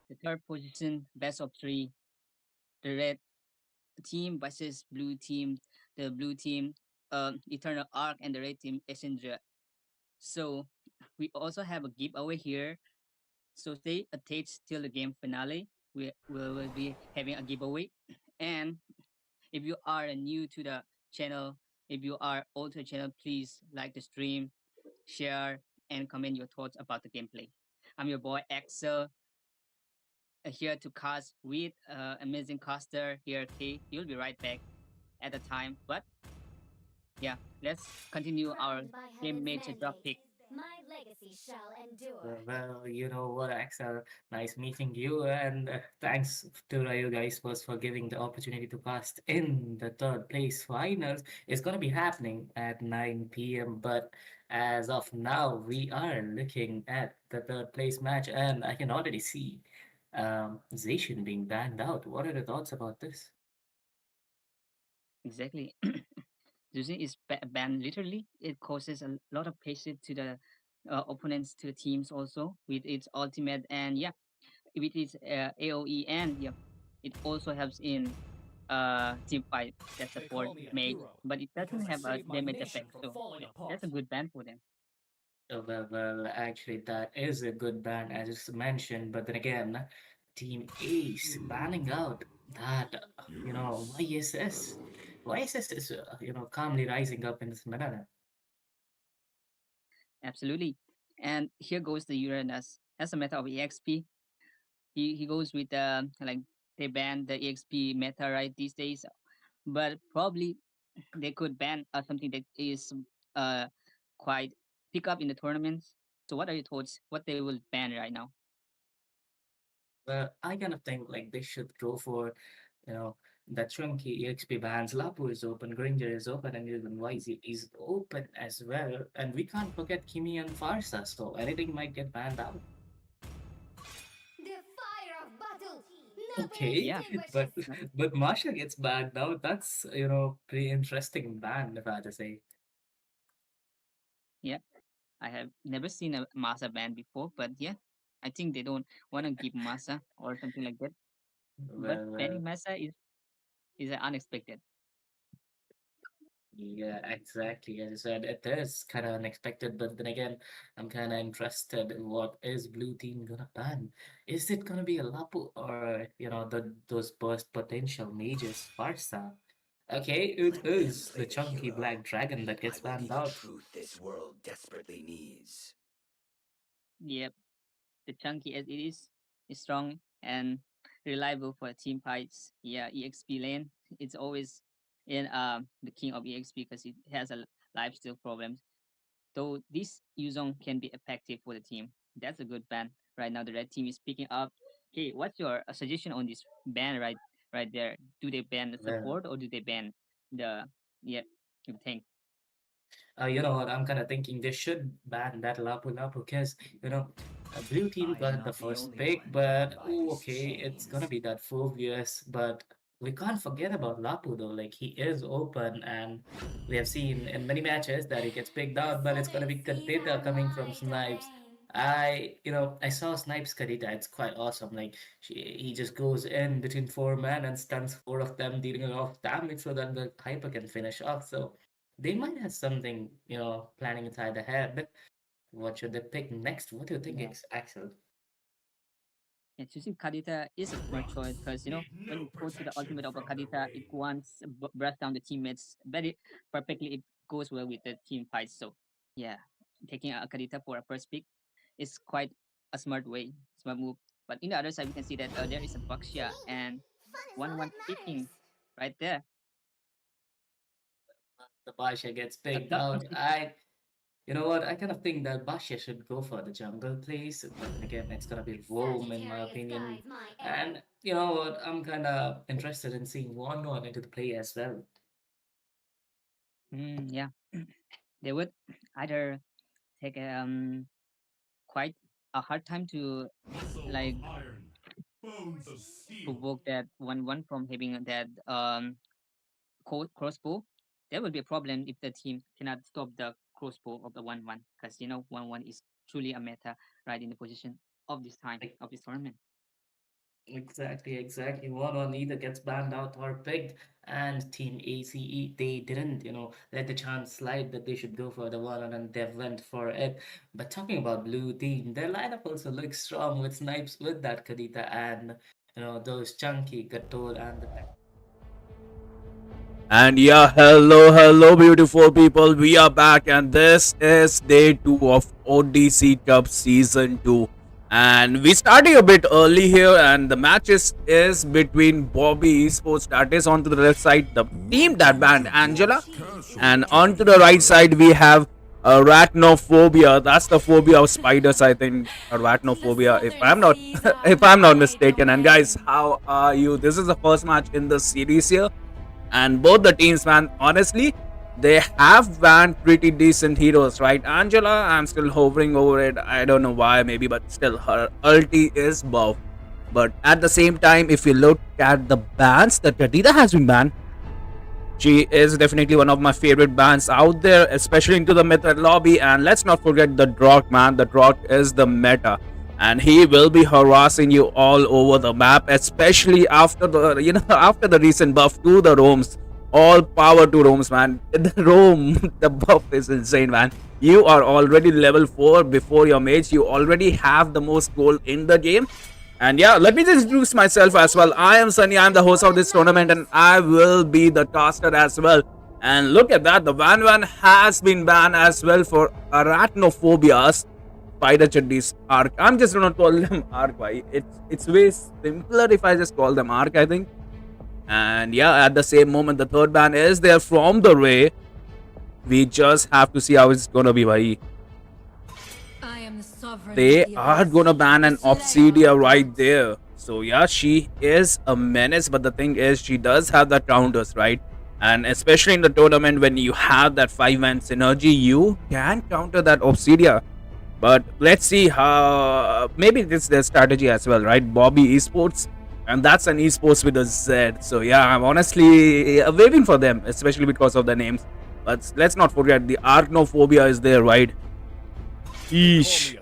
The third position, best of three, the red team versus blue team. The blue team, Eternal Arc, and the red team, Essendra. So we also have a giveaway here. So stay attached till the game finale. We will be having a giveaway. And if you are new to the channel, if you are old to the channel, please like the stream, share, and comment your thoughts about the gameplay. I'm your boy Axel, here to cast with amazing caster here. K. You'll be right back at the time. But yeah, let's continue our Crowned by game heaven's major drop mandate, pick. my legacy shall endure. Well, you know what, Axel? Nice meeting you, and thanks to you guys first for giving the opportunity to cast in the third place finals. It's gonna be happening at 9 p.m. But as of now, we are looking at the third place match, and I can already see Zacian being banned out. What are the thoughts about this? Exactly. Using is banned literally. It causes a lot of pressure to the opponents, to the teams also with its ultimate, and yeah, with its AOE, and yeah, it also helps in team fight that They support call me a mage, hero but it doesn't because I have a saved my damage nation effect. from So falling yeah, that's apart. a good ban for them. Actually, that is a good ban, as you mentioned. But then again, Team Ace banning out that, YSS. YSS is, calmly rising up in this manner. Absolutely. And here goes the Uranus. As a matter of EXP, he goes with like they ban the EXP meta right these days, but probably they could ban something that is uh quite pick up in the tournaments. So what are your thoughts? What they will ban right now? But I kind of think like they should go for, that chunky EXP bans. Lapu is open, Granger is open, and even YZ is open as well. And we can't forget Kimi and Farsa, so anything might get banned out. The fire of battle never Okay, Yeah, but extinguishes. but Masha gets banned now. That's pretty interesting ban, if I had to say. yeah. I have never seen a Masa ban before, but yeah, I think they don't want to give Masa or something like that. But Well, banning well, Masa is unexpected. yeah, exactly. As I said, it is kind of unexpected, but then again, I'm kind of interested in what is Blue Team gonna ban. Is it gonna be a Lapu or those burst potential mages Farsa? Okay, it Let them is play the the chunky black hero. dragon that I gets will be banned the out. truth this world desperately needs. Yep, the chunky as it is strong and reliable for team fights. Yeah, EXP lane. It's always in the king of EXP because it has a lifesteal problem. Though this Yuzong can be effective for the team. That's a good ban. Right now the red team is picking up. Okay, what's your suggestion on this ban right there? Do they ban the Well, support or do they ban the yeah the tank? you know what? I'm kind of thinking they should ban that Lapu Lapu because, Blue Team I am got the not the first only pick, one bound but by oh, these okay, it's gonna chains. be that Phobius. But we can't forget about Lapu though. Like, he is open, and we have seen in many matches that he gets picked The out, but it's gonna Southern be Seas Kadita have coming from light Snipes. again. I saw Snipes Kadita. It's quite awesome. Like, he just goes in between four men and stuns four of them, dealing a lot of damage so that the Hyper can finish off. So they might have something, planning inside their head. What should they pick next? What do you think, Yeah. Axel? Yeah, choosing Kadita is a smart choice because when you go to the ultimate of a Kadita, it once brush down the teammates very perfectly. It goes well with the team fights. So yeah, taking a Kadita for a first pick is quite a smart move. But in the other side, we can see that there is a Baxia Team! and Fun is all one that matters. picking right there. The Basha gets A picked top out. You know what? I kind of think that Basha should go for the jungle place, but then again, it's gonna be Rome in my Sagittarius opinion. guides my And arrow. you know what? I'm kind of interested in seeing one into the play as well. yeah, they would either take quite a hard time to Muscle of like iron, bones of steel. provoke that one from having that crossbow. There will be a problem if the team cannot stop the crossbow of the 1-1 because 1-1 is truly a meta right in the position of this time Like, of this tournament. Exactly. One on either gets banned out or picked, and Team ACE, they didn't, let the chance slide that they should go for the one on, and they went for it. But talking about blue team, their lineup also looks strong with Snipes, with that Kadita, and those chunky Gatol and the And yeah, hello, beautiful people. We are back, and this is day 2 of Odyssey Cup Season 2. And we starting a bit early here, and the matches is between Bobby Esports, that is onto the left side, the team that banned Angela, and onto the right side we have arachnophobia. That's the phobia of spiders, I think. Arachnophobia, if I'm not if I'm not mistaken. And guys, how are you? This is the first match in the series here, and both the teams, man, honestly, they have banned pretty decent heroes, right? Angela, I'm still hovering over it. I don't know why, maybe, but still, her ulti is buff. But at the same time, if you look at the bans that Kadita has been banned, she is definitely one of my favorite bands out there, especially into the meta lobby. And let's not forget the Drock, man. The Drock is the meta, and he will be harassing you all over the map, especially after the after the recent buff to the roams. All power to roams, man. The roam, the buff is insane, man. You are already level 4 before your mage. You already have the most gold in the game. And yeah, let me just introduce myself as well. I am Sunny. I'm the host of this tournament, and I will be the caster as well. And look at that, the Van has been banned as well for arachnophobias. Spider Chuddies arc. I'm just gonna call them arc. Why? It's way simpler if I just call them arc, I think. And yeah, at the same moment, the third ban is there from the Ray. We just have to see how it's gonna be. Why? They are gonna ban an Obsidia right there. So yeah, she is a menace, but the thing is, she does have the counters, right? And especially in the tournament, when you have that 5-man synergy, you can counter that Obsidia. But let's see how, maybe this is their strategy as well, right? Bobby Esports, and that's an esports with a Z. So yeah, I'm honestly waiting for them, especially because of the names. But let's not forget the arachnophobia is there, right? Eesh.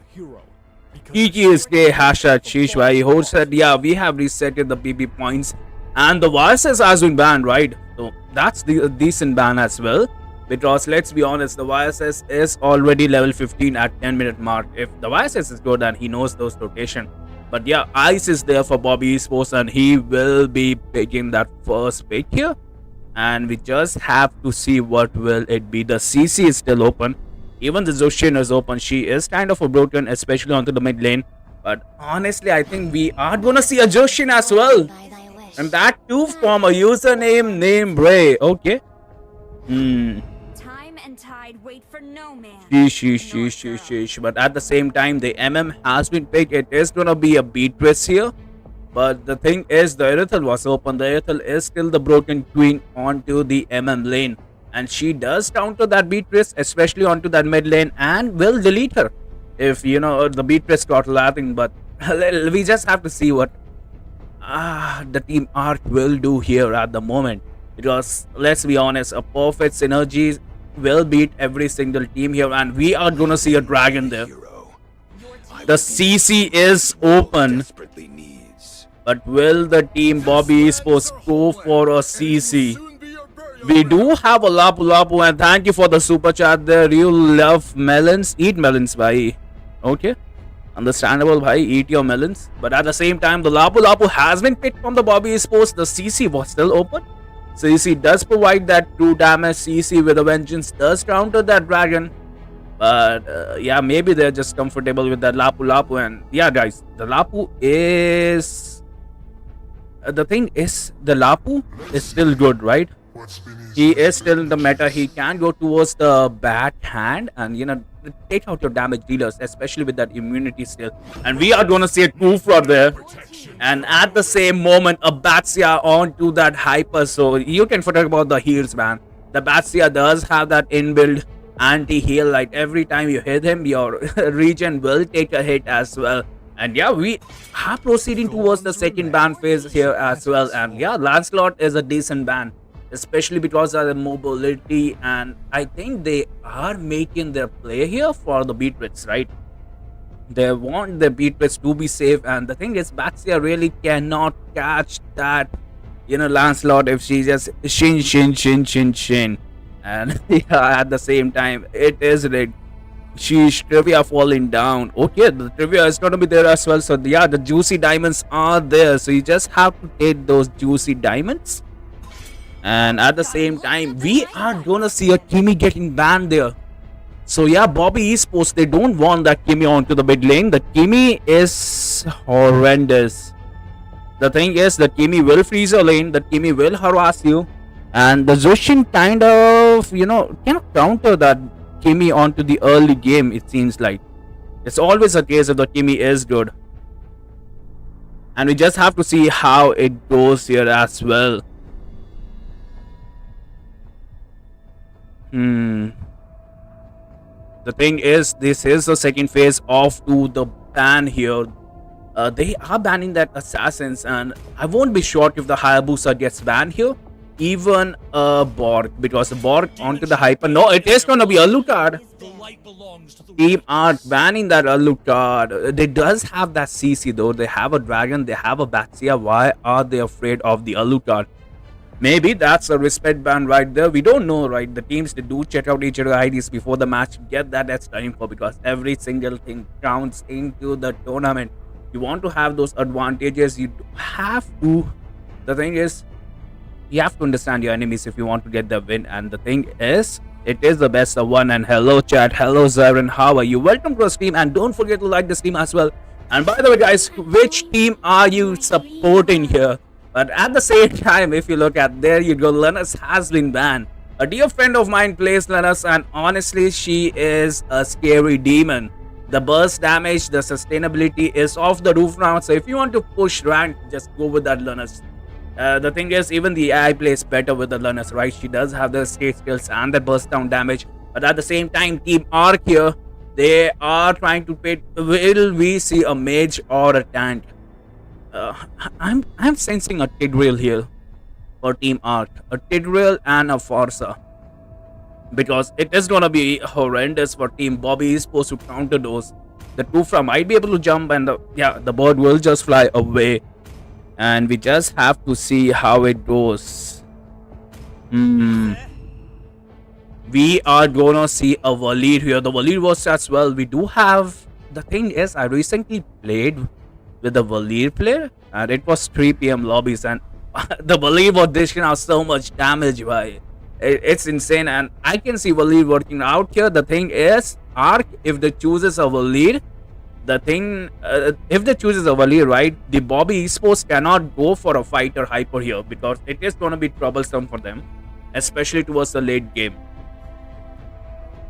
TTSK hashtag Shishwai host said, yeah, we have resetted the PP points, and the YSS has been banned, right? So that's a decent ban as well, because let's be honest, the YSS is already level 15 at 10-minute mark. If the YSS is good, and he knows those rotation. But yeah, Ice is there for Bobby Esports, and he will be picking that first pick here. And we just have to see what will it be. The CC is still open. Even the Zoshin is open. She is kind of a broken, especially onto the mid lane. But honestly, I think we are gonna see a Zoshin as well. And that too from a username named Bray. Okay. Time and tide wait for no man. Sheesh. But at the same time, the MM has been picked. It is gonna be a Beatrice here. But the thing is, the Irithel was open. The Irithel is still the broken queen onto the MM lane. And she does counter that Beatrice, especially onto that mid lane, and will delete her if the Beatrice got laughing. But we just have to see what the team Arc will do here at the moment, because let's be honest, a perfect synergy will beat every single team here, and we are gonna see a dragon there. The CC is open, but will the team Bobby Esports go for a CC? We do have a Lapu, and thank you for the super chat there. You love melons? Eat melons, bhai. Okay, understandable, bhai. Eat your melons. But at the same time, the Lapu has been picked from the Bobby Esports. The CC was still open. CC does provide that true damage. CC with a vengeance does counter that dragon. But yeah, maybe they're just comfortable with that Lapu. And yeah, guys, the Lapu is... the thing is, the Lapu is still good, right? He is still in the meta. He can go towards the bat hand and take out your damage dealers, especially with that immunity still. And we are gonna see a Kufra there, and at the same moment a Batsia onto that hyper. So you can forget about the heals, man. The Batsia does have that inbuilt anti-heal. Like every time you hit him, your regen will take a hit as well. And yeah, we are proceeding towards the second ban phase here as well. And yeah, Lancelot is a decent ban, especially because of the mobility, and I think they are making their play here for the Beatrice, right? They want the Beatrice to be safe, and the thing is, Baxia really cannot catch that, Lancelot if she just shin. And yeah, at the same time, it is rigged. She's trivia falling down. Okay, the trivia is gonna be there as well. So yeah, the juicy diamonds are there. So you just have to take those juicy diamonds. And at the same time, we are gonna see a Kimi getting banned there. So yeah, Bobby Esports, they don't want that Kimi onto the mid lane. The Kimi is horrendous. The thing is, the Kimi will freeze your lane. The Kimi will harass you. And the Zushin kind of, cannot counter that Kimi onto the early game, it seems like. It's always a case if the Kimi is good. And we just have to see how it goes here as well. The thing is, this is the second phase of the ban here. They are banning that assassins, and I won't be shocked if the Hayabusa gets banned here. Even Borg, because the Borg onto the Hyper. No, it is gonna be Alucard. Team Art banning that Alucard. They does have that CC though. They have a dragon, they have a Baxia. Why are they afraid of the Alucard? Maybe that's a respect ban right there. We don't know, right? The teams, they do check out each other IDs before the match. Get that extra info, because every single thing counts into the tournament. You want to have those advantages, you have to. The thing is, you have to understand your enemies if you want to get the win. And the thing is, it is the best of one. And hello chat, hello Zarin, how are you? Welcome to the stream, and don't forget to like the stream as well. And by the way guys, which team are you supporting here? But at the same time, if you look at, there you go, Linus has been banned. A dear friend of mine plays Linus, and honestly, she is a scary demon. The burst damage, the sustainability is off the roof now. So if you want to push rank, just go with that Linus. The thing is, even the AI plays better with the Linus, right? She does have the escape skills and the burst down damage. But at the same time, Team Arc here, they are trying to pit. Will we see a mage or a tank? I'm sensing a Tidril here for Team Arc. A Tidril and a Forza. Because it is gonna be horrendous for Team Bobby is supposed to counter those. The Tufra might be able to jump, and the bird will just fly away. And we just have to see how it goes. We are gonna see a Valid here. The Valid was as well. We do have. The thing is, I recently played with the Valid player, and it was 3 p.m. lobbies, and the Valid was dishing out so much damage. By it's insane, and I can see Valid working out here. The thing is, Arc, if they chooses a Valid, the thing, if they chooses a Valid, right, the Bobby Esports cannot go for a fighter hyper here, because it is going to be troublesome for them, especially towards the late game.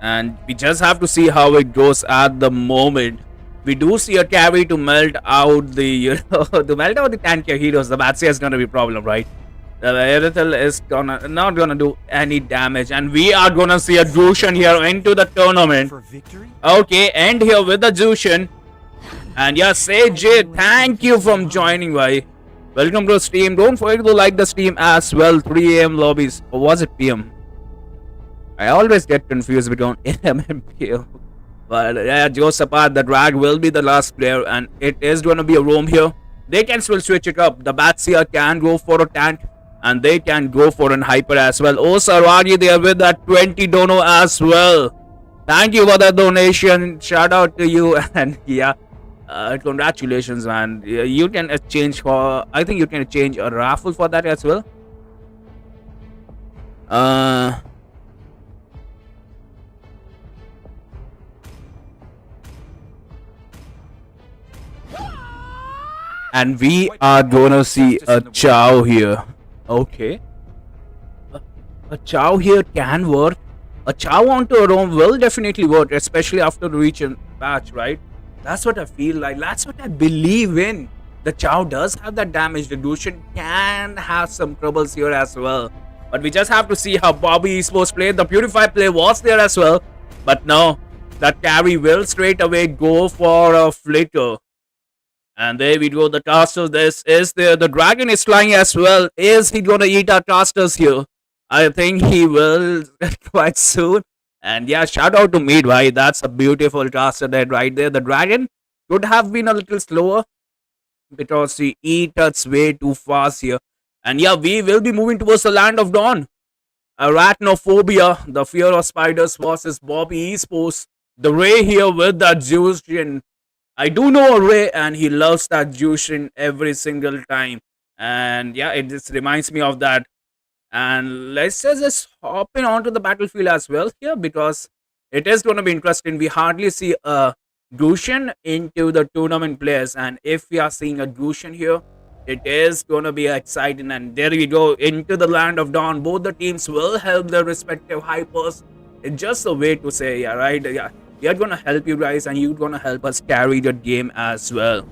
And we just have to see how it goes at the moment. We do see a carry to melt out the, to melt out the tankier heroes. The Batsia is going to be a problem, right? The Erythel is not gonna do any damage, and we are gonna see a Jushin here into the tournament. Okay, end here with the Jushin. And yes, AJ, thank you for joining, bhai. Welcome to the stream. Don't forget to like the stream as well. 3 a.m. lobbies, or was it PM? I always get confused between AM and PM. But yeah, Josaphat, the drag will be the last player, and it is gonna be a roam here. They can still switch it up. The Batsia can go for a tank, and they can go for an hyper as well. Oh, Sarwagi there with that 20 dono as well. Thank you for that donation. Shout out to you. And yeah, congratulations, man. You can exchange for, I think you can exchange a raffle for that as well. And we are gonna see a Chow here. Okay. A Chow here can work. A Chow onto a roam will definitely work, especially after the reach and patch, right? That's what I feel like. That's what I believe in. The Chow does have that damage. The Jushin can have some troubles here as well. But we just have to see how Bobby Esports played. The Purify play was there as well. But no, that carry will straight away go for a flicker. And there we go, the casters. This is there. The dragon is flying as well. Is he gonna eat our casters here? I think he will quite soon. And yeah, shout out to Mead, right? That's a beautiful caster there, right there. The dragon could have been a little slower because he eats way too fast here. And yeah, we will be moving towards the land of dawn. Arachnophobia, the fear of spiders versus Bobby Esports. The Ray here with that Jushin. I do know Ray and he loves that Jushin every single time. And yeah, it just reminds me of that. And let's just hop in onto the battlefield as well here because it is going to be interesting. We hardly see a Gushin into the tournament players, and if we are seeing a Gushin here, it is going to be exciting. And there we go into the land of dawn. Both the teams will help their respective hypers. It's just a way to say, yeah, right? Yeah, we are going to help you guys, and you're going to help us carry the game as well.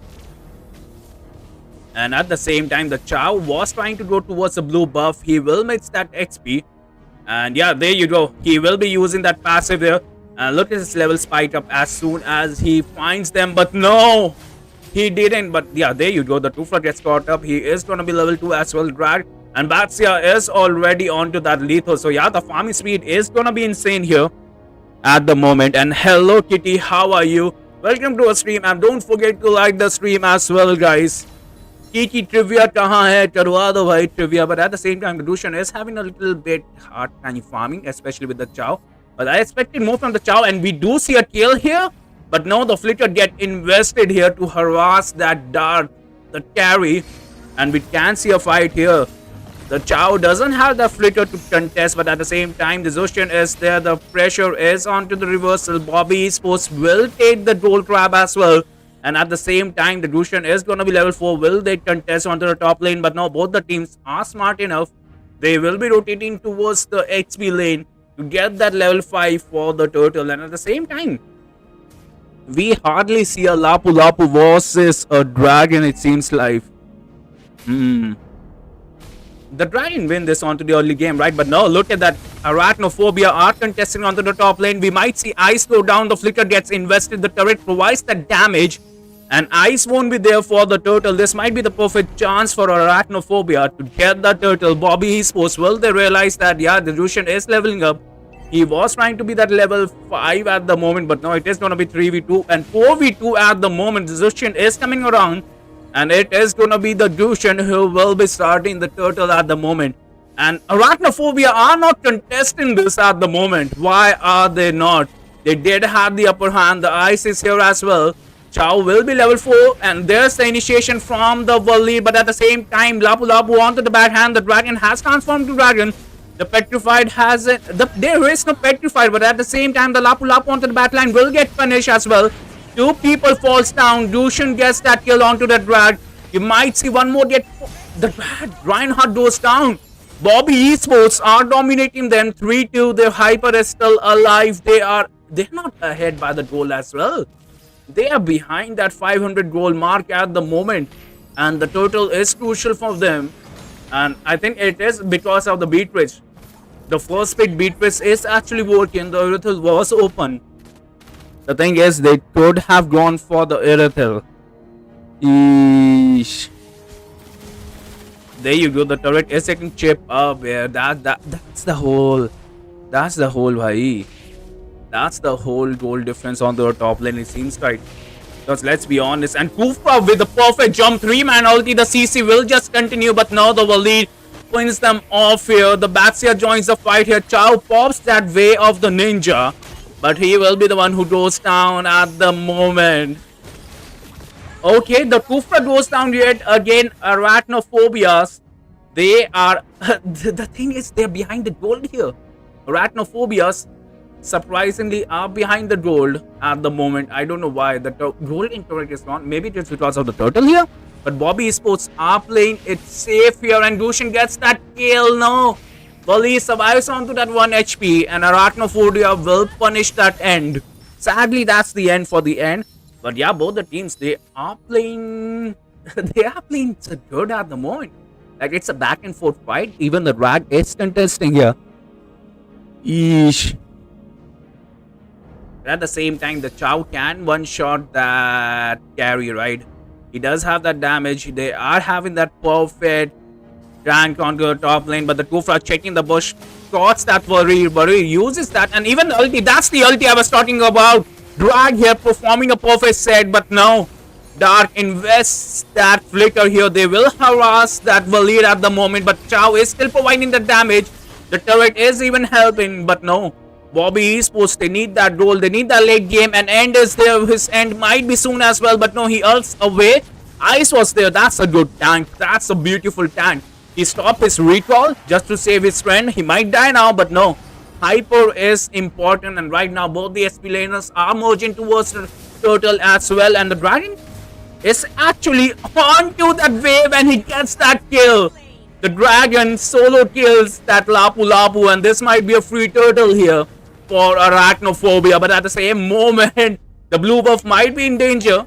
And at the same time, the Chow was trying to go towards the blue buff. He will mix that XP. And yeah, there you go. He will be using that passive there. And look at his level spike up as soon as he finds them. But no, he didn't. But yeah, there you go. The Tufla gets caught up. He is going to be level 2 as well, drag. And Batsia is already onto that lethal. So yeah, the farming speed is going to be insane here at the moment. And hello, Kitty. How are you? Welcome to a stream. And don't forget to like the stream as well, guys. Kiki trivia kahan hai? Karwa do bhai trivia. But at the same time, the Dushan is having a little bit hard time farming, especially with the Chow. But I expected more from the Chow, and we do see a kill here. But no, the Flicker get invested here to harass that Dart, the carry. And we can see a fight here. The Chow doesn't have the Flicker to contest, but at the same time, the Zushin is there. The pressure is onto the reversal. Bobby Esports will take the gold grab as well. And at the same time, the Dushan is going to be level 4. Will they contest onto the top lane? But no, both the teams are smart enough. They will be rotating towards the XP lane to get that level 5 for the turtle. And at the same time, we hardly see a Lapu Lapu versus a dragon, it seems like. The dragon win this onto the early game, right? But no, look at that. Arachnophobia are contesting onto the top lane. We might see Ice go down. The Flicker gets invested. The turret provides the damage. And Ice won't be there for the turtle. This might be the perfect chance for Arachnophobia to get the turtle. Bobby Esports, will they realize that, yeah, the Dushan is leveling up. He was trying to be that level 5 at the moment, but no, it is going to be 3v2 and 4v2 at the moment. The Dushan is coming around, and it is going to be the Dushan who will be starting the turtle at the moment. And Arachnophobia are not contesting this at the moment. Why are they not? They did have the upper hand. The Ice is here as well. Chow will be level 4, and there's the initiation from the world lead, but at the same time, Lapu Lapu onto the backhand. The dragon has transformed to dragon. The petrified has it. There is no petrified, but at the same time, the Lapu Lapu onto the backline will get punished as well. 2 people falls down. Dushan gets that kill onto the drag. You might see one more get. The drag. Reinhardt goes down. Bobby Esports are dominating them 3-2. Their hyper is still alive. They're not ahead by the goal as well. They are behind that 500 goal mark at the moment, and the total is crucial for them. And I think it is because of the Beatrice. The first pick Beatrice is actually working. The Irithel was open. The thing is, they could have gone for the Irithel. Eesh. There you go. The turret is taking chip up here. That's the whole. That's the whole, bhai. That's the whole goal difference on the top lane, it seems right. Because let's be honest. And Kufra with the perfect jump. 3-man ulti. The CC will just continue. But now the Walid wins them off here. The Batsia joins the fight here. Chow pops that way of the ninja. But he will be the one who goes down at the moment. Okay, the Kufra goes down yet again. Arachnophobias. They are... the thing is, they're behind the gold here. Arachnophobias surprisingly are behind the gold at the moment. I don't know why. The gold in turret is not. Maybe it's because of the turtle here. But Bobby Esports are playing it safe here. And Dushan gets that kill. No. Wally survives onto that 1 HP. And Arachnophobia will punish that end. Sadly, that's the end for the end. But yeah, both the teams, they are playing... they are playing so good at the moment. Like, it's a back and forth fight. Even the drag is contesting here. Eesh. At the same time, the Chow can one-shot that carry, right? He does have that damage. They are having that perfect rank onto the top lane, but the Kufra checking the bush, shots that Worry uses that, and even the ulti, that's the ulti I was talking about. Drag here performing a perfect set, but no. Dark invests that flicker here. They will harass that Valid at the moment, but Chow is still providing the damage. The turret is even helping, but no. Bobby Esports, they need that roll. They need that late game, and end is there. His end might be soon as well, but no, he ults away. Ice was there. That's a good tank. That's a beautiful tank. He stopped his recall just to save his friend. He might die now, but no. Hyper is important, and right now both the SP laners are merging towards the turtle as well, and the dragon is actually onto that wave and he gets that kill. The dragon solo kills that Lapu Lapu, and this might be a free turtle here for Arachnophobia, but at the same moment the blue buff might be in danger,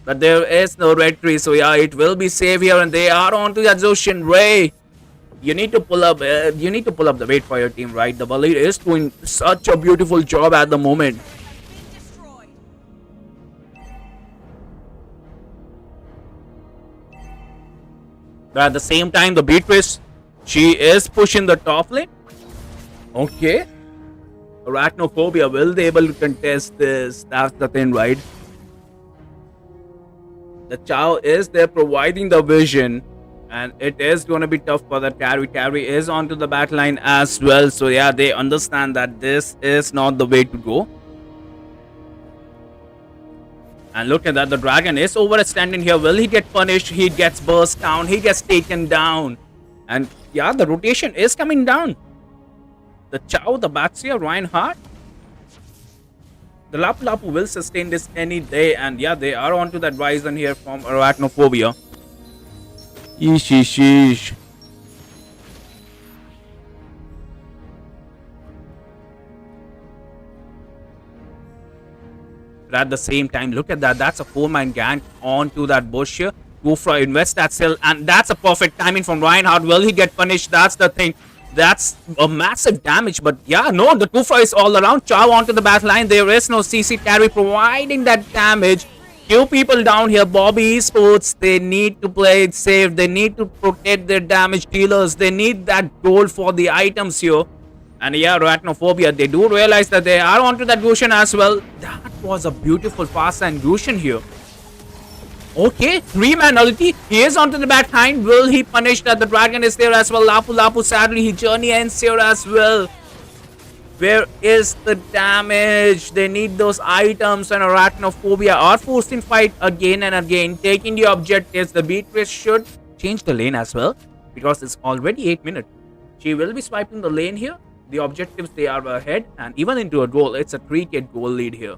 but there is no red tree, so yeah, it will be safe here, and they are onto that Zoshin Ray. You need to pull up the weight for your team, right? The Valid is doing such a beautiful job at the moment. But at the same time, the Beatrice, she is pushing the top lane. Okay. Arachnophobia, will they able to contest this? That's the thing, right? The Chow is there providing the vision, and it is going to be tough for the carry. Carry is onto the back line as well. So yeah, they understand that this is not the way to go. And look at that, the dragon is overextending here. Will he get punished? He gets burst down. He gets taken down. And yeah, the rotation is coming down. The Chow, the Batsia, Reinhardt. The Lapu Lapu will sustain this any day. And yeah, they are onto that Ryzen here from Arachnophobia. Sheesh. But at the same time, look at that. That's a 4-man gank onto that bush here. Kufra invests that still, and that's a perfect timing from Reinhardt. Will he get punished? That's the thing. That's a massive damage. But yeah, no, the Kufra is all around. Chow onto the back line. There is no CC carry providing that damage. Few people down here. Bobby Esports, they need to play it safe. They need to protect their damage dealers. They need that gold for the items here. And yeah, Arachnophobia, they do realize that they are onto that Gusion as well. That was a beautiful pass and Gusion here. Okay, 3-man ulti. He is onto the back line. Will he punish that? The dragon is there as well. Lapu Lapu, sadly, his journey ends here as well. Where is the damage? They need those items, and Arachnophobia are forced in fight again and again, taking the objectives. The Beatrice should change the lane as well, because it's already 8 minutes. She will be swiping the lane here. The objectives, they are ahead, and even into a goal, it's a 3k goal lead here.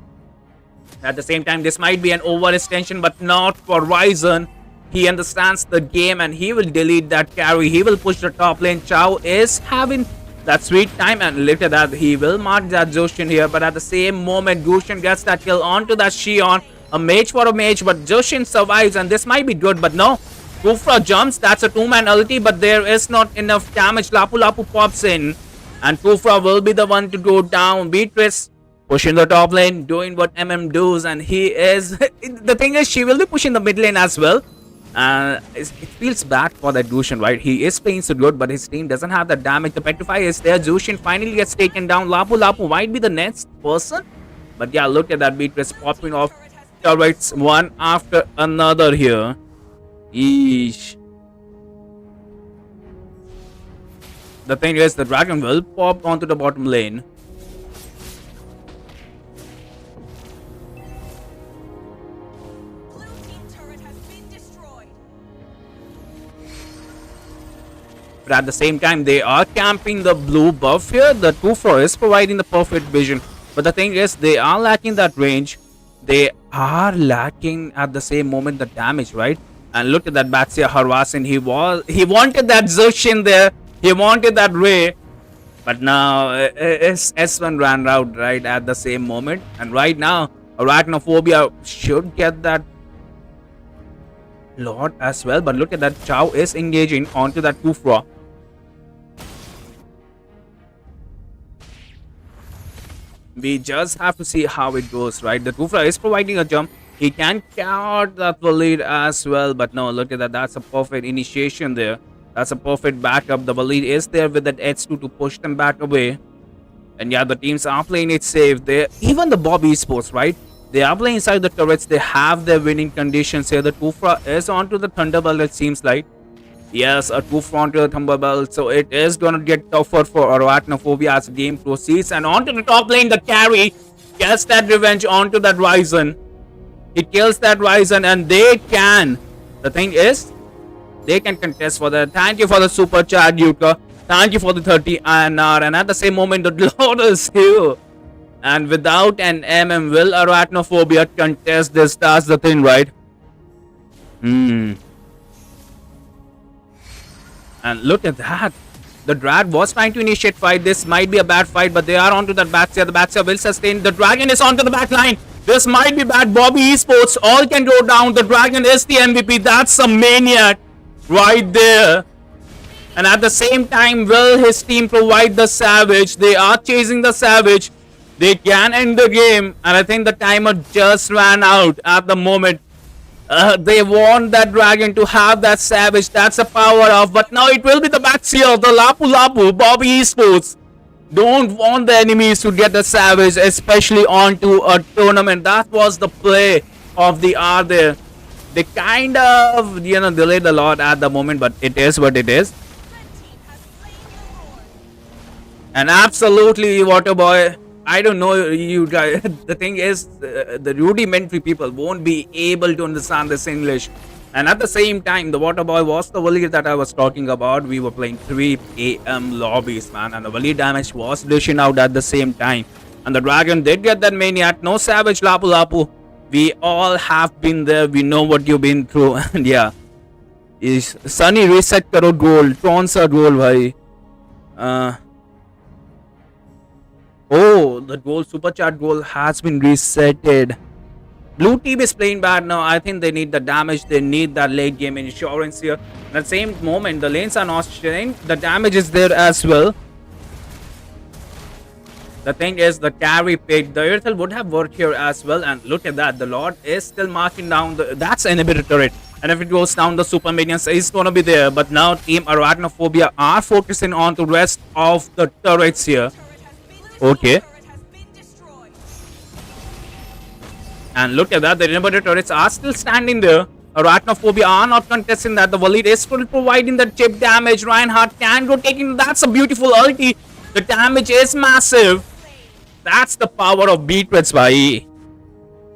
At the same time, this might be an overextension, but not for Ryzen. He understands the game, and he will delete that carry. He will push the top lane. Chow is having that sweet time, and look at that. He will mark that Zoshin here, but at the same moment, Gushin gets that kill onto that Shion. A mage for a mage, but Zoshin survives, and this might be good, but no. Kufra jumps. That's a 2-man ulti, but there is not enough damage. Lapu Lapu pops in, and Kufra will be the one to go down. Beatrice pushing the top lane, doing what MM does, and he is... The thing is, she will be pushing the mid lane as well. It feels bad for that Gushin, right? He is playing so good, but his team doesn't have the damage. The Petrify is there. Gushin finally gets taken down. Lapu Lapu might be the next person. But yeah, look at that Beatrice popping off turrets one after another here. Eesh. The thing is, the dragon will pop onto the bottom lane. But at the same time, they are camping the blue buff here. The Kufra is providing the perfect vision. But the thing is, they are lacking that range. They are lacking at the same moment the damage, right? And look at that Batsia harassing. He wanted that Zoshin there. He wanted that Ray. But now S1 ran out right at the same moment. And right now, Arachnophobia should get that Lord as well. But look at that. Chow is engaging onto that Kufra. We just have to see how it goes, right? The Kufra is providing a jump. He can count that lead as well. But no, look at that. That's a perfect initiation there. That's a perfect backup. The lead is there with that H2 to push them back away. And yeah, the teams are playing it safe. They even the Bob Esports, right? They are playing inside the turrets. They have their winning conditions here. The Tufra is onto the Thunderbolt, it seems like. Yes, a Tufra onto the Thunderbolt. So it is going to get tougher for Arachnophobia as the game proceeds. And onto the top lane, the carry gets that revenge onto that Ryzen. He kills that Ryzen and they can. The thing is, they can contest for that. Thank you for the super chat, Yuka. Thank you for the 30 INR. And at the same moment, the Lord is here. And without an MM, will Arachnophobia contest this? That's the thing, right? And look at that. The Drag was trying to initiate fight. This might be a bad fight, but they are onto that Baxia. The Baxia will sustain. The Dragon is onto the back line. This might be bad. Bobby Esports all can go down. The Dragon is the MVP. That's a maniac right there. And at the same time, will his team provide the Savage? They are chasing the Savage. They can end the game. And I think the timer just ran out at the moment. They want that Dragon to have that Savage. That's a power of. But now it will be the Baxia, the Lapu Lapu, Bobby Esports. Don't want the enemies to get the Savage, especially onto a tournament. That was the play of the hour there. They kind of, delayed a lot at the moment, but it is what it is. And absolutely, Waterboy, I don't know you guys. The thing is, the rudimentary people won't be able to understand this English. And at the same time, the Waterboy was the volley that I was talking about. We were playing 3 AM lobbies, man. And the volley damage was dishing out at the same time. And the Dragon did get that Maniac. No Savage, Lapu Lapu. We all have been there. We know what you've been through. And yeah. Is Sunny reset karo goal. Kaun sa goal, bhai? Oh, the goal, super chat goal has been resetted. Blue team is playing bad now. I think they need the damage. They need that late game insurance here. At the same moment, the lanes are not sharing. The damage is there as well. The thing is, the carry pick, the Earthel would have worked here as well. And look at that. The Lord is still marking down. That's an inhibitor turret. And if it goes down, the super minions is going to be there. But now Team Arachnophobia are focusing on the rest of the turrets here. Okay. And look at that, the inhibitor turrets are still standing there. Arachnophobia are not contesting that. The Walid is still providing the chip damage. Reinhardt can go taking. That's a beautiful ulti. The damage is massive. That's the power of Beatrix, bhai.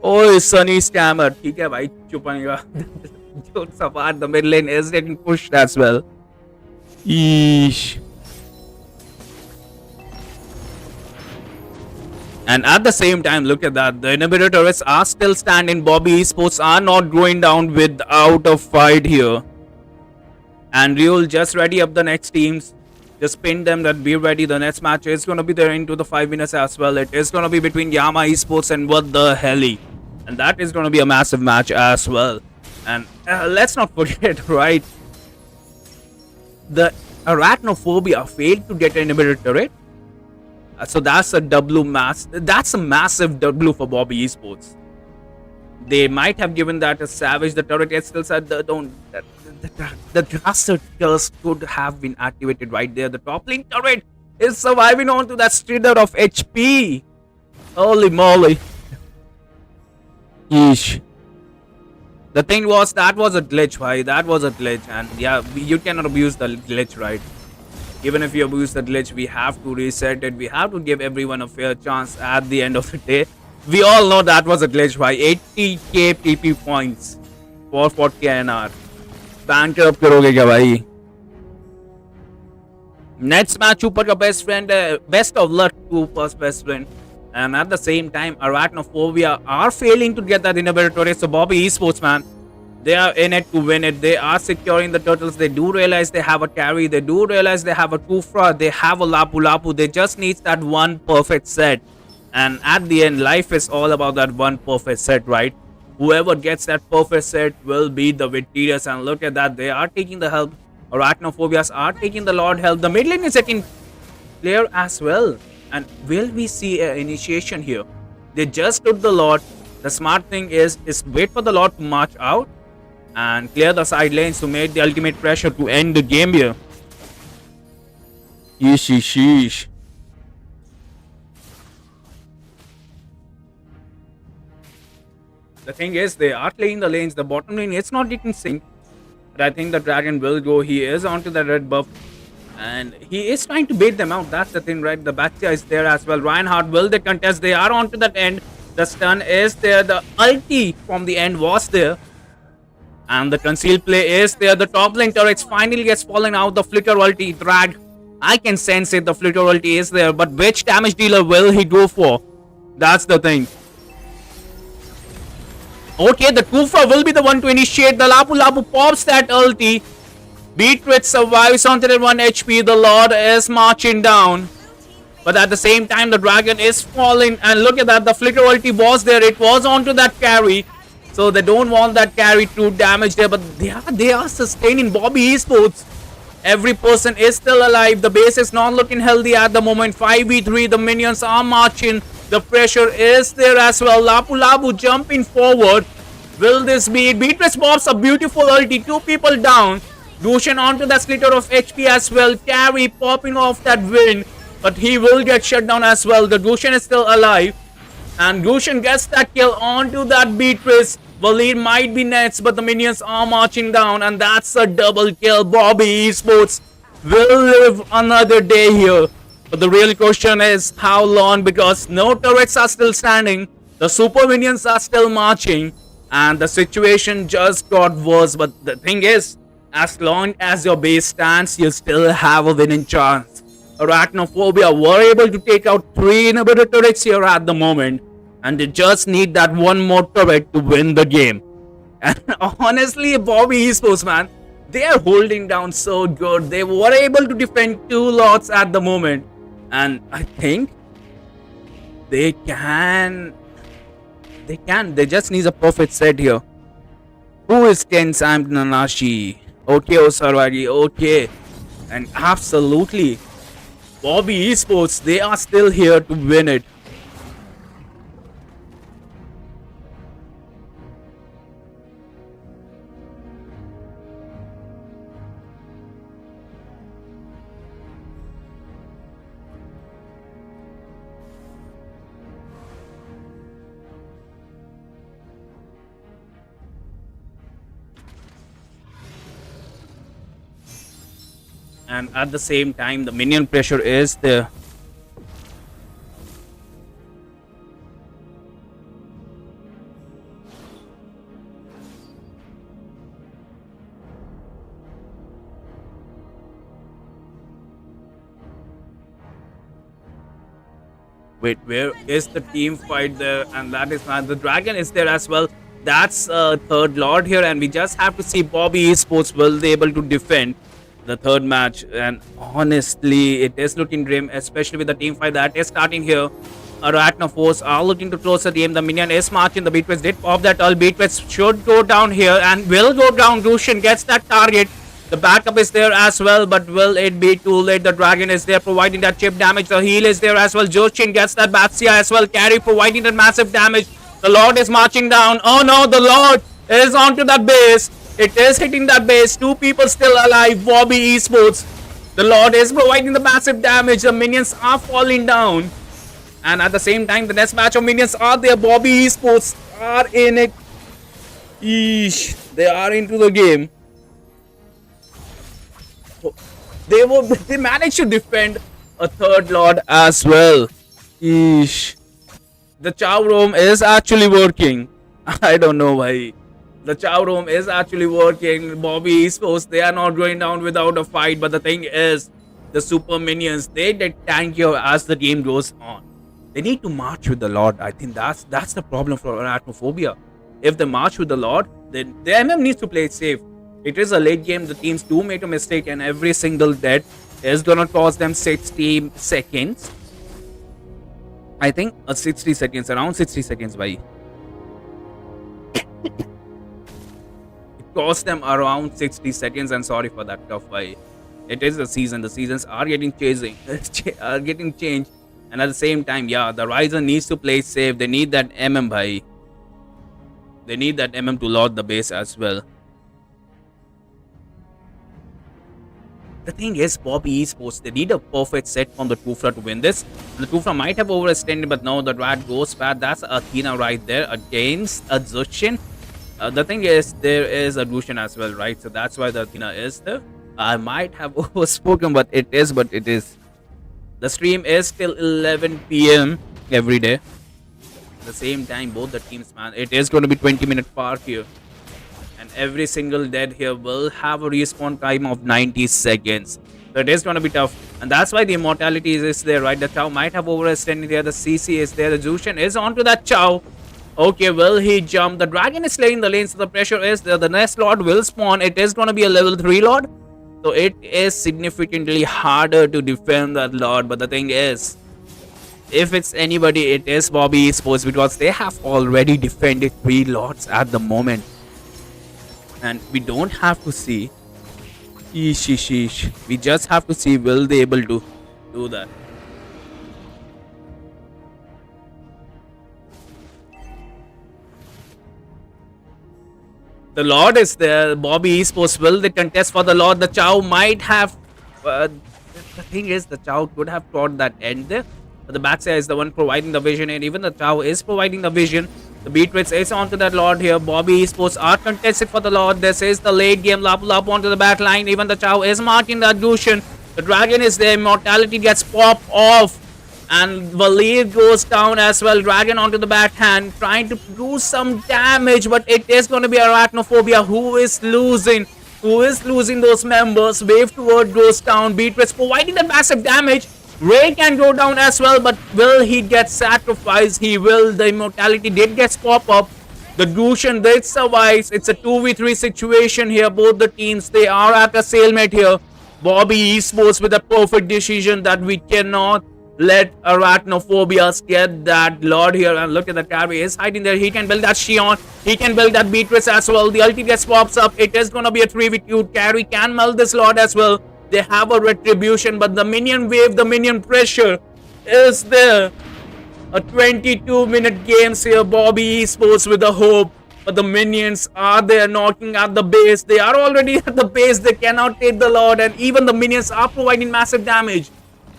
Oh, Sunny scammer. ठीक है भाई, चुप रहेगा. Jokes apart, the mid lane is getting pushed as well. Eesh. And at the same time, look at that. The inhibitor turrets are still standing. Bobby Esports are not going down without a fight here. And Ryul just ready up the next teams. Just pin them that be ready. The next match is going to be there into the 5 winners as well. It is going to be between Yama Esports and What the Heli. And that is going to be a massive match as well. And let's not forget, right? The Arachnophobia failed to get an inhibitor turret. So that's a that's a massive W for Bobby Esports. They might have given that a Savage. The turret is still said the Drastic Curse could have been activated right there. The top lane turret is surviving onto that strider of HP. Holy moly. Yeesh. The thing was, that was a glitch, bhai. That was a glitch. And yeah, you cannot abuse the glitch, right? Even if you abuse the glitch, we have to reset it. We have to give everyone a fair chance at the end of the day. We all know that was a glitch, bhai. 80k PP points for 40 INR. Bankrupt karoge kya, bhai? Next match, Super ka best friend. Best of luck to Super's best friend. And at the same time, Arachnophobia are failing to get that inhibitor turret. So Bobby Esports, man, they are in it to win it. They are securing the turtles. They do realize they have a carry. They do realize they have a Kufra. They have a Lapu Lapu. They just need that one perfect set. And at the end, life is all about that one perfect set, right? Whoever gets that perfect set will be the victorious. And look at that. They are taking the help. Arachnophobias are taking the Lord help. The mid lane is getting clear as well. And will we see an initiation here? They just took the Lord. The smart thing is wait for the Lord to march out and clear the side lanes to make the ultimate pressure to end the game here. Sheesh. The thing is, they are playing the lanes. The bottom lane is not getting synced. But I think the dragon will go. He is onto the red buff. And he is trying to bait them out. That's the thing, right? The Batia is there as well. Reinhardt will they contest. They are onto that end. The stun is there. The ulti from the end was there. And the concealed play is there. The top lane turrets finally gets fallen out. The flicker ulti drag. I can sense it. The flicker ulti is there. But which damage dealer will he go for? That's the thing. Okay, the Kufa will be the one to initiate. The Lapu Lapu pops that ulti. Beatrice survives onto the 1 HP. The Lord is marching down. But at the same time, the dragon is falling. And look at that. The flicker ulti was there. It was onto that carry. So they don't want that carry to damage there. But they are sustaining Bobby Esports. Every person is still alive. The base is not looking healthy at the moment. 5v3. The minions are marching. The pressure is there as well. Lapu Lapu jumping forward. Will this be it? Beatrice pops a beautiful ulti. 2 people down. Lucian onto the splitter of HP as well. Carry popping off that wind. But he will get shut down as well. The Lucian is still alive. And Lucian gets that kill onto that Beatrice. The lead might be Nets, but the minions are marching down. And that's a double kill. Bobby Esports will live another day here. But the real question is how long, because no turrets are still standing. The super minions are still marching. And the situation just got worse. But the thing is, as long as your base stands, you still have a winning chance. Arachnophobia were able to take out 3 inhibitor turrets here at the moment. And they just need that one more turret to win the game. And honestly, Bobby Esports, man, they are holding down so good. They were able to defend 2 lots at the moment. And I think they can. They just need a perfect set here. Who is Ken Sam Nanashi? Okay, Osarwagi, okay. And absolutely, Bobby Esports, they are still here to win it. And at the same time, the minion pressure is there. Wait, where is the team fight there? And that is not the dragon is there as well. That's third lord here, and we just have to see Bobby Esports will be able to defend the third match. And honestly, it is looking grim, especially with the team fight that is starting here. Arachnophobes are looking to close the game. The minion is marching. The Beatrice did pop that all. Beatrice should go down here and will go down. Lucian gets that target. The backup is there as well, but will it be too late? The dragon is there providing that chip damage. The heal is there as well. Joshin gets that Batsia as well. Carry providing that massive damage. The Lord is marching down. Oh no, the Lord is onto that base. It is hitting that base. 2 people still alive. Bobby Esports. The Lord is providing the massive damage. The minions are falling down. And at the same time, the next batch of minions are there. Bobby Esports are in it. Eesh. They are into the game. They managed to defend a third lord as well. Eesh. The Chow Roam is actually working. I don't know why. The Chow Roam is actually working. Bobby Esports, they are not going down without a fight. But the thing is, the super minions, they get tankier as the game goes on. They need to march with the Lord. I think that's the problem for Arachnophobia. If they march with the Lord, then the MM needs to play it safe. It is a late game. The teams do make a mistake, and every single death is gonna cost them 60 seconds. I think 60 seconds, around 60 seconds. By it cost them around 60 seconds. And sorry for that tough fight. It is the season. The seasons are getting changed. And at the same time, yeah, the Ryzen needs to play safe. They need that MM bhai. They need that MM to load the base as well. the thing is, Bobby Esports, they need a perfect set from the Kufra to win this. The Kufra might have overextended, but no, the Rat goes bad. That's Athena right there against a Zushin. The thing is, there is a Lucian as well, right? So that's why the Athena is there. I might have overspoken, but it is. The stream is till 11 p.m. every day. At the same time, both the teams, man, it is going to be 20-minute park here. And every single dead here will have a respawn time of 90 seconds. So it is going to be tough. And that's why the immortality is there, right? The Chow might have overextended here. The CC is there. The Zushin is onto that Chow. Okay, will he jump? The Dragon is slaying the lane, so the pressure is there. The next Lord will spawn. It is going to be a level 3 Lord. So it is significantly harder to defend that Lord. But the thing is, if it's anybody, it is Bobby Esports, because they have already defended 3 Lords at the moment. And we don't have to see. We just have to see, will they able to do that? The Lord is there. Bobby Esports, will they contest for the Lord? The Chow might have. The thing is, the Chow could have caught that end there. But the backside is the one providing the vision, and even the Chow is providing the vision. The Beatrix is onto that Lord here. Bobby Esports are contested for the Lord. This is the late game. Lap onto the back line. Even the Chow is marking that Lucian. The Dragon is there. Immortality gets popped off. And Valir goes down as well. Dragon onto the backhand, trying to do some damage, but it is going to be Arachnophobia who is losing. Those members. Wave toward goes down. Beatrice providing the massive damage. Ray can go down as well, but will he get sacrificed? He will. The immortality did get pop up. The Lucian did survive. It's a 2v3 situation here. Both the teams, they are at a stalemate here. Bobby Esports with a perfect decision that we cannot let Arachnophobias get that Lord here. And look at the carry is hiding there. He can build that Shion. He can build that Beatrice as well. The ulti gets pops up. It is going to be a 3v2. Carry can melt this Lord as well. They have a retribution, but the minion wave, the minion pressure is there. A 22-minute games here. Bobby Esports with the hope. But the minions are there knocking at the base. They are already at the base. They cannot take the Lord. And even the minions are providing massive damage.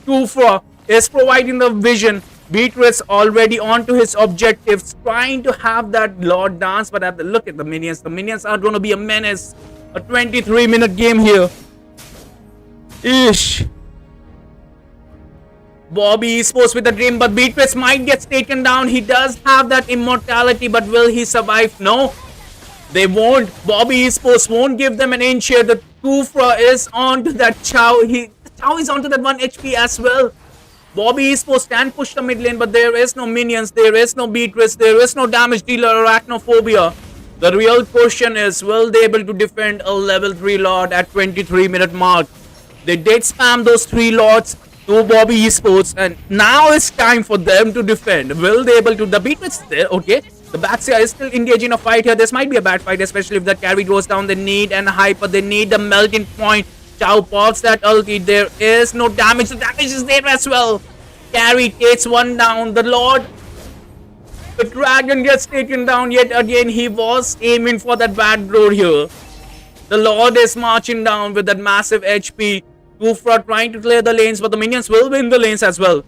Kufra is providing the vision. Beatrice already onto his objectives, trying to have that Lord dance. But look at the minions. The minions are going to be a menace. A 23-minute game here. Bobby Esports with a dream, but Beatrice might get taken down. He does have that immortality, but will he survive? No, they won't. Bobby Esports won't give them an inch here. The Kufra is onto that Chow. Chow is onto that 1 HP as well. Bobby Esports can push the mid lane, but there is no minions, there is no Beatrice, there is no damage dealer. Arachnophobia. The real question is, will they able to defend a level 3 Lord at 23-minute mark? They did spam those 3 Lords to Bobby Esports, and now it's time for them to defend. Will they able to? The Beatrice there, okay. The Baxia is still engaging a fight here. This might be a bad fight, especially if that carry goes down. They need an hyper, they need the melting point. Chow pops that ulti. There is no damage. The damage is there as well. Carry takes one down. The Lord, the Dragon gets taken down yet again. He was aiming for that bad blow here. The Lord is marching down with that massive HP. Kufra trying to clear the lanes, but the minions will win the lanes as well.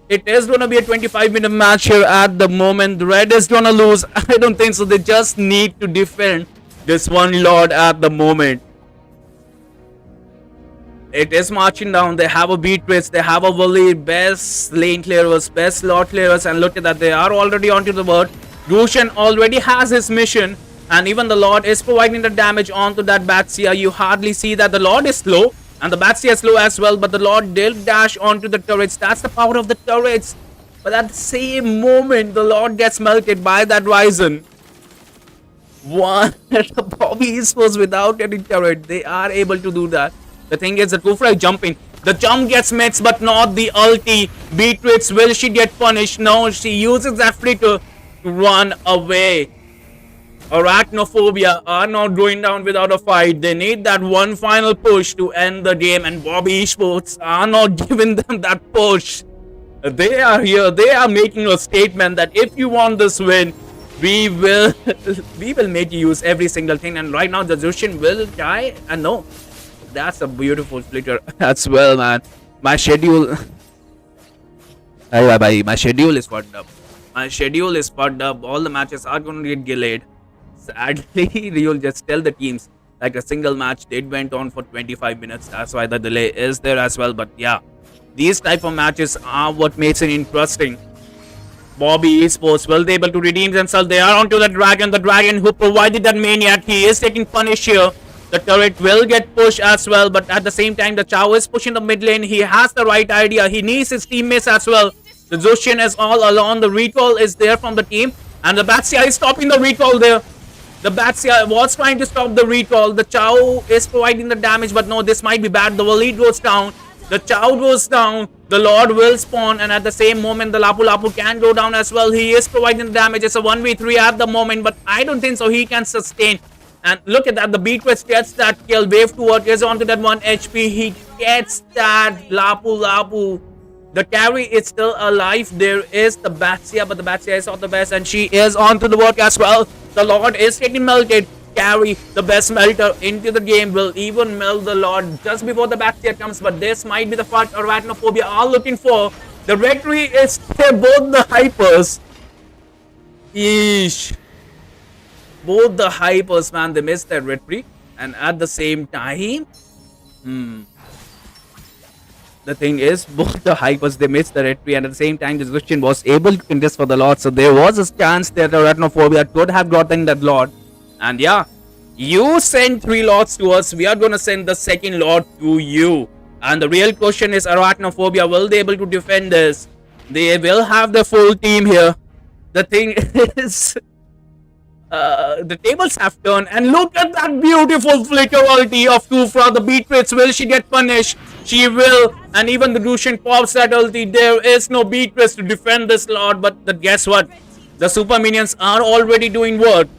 It is going to be a 25-minute match here at the moment. Red is going to lose. I don't think so. They just need to defend this one Lord at the moment. It is marching down. They have a Beatrice. They have a Wally. Best lane clearers. Best Lord clearers. And look at that. They are already onto the board. Lucian already has his mission. And even the Lord is providing the damage onto that Batsia. You hardly see that the Lord is slow. And the Batsia is slow as well. But the Lord did dash onto the turrets. That's the power of the turrets. But at the same moment, the Lord gets melted by that Ryzen. One. The Bobby was without any turret. They are able to do that. The thing is, the Kufra is jumping. The jump gets mixed, but not the ulti. Beatrix, will she get punished? No, she uses that flicker to run away. Arachnophobia are not going down without a fight. They need that one final push to end the game, and Bobby Esports are not giving them that push. They are here. They are making a statement that if you want this win, we will make you use every single thing. And right now, the Zushin will die. And no, That's a beautiful flicker as well, man. My schedule. Bye bye. My schedule is fucked up. My schedule is fucked up. All the matches are gonna get delayed. Sadly, you'll just tell the teams like a single match did went on for 25 minutes. That's why the delay is there as well. But yeah, these type of matches are what makes it interesting. Bobby Esports will be able to redeem themselves. They are onto the dragon. The dragon who provided that maniac. He is taking punish here. The turret will get pushed as well, but at the same time, the Chow is pushing the mid lane. He has the right idea. He needs his teammates as well. The Zoshin is all alone. The recall is there from the team, and the Batsia is stopping the recall there. The Batsia was trying to stop the recall. The Chow is providing the damage, but no, this might be bad. The Waleed goes down. The Chow goes down. The Lord will spawn, and at the same moment, the Lapu Lapu can go down as well. He is providing the damage. It's a 1v3 at the moment, but I don't think so he can sustain. And look at that, the Beatrice gets that kill. Wave 2 is onto that 1 HP. He gets that Lapu Lapu. The carry is still alive. There is the Batsia, but the Batsia is not the best, and she is onto the work as well. The Lord is getting melted. Carry, the best melter into the game, will even melt the Lord just before the Batsia comes, but this might be the part Arachnophobia are looking for. The red tree is here, both the hypers. Yeesh. Both the hypers, man, they missed their red tree, and at the same time, the thing is, both the hypers, they missed the red tree, and at the same time, this Christian was able to contest for the Lord, so there was a chance that Arachnophobia could have gotten that Lord. And yeah, you send 3 Lords to us, we are gonna send the second Lord to you. And the real question is, Arachnophobia, will they able to defend this? They will have the full team here. The thing is, the tables have turned, and look at that beautiful flicker ulti of Kufra. The Beatrice, will she get punished? She will, and even the Lucian pops that ulti. There is no Beatrice to defend this Lord, but guess what? The super minions are already doing work.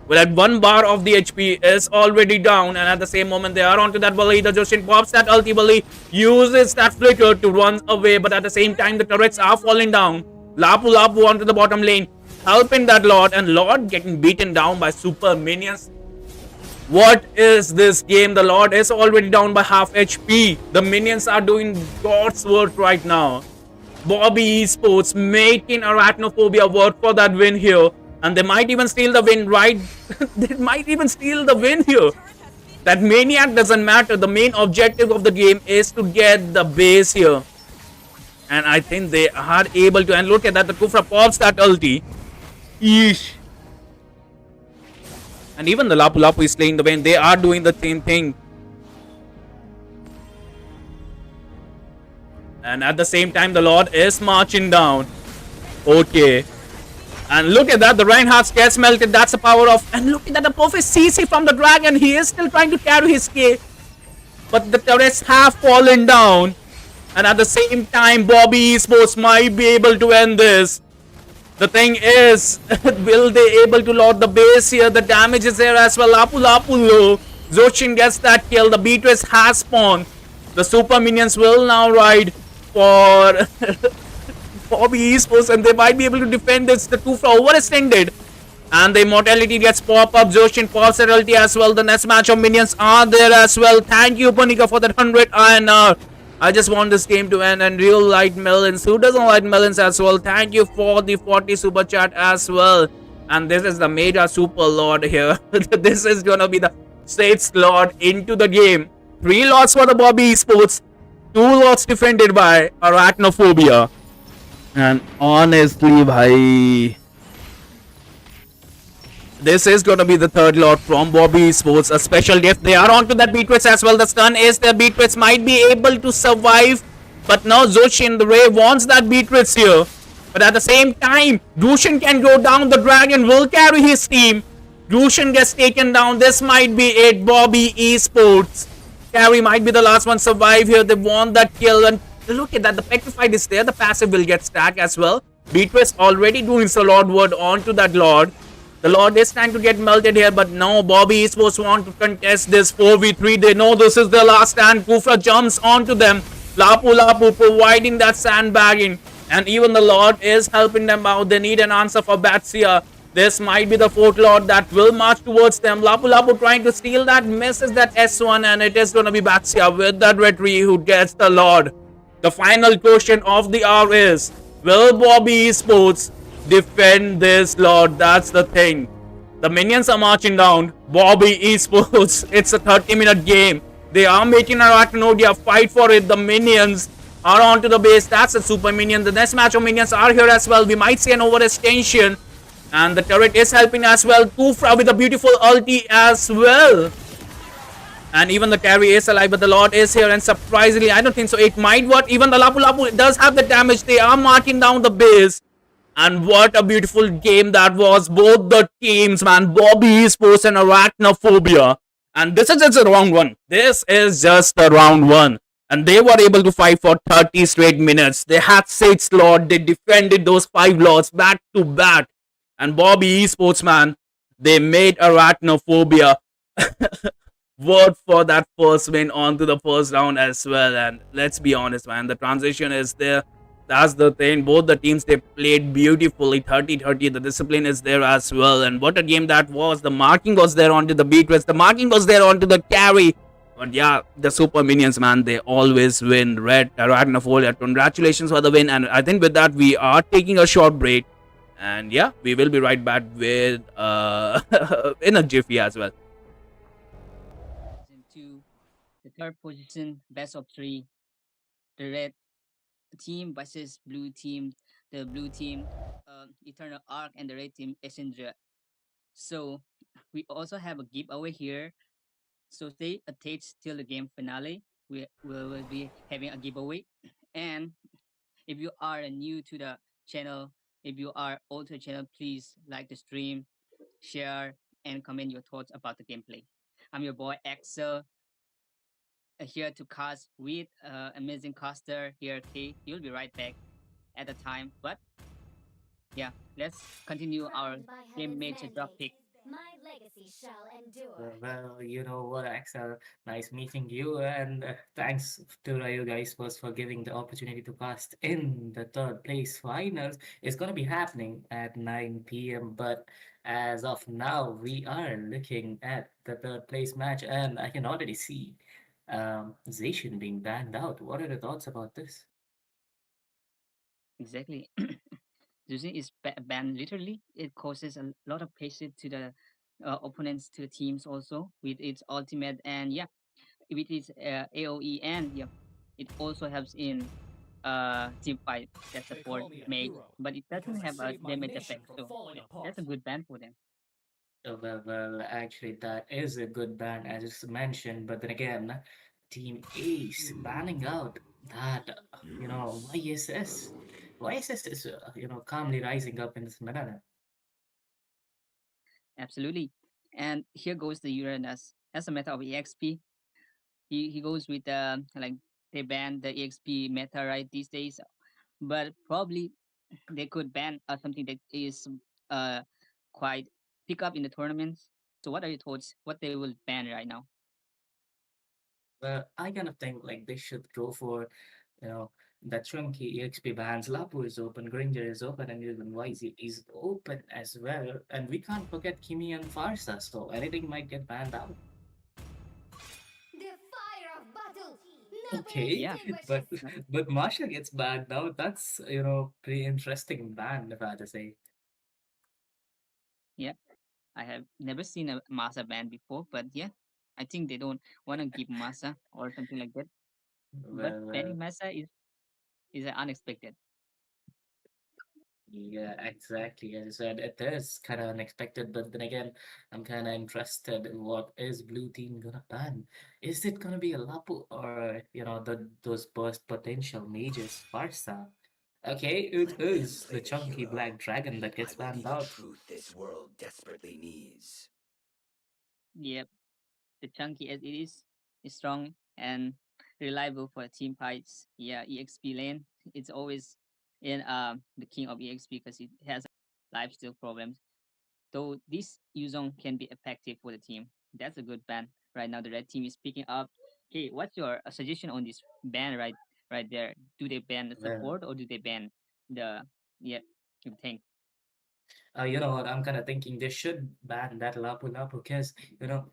Well, at 1 bar of the HP is already down, and at the same moment they are onto that Bali. The Joshin pops that ulti. Bali uses that flicker to run away, but at the same time the turrets are falling down. Lapu Lapu onto the bottom lane, helping that Lord, and Lord getting beaten down by super minions. What is this game? The Lord is already down by half HP. The minions are doing God's work right now. Bobby Esports making Arachnophobia work for that win here. And they might even steal the win, right? They might even steal the win here. That maniac doesn't matter. The main objective of the game is to get the base here. And I think they are able to. And look at that, the Kufra pops that ulti. Yeesh. And even the Lapu Lapu is slaying the win. They are doing the same thing. And at the same time, the Lord is marching down. Okay. And look at that, the Reinhardt gets melted. That's the power of. And look at that, the perfect CC from the dragon. He is still trying to carry his K. But the turrets have fallen down. And at the same time, Bobby Esports might be able to end this. The thing is, will they able to load the base here? The damage is there as well. Lapu Lapu low. Zoshin gets that kill. The Beatrice has spawned. The super minions will now ride for Bobby Esports, and they might be able to defend this. The Kufra overextended, and the immortality gets pop up. Joshin pops that ulti as well. The next match of minions are there as well. Thank you, Panika, for that 100 INR. I just want this game to end, and real light melons. Who doesn't like melons as well? Thank you for the 40 super chat as well. And this is the mega super lord here. This is gonna be the 6th lord into the game. 3 lords for the Bobby Esports. 2 lords defended by Arachnophobia. And honestly, bhai, this is gonna be the 3rd lord from Bobby Esports. A special gift. They are onto that Beatrice as well. The stun is there. Beatrice might be able to survive, but now Zoshin, the Ray, wants that Beatrice here. But at the same time, Dushin can go down. The dragon will carry his team. Dushin gets taken down. This might be it. Bobby Esports. Carry might be the last one survive here. They want that kill, and look at that, the petrified is there. The passive will get stacked as well. Beatrice already doing the Lord word onto that Lord. The Lord is trying to get melted here, but no, Bobby is supposed to want to contest this 4v3. They know this is their last stand. Kufra jumps onto them. Lapu Lapu providing that sandbagging. And even the Lord is helping them out. They need an answer for Batsia. This might be the fourth lord that will march towards them. Lapu Lapu trying to steal that, misses that S1, and it is going to be Baxia with that retreat who gets the lord. The final question of the hour is, will Bobby Esports defend this lord? That's the thing. The minions are marching down. Bobby Esports, it's a 30-minute game. They are making Arachnodia fight for it. The minions are onto the base. That's a super minion. The next match of minions are here as well. We might see an overextension. And the turret is helping as well. Kufra with a beautiful ulti as well. And even the carry is alive, but the Lord is here. And surprisingly, I don't think so. It might work. Even the Lapu Lapu does have the damage. They are marking down the base. And what a beautiful game that was. Both the teams, man. Bobby Esports and Arachnophobia. And this is just a round one. This is just a round one. And they were able to fight for 30 straight minutes. They had 6 lords. They defended those 5 lords back to back. And Bobby Esports, man, they made Arachnophobia work for that first win onto the first round as well. And let's be honest, man, the transition is there. That's the thing. Both the teams, they played beautifully 30-30. The discipline is there as well. And what a game that was. The marking was there onto the Beatrice. The marking was there onto the carry. But yeah, the super minions, man, they always win. Red Arachnophobia, congratulations for the win. And I think with that, we are taking a short break. And yeah, we will be right back with in a jiffy as well. Into the third position, best of three, the red team versus blue team. The blue team, Eternal Arc, and the red team, Essendra. So we also have a giveaway here. So stay attached till the game finale. We will be having a giveaway. And if you are new to the channel, if you are old to the channel, please like the stream, share, and comment your thoughts about the gameplay. I'm your boy Axel, here to cast with amazing caster here, K. You'll be right back at the time. But yeah, let's continue our Crowned by game heaven's major drop mandate, pick. my legacy shall endure. Well, you know what, Axel? Nice meeting you, and thanks to you guys first for giving the opportunity to cast in the third place finals. It's gonna be happening at 9 p.m. But as of now, we are looking at the third place match, and I can already see Zacian being banned out. What are the thoughts about this? Exactly. Using is banned literally. It causes a lot of pressure to the opponents, to the teams also with its ultimate, and yeah, with its AOE, and yeah, it also helps in team fight that support mage, but it doesn't have a damage effect. So yeah, that's a good ban for them. Well, actually, that is a good ban, as just mentioned. But then again, Team Ace banning out that, YSS. YSS is, calmly rising up in this meta. Absolutely. And here goes the Uranus. As a meta of EXP, he goes with like they ban the EXP meta right these days, but probably they could ban something that is uh quite pick up in the tournaments. So what are your thoughts? What they will ban right now? Well, I kind of think like they should go for, you know, that chunky EXP bans. Lapu is open, Granger is open, and even YZ is open as well. And we can't forget Kimi and Farsa, so anything might get banned out. The fire of battle! Nothing Okay, Yeah, but extinguishes! but Masha gets banned out. That's pretty interesting ban if I had to say. yeah. I have never seen a Masa ban before, but yeah, I think they don't want to give Masa or something like that. But Well, banning Masa is unexpected. yeah, exactly. As I said, it is kind of unexpected, but then again, I'm kind of interested in what is Blue Team gonna ban. Is it gonna be a Lapu or those burst potential mages Farsa? Okay, it Let them is the play the chunky black hero. dragon that I gets will be banned the out. truth this world desperately needs. Yep, the chunky as it is strong and reliable for team fights. Yeah, EXP lane. It's always in the king of EXP because it has lifesteal problems. Though this Yuzong can be effective for the team. That's a good ban. Right now the red team is picking up. Hey, what's your suggestion on this ban right there? Do they ban the Well, support or do they ban the yeah, you think? You know what? I'm kind of thinking they should ban that Lapu Lapu because, you know,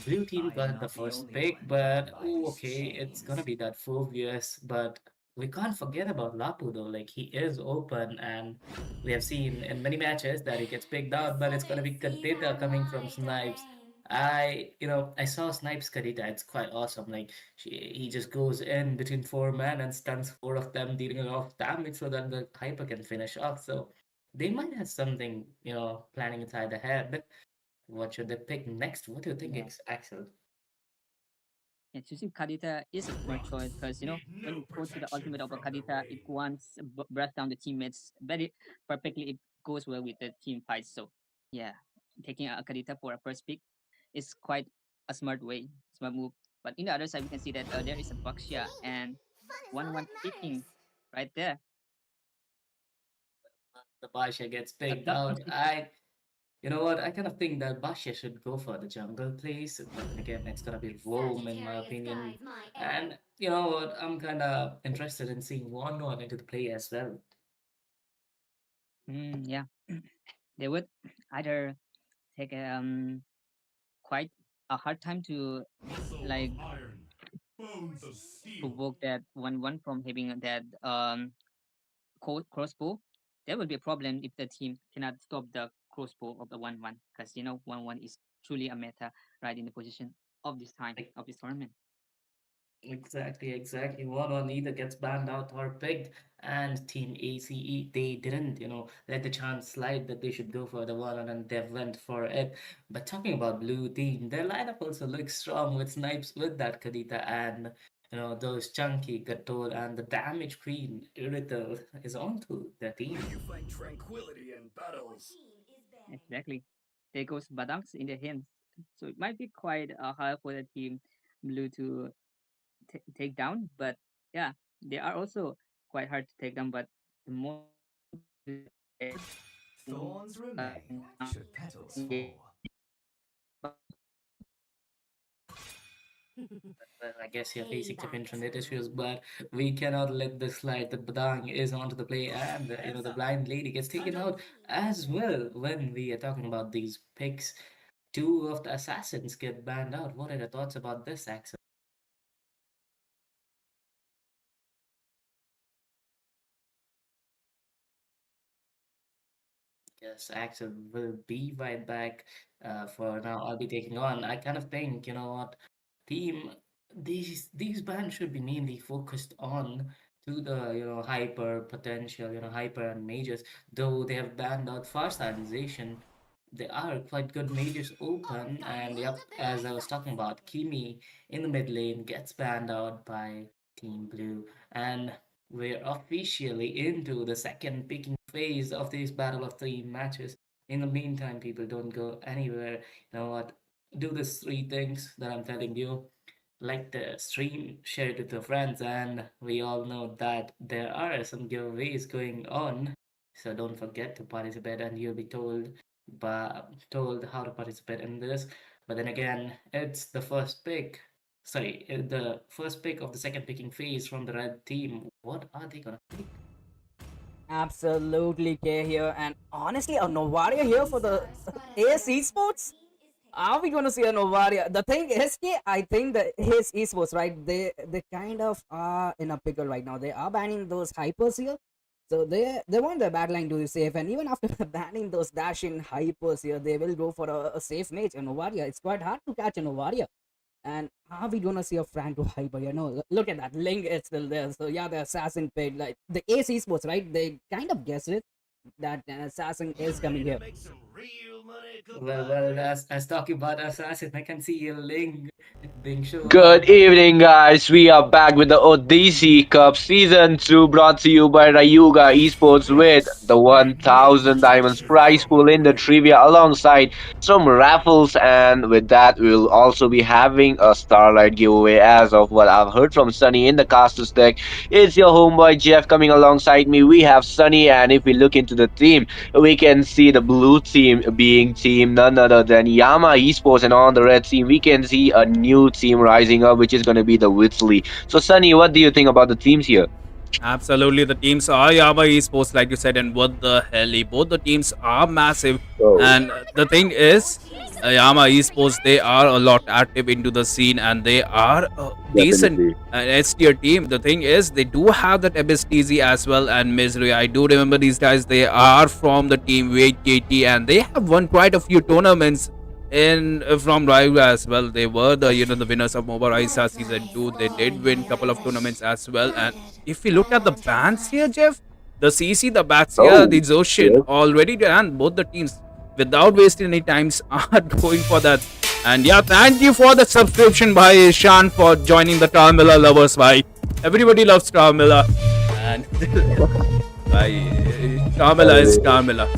blue team I am got the not the first only pick, one but troubled by ooh, these okay, it's gonna chains. be that Phobius. But we can't forget about Lapu though. Like he is open, and we have seen in many matches that he gets picked The out, but it's gonna seven be seas Kadita are coming from my Snipes. domain. I saw Snipes Kadita. It's quite awesome. Like he just goes in between four men and stuns four of them, dealing a lot of damage so that the Hyper can finish off. So they might have something, planning inside their head. What should they pick next? What do you think, Yeah. Axel? Yeah, choosing Kadita is a smart choice because when you go to the ultimate of a Kadita, it wants breath down the teammates very perfectly. It goes well with the team fights. So yeah, taking a Kadita for a first pick is quite a smart way, smart move. But in the other side, we can see that there is a To Baxia me, and fun is all 1-1 that matters. picking right there. The Basha gets A picked tough out. decision. You know what? I kind of think that Basha should go for the jungle place, but then again, it's gonna be Rome in my Sagittarius opinion. guides my arrow. And you know what? I'm kind of interested in seeing one into the play as well. Yeah, they would either take quite a hard time to Muscle of like iron, bones of steel. provoke that 1-1 from having that crossbow. There will be a problem if the team cannot stop the crossbow of the 1-1 because 1-1 is truly a meta right in the position of this time Like, of this tournament. exactly. One on either gets banned out or picked, and Team ACE they didn't, let the chance slide that they should go for the one on, and they went for it. But talking about blue team, their lineup also looks strong with Snipes with that Kadita and those chunky Gator and the damage queen Irithel is onto the May team. you find tranquility in Your battles. team is banning. Exactly. There goes Badanks in their hands. So it might be quite hard for the team blue to take down, but yeah, they are also quite hard to take down. But the most important thing is that they Thorns remain now should petals engage fall. Well, I guess you're facing some Payback internet time. issues, but we cannot let this slide. The Badang is onto the play, and Hands the up. blind lady gets taken Hunter. out as well. When we are talking about these picks, two of the assassins get banned out. What are your thoughts about this, Axel? Yes, Axel will be right back. For now, I'll be taking on. I kind of think, you know what, team, these bands should be mainly focused on to the hyper potential, hyper and mages. Though they have banned out fast stylization, they are quite good mages open. And Unstoppable yep, to the as I was talking sunset. about, Kimi in the mid lane gets banned out by Team Blue, and we're officially into the second picking phase of this battle of three matches. In the meantime, people don't go anywhere. You know what? Do these three things that I'm telling you. Like the stream, share it with your friends, and we all know that there are some giveaways going on. So don't forget to participate, and you'll be told how to participate in this. But then again, it's the first pick. Sorry, the first pick of the second picking phase from the red team. What are they gonna pick? Absolutely, K here, and honestly, a Novaria here for the Star spotted AS A. Your Esports. team is Are we gonna see a Novaria? The thing is, K, I think the AS Esports, right? They kind of are in a pickle right now. They are banning those hypers here, so they want their backline to be safe, and even after banning those dash in hypers here, they will go for a safe mage. A Novaria, it's quite hard to catch a Novaria. And are we gonna see a Franco hyper? Look at that. Link is still there. So yeah, the assassin paid like the AC Sports, right? They kind of guessed it that an assassin You is ready coming to here. make some real money, Well, compadre? as talking about assassin, I can see a link being shown Good on. evening, guys. We are back with the Odyssey Cup Season 2 brought to you by Rayuga Esports with This the remains 1000 the Diamonds prize pool in the trophy. trivia alongside some raffles. And with that, we'll also be having a Starlight giveaway as of what I've heard from Sunny in the casters deck. It's your homeboy Jeff coming alongside me. We have Sunny, and if we look into the team, we can see the blue team being team none other than Yama Esports, and on the red team, we can see a new team rising up, which is going to be the Whitley. So, Sunny, what do you think about the teams here? Absolutely, the teams are Yama Esports, like you said, and what the hell, both the teams are massive. Oh, And the thing is, Yama Esports, they are a lot active into the scene, and they are a decent definitely. S tier team. The thing is, they do have that Abyss TZ as well, and Misery. I do remember these guys. They are from the team VKT, and they have won quite a few tournaments in from Rival as well. They were the the winners of Moba Raisa season 2. They did win couple of tournaments as well. And if we look at the bans here, Jeff, the CC, the Batsia, Oh, the Zoshin yes. already ran both the teams without wasting any times are going for that. And yeah, thank you for the subscription by Ishan for joining the Carmilla lovers. Bye. Everybody loves Carmilla. And bye. Carmilla is Carmilla.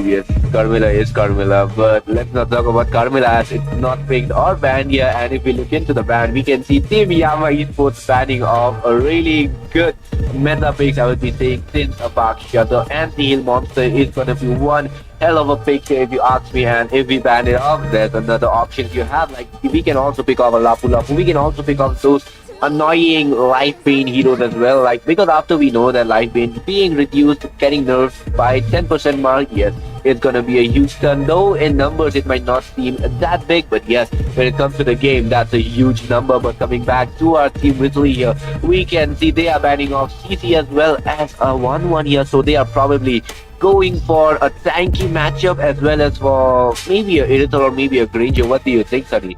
Yes, Carmilla is Carmilla, but let's not talk about Carmilla as it's not picked or banned here. And if we look into the ban, we can see Team Yama Esports banning off a really good meta picks. I would be saying since a back shutter anti-heal monster is gonna be one hell of a pick here if you ask me. And if we ban it off, there's another options you have. Like we can also pick off a Lapu Lapu. We can also pick off those annoying life pain heroes as well, like because after we know that life pain being reduced, getting nerfed by 10% mark, yes, it's gonna be a huge turn. Though in numbers it might not seem that big, but yes, when it comes to the game, that's a huge number. But coming back to our team Whitley here, we can see they are banning off CC as well as a 1-1 here, so they are probably going for a tanky matchup as well as for maybe a Irithel or maybe a Granger. What do you think, Sunny?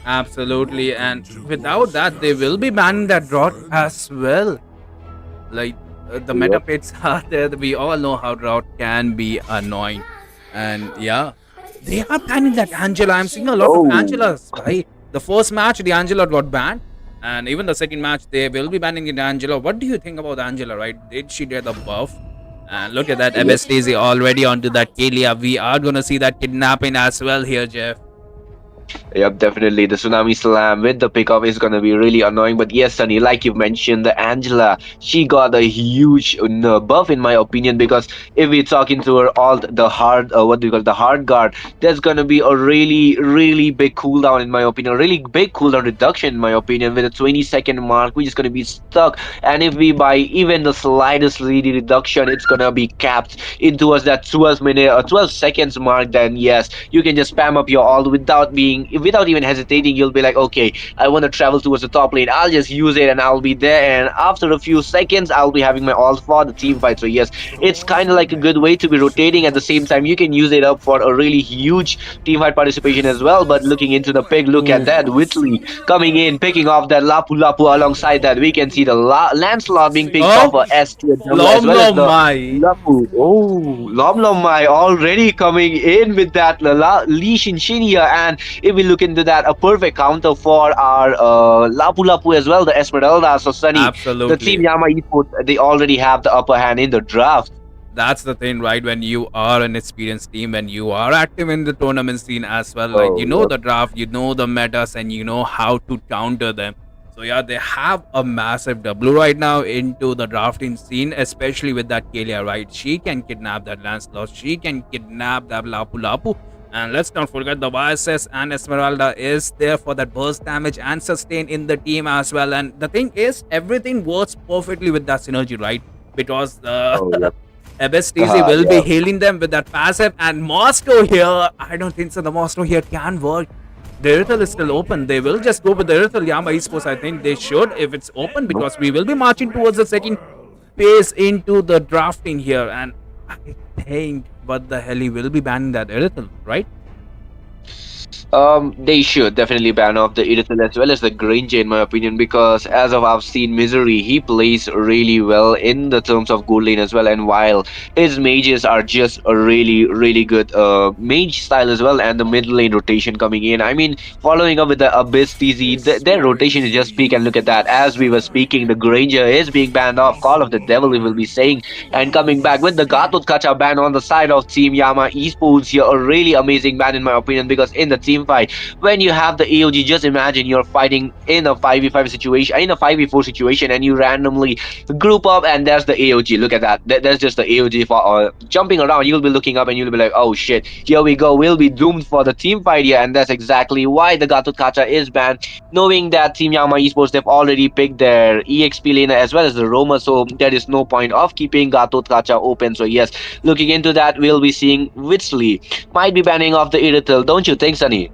Absolutely, and without that, they will be banning that drought as well. Like the meta Yep. pits are there. We all know how drought can be annoying, and yeah, they are banning that Angela. I'm seeing a lot of Oh, Angelas. Right, the first match the Angela got banned, and even the second match they will be banning the Angela. What do you think about Angela? Right, did she get the buff? And look at that, yep. MSTZ already onto that Kalia. We are gonna see that kidnapping as well here, Jeff. Yep, definitely. The Tsunami Slam with the pickup is gonna be really annoying. But yes, Sunny, like you mentioned, the Angela, she got a huge buff in my opinion, because if we're talking to her all the hard, what do you call it, the hard guard, there's gonna be a really, really big cooldown in my opinion, a really big cooldown reduction in my opinion. With a 20-second mark, we're just gonna be stuck. And if we buy even the slightest really reduction, it's gonna be capped into us that 12 minute or 12 seconds mark. Then yes, you can just spam up your ult without even hesitating. You'll be like, okay, I want to travel towards the top lane, I'll just use it and I'll be there, and after a few seconds I'll be having my ult for the team fight. So yes, it's kind of like a good way to be rotating. At the same time, you can use it up for a really huge team fight participation as well. But looking into the pick, look at that, Whitley coming in, picking off that Lapu Lapu. Alongside that, we can see the Lancelot being picked off Oh, a S tier jungle, as Lom well as Lom the Mai. Lapu. Oh, Lom Lom Mai already coming in with that Lee Shin Shin here. And if we look into that, a perfect counter for our Lapu Lapu as well, the Esmeralda. So Sunny, the team Absolutely. Yama Esports, they already have the upper hand in the draft. That's the thing, right? When you are an experienced team, when you are active in the tournament scene as well, like Oh, you know yep. the draft, you know the metas, and you know how to counter them. So yeah, they have a massive W right now into the drafting scene, especially with that Kalia, right? She can kidnap that Lancelot, she can kidnap that Lapu Lapu. And let's not forget the YSS and Esmeralda is there for that burst damage and sustain in the team as well. And the thing is, everything works perfectly with that synergy, right? Because the Oh, yep. MSTZ will be Yeah. healing them with that passive, and Moscow here, I don't think so. The Moscow here can work. The Irithel is still open. They will just go with the Irithel Yama Esports. I think they should if it's open, because we will be marching towards the second phase into the drafting here. And I think what the hell he will be banning that Irithel, right? They should definitely ban off the Irithel as well as the Granger, in my opinion, because as of I've seen Misery, he plays really well in the terms of gold lane as well. And while his mages are just a really, really good mage style as well, and the mid lane rotation coming in, I mean, following up with the Abyss TZ, their rotation is just peak. And look at that, as we were speaking, the Granger is being banned off. Call of the Devil, we will be saying, and coming back with the Gatot Kacha ban on the side of Team Yama Esports here, a really amazing ban in my opinion, because in the the team fight. When you have the AOG, just imagine you're fighting in a 5v5 situation, in a 5v4 situation, and you randomly group up, and there's the AOG. Look at that. There's just the AOG for jumping around. You'll be looking up and you'll be like, oh shit, here we go. We'll be doomed for the team fight here. And that's exactly why the Gatut Kacha is banned, knowing that Team Yama Esports, they've already picked their EXP laner as well as the roamer, so there is no point of keeping Gatut Kacha open. So yes, looking into that, we'll be seeing Witsley might be banning off the Irithel, don't you think, Sunny?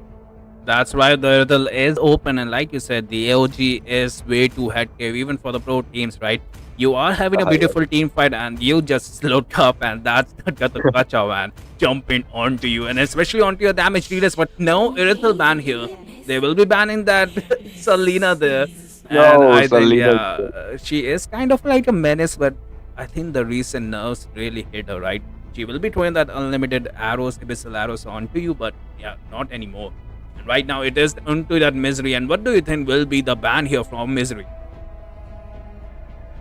That's why the riddle is open, and like you said, the AOG is way too headcave even for the pro teams, right? You are having a Yeah. beautiful team fight, and you just look up, and that's the Gacha man jumping onto you, and especially onto your damage dealers. But no Irithel ban here. They will be banning that Selena there, and No, I think Selena. she is kind of like a menace, but I think the recent nerfs really hit her, right? She will be throwing that unlimited arrows, abyssal arrows onto you, but yeah, not anymore. And right now it is onto that Misery. And what do you think will be the ban here from Misery?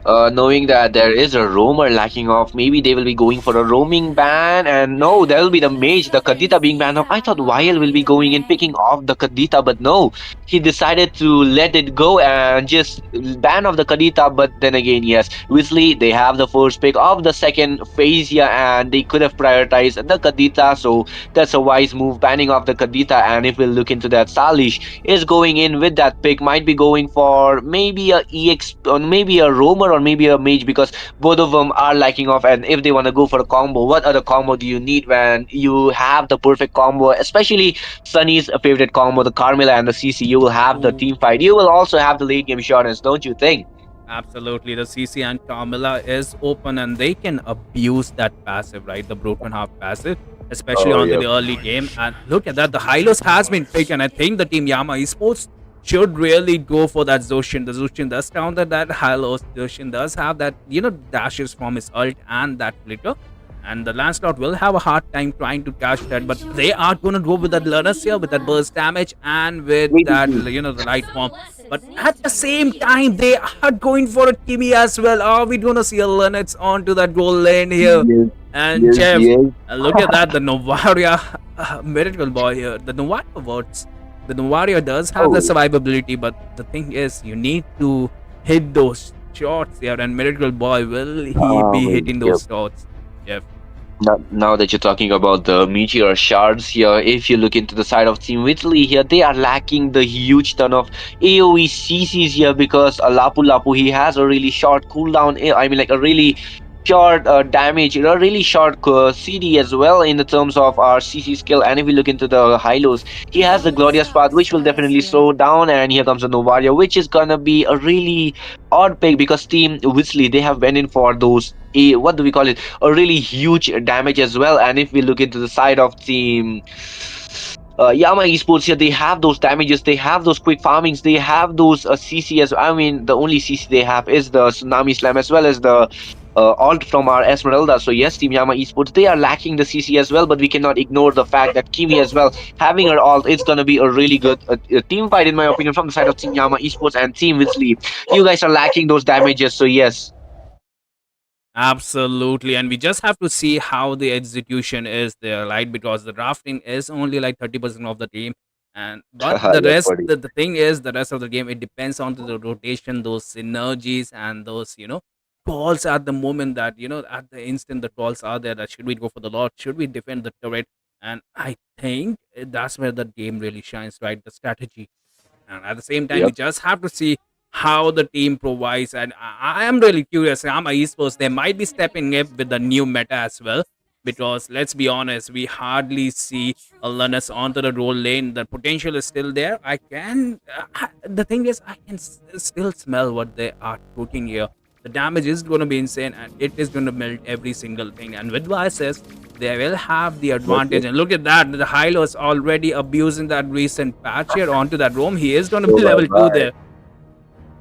Knowing that there is a roamer lacking off, maybe they will be going for a roaming ban, and no, there will be the mage, the Kadita being banned off. I thought YL will be going in picking off the Kadita, but no, he decided to let it go and just ban off the Kadita. But then again, yes, Weasley, they have the first pick of the second phase here, and they could have prioritized the Kadita, so that's a wise move, banning off the Kadita. And if we look into that, Salish is going in with that pick, might be going for maybe a EX or maybe a roamer or maybe a mage, because both of them are lacking off. And if they want to go for a combo, what other combo do you need when you have the perfect combo, especially Sunny's favorite combo, the Carmilla and the CC? You will have the team fight, you will also have the late game assurance, don't you think? Absolutely, the CC and Carmilla is open, and they can abuse that passive, right? The broken half passive, especially onto the early game. And look at that, the Hylos has been picked, and I think the Team Yama Esports should really go for that Zoshin. The Zoshin does counter that Hylos. Zoshin does have that, dashes from his ult and that flicker. And the Lancelot will have a hard time trying to catch that, but they are going to go with that Lurnus here, with that burst damage and with that, the light form. But at the same time, they are going for a Kimi as well. Are we going to see a Lurnus onto that goal lane here? Yes, And yes, Jeff, yes. look at that, the Novaria miracle boy here. The Novaria works. The Novaria does have the survivability, but the thing is, you need to hit those shots here, and Miracle Boy, will he be hitting those shots? Jeff. Now that you're talking about the meteor shards here, if you look into the side of Team Whitley here, they are lacking the huge ton of AoE CCs here, because Lapu Lapu, he has a really short cooldown, I mean like a really short damage, a really short CD as well in the terms of our CC skill. And if we look into the Hylos, he has the Glorious Path, which will definitely slow down. And here comes the Novaria, which is gonna be a really odd pick, because Team Whitley, they have went in for those what do we call it, a really huge damage as well. And if we look into the side of Team Yama Esports here, they have those damages, they have those quick farmings, they have those CC as I mean, the only CC they have is the Tsunami Slam as well as the alt from our Esmeralda. So yes, Team Yama Esports, they are lacking the CC as well, but we cannot ignore the fact that Kimi as well having her alt, it's gonna be a really good team fight in my opinion from the side of Team Yama Esports. And Team Whitley, you guys are lacking those damages, so yes. Absolutely, and we just have to see how the execution is there, right? Because the drafting is only like 30% of the team, and but the Yeah, rest, buddy. the thing is, the rest of the game, it depends on the rotation, those synergies, and those calls at the moment, that at the instant the calls are there, that should we go for the Lord, should we defend the turret, and I think that's where the game really shines, right? The strategy. And at the same time, Yep. we just have to see how the team provides. And I am really curious. Yama Esports, they might be stepping up with the new meta as well. Because let's be honest, we hardly see a Lurnus onto the roll lane. The potential is still there. The thing is, I can still smell what they are cooking here. The damage is going to be insane, and it is going to melt every single thing. And with YSS, they will have the advantage. And look at that, the Hylos already abusing that recent patch here onto that roam. He is going to be level 2 there.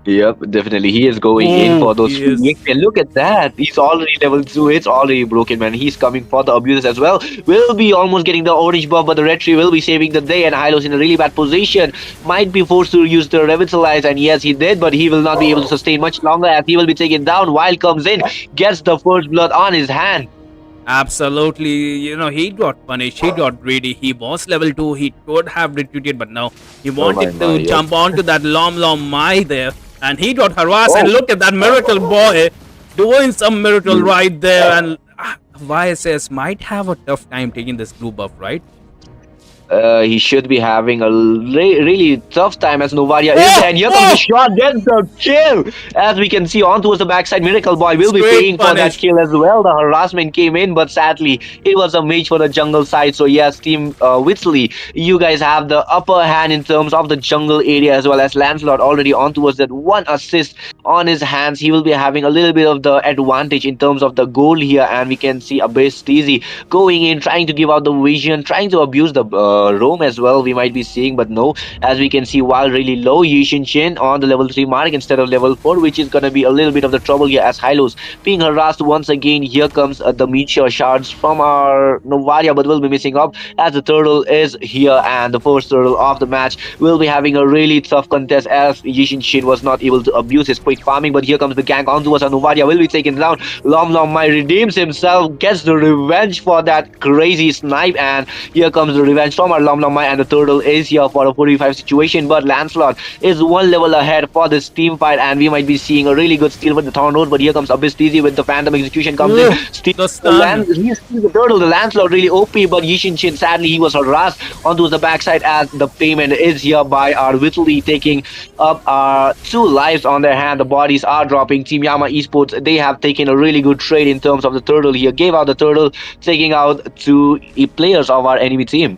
Yep, definitely. He is going in for those he is. free hits. And look at that. He's already level 2. It's already broken, man. He's coming for the abusers as well. Will be almost getting the orange buff, but the red tree will be saving the day. And Hylos in a really bad position. Might be forced to use the Revitalize. And yes, he did, but he will not be able to sustain much longer, as he will be taken down. Wild comes in, gets the first blood on his hand. Absolutely, he got punished. He got greedy. He was level 2. He could have retreated, but no. He Oh my wanted my, to yes. jump onto that Lom Lom Mai there, and he got harassed. And Oh, look at that miracle boy doing some miracle mm. right there. And YSS might have a tough time taking this blue buff, right? He should be having a really tough time as Novaria is there. Oh, And here comes the oh! shot, gets the kill. As we can see, on towards the backside, Miracle Boy will be Straight paying for that punish. kill as well. The harassment came in, but sadly, it was a mage for the jungle side. So, yes, Team Whitley, you guys have the upper hand in terms of the jungle area as well as Lancelot already on towards that one assist on his hands. He will be having a little bit of the advantage in terms of the goal here. And we can see Abyss Teasy going in, trying to give out the vision, trying to abuse the roam as well. We might be seeing, but no, as we can see, while really low, Yishin Chin on the level 3 mark instead of level 4, which is gonna be a little bit of the trouble here as Hylos being harassed once again. Here comes the meteor shards from our Novaria, but will be missing up as the turtle is here, and the first turtle of the match will be having a really tough contest as Yishin Shin was not able to abuse his quick farming. But here comes the gank onto us, and Novaria will be taken down. Lom Lom Mai redeems himself, gets the revenge for that crazy snipe, and here comes the revenge from our Lom Lom Mai, and the turtle is here for a 45 situation. But Lancelot is one level ahead for this team fight, and we might be seeing a really good steal with the Thorn Rose. But here comes Abyss Teasy with the Phantom Execution comes in, Ooh, steals the the stun. he steals the turtle. The Lancelot really OP, but Yishin Chin sadly he was harassed onto the backside as the payment is here by our Whitley taking up 2 lives on their hand. The bodies are dropping. Team Yama Esports, they have taken a really good trade in terms of the turtle here. Gave out the turtle, taking out 2 players of our enemy team.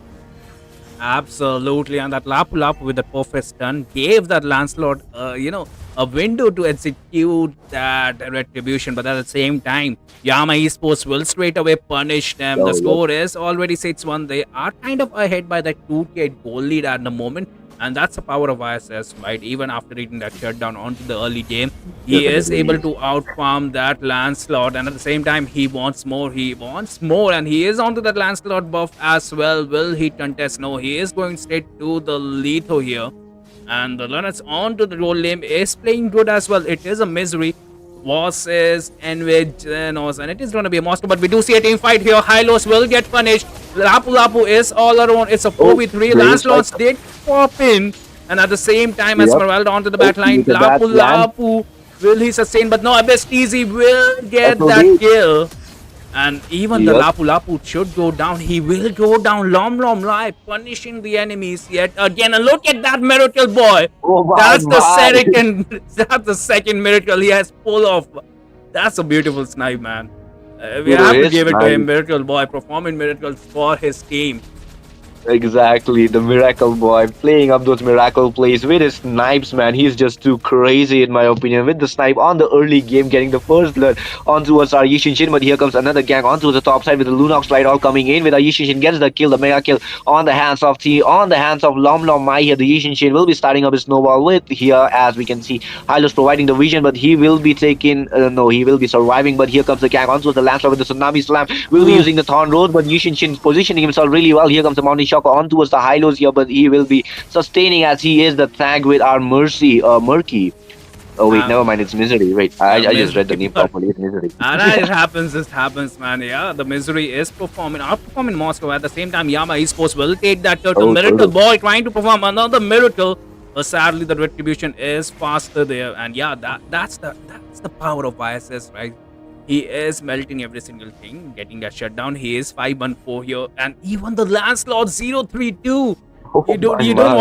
Absolutely, and that Lapu Lapu with the perfect stun gave that Lancelot, a window to execute that retribution. But at the same time, Yama Esports will straight away punish them. The Oh, yes. score is already 6-1. They are kind of ahead by that 2-8 goal lead at the moment. And that's the power of ISS, right? Even after reading that shutdown onto the early game, he is able Definitely. to outfarm that Lancelot. And at the same time, he wants more. He wants more. And he is onto that Lancelot buff as well. Will he contest? No, he is going straight to the Letho here. And the Leonard's onto the role name is playing good as well. It is a misery versus Envage and it is going to be a monster, but we do see a team fight here. Hylos will get punished. Lapu Lapu is all alone. It's a Oh, 4v3. Blaze Lancelots did pop in, and at the same time, Yep. Esmeralda onto the Oh, back line. look at that Lapu land. Lapu, will he sustain? But no, Abyss Teasy will get that SOD. kill. And even the Yep. Lapu Lapu should go down. He will go down. Lom Lom Lai punishing the enemies yet again. And look at that miracle boy. Oh my That's the my. second. That's the second miracle he has pulled off. That's a beautiful snipe, man. We It have to is give it to nice. him. Miracle boy performing miracles for his team. Exactly, the miracle boy playing up those miracle plays with his snipes, man. He's just too crazy, in my opinion. With the snipe on the early game, getting the first blood onto us our Yishin, but here comes another gang onto the top side with the Lunox Light all coming in. With our Yishin gets the kill, the mega kill on the hands of on the hands of Lom Lom Mai here. The Yishin will be starting up his snowball with here, as we can see, Hylos providing the vision, but he will be taking no, he will be surviving. But here comes the gang onto the Lancelot with the Tsunami Slam. Will be Ooh. using the Thorn Road, but Yishin positioning himself really well. Here comes the Mountain Shocker on towards the Hylos here, but he will be sustaining as he is the tag with our Murky. Oh wait, never mind, it's Misery. Wait, I just read the name properly. It's Misery. It happens. It happens, man. Yeah, the misery is outperforming Moscow. At the same time, Yama Esports will take that turtle. Oh, Miracle turtle. boy trying to perform another miracle. But sadly, the retribution is faster there. And yeah, that's the power of ISS, right? He is melting every single thing, getting that shutdown. He is 5-1-4 here, and even the Lancelot 0-3-2. Oh You don't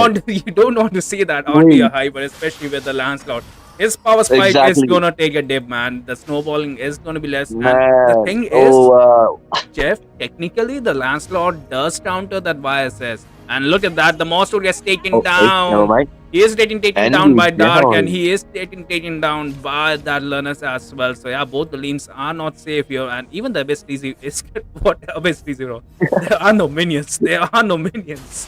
want to see that on your hyper, especially with the Lancelot. His power spike is Exactly, gonna take a dip, man. The snowballing is gonna be less. And the man. thing is, Oh, Jeff, technically the Lancelot does counter that YSS. And look at that, the monster gets taken okay, never down. mind. He is getting taken And down by he's Dark, down. and he is getting taken down by that Lurnus as well. So yeah, both the lanes are not safe here, and even the Abyss TZ is what Abyss TZ. There are no minions. There are no minions.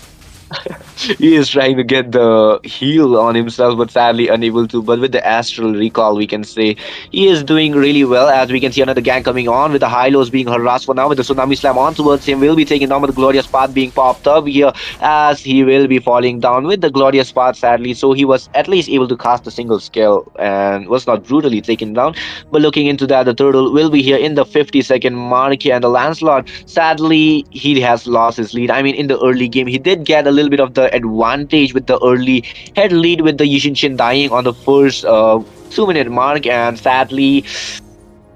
He is trying to get the heal on himself, but sadly unable to. But with the astral recall, we can say he is doing really well. As we can see another gang coming on with the high lows being harassed for now. With the tsunami slam on towards him, will be taken down with the glorious path being popped up here, as he will be falling down with the glorious path. Sadly, so he was at least able to cast a single skill and was not brutally taken down. But looking into that, the turtle will be here in the 50-second mark here, and the Lancelot, sadly, he has lost his lead. I mean, in the early game, he did get a little bit of the advantage with the early head lead with the Yishin Shin dying on the first 2-minute mark, and sadly,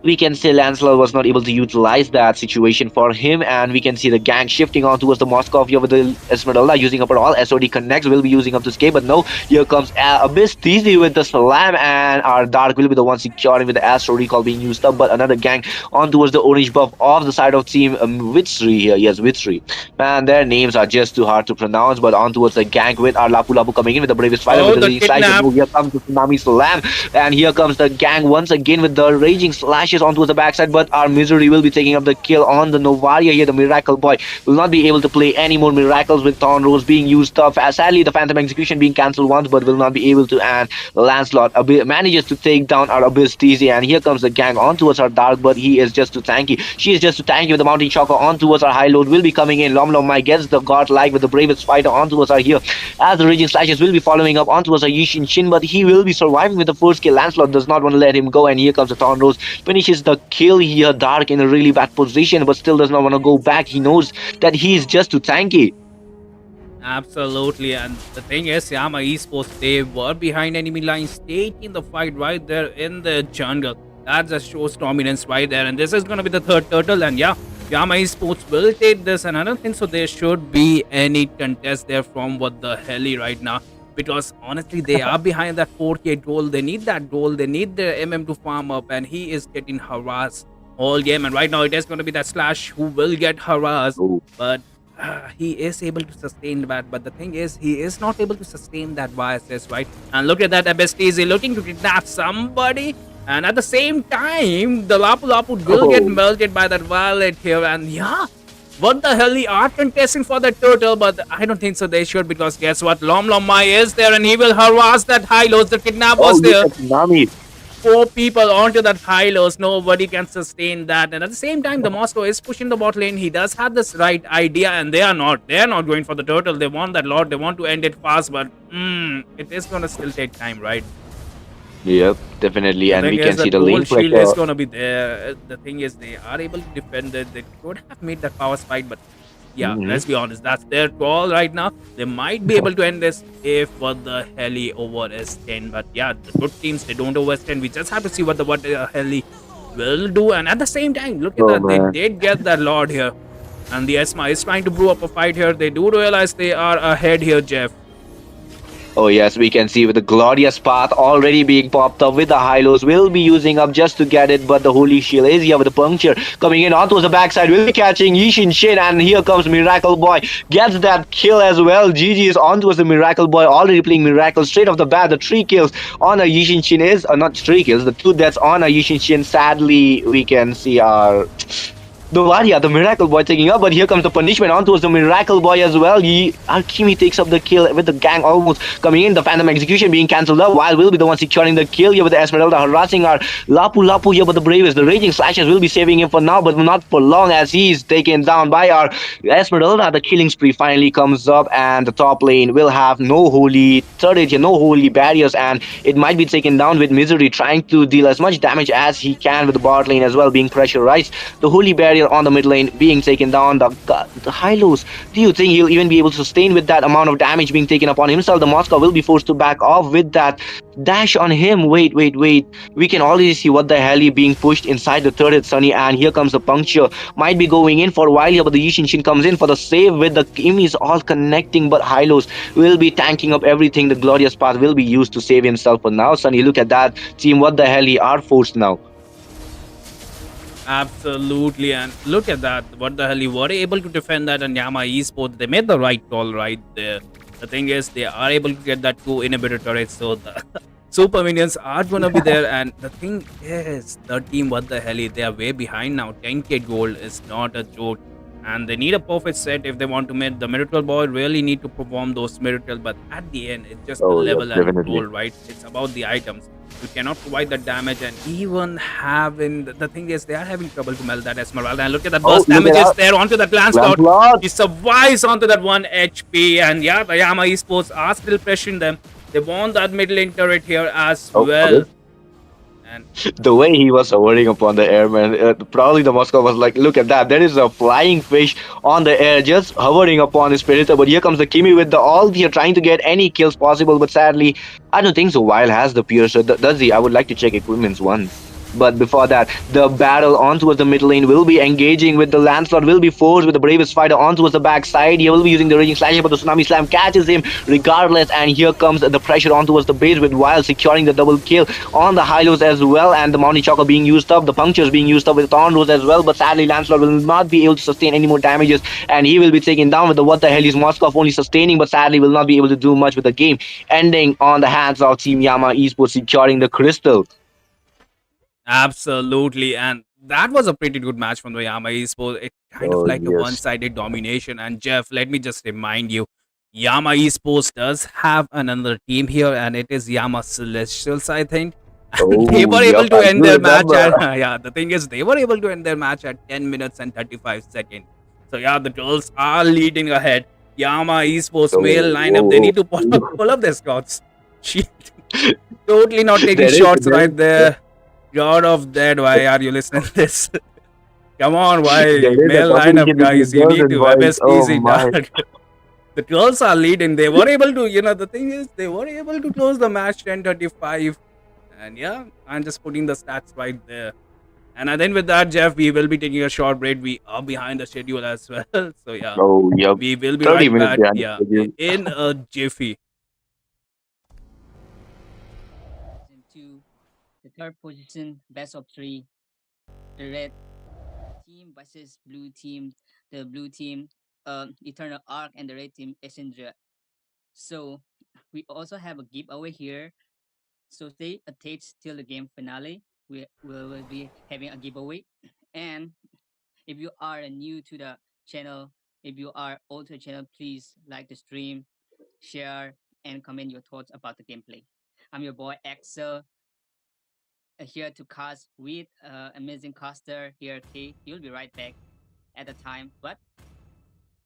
we can say Lancelot was not able to utilize that situation for him, and we can see the gang shifting on towards the Moscow here with the Esmeralda using up her all. SOD connects, will be using up to escape, but no, here comes Abyss Teasy with the Slam, and our Dark will be the one securing with the Astro Recall being used up, but another gang on towards the orange buff of the side of team Witsri here. Yes, Witsri. Man, their names are just too hard to pronounce, but on towards the gang with our Lapu Lapu coming in with the bravest fighter Oh, with the the slice. kidnap. Here comes the Tsunami Slam, and here comes the gang once again with the Raging Slashes onto the backside, but our Misery will be taking up the kill on the Novaria here. The Miracle Boy will not be able to play any more miracles with Thorn Rose being used up. Sadly, the Phantom Execution being cancelled once, but will not be able to. And Lancelot manages to take down our Abyss TZ, and here comes the gang on towards our Dark, but he is just too tanky. She is just too tanky with the Mountain Shocker on towards our High Load. Will be coming in. Lom Lom Mai gets the Godlike with the Bravest Fighter on towards our here. As the Raging Slashes will be following up on towards our Yishin Shin, but he will be surviving with the first kill. Lancelot does not want to let him go, and here comes the Thorn Rose. Finishes the kill here. Dark in a really bad position, but still does not want to go back. He knows that he is just too tanky. Absolutely, and the thing is, Yama Esports, they were behind enemy lines, taking the fight right there in the jungle. That just shows dominance right there, and this is gonna be the third turtle, and yeah, Yama Esports will take this, and I don't think so there should be any contest there from what the heli right now, because honestly, they are behind that 4K goal. They need that goal, they need the MM to farm up, and he is getting harassed all game, and right now it is gonna be that Slash who will get harassed, but he is able to sustain that, but the thing is, he is not able to sustain that YSS, right? And look at that, Abyss is looking to kidnap somebody, and at the same time, the Lapu Lapu will get melted by that Violet here, and yeah, what the hell, they are contesting for that turtle, but I don't think so they should, because guess what, Lom Lom Mai is there, and he will harass that high lows. The kidnap was there. Tsunami. 4 people onto that high lows, nobody can sustain that, and at the same time the Moscow is pushing the bot lane. He does have this right idea, and they are not going for the turtle. They want that Lord, they want to end it fast, but it is gonna still take time, right? Yep, definitely, and we can see the gold lane shield pressure. is gonna be there. The thing is, they are able to defend it. They could have made that power spike, but yeah, let's be honest, that's their call right now. They might be able to end this if what the heli over is 10, but yeah, the good teams, they don't overextend. We just have to see what the heli will do, and at the same time, look at that, man. they did get that Lord here, and the Esma is trying to brew up a fight here. They do realize they are ahead here, Jeff. Oh yes, we can see with the glorious path already being popped up with the high lows. Will be using up just to get it, but the holy shield is here with the puncture coming in onto the backside. Will be catching Yishin Shin, and here comes Miracle Boy. Gets that kill as well. GG is onto the Miracle Boy, already playing Miracle straight off the bat. The 3 kills on a Yishin Shin is not 3 kills, the 2 deaths on a Yishin Shin. Sadly, we can see our the Miracle Boy taking up, but here comes the punishment on towards the Miracle Boy as well. Alchemy takes up the kill with the gang almost coming in. The Phantom Execution being cancelled out, while will be the one securing the kill here with the Esmeralda harassing our Lapu Lapu here, but the bravest. The Raging Slashes will be saving him for now, but not for long, as he is taken down by our Esmeralda. The killing spree finally comes up, and the top lane will have no holy turret here, no holy barriers, and it might be taken down with Misery trying to deal as much damage as he can with the bot lane as well being pressurized. The holy barrier on the mid lane being taken down. The high lows, do you think he'll even be able to sustain with that amount of damage being taken upon himself? The Moscow will be forced to back off with that dash on him. Wait, we can already see what the hell he being pushed inside the turret, Sunny, and here comes the puncture. Might be going in for a while here, but the Yishin Shin comes in for the save with the Kimmy's all connecting, but high lows will be tanking up everything. The glorious path will be used to save himself for now. Sunny, look at that team, what the hell he are forced now. Absolutely, and look at that. What the hell, you were able to defend that, and Yama Esports, they made the right call right there. The thing is, they are able to get that 2 inhibitor turrets, so the super minions are gonna be there. And the thing is, the team, what the hell, they are way behind now. 10k gold is not a joke, and they need a perfect set if they want to make the miracle boy really need to perform those miracle. But at the end it's just the Oh yes, level and definitely. control, right? It's about the items. You cannot provide the damage, and even having the thing is they are having trouble to melt that Esmeralda. And look at that Oh, burst look at damages that. there onto that Lancelot. Lancelot. He survives onto that 1 HP, and yeah, the Yama esports are still pressuring them. They want that mid lane turret here as Oh, well. okay. And The way he was hovering upon the airman, probably the Moscow was like, look at that. There is a flying fish on the air, just hovering upon his predator. But here comes the Kimi with the all here, trying to get any kills possible. But sadly, I don't think so. Wild has the piercer. Does he? I would like to check equipments once. But before that, the battle on towards the mid lane will be engaging with the Lancelot, will be forced with the bravest fighter on towards the backside. He will be using the Raging Slash, but the Tsunami Slam catches him regardless. And here comes the pressure on towards the base with Wild securing the double kill on the Hylos as well. And the Mounty Choco being used up, the punctures being used up with Thorn Rose as well. But sadly, Lancelot will not be able to sustain any more damages. And he will be taken down with the what the hell is Moskov only sustaining, but sadly will not be able to do much with the game. Ending on the hands of Team Yama Esports securing the crystal. absolutely, and that was a pretty good match from the Yama esports. It kind of Oh, like a yes. one-sided domination. And Jeff, let me just remind you, Yama esports does have another team here, and it is Yama Celestials, I think. And they Oh, were yep, able I to end do their match remember. at yeah. The thing is, they were able to end their match at 10 minutes and 35 seconds. So yeah, the girls are leading ahead. Yama esports male Oh, lineup. They oh, need to pull up, oh. pull up their shots. She totally not taking There is, shots there right is, there. God of dead, why are you listening to this? Come on, why? there is a Male lineup, competition between guys. You girls need and to boys. MS Oh easy, my. dog. The girls are leading. They were able to, the thing is, they were able to close the match 10:35. And yeah, I'm just putting the stats right there. And then with that, Jeff, we will be taking a short break. We are behind the schedule as well. So yeah, Oh, yep. we will be 30 right minutes back. behind the Yeah, schedule. in a jiffy. Into the third position, best of three. The red team versus blue team. The blue team, Eternal Arc, and the red team, Essendra. So we also have a giveaway here. So stay attached till the game finale. We will be having a giveaway. And if you are new to the channel, if you are old to the channel, please like the stream, share, and comment your thoughts about the gameplay. I'm your boy Axel, here to cast with amazing caster here, K. He'll be right back at the time. But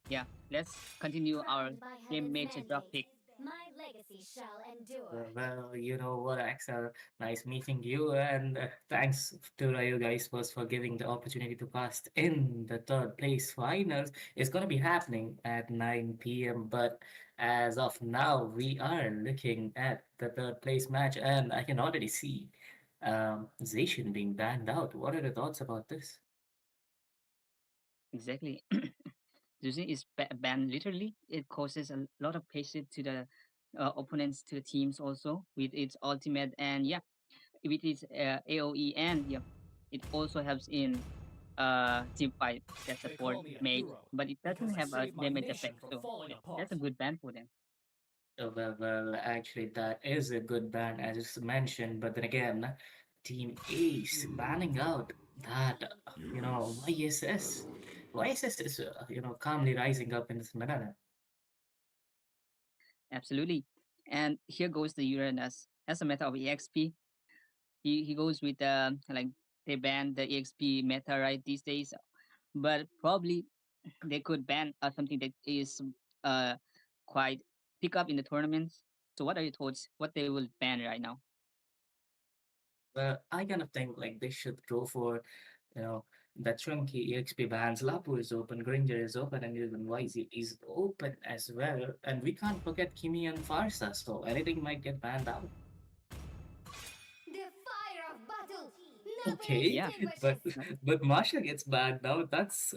yeah, let's continue our Crowned by game heaven's mates drop mandate, pick. my legacy shall endure. Well, you know what, Axel? Nice meeting you, and thanks to you guys first for giving the opportunity to cast in the third place finals. It's gonna be happening at 9 p.m. But as of now, we are looking at the third place match, and I can already see Zacian being banned out. What are the thoughts about this? Exactly. Using is banned literally. It causes a lot of pressure to the opponents, to the teams also with its ultimate, and yeah, with its AOE, and yeah, it also helps in team fight that They support call me a mage, hero but it because doesn't I have a saved my damage nation effect. from So falling yeah, that's a apart. good ban for them. Well, actually, that is a good ban, as just mentioned. But then again, Team Ace banning out that, YSS. YSS is, calmly rising up in this meta. Absolutely. And here goes the Uranus. As a matter of EXP, he goes with like they ban the EXP meta right these days, but probably they could ban something that is uh quite pick up in the tournaments. So what are your thoughts? What they will ban right now? Well, I kind of think like they should go for, you know, the chunky EXP bans. Lapu is open, Granger is open, and even YZ is open as well. And we can't forget Kimi and Farsa, so anything might get banned out. The fire of battle never Okay, Yeah, but extinguishes. but Masha gets banned now. That's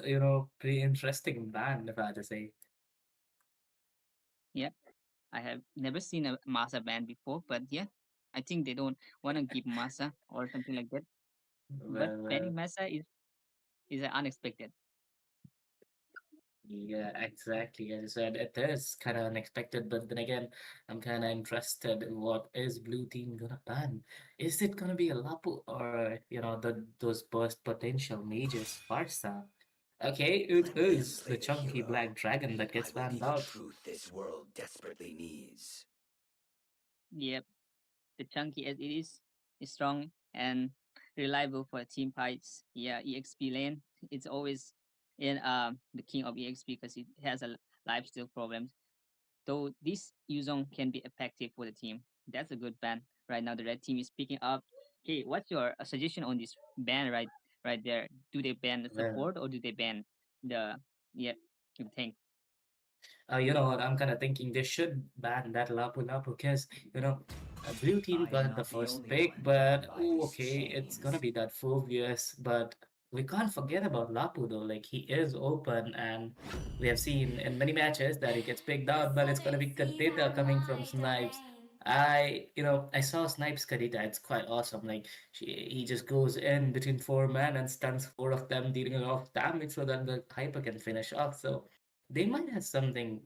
pretty interesting ban if I had to say. yeah. I have never seen a Masa ban before, but yeah, I think they don't want to give Masa or something like that. But Well, banning Masa is unexpected. yeah, exactly. As I said, it is kind of unexpected, but then again, I'm kind of interested in what is Blue Team gonna ban. Is it gonna be a Lapu or those burst potential mages Farsa? Okay, it Then is the play the chunky hero. black dragon that I gets will be banned the out. truth this world desperately needs. Yep, the chunky as it is strong and reliable for team fights. Yeah, EXP lane, it's always in the king of EXP because it has a lifesteal problem. Though this Yuzong can be effective for the team. That's a good ban. Right now the red team is picking up. Hey, what's your suggestion on this ban right there? Do they ban the Well, support or do they ban the yeah, you think? you know what? I'm kind of thinking they should ban that Lapu Lapu because, you know, blue team I'm got the not the first only pick, one bound but by oh, these okay, it's gonna chains. be that Phobius. But we can't forget about Lapu though. Like, he is open, and we have seen in many matches that he gets picked The out, but it's gonna southern be seas Kadita are coming from my Snipes. domain. I saw Snipes Kadita. It's quite awesome. Like, he just goes in between four men and stuns four of them, dealing a lot of damage so that the Hyper can finish off. So they might have something,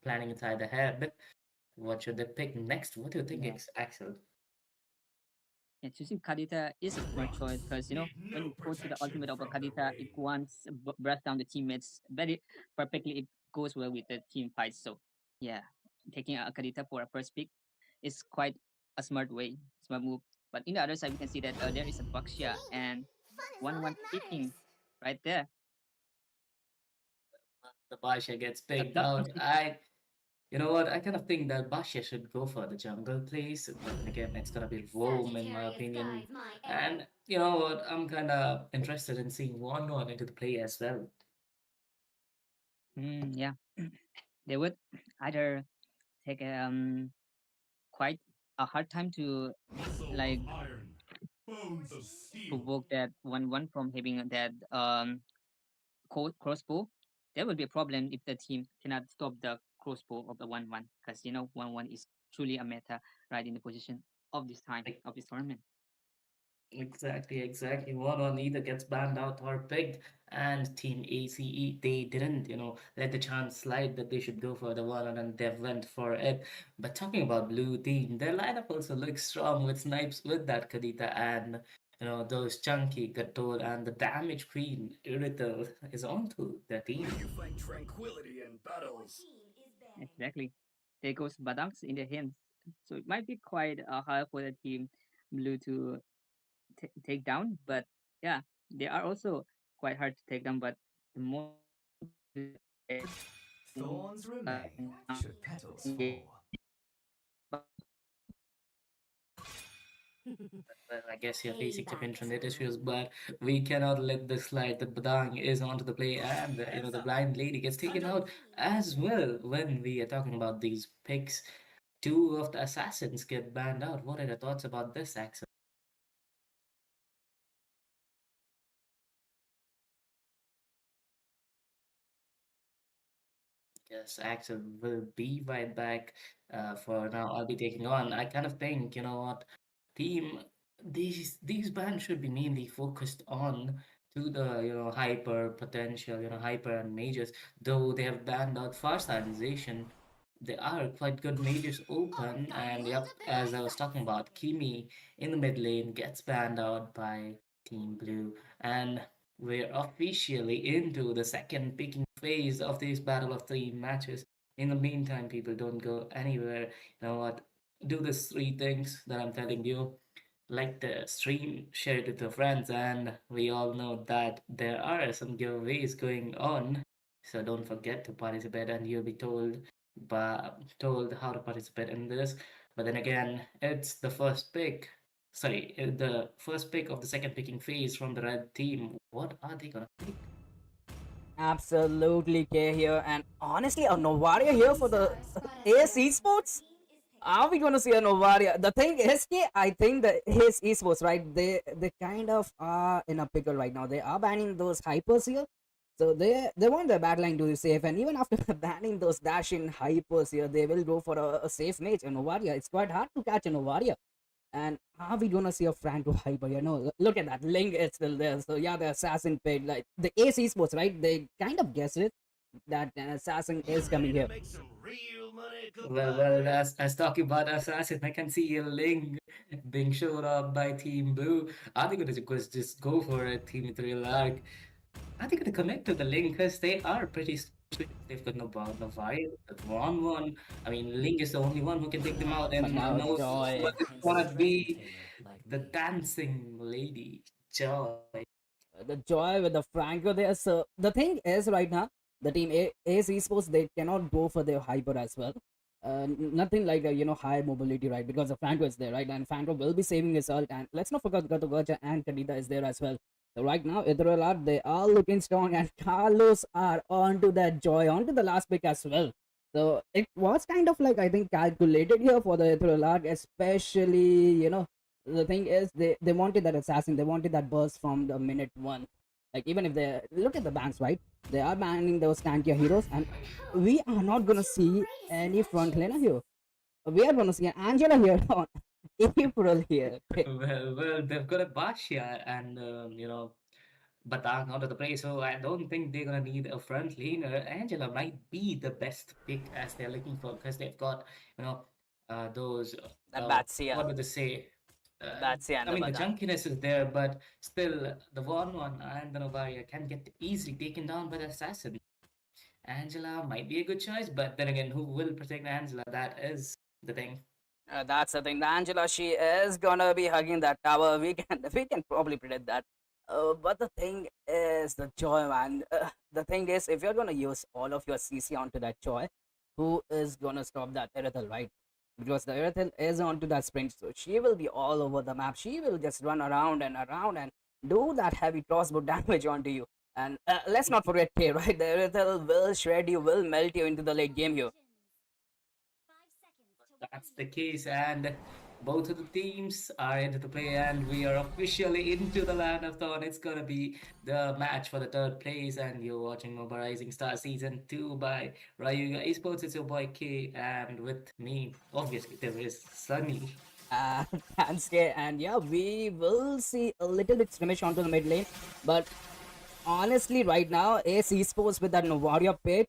planning inside their head. What should they pick next? What do you think, Yeah. Axel? Yeah, choosing Kadita is a smart choice Rocks because need when no you go to the protection ultimate of a from the Kadita, it rain. once breath down the teammates very perfectly. It goes well with the team fight. So yeah, taking a Kadita for a first pick is quite a smart move. But in the other side, we can see that there is a To Baxia me, and fun is all one that matters. picking right there. The Basha gets A picked top. out. You know what? I kind of think that Basha should go for the jungle place, but then again, it's gonna be Rome in my Sagittarius opinion. guides my arrow. And you know what? I'm kind of interested in seeing one into the play as well. Yeah, they would either take quite a hard time to Muscle of like iron, bones of steel. provoke that one from having that crossbow. There will be a problem if the team cannot stop the crossbow of the 1-1 because 1-1 is truly a meta right in the position of this time Like, of this tournament. exactly. One on either gets banned out or picked, and Team ACE, they didn't, let the chance slide that they should go for the one on, and they went for it. But talking about blue team, their lineup also looks strong with Snipes with that Kadita and those chunky Gator and the damage queen Irithel is onto their May team. you find tranquility in Your battles. team is banning. Exactly. There goes Badangs in their hands. So it might be quite hard for the team blue to take down, but yeah, they are also quite hard to take down. But the most important thing is that Thorns remain should petals yeah, fall. Well, I guess you're facing some Payback's internet coming. issues, but we cannot let this slide. The Badang is onto the play, and Hands the up. blind lady gets taken Time's up. out as well. When we are talking about these picks, two of the assassins get banned out. What are your thoughts about this, Axel? Yes, Axel will be right back. For now, I'll be taking on. I kind of think, you know what, team, these bands should be mainly focused on to the hyper potential, hyper and mages. Though they have banned out far stylization, there are quite good mages I've open. got And loads yep, of them as I was talking myself. about, Kimi in the mid lane gets banned out by Team Blue, and we're officially into the second picking phase of this battle of three matches. In the meantime, people don't go anywhere. You know what? Do these three things that I'm telling you. Like the stream, share it with your friends, and we all know that there are some giveaways going on. So don't forget to participate, and you'll be told how to participate in this. But then again, it's the first pick. Sorry, the first pick of the second picking phase from the red team. What are they gonna pick? Absolutely, K here, and honestly, a Novaria here for the Star spotted AS A. Your Esports. team is picking. Are we gonna see a Novaria? The thing is, I think that his esports, right? They kind of are in a pickle right now. They are banning those hypers here, so they want their backline to be safe. And even after banning those dash in hypers here, they will go for a safe mage, a Novaria. It's quite hard to catch a Novaria. And are we gonna see a Franco hyper? Look at that link. It's still there. So yeah, the assassin paid like the AC Sports, right? They kind of guessed it that an assassin is coming Ready to here. make some real money, Well, compadre? as talking about Assassin, I can see a link being showed up by Team Blue. Are they gonna just go for it, Team Thriller Arc? I think they commit to the link because they are pretty sweet. They've got Novari, but one. I mean, Link is the only one who can take them out, But and now no, Joy, but it's gonna be the dancing lady, Joy. the Joy with the Franco there. So the thing is, right now, the team Ace Esports, they cannot go for their hyper as well. Nothing like high mobility, right? Because the Franco is there, right? And Franco will be saving his ult. And let's not forget Gato Gacha and Kadita is there as well. So right now, Ethereal they are looking strong, and Carlos are onto that Joy, onto the last pick as well. So it was kind of like, I think, calculated here for the Ethereal, especially the thing is they wanted that assassin, they wanted that burst from the minute one. Like, even if they look at the bans, right, they are banning those tankier heroes, and we are not gonna see any frontlaner here. We are gonna see an Angela here on April here. Well, they've got a Bashia and Batang onto the play, so I don't think they're gonna need a front laner. Angela might be the best pick as they're looking for because they've got you know those That what Batsia, would they say? Batsia and I the mean the Badan. junkiness is there, but still the one and the Novaria can get easily taken down by the assassin. Angela might be a good choice, but then again, who will protect Angela? That is the thing. That's the thing. The Angela, she is gonna be hugging that tower. We can probably predict that. But the thing is the Joy, man. The thing is, if you're gonna use all of your CC onto that Joy, who is gonna stop that Irithel, right? Because the Irithel is onto that sprint, so she will be all over the map. She will just run around and around and do that heavy crossbow damage onto you. And let's not forget K, right? The Irithel will shred you, will melt you into the late game here. That's the case, and both of the teams are into the play, and we are officially into the land of Thorn. It's gonna be the match for the third place, and you're watching Moba Rising Star Season 2 by Ryuga Esports. It's your boy K, and with me, obviously, there is Sunny. uh, Tansuke, and yeah, we will see a little bit skirmish onto the mid lane, but honestly, right now, Ace Esports with that Novaria pick,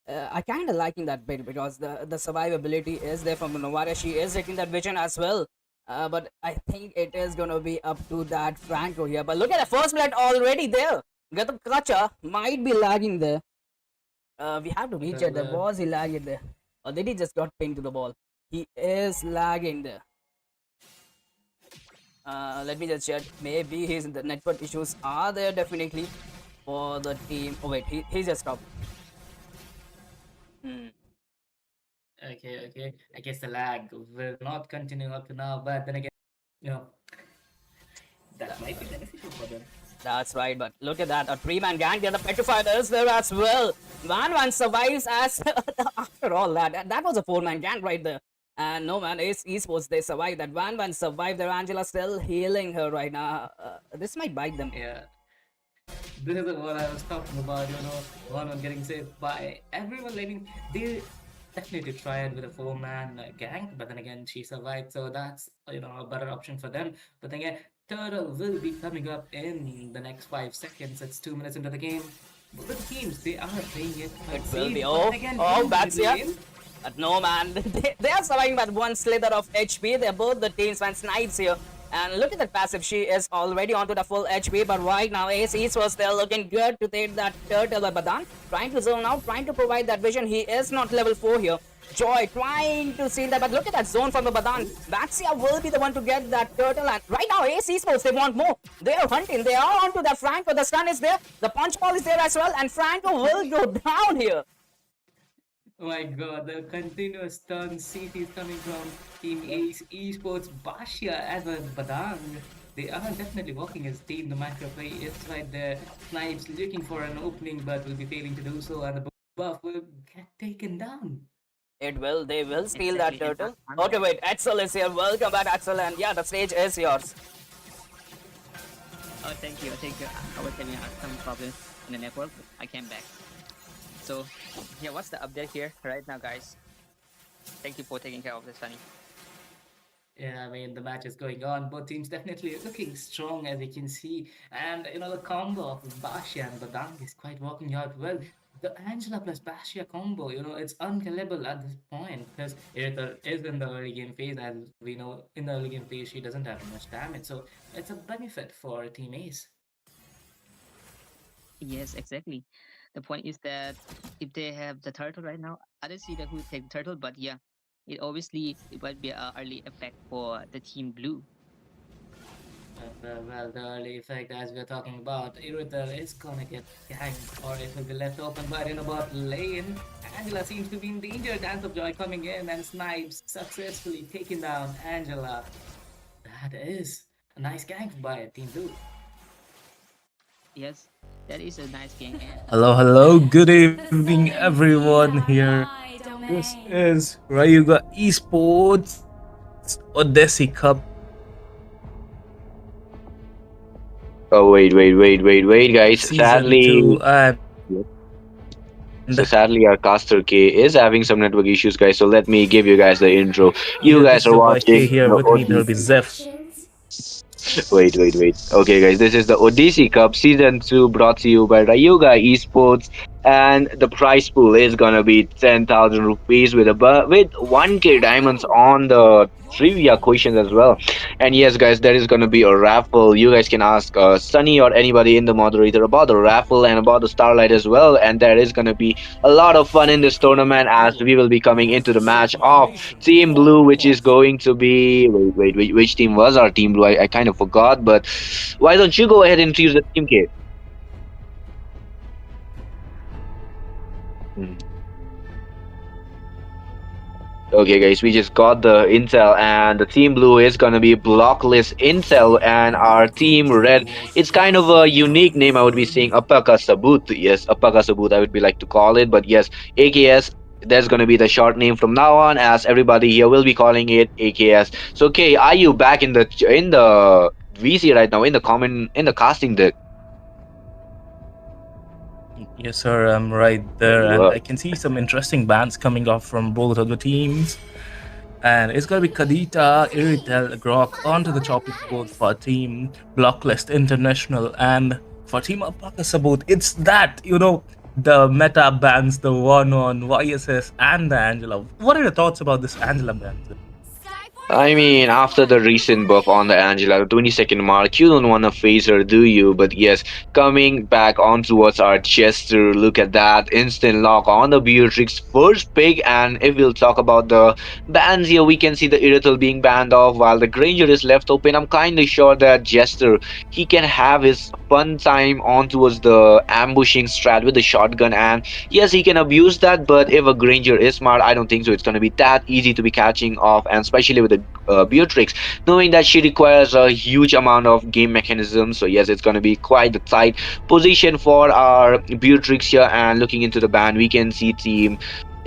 I kind of liking that pick because the survivability is there from the Novaria. She is taking that vision as well. But I think it is gonna be up to that Franco here. But look at the first blood already there. Gato Kacha might be lagging there. We have to recheck that. Was he lagging there? Or did he just got pinned to the ball? He is lagging there. Let me just check. Maybe the network issues are there definitely for the team. Oh wait, he just stopped. Okay. I guess the lag will not continue up to now, but then again, you know, that might be beneficial for them. That's right, but look at that. A three-man gang. The Petrified is there as well. Van survives as after all that. That was a four-man gang right there. And no man, Ace Esports, they survived that. Van survived there. Angela still healing her right now. This might bite them. Yeah. This is what I was talking about, one getting saved by everyone. I mean, they definitely tried with a four-man gang, but then again, she survived, so that's a better option for them. But then again, Turtle will be coming up in the next 5 seconds. It's 2 minutes into the game. Both teams, they are playing it quite It will safe, be. but then again, in That's the yeah. lane, But no man, they are surviving by one slither of HP. They're both the teams man snipes here. And look at that passive. She is already onto the full HP. But right now, Ace Esports, they're looking good to take that turtle by Badan. Trying to zone out, trying to provide that vision. He is not level 4 here. Joy trying to steal that. But look at that zone from the Badan. Batsia will be the one to get that turtle. And right now, Ace Esports, they want more. They are hunting. They are onto that Franco. The stun is there. The punch ball is there as well. And Franco will go down here. oh my god, the continuous turn CT is coming from Team Ace Esports. Bashia as well as Badang. They are definitely working as a team. The macro play is right there. Snipes looking for an opening but will be failing to do so, and the buff will get taken down. It will. They will steal Exactly, that it's turtle. not Okay, wait. Axel is here. Welcome back, Axel. And yeah, the stage is yours. Oh, thank you. I was having some problems in the network. I came back. So, yeah, what's the update here right now, guys? Thank you for taking care of this, Sunny. Yeah, I mean, the match is going on. Both teams definitely looking strong, as you can see. And, the combo of Bashia and Badang is quite working out well. The Angela plus Bashia combo, it's unkillable at this point because it is in the early game phase. As we know, in the early game phase, she doesn't have much damage. So it's a benefit for Team Ace. Yes, exactly. The point is that if they have the turtle right now, I don't see that who take the turtle, but yeah, it might be a early effect for the team blue. Well, the early effect, as we're talking about, Irithel is gonna get ganked, or it will be left open. But in about lane, Angela seems to be in danger. Dance of Joy coming in, and Snipes successfully taking down Angela. That is a nice gank by Team Blue. Yes, that is a nice game, and Hello, hello. Good The evening, southern everyone keys are here. my This domain. is Ryuga Esports Odyssey Cup. Wait, guys. Season 2, and So sadly, our caster K is having some network issues, guys. So let me give you guys the intro. You yeah, guys this is are your boy watching K here. the With me, there'll be Odyssey. Zeph. Wait. Okay, guys, this is the Odyssey Cup Season 2 brought to you by Ryuga Esports. And the prize pool is gonna be 10,000 rupees with with 1k diamonds on the trivia questions as well. And yes, guys, there is gonna be a raffle. You guys can ask Sunny or anybody in the moderator about the raffle and about the Starlight as well. And there is gonna be a lot of fun in this tournament as we will be coming into the match of Team Blue, which is going to be which team was our Team Blue? I kind of forgot, but why don't you go ahead and choose the team, K? Okay, guys, we just got the intel, and the team blue is gonna be blocklist intel, and our team red. It's kind of a unique name. I would be saying Apaka Sabut. Yes, Apaka Sabut. I would be like to call it, but yes, AKS. There's gonna be the short name from now on, as everybody here will be calling it AKS. So, okay, are you back in the VC right now in the common in the casting deck? Yes, sir, I'm right There there, you and are. I can see some interesting bands coming off from both of the teams. And it's gonna be Kadita, Iritel, Grok onto the chopping board for Team Blocklist International, and for Team Alpaca Sabut. It's that, the meta bans, the one on YSS and the Angela. What are your thoughts about this Angela ban? I mean, after the recent buff on the Angela, the 20-second mark, you don't want to face her, do you? But yes, coming back on towards our Chester, look at that instant lock on the Beatrix first pick. And if we'll talk about the bans here, we can see the Irithel being banned off while the Granger is left open. I'm kind of sure that Jester, he can have his fun time on towards the ambushing strat with the shotgun. And yes, he can abuse that, but if a Granger is smart, I don't think so. It's going to be that easy to be catching off, and especially with the Beatrix, knowing that she requires a huge amount of game mechanism. So yes, it's going to be quite the tight position for our Beatrix here. And looking into the ban, we can see team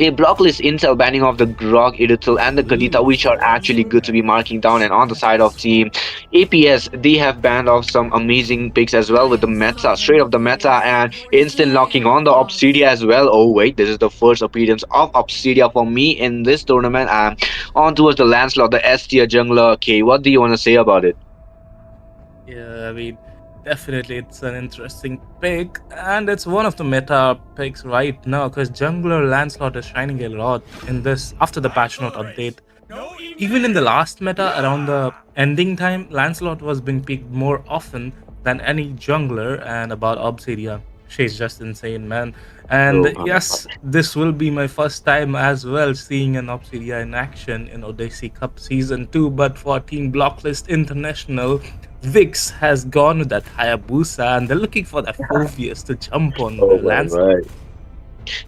a blocklist intel banning of the Grog, Irithel, and the Kadita, which are actually good to be marking down. And on the side of team APS, they have banned off some amazing picks as well with the meta, straight off the meta, and instant locking on the Obsidia as well. Oh wait, this is the first appearance of Obsidia for me in this tournament. And on towards the Lancelot, the S tier jungler. Okay, what do you want to say about it? Yeah, I mean, definitely it's an interesting pick, and it's one of the meta picks right now because Jungler Lancelot is shining a lot in this after the patch note update. Even in the last meta, around the ending time, Lancelot was being picked more often than any jungler, and about Obsidia, she's just insane, man. Oh And my god. yes, this will be my first time as well seeing an Obsidia in action in Odyssey Cup Season 2, but for Team Blocklist International, Vix has gone with that Hayabusa, and they're looking for that Phobius to jump on Oh the my Lancelot. god.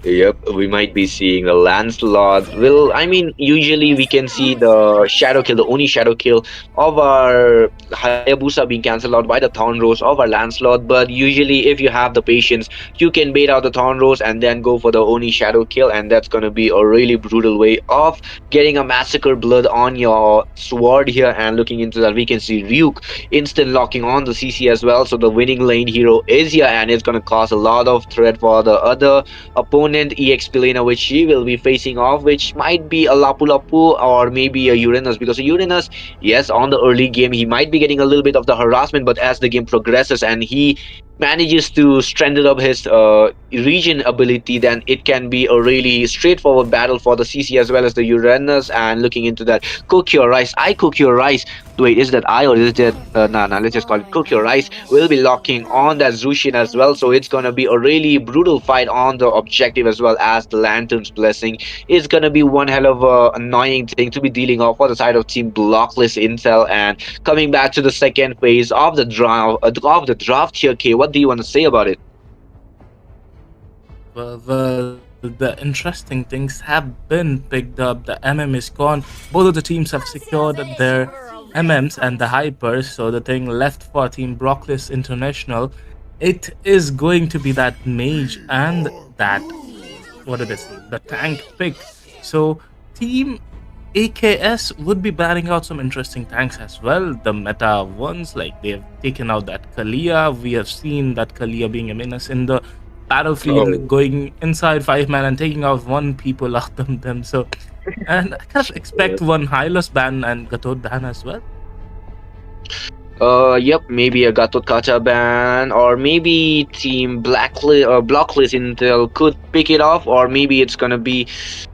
Yep, we might be seeing the Lancelot. Well, I mean, usually we can see the shadow kill, the only shadow kill of our Hayabusa being cancelled out by the Thorn Rose of our Lancelot. But usually, if you have the patience, you can bait out the Thorn Rose and then go for the Oni shadow kill, and that's gonna be a really brutal way of getting a massacre blood on your sword here. And looking into that, we can see Ryuk instant locking on the CC as well. So the winning lane hero is here, and it's gonna cause a lot of threat for the other opponent EXP laner, which she will be facing off, which might be a Lapu Lapu or maybe a Uranus, because a Uranus, yes, on the early game he might be getting a little bit of the harassment, but as the game progresses and he manages to strengthen up his region ability, then it can be a really straightforward battle for the CC as well as the Uranus. And looking into that, cook your rice. I cook your rice. Wait, is that I or is that nah? Let's just call it cook your rice. We'll be locking on that Zushin as well, so it's gonna be a really brutal fight on the objective as well as the Lantern's blessing. It's gonna be one hell of a annoying thing to be dealing off for the side of Team Blocklist Intel. And coming back to the second phase of the draft here, K, what do you want to say about it? Well, the interesting things have been picked up. The MM is gone. Both of the teams have secured their MMs and the hypers. So the thing left for Team Brocklist International, it is going to be that mage and that, what did I say, the tank pick. So Team AKS would be batting out some interesting tanks as well. The meta ones, like they've taken out that Kalia. We have seen that Kalia being a menace in the battlefield, going inside 5 man and taking out one people out of them. So, and I kind of expect one Hylos ban and Gatot ban as well. Yep, maybe a Gatot Kacha ban, or maybe Team Blacklist or Blocklist Intel could pick it off, or maybe it's gonna be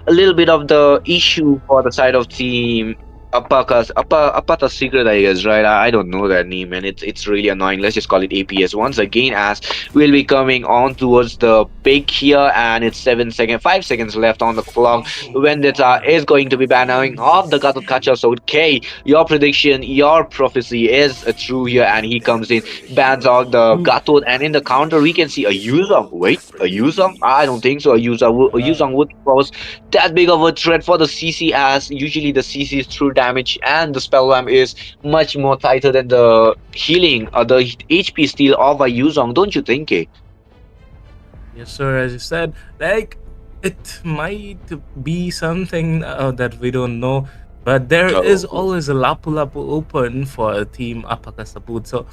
a little bit of the issue for the side of Team Apata Secret, I guess, right? I don't know that name, and it's really annoying. Let's just call it APS once again, as we'll be coming on towards the pick here, and it's 5 seconds left on the clock. Vendetta is going to be banning off the Gatot Kacha. So, K, your prediction, your prophecy is true here, and he comes in, bans out the Gatot, and in the counter, we can see a Yuzong. Wait, a Yuzong? I don't think so. A Yuzong would pose that big of a threat for the CC, as usually the CC's true damage and the spell ramp is much more tighter than the healing or the HP steal of a Yuzong, don't you think, eh? Yes, sir. As you said, like it might be something that we don't know, but there is always a Lapu Lapu open for Team Apakasaput. So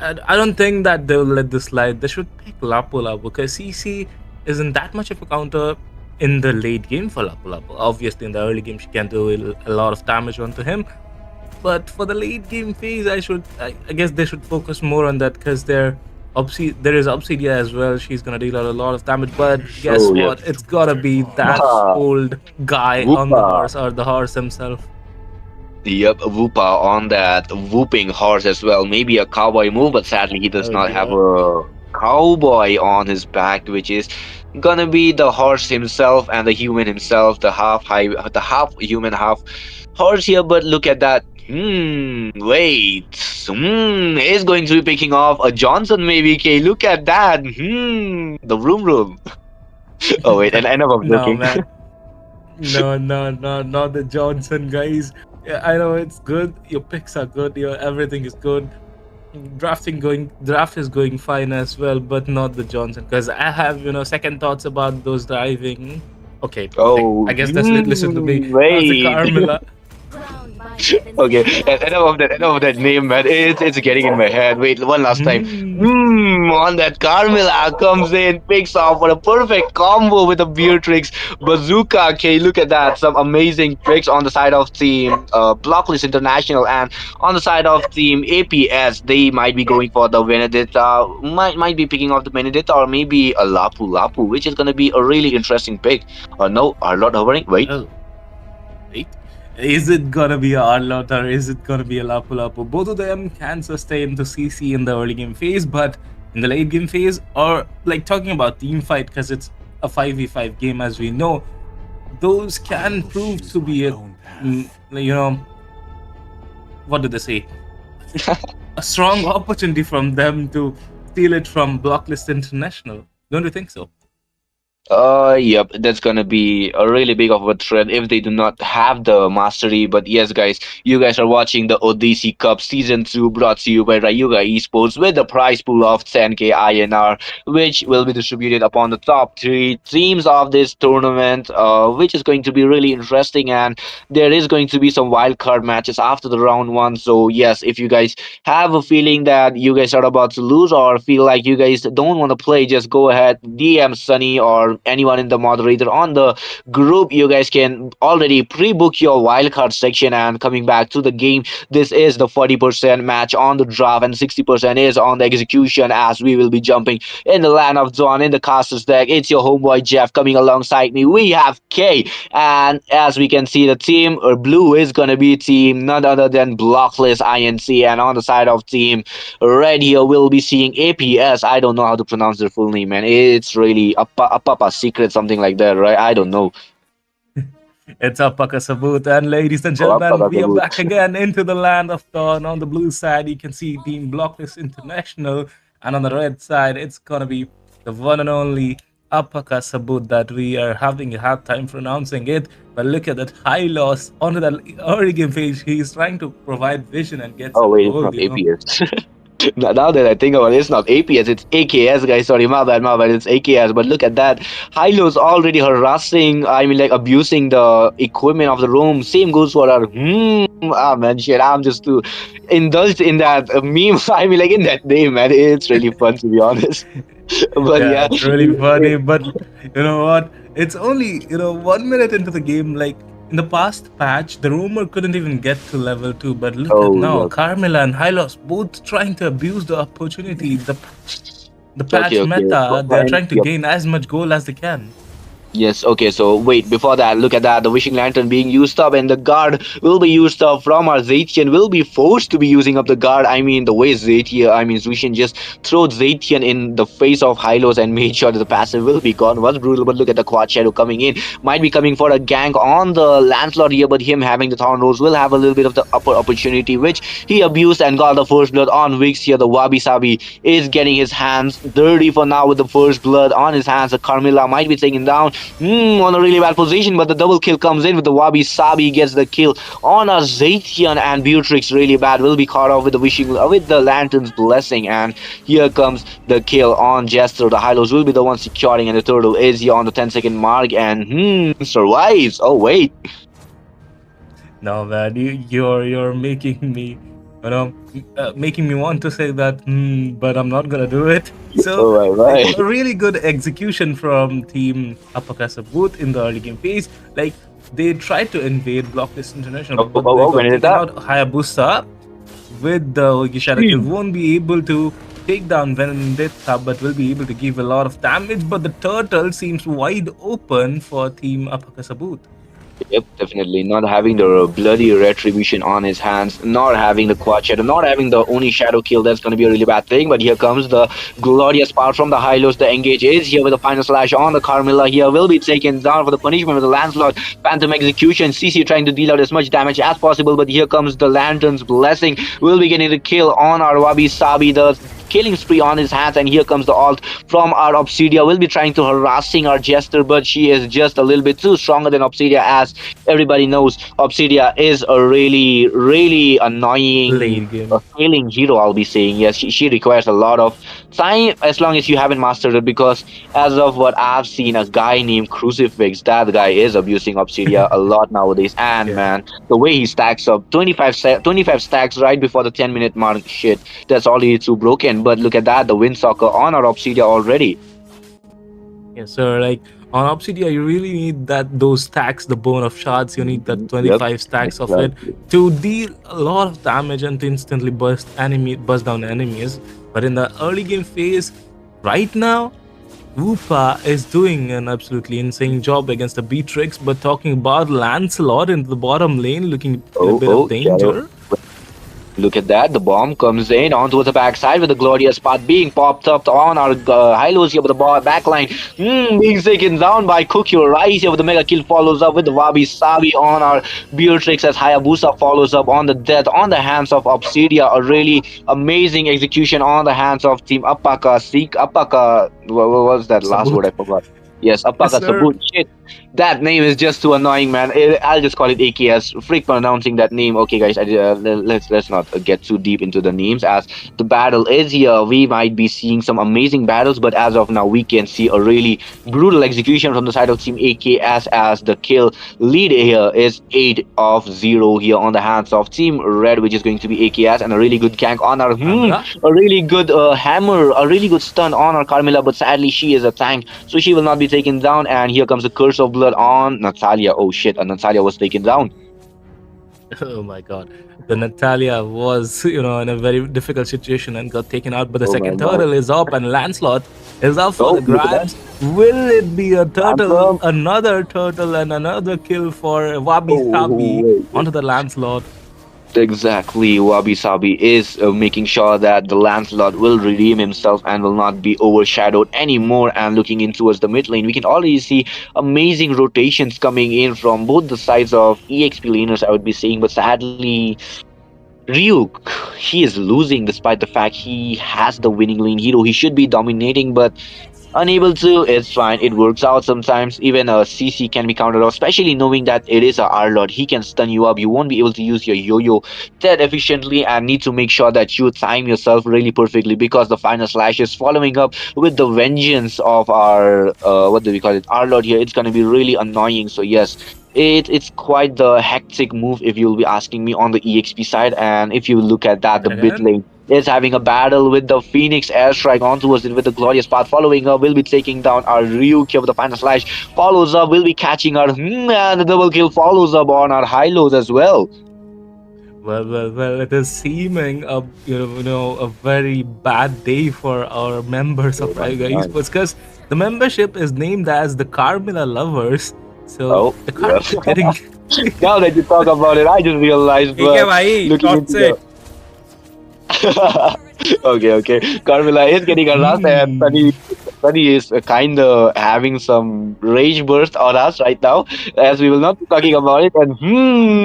I don't think that they'll let this slide. They should pick Lapu Lapu because CC isn't that much of a counter in the late game for Lapu Lapu. Obviously, in the early game, she can do a lot of damage onto him. But for the late game phase, I guess they should focus more on that because there is Obsidia as well. She's gonna deal a lot of damage. But guess what? It's gotta be that old guy on the horse, or the horse himself. Yep, Woopa on that whooping horse as well. Maybe a cowboy move, but sadly he does not have a cowboy on his back, which is gonna be the horse himself and the human himself, the half human, half horse here. But look at that. Wait. Is going to be picking off a Johnson maybe. Okay, look at that. The room. Oh wait, and enough of No, looking. man. No, not the Johnson guys. Yeah, I know it's good. Your picks are good. Your everything is good. Draft is going fine as well, but not the Johnson because I have second thoughts about those driving. Okay. Oh, I guess that's listen to me. wait. The Carmilla. Okay, enough of that name, man. It's getting in my head. Wait, one last time. On that Carmilla comes in, picks off for a perfect combo with the Beatrix Bazooka. Okay, look at that. Some amazing tricks on the side of Team Blocklist International, and on the side of Team APS, they might be going for the Benedetta. Might be picking off the Benedetta, or maybe a Lapu Lapu, which is gonna be a really interesting pick. No, our Lord hovering. Wait. Oh, wait. Is it gonna be a Arlot or is it gonna be a Lapu Lapu? Both of them can sustain the CC in the early game phase, but in the late game phase, or like talking about team fight, because it's a 5v5 game as we know, those can prove to be what do they say? A strong opportunity from them to steal it from Blocklist International. Don't you think so? Yep, that's gonna be a really big of a threat if they do not have the mastery. But yes, guys, you guys are watching the Odyssey Cup Season 2 brought to you by Rayuga Esports with a prize pool of 10k INR, which will be distributed upon the top 3 teams of this tournament, which is going to be really interesting. And there is going to be some wild card matches after the round 1. So yes, if you guys have a feeling that you guys are about to lose or feel like you guys don't want to play, just go ahead, DM Sunny or or anyone in the moderator on the group, you guys can already pre-book your wildcard section. And coming back to the game, this is the 40% match on the draft and 60% is on the execution, as we will be jumping in the land of Dawn in the casters deck. It's your homeboy Jeff coming alongside me. We have K, and as we can see, the team or blue is gonna be team none other than Blockless INC, and on the side of team red here we'll be seeing APS. I don't know how to pronounce their full name, man. It's really a secret, something like that, right? I don't know. It's Apaka Sabut, and ladies and Oh, gentlemen, we are Sabut. back again into the land of Dawn. On the blue side, you can see Team Blockless International, and on the red side, it's gonna be the one and only Apaka Sabut that we are having a hard time pronouncing it. But look at that high loss onto that early game phase. He's trying to provide vision and get Oh some wait, it's gold, not APS. Now that I think about it, it's not APS, it's AKS, guys. Sorry, my bad, it's AKS. But look at that. Hilo's already harassing, I mean, like abusing the equipment of the room. Same goes for our. Ah, man, shit. I'm just too indulged in that meme. I mean, like in that name, man. It's really fun, to be honest. But Yeah, yeah. it's really funny. But you know what? It's only 1 minute into the game. Like in the past patch, the rumor couldn't even get to level 2. But look at Oh, now, yeah. Carmilla and Hylos both trying to abuse the opportunity. The patch Okay, okay. meta, they are Fine. trying to Yep. gain as much gold as they can. Yes, okay, so wait, before that, look at that. The wishing lantern being used up, and the guard will be used up from our Zaitian, will be forced to be using up the guard. I mean, the way Zushin just throws Zaitian in the face of Hylos and made sure that the passive will be gone. Was brutal, but look at the Quad Shadow coming in. Might be coming for a gank on the Lancelot here, but him having the Thorn Rose will have a little bit of the upper opportunity, which he abused and got the first blood on Vix here. The Wabi Sabi is getting his hands dirty for now with the first blood on his hands. The Carmilla might be taken down. On a really bad position, but the double kill comes in with the Wabi Sabi, gets the kill on a Zaitian, and Beatrix really bad will be caught off with the Lantern's Blessing, and here comes the kill on Jester. The Hylos will be the one securing, and the turtle is here on the 10-second mark and survives. Oh wait. No, man, you're making me, making me want to say that, but I'm not gonna do it. So, Right. like, a really good execution from Team Apakasa Booth in the early game phase. Like, they tried to invade Blocklist International, but they got when is taken that? out. Hayabusa with the Gishara kill won't be able to take down Vendetta, but will be able to give a lot of damage. But the turtle seems wide open for Team Apakasa Booth. Yep, definitely. Not having the bloody retribution on his hands, not having the quad shadow, not having the Oni shadow kill, that's going to be a really bad thing. But here comes the glorious power from the Hylos. The engage is here with the final slash on the Carmilla. Here will be taken down for the punishment with the Lancelot. Phantom execution. CC trying to deal out as much damage as possible. But here comes the Lantern's Blessing. Will be getting the kill on our Wabi Sabi. The killing spree on his hands, and here comes the ult from our Obsidia. Will be trying to harassing our Jester, but she is just a little bit too stronger than Obsidia. As everybody knows, Obsidia is a really annoying killing hero, I'll be saying. Yes, she requires a lot of time as long as you haven't mastered it, because as of what I've seen, a guy named Crucifix, that guy is abusing Obsidia a lot nowadays. And man, the way he stacks up 25 stacks right before the 10-minute mark, shit, that's already too broken. But look at that, the Windsocker on our Obsidia already. Yes, sir. Like on Obsidia, you really need those stacks, the bone of shards. You need that 25 stacks of it to deal a lot of damage and to instantly bust down enemies. But in the early game phase, right now, Woopa is doing an absolutely insane job against the Beatrix. But talking about Lancelot into the bottom lane, looking in a bit of danger. Look at that, the bomb comes in onto the backside with the glorious spot being popped up on our Hylos here with the backline. Being taken down by Cook Your Rice here with the mega kill, follows up with the Wabi Sabi on our Beatrix as Hayabusa follows up on the death on the hands of Obsidia. A really amazing execution on the hands of Team Apaka. What was that last word I forgot? Yes, Apaka Sabut. Shit, that name is just too annoying, man. I'll just call it AKS. Freak pronouncing that name. Okay, guys, let's not get too deep into the names. As the battle is here, we might be seeing some amazing battles, but as of now, we can see a really brutal execution from the side of Team AKS, as the kill lead here is 8-0 here on the hands of Team Red, which is going to be AKS, and a really good gank on our a really good hammer, a really good stun on our Carmilla, but sadly she is a tank, so she will not be taken down, and here comes the curse of blood on Natalia. Oh shit, Natalia was taken down. Oh my god. The Natalia was, in a very difficult situation and got taken out, but the Oh my second god. turtle is up and Lancelot is up for the Oh, look at that. grabs. Will it be a turtle, Phantom. another turtle, and another kill for Wabi Sabi Oh, wait. onto the Lancelot? Exactly, Wabi Sabi is making sure that the Lancelot will redeem himself and will not be overshadowed anymore. And looking in towards the mid lane, we can already see amazing rotations coming in from both the sides of EXP laners, I would be saying. But sadly, Ryuk, he is losing despite the fact he has the winning lane hero. He should be dominating, but unable to, it's fine. It works out sometimes. Even a CC can be countered off, especially knowing that it is a R-Lord. He can stun you up. You won't be able to use your yo-yo that efficiently and need to make sure that you time yourself really perfectly because the final slash is following up with the vengeance of our, what do we call it, R-Lord here. It's going to be really annoying. So yes, it's quite the hectic move if you'll be asking me on the EXP side. And if you look at that, the But mid again, lane is having a battle with the Phoenix airstrike onto us with the glorious path following up. Will be taking down our Ryuk here with the final slash. Follows up, will be catching our and the double kill follows up on our Hylos as well. well, it is seeming a very bad day for our members Oh of my Riga god. Esports because the membership is named as the Carmilla Lovers. So Oh, the yeah. Carmilla getting Now that you talk about it, I just realized, ठीक है but भाई looking short into से the okay, okay. Carmilla is getting harassed, and Hmm. Sunny is kind of having some rage burst on us right now, as we will not be talking about it. And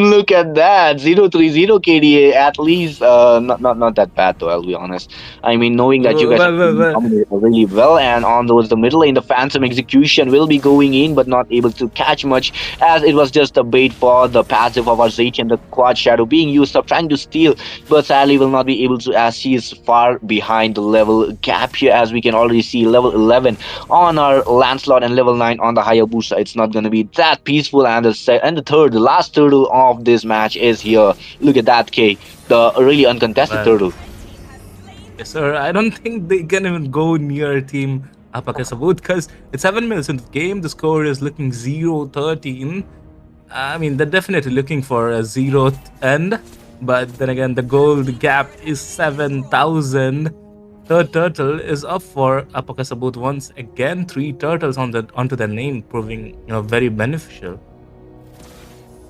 look at that, 030 KDA. At least, not that bad though. I'll be honest. I mean, knowing that you guys have Well, dominated really well, and on towards the middle lane, the Phantom execution will be going in, but not able to catch much, as it was just a bait for the passive of our Zach and the Quad Shadow being used up, trying to steal, but sadly will not be able to as he is far behind the level gap here, as we can already see level 11 on our Lancelot and level 9 on the Hayabusa. It's not going to be that peaceful, and the last turtle of this match is here. Look at that, K, the really uncontested well, turtle. yes, sir. I don't think they can even go near Team Apakasabut because it's 7 minutes into the game. The score is looking 0-13. I mean, they're definitely looking for a zeroth end, but then again, the gold gap is 7,000. Third turtle is up for Apakasabut once again. 3 turtles onto their name, proving very beneficial.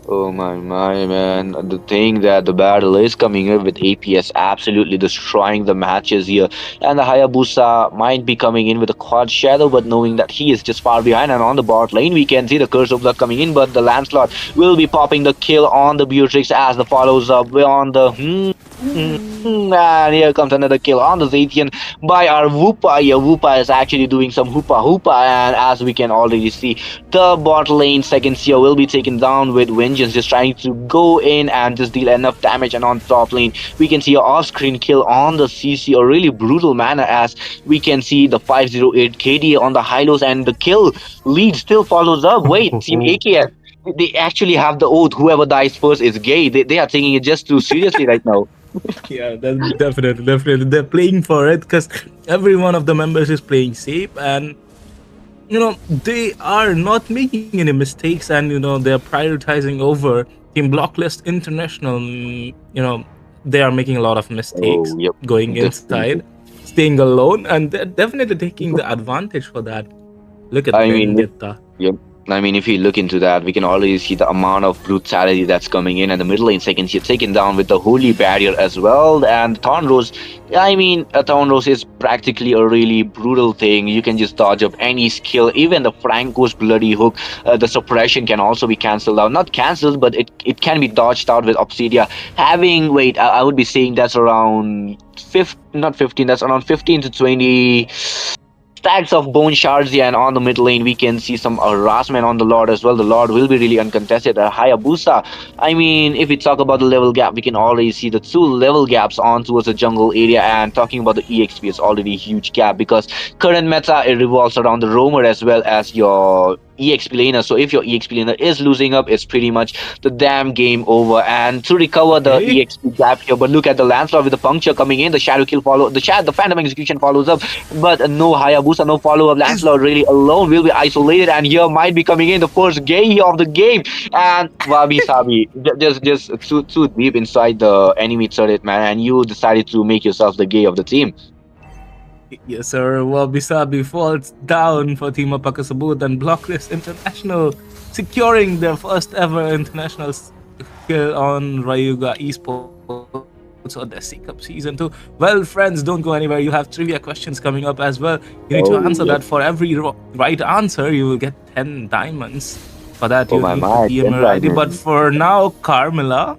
Oh my man. The thing that the battle is coming in with APS absolutely destroying the matches here. And the Hayabusa might be coming in with a quad shadow, but knowing that he is just far behind, and on the bot lane we can see the curse of blood coming in, but the Lancelot will be popping the kill on the Beatrix as the follows up on the and here comes another kill on the Zatian by our Woopa. Yeah, Woopa is actually doing some hoopa hoopa, and as we can already see, the bot lane second tier will be taken down with vengeance, just trying to go in and just deal enough damage. And on top lane, we can see an off-screen kill on the CC, a really brutal manner, as we can see the 508 KD on the Hylos, and the kill lead still follows up. Wait, Team AKS. They actually have the oath. Whoever dies first is gay. They are taking it just too seriously right now. Yeah, that's definitely. They're playing for it because every one of the members is playing safe, and they are not making any mistakes, and they're prioritizing over Team Blocklist International. They are making a lot of mistakes Oh, yep. going Definitely. inside, staying alone, and they're definitely taking the advantage for that. Look at I mean, Vendetta. yep. I mean, if you look into that, we can already see the amount of brutality that's coming in, and the middle lane seconds here taken down with the holy barrier as well. And Thorn Rose, I mean, a Thorn Rose is practically a really brutal thing. You can just dodge up any skill, even the Franco's bloody hook. The suppression can also be cancelled out. Not cancelled, but it can be dodged out with Obsidia. Wait, I would be saying that's around 15, not 15, that's around 15 to 20 stacks of bone shards here, and on the mid lane we can see some harassment on the Lord as well. The Lord will be really uncontested. Hayabusa, I mean, if we talk about the level gap, we can already see the 2 level gaps on towards the jungle area, and talking about the EXP, it's already a huge gap because current meta, it revolves around the roamer as well as your EXP laner. So if your EXP laner is losing up, it's pretty much the damn game over. And to recover the Okay. EXP gap here, but look at the Lancelot with the puncture coming in. The shadow kill follow the Phantom execution follows up, but no Hayabusa, no follow up. Is Lancelot really alone will be isolated, and here might be coming in the first gay of the game. And Wabi Sabi just too deep inside the enemy turret, man, and you decided to make yourself the gay of the team. yes, sir. Wabi Sabi falls down for Team Apakasabut and Blocklist International, securing their first ever international kill on Ryuga Esports on their C Cup Season 2. Well, friends, don't go anywhere. You have trivia questions coming up as well. You need to answer that. Oh For yes. every right answer, you will get 10 diamonds. For that, you Oh my need to my, DM 10 your ID. But diamonds. for now, Carmela,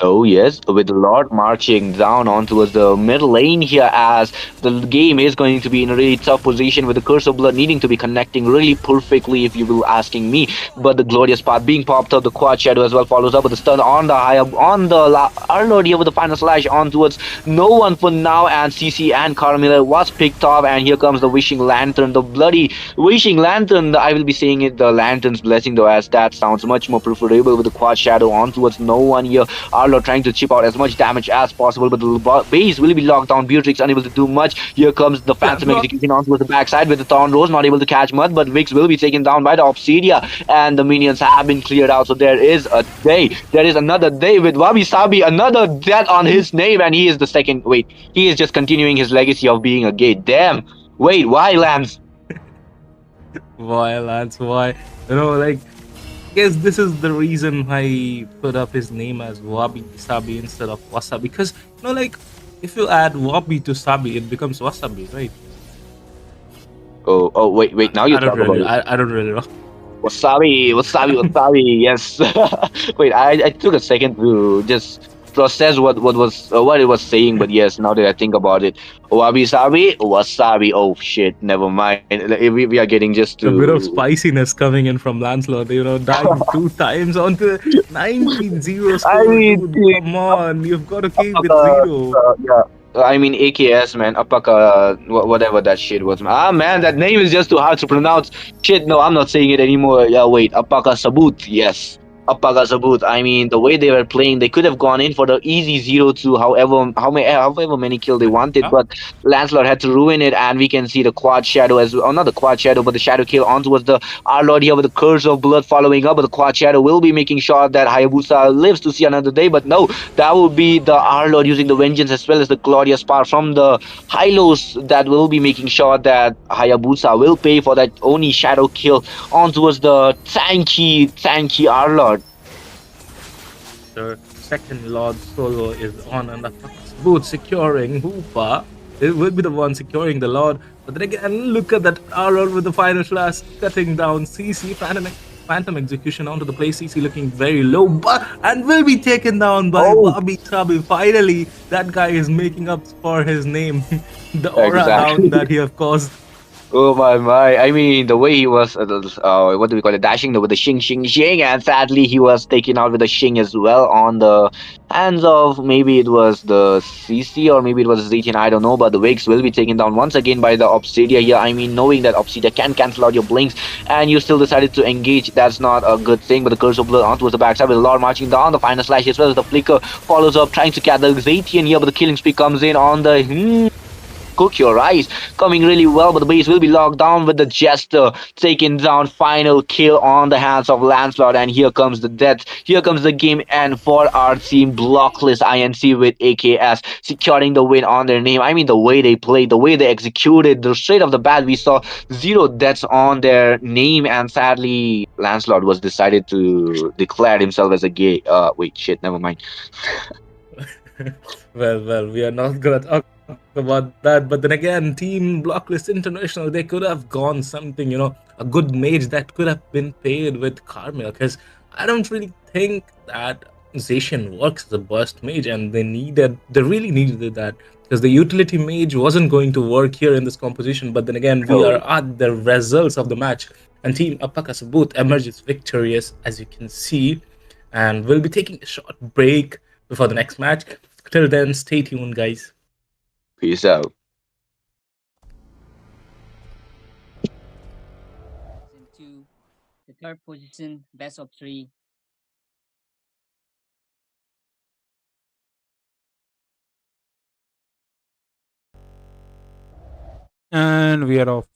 Oh yes, with the Lord marching down on towards the middle lane here, as the game is going to be in a really tough position with the Curse of Blood needing to be connecting really perfectly, if you will asking me. But the glorious path being popped up, the quad shadow as well follows up with the stun on the high up on the Arnold here with the final slash on towards no one for now, and CC and Carmilla was picked off, and here comes the wishing lantern, the bloody wishing lantern. I will be saying it, the lantern's blessing, though, as that sounds much more preferable with the quad shadow on towards no one here. Arlo trying to chip out as much damage as possible, but the base will be locked down. Beatrix unable to do much. Here comes the Phantom Block. execution onto the backside with the Thorn Rose, not able to catch much, but Vix will be taken down by the Obsidia, and the minions have been cleared out. So there is a day. There is another day with Wabi Sabi, another death on his name, and he is the second. Wait, he is just continuing his legacy of being a gay. Damn. Wait, why, Lance? Why, Lance? Why? Like, guess this is the reason I put up his name as Wabi Sabi instead of Wasabi. Because, like, if you add Wabi to Sabi, it becomes Wasabi, right? Oh, wait. Now you talk about it. I don't really know. Wasabi. Yes. Wait, I took a second to just process what it was saying, but yes, now that I think about it, wasabi. Oh shit, never mind. We are getting just A bit of to. spiciness coming in from Lancelot, dying 2 times onto 19-0 I score, mean, dude. Come on, you've got to keep it Apaka, zero. yeah. I mean AKS, man. Apaka, whatever that shit was. Ah man, that name is just too hard to pronounce. Shit, no, I'm not saying it anymore. Yeah, wait, Apaka Sabut, yes. Apaka Sabut. I mean, the way they were playing, they could have gone in for the easy 0-2, however many kill they wanted, Huh? but Lancelot had to ruin it, and we can see the quad shadow as well. Oh, not the quad shadow, but the shadow kill on towards the our Lord here with the curse of blood following up, but the quad shadow will be making sure that Hayabusa lives to see another day. But no, that would be the our Lord using the vengeance as well as the glorious power from the Hylos that will be making sure that Hayabusa will pay for that Oni shadow kill on towards the tanky our Lord. The second Lord Solo is on and the boot securing Hoopa. It will be the one securing the Lord. But then again, look at that Lord with the final flash cutting down CC. Phantom execution onto the play. CC looking very low, but and will be taken down by Oh, Bobby Sabi. Finally, that guy is making up for his name. The aura down exactly. that he have caused. Oh my! I mean, the way he was, what do we call it, dashing with the shing, and sadly he was taken out with the shing as well on the hands of maybe it was the CC or maybe it was Zetian, I don't know. But the Wakes will be taken down once again by the Obsidia here. I mean, knowing that Obsidia can cancel out your blinks, and you still decided to engage, that's not a good thing. But the Curse of Blood on towards the backside with the Lord marching down, the final slash as well as the flicker follows up, trying to catch the Zetian here, but the killing spree comes in on the. Cook your eyes, coming really well, but the base will be locked down with the Jester taking down final kill on the hands of Lancelot, and here comes the death. Here comes the game end for our team Blocklist INC with AKS securing the win on their name. I mean, the way they played, the way they executed, the straight off the bat, we saw 0 deaths on their name, and sadly, Lancelot was decided to declare himself as a gay. Wait, shit, never mind. Well, we are not gonna talk about that. But then again, Team Blocklist International, they could have gone something, a good mage that could have been paid with Carmel. Because I don't really think that Zacian works as a burst mage, and they really needed that. Because the utility mage wasn't going to work here in this composition. But then again, we are Oh, at the results of the match, and Team Apakas both emerges victorious, as you can see. And we'll be taking a short break before the next match. Till then, stay tuned, guys. peace out. third position, best of three. And we are off.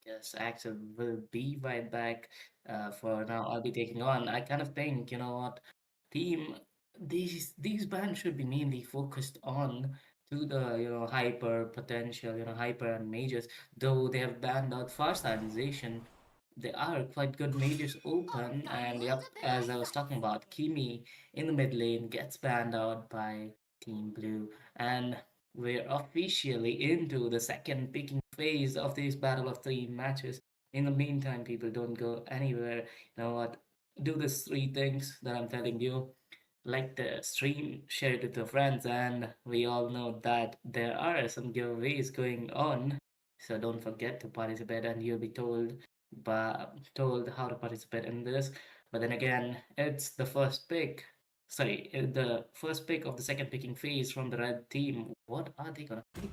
Yes, Axel will be right back. For now, I'll be taking on. I kind of think, you know what, team, these bands should be mainly focused on to the hyper potential, hyper and majors. Though they have banned out fast organization, they are quite good majors open. And yep, as I was talking about, Kimi in the mid lane gets banned out by Team Blue, and we're officially into the second picking phase of this battle of three matches. In the meantime, people don't go anywhere. You know what? Do these three things that I'm telling you. Like the stream, share it with your friends, and we all know that there are some giveaways going on. So don't forget to participate, and you'll be told how to participate in this. But then again, it's the first pick. Sorry, the first pick of the second picking phase from the red team. What are they gonna pick?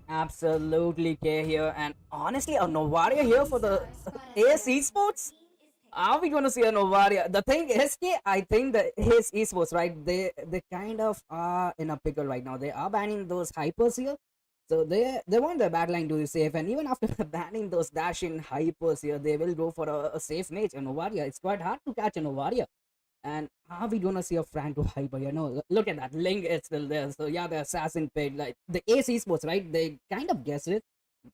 Absolutely, K here, and honestly, a Novaria here for the AS Esports. Are we gonna see a Novaria? The thing is, K, I think that his Esports, right? They kind of are in a pickle right now. They are banning those hypers here, so they want their backline to be safe. And even after banning those dash in hypers here, they will go for a safe mage, a Novaria. It's quite hard to catch a Novaria. And are we gonna see a Franco hyper? Look at that. Link is still there. So yeah, the assassin paid like the AC Sports, right? They kind of guessed it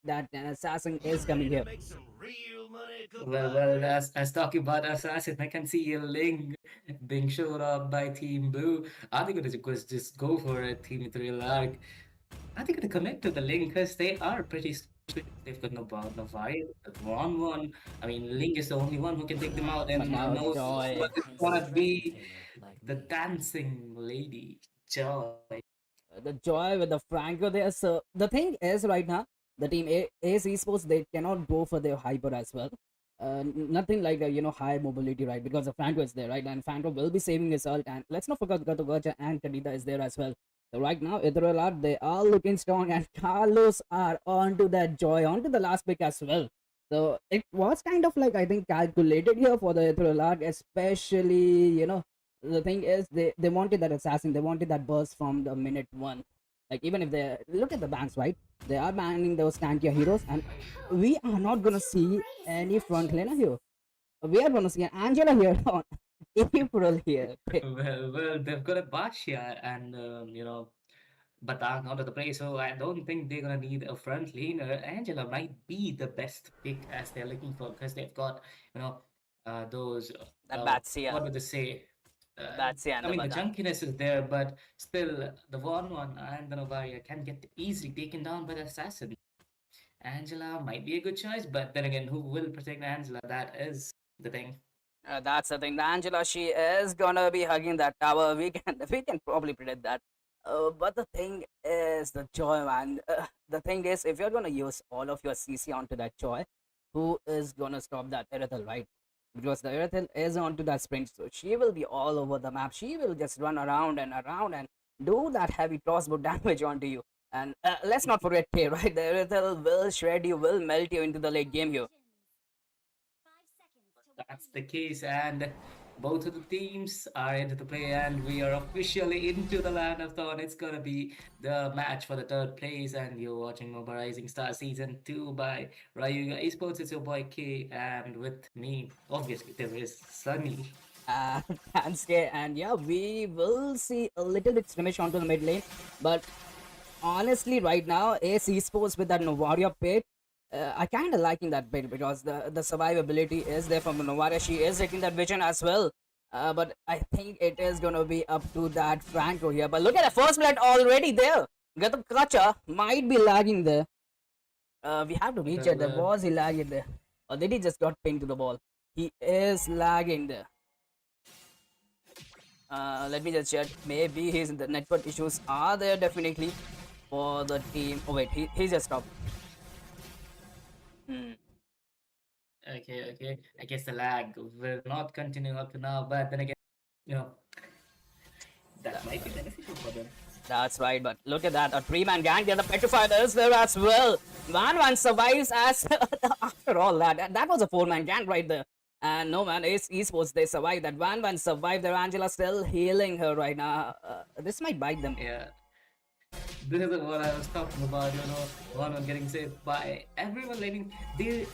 that an assassin is coming here. Make some real money. Well, as talking about assassin, I can see a link being showed up by Team Blue. Are they gonna just go for it, Team Thrill Arc? Are they gonna connect to the link? Because they are pretty stupid. They've got Novaya, the wrong one. I mean, Link is the only one who can take them out, and But who now knows Joy, what it's gonna be. The dancing lady, Joy. the joy with the Franco there. So the thing is, right now, the team Ace Esports, they cannot go for their hyper as well. Nothing like a high mobility, right? Because the Franco is there, right? And Franco will be saving his ult. And let's not forget Gato Gacha and Kadita is there as well. So right now, Ethereal they are looking strong, and Carlos are onto that joy, onto the last pick as well. So it was kind of like, I think, calculated here for the Ethereal especially, the thing is they wanted that assassin, they wanted that burst from the minute one. Like, even if they look at the bans, right, they are banning those tankier heroes, and we are not gonna see any frontliner here. We are gonna see an Angela here on April here. Well, they've got a Basha and Batang out of the play, so I don't think they're gonna need a front laner. Angela might be the best pick as they're looking for, because they've got those That what Batsia, would they say? Batsia and I the mean, the Batang. junkiness is there, but still, the one and the Novaya can get easily taken down by the assassin. Angela might be a good choice, but then again, who will protect Angela? That is the thing. That's the thing. The Angela, she is gonna be hugging that tower. We can probably predict that. But the thing is the joy, man. The thing is, if you're gonna use all of your CC onto that joy, who is gonna stop that Erythel, right? Because the Erythel is onto that sprint, so she will be all over the map. She will just run around and do that heavy crossbow damage onto you. And let's not forget K, right? The Erythel will shred you, will melt you into the late game here. That's the case, and both of the teams are into the play, and we are officially into the land of Thorn. It's gonna be the match for the third place, and you're watching Moba Rising Star Season 2 by Ryuga Esports. It's your boy K, and with me, obviously, there is Sunny. Uh, thanks, K. And yeah, we will see a little bit skirmish onto the mid lane, but honestly, right now, Ace Esports with that Novaria pick, I kind of liking that pick because the survivability is there from the Novaria. She is taking that vision as well. But I think it is gonna be up to that Franco here. But look at the first blood already there. Gato Kacha might be lagging there. We have to recheck there. Well, Was he lagging there? Or did he just got pinned to the ball? He is lagging there. Let me just check. Maybe his the network issues are there definitely for the team. Oh wait, he just stopped. Hmm. okay. I guess the lag will not continue up to now, but then again, you know, that might be beneficial for them. That's right, but look at that. A three-man gang, the petrified is there as well. One survives as after all that was a four-man gang right there. And no man, it's esports, they survived. That one survived there. Angela still healing her right now. This might bite them. Yeah, this is what I was talking about, one on getting saved by everyone letting they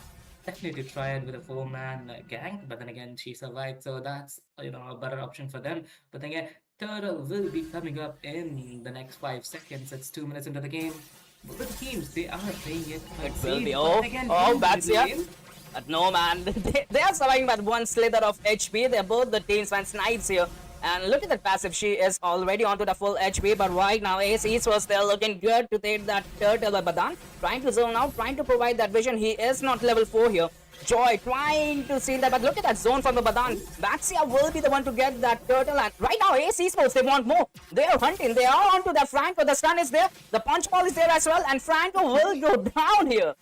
definitely tried with a four-man gang, but then again she survived, so that's a better option for them. But then again, Turtle will be coming up in the next 5 seconds. It's 2 minutes into the game. Both teams they are playing it quite It will safe, be. but then Oh, again, oh, in that's the yeah. lane, But no man, they are surviving by one slither of HP. They're both the teams and snipes here. And look at that passive. She is already onto the full HP. But right now, Ace was still looking good to take that turtle. But Badan trying to zone out, trying to provide that vision. He is not level 4 here. Joy trying to seal that. But look at that zone from the Badan. Baxia will be the one to get that turtle. And right now, Ace Esports, they want more. They are hunting. They are onto that Franco. The stun is there. The punch ball is there as well. And Franco will go down here.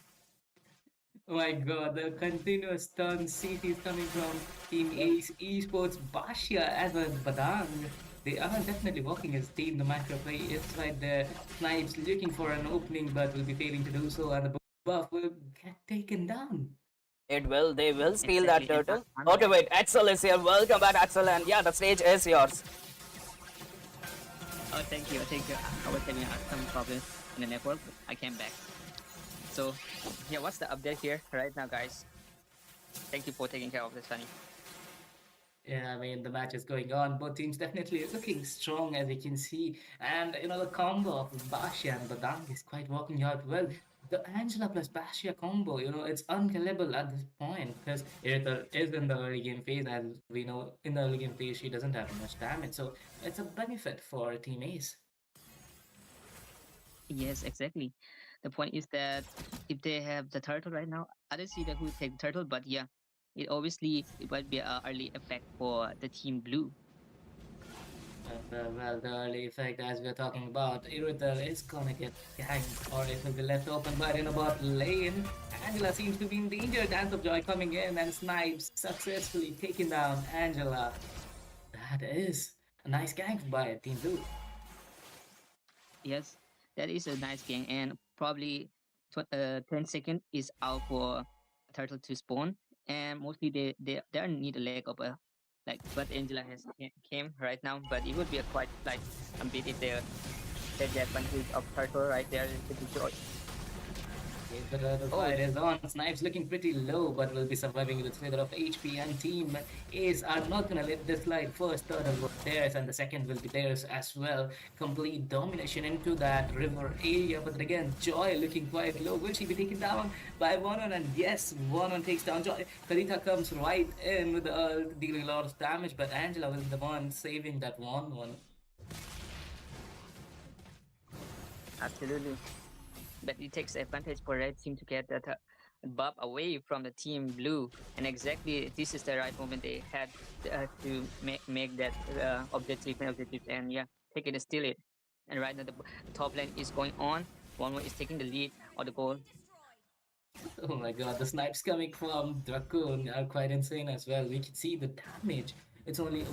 oh my god, the continuous turn CT is coming from Team Ace Esports, Bashia as well as Badang. They are definitely working as team. The macro play is right there. Snipes looking for an opening but will be failing to do so, and the buff will get taken down. It will. They will steal Exactly, that and turtle. I'm Okay, back. wait. Axel is here. Welcome back, Axel. And yeah, the stage is yours. Oh, thank you, thank you. I was having some problems in the network. But I came back. So, yeah, what's the update here right now, guys? Thank you for taking care of this, Sunny. Yeah, I mean the match is going on. Both teams definitely looking strong as you can see, and the combo of Bashia and Badang is quite working out well. The Angela plus Bashia combo, it's unkillable at this point because it is in the early game phase. As we know, in the early game phase, she doesn't have much damage, so it's a benefit for Team Ace. Yes, exactly. The point is that if they have the turtle right now, I don't see that who take the turtle, but yeah, it might be an early effect for the team blue. Well, the early effect, as we're talking about, Irithel is gonna get ganked, or it will be left open. But in about lane, Angela seems to be in danger. Dance of Joy coming in, and Snipes successfully taking down Angela. That is a nice gank by Team Blue. Yes, that is a nice game, and probably 10 second is out for a turtle to spawn, and mostly they need a leg of a like what Angela has came right now, but it would be a quite like a bit if they take the advantage of turtle right there to destroy. Okay, but the fight is on. Snipes looking pretty low, but will be surviving with a slither of HP. And Team Ace are not gonna let this slide. First turtle was theirs, and the second will be theirs as well. Complete domination into that river area. But then again, Joy looking quite low. Will she be taken down by Wonon? And yes, Wonon takes down Joy. Karita comes right in with the ult, dealing a lot of damage. But Angela will be the one saving that one. Absolutely, but it takes advantage for red team to get that buff away from the team blue, and exactly this is the right moment they had to make that objective, and yeah, take it and steal it. And right now the top lane is going on. One is taking the lead or the goal. Oh my god, the snipes coming from Dracoon are quite insane as well. We can see the damage. It's only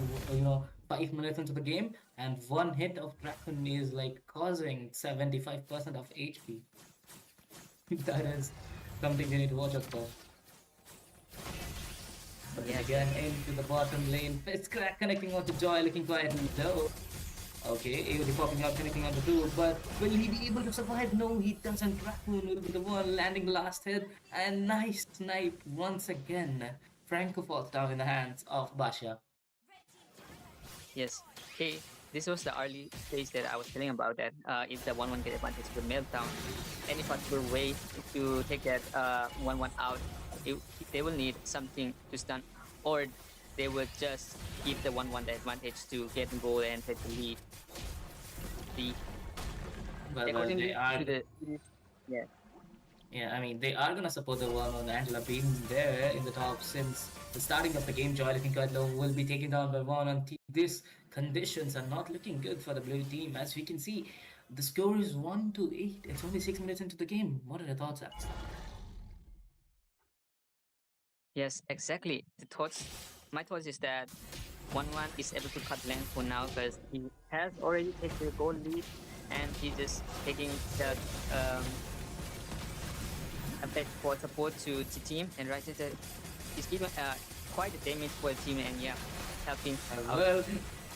5 minutes into the game, and one hit of Dracoon is like causing 75% of HP. That is something we need to watch out for. But then again, into the bottom lane, Fitzcrack connecting onto Joy, looking quite low. Okay, AOD popping out, connecting on the two, but will he be able to survive? No, he doesn't. Raccoon will be the one landing the last hit, and nice snipe once again. Franco falls down in the hands of Basha. Yes. Okay, this was the early stage that I was telling about that. If the 1-1 get advantage to meltdown, any possible way to take that 1-1 out, it, they will need something to stun, or they will just give the 1-1 the advantage to get the goal and take the lead. The Well, accordingly they are. to the yeah. Yeah, I mean, they are gonna support the one on Angela being there in the top since the starting of the game. Joy looking quite low, will be taken down by one on these conditions are not looking good for the blue team. As we can see, the score is 1-8. It's only 6 minutes into the game. What are your thoughts, Alex? Yes, exactly. My thoughts is that 1-1 is able to cut length for now because he has already taken the goal lead and he's just taking the um, effect for support to the team, and right is giving quite a damage for the team, and yeah, helping out. Well,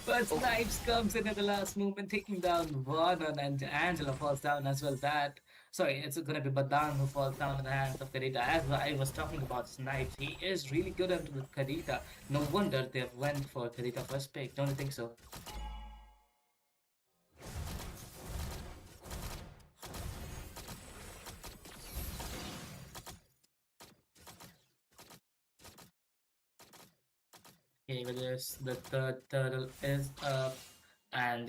but Snipes comes in at the last moment, taking down Vernon, and Angela falls down as well. Sorry, it's gonna be Badang who falls down in the hands of Kadita. As I was talking about Snipes, he is really good under Kadita. No wonder they went for Kadita first pick. Don't you think so? Okay, but the third turtle is up, and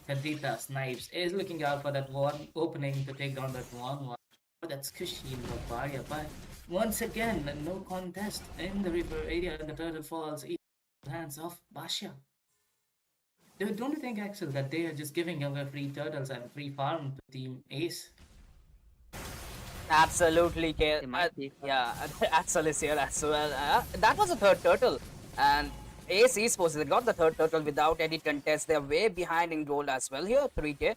Kadita Snipes is looking out for that one opening to take down that one. But that's Kushi in Bavaria. But once again, no contest in the river area, and the turtle falls in the hands of Basha. Don't you think, Axel, that they are just giving away free turtles and free farm to Team Ace? Absolutely, They might be. yeah, Axel is here as well. That was a third turtle, and Ace Esports, they got the third turtle without any contest. They're way behind in gold as well here, 3K.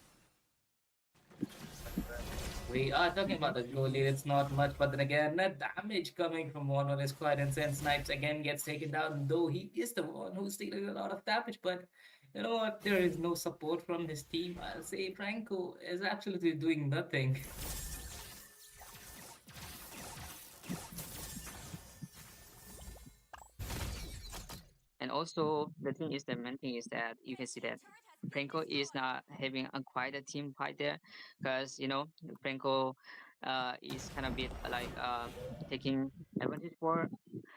We are talking about the goal lead, it's not much, but then again, the damage coming from one is quite insane. Snipes again gets taken down, though he is the one who's dealing a lot of damage, but you know what, there is no support from his team. I'll say Franco is absolutely doing nothing. And also the main thing is that you can see that Franco is not having a quite a team fight there, because Franco is kind of bit like taking advantage for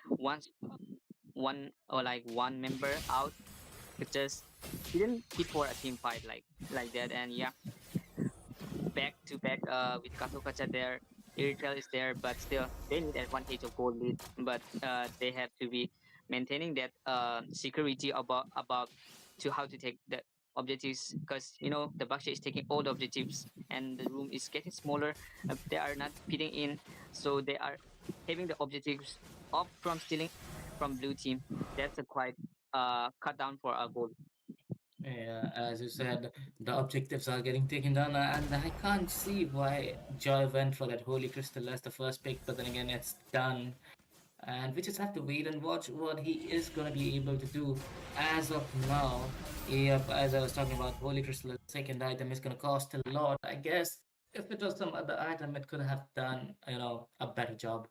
once one or like one member out, it just didn't fit for a team fight like that. And yeah, back to back with Kasukacha there, Eritrea is there, but still they need advantage of gold lead, but they have to be maintaining that security about to how to take the objectives, because the Baksha is taking all the objectives and the room is getting smaller. They are not fitting in, so they are having the objectives off from stealing from blue team. That's a quite cut down for our goal. Yeah, as you said, the objectives are getting taken down, and I can't see why Joy went for that Holy Crystal as the first pick, but then again, it's done. And we just have to wait and watch what he is going to be able to do as of now. Yep, as I was talking about, Holy Crystal, the second item is going to cost a lot. I guess if it was some other item, it could have done, a better job.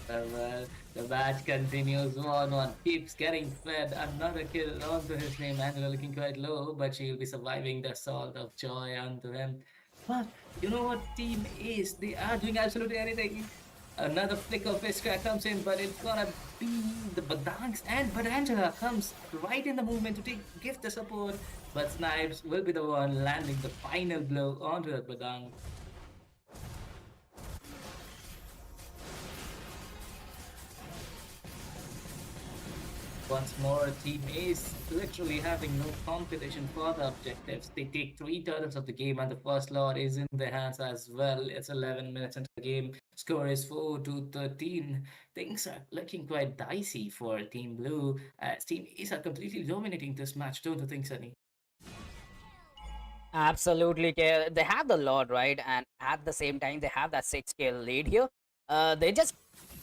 Well, the match continues. 1-1 keeps getting fed. Another kill onto his name. Angela looking quite low, but she'll be surviving the assault of Joy onto him. But you know what? Team Ace, they are doing absolutely anything. Another flick of his crack comes in, but it's gonna be the Badangs, but Angela comes right in the movement to give the support. But Snipes will be the one landing the final blow onto the Badang. Once more, Team Ace literally having no competition for the objectives. They take 3/3 of the game, and the first lot is in their hands as well. It's 11 minutes into the game. Score is 4-13. Things are looking quite dicey for Team Blue, as Team Ace are completely dominating this match. Don't you think, Sunny? Absolutely, they have the Lord, right? And at the same time, they have that 6K lead here. They just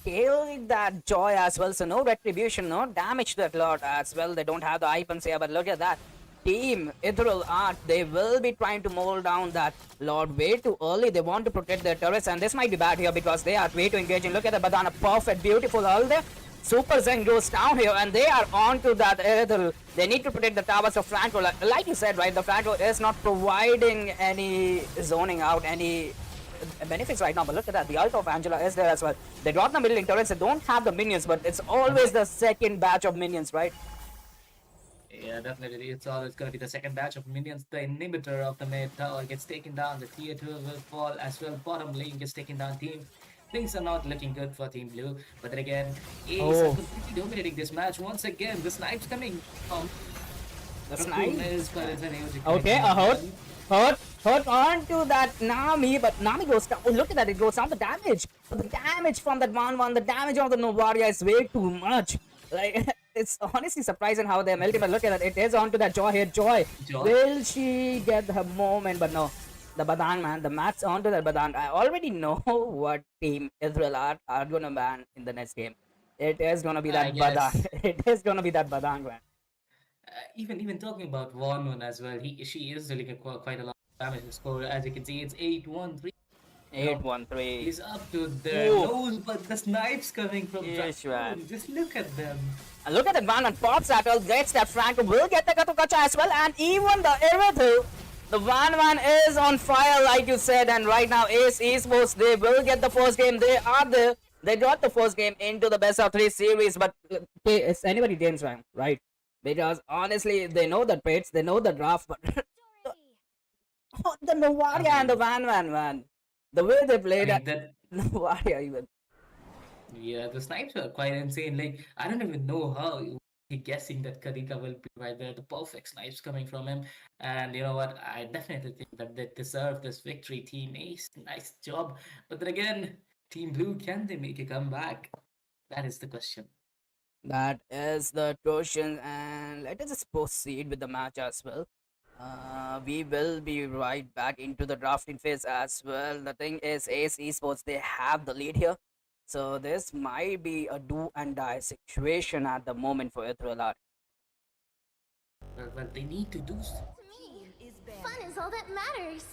killed that Joy as well, so no retribution, no damage to that Lord as well. They don't have the icons here, but look at that. Team Ethereal Art, they will be trying to mold down that Lord way too early. They want to protect their turrets, and this might be bad here because they are way too engaging. Look at the Badana, perfect, beautiful all there. Super Zen goes down here, and they are on to that Ethereal. They need to protect the towers of Franco. Like you said, right, the Franco is not providing any zoning out, any benefits right now, but look at that, the ult of Angela is there as well. They drop the middle turrets, they don't have the minions, but it's always the second batch of minions, right? Yeah, definitely. It's always going to be the second batch of minions. The inhibitor of the mid tower gets taken down. The tier 2 will fall as well. Bottom lane gets taken down. Things are not looking good for Team Blue. But then again, Ace are completely dominating this match. Once again, the snipes coming from The Raccoon snipe. is, but it's an AOG Okay, connection a as hurt. well. Hurt onto that Nami, but Nami goes down. Oh, look at that, it goes down the damage. But the damage from that 1-1, the damage of the Novaria is way too much. Like, it's honestly surprising how they're melting, but look at that, it is onto that Joy here. Joy. Will she get her moment? But no. The Badang, man, the match onto that Badang. I already know what team Israel are gonna ban in the next game. It is gonna be that Badang. It is gonna be that Badang, man. Even talking about One as well, she is dealing quite a lot of damage. The score, as you can see, it's 8-1-3. 8-1-3. He's up to their nose, but the snipes coming from Yes, Raccoon. Just look at them. And look at that one and pops at all. Gets that Franco will get the Katukacha as well, and even the Irithil. The 1-1 is on fire, like you said, and right now Ace Esports, they will get the first game. They are there. They got the first game into the best of 3 series, but it's anybody games round, right? Because honestly, they know the traits, they know the draft, but the Novaria and the 1-1, man. The way they played that Novaria even. Yeah, the snipes are quite insane. Like, I don't even know how he guessing that Kadika will be right there. The perfect snipes coming from him. And you know what? I definitely think that they deserve this victory, Team Ace. Nice job. But then again, Team Blue, can they make a comeback? That is the question. That is the question, and let us just proceed with the match as well. We will be right back into the drafting phase as well. The thing is, Ace Esports, they have the lead here. So this might be a do and die situation at the moment for Ethereal. Well, they need to do Fun is all that matters.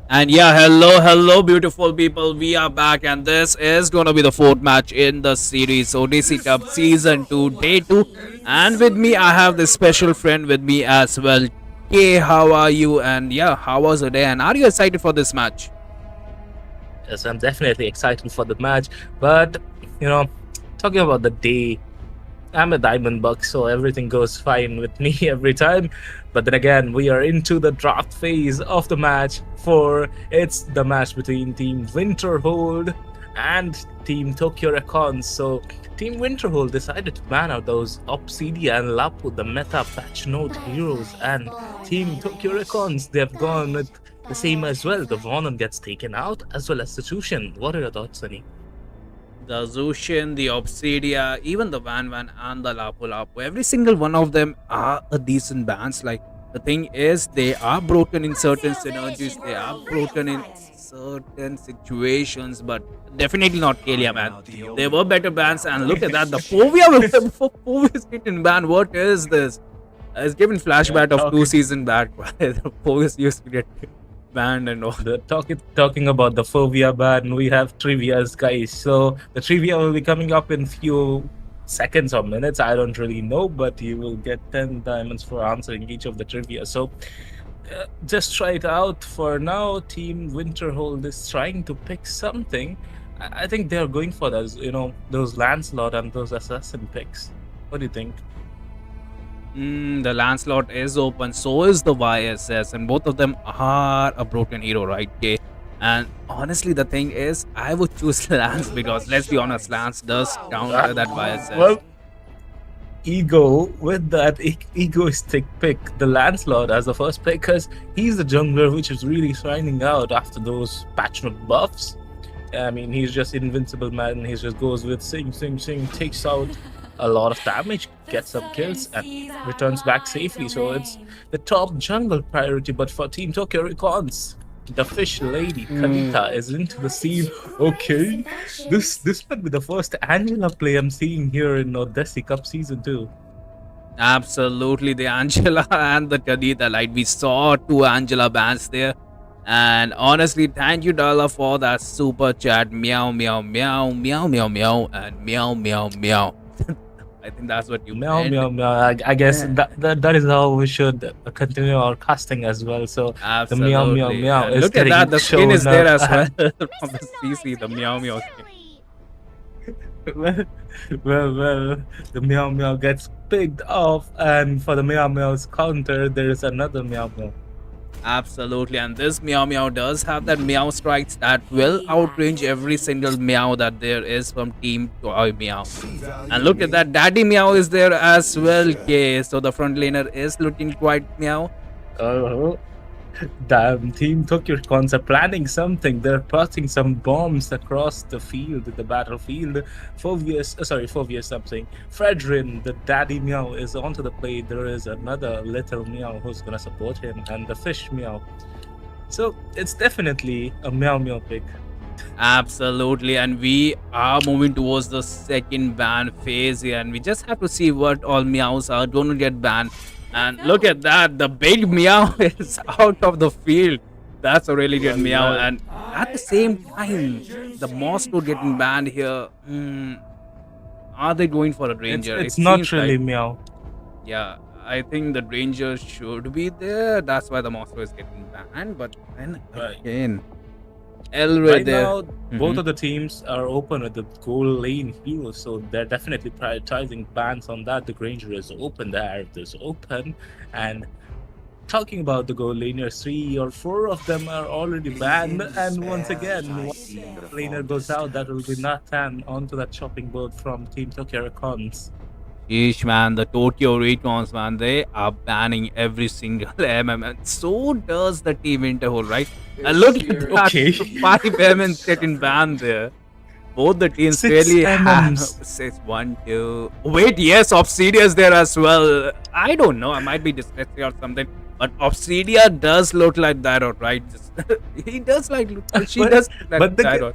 And yeah, hello, beautiful people. We are back, and this is gonna be the fourth match in the series, Odyssey Cup Season 2, Day 2. And with me, I have this special friend with me as well. Hey, how are you? And yeah, how was the day? And are you excited for this match? Yes, I'm definitely excited for the match. But, you know, talking about the day, I'm a diamond buck, so everything goes fine with me every time. But then again, we are into the draft phase of the match. It's the match between Team Winterhold and Team Tokyo Recons. So Team Winterhold decided to ban out those Obsidian and Lapu, the meta patch note heroes, and Team Tokyo Recons, they've gone with the same as well. The Vonon gets taken out, as well as the Tushin. What are your thoughts, Sunny? The Zushin, the Obsidia, even the Van and the Lapu Lapu, every single one of them are a decent bands. Like, the thing is, they are broken in certain synergies, they are broken in certain situations, but definitely not Kalia, man. They were better bands, and look at that, the Fovia is getting banned. What is this? It's given flashback of 2 seasons back. The Fovia used to get banned and all. Talking about the Fovia ban, we have trivias, guys. So the trivia will be coming up in few seconds or minutes. I don't really know, but you will get 10 diamonds for answering each of the trivia. So just try it out. For now, Team Winterhold is trying to pick something. I think they are going for those, those Lancelot and those assassin picks. What do you think? The Lancelot is open, so is the YSS, and both of them are a broken hero, right? Okay. And honestly, the thing is, I would choose Lance because let's be honest, Lance does counter that YSS. Well, Ego with that egoistic pick, the Lancelot as the first pick, because he's the jungler which is really shining out after those patch note buffs. I mean, he's just invincible, man. He just goes with sing, takes out a lot of damage, gets some kills, and returns back safely. So it's the top jungle priority. But for Team Tokyo Recons, the fish lady Kanita is into the scene. Okay, this might be the first Angela play I'm seeing here in Odyssey Cup Season 2. Absolutely, the Angela and the Kanita. Like, we saw 2 Angela bans there. And honestly, thank you, Dala, for that super chat. Meow, meow, meow, meow, meow, meow, and meow, meow, meow. I think that's what you meow, meant. meow, meow. I guess that is how we should continue our casting as well. So absolutely. The meow, meow, meow is look at that, the skin is there as well. From the CC, the meow, meow skin. well, the meow, meow gets picked off, and for the meow, meow's counter, there is another meow, meow. Absolutely, and this Meow Meow does have that Meow strikes that will outrange every single Meow that there is from Team Toy Meow. And look at that, Daddy Meow is there as well. Okay, so the front laner is looking quite Meow. Oh, damn, Team Tokyo Cons are planning something. They're putting some bombs across the field, the battlefield. Fovius something. Fredrin, the daddy Meow, is onto the plate. There is another little Meow who's gonna support him, and the fish Meow. So it's definitely a Meow Meow pick. Absolutely, and we are moving towards the second ban phase here, and we just have to see what all Meows are going to get banned. And look at that, the big Meow is out of the field. That's a really good Meow. And at the same time, the Moscow getting banned here. Are they going for a Ranger? It's not really Meow. Yeah, I think the Ranger should be there. That's why the Moscow is getting banned. But then again, Right now, both of the teams are open with the goal lane heroes, so they're definitely prioritizing bans on that. The Granger is open, the Aerith is open, and talking about the goal laners, 3 or 4 of them are already banned, and once again, one laner goes out, that will be Nathan onto that chopping board from Team Tokyo Cons. Yeesh, man, the Tokyo Recons, man, they are banning every single MM, and so does the Team Interhole, right? And look at that, 5 MMs getting banned there. Both the teams 6 really have MMs. 6, 1, 2. Wait, yes, Obsidia's there as well. I don't know, I might be dyslexic or something, but Obsidia does look like Dyrot, right? He does like, she does look like Dyrot.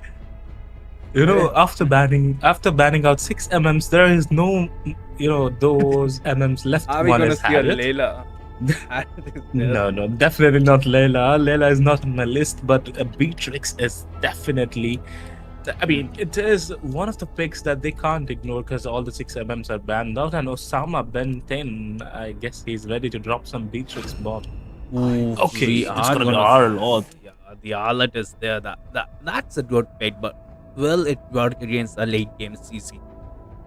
You know, after banning out 6 MMs, there is no, those MMs left. Are we One gonna is see a Harriet. Layla? No, definitely not Layla. Layla is not on my list, but Beatrix is definitely. I mean, it is one of the picks that they can't ignore because all the 6 MMs are banned out. And Osama Ben 10, I guess he's ready to drop some Beatrix bomb. Okay, it's gonna be our Lord. Yeah, the Arlet is there. That's a good pick, but will it work against a late game CC?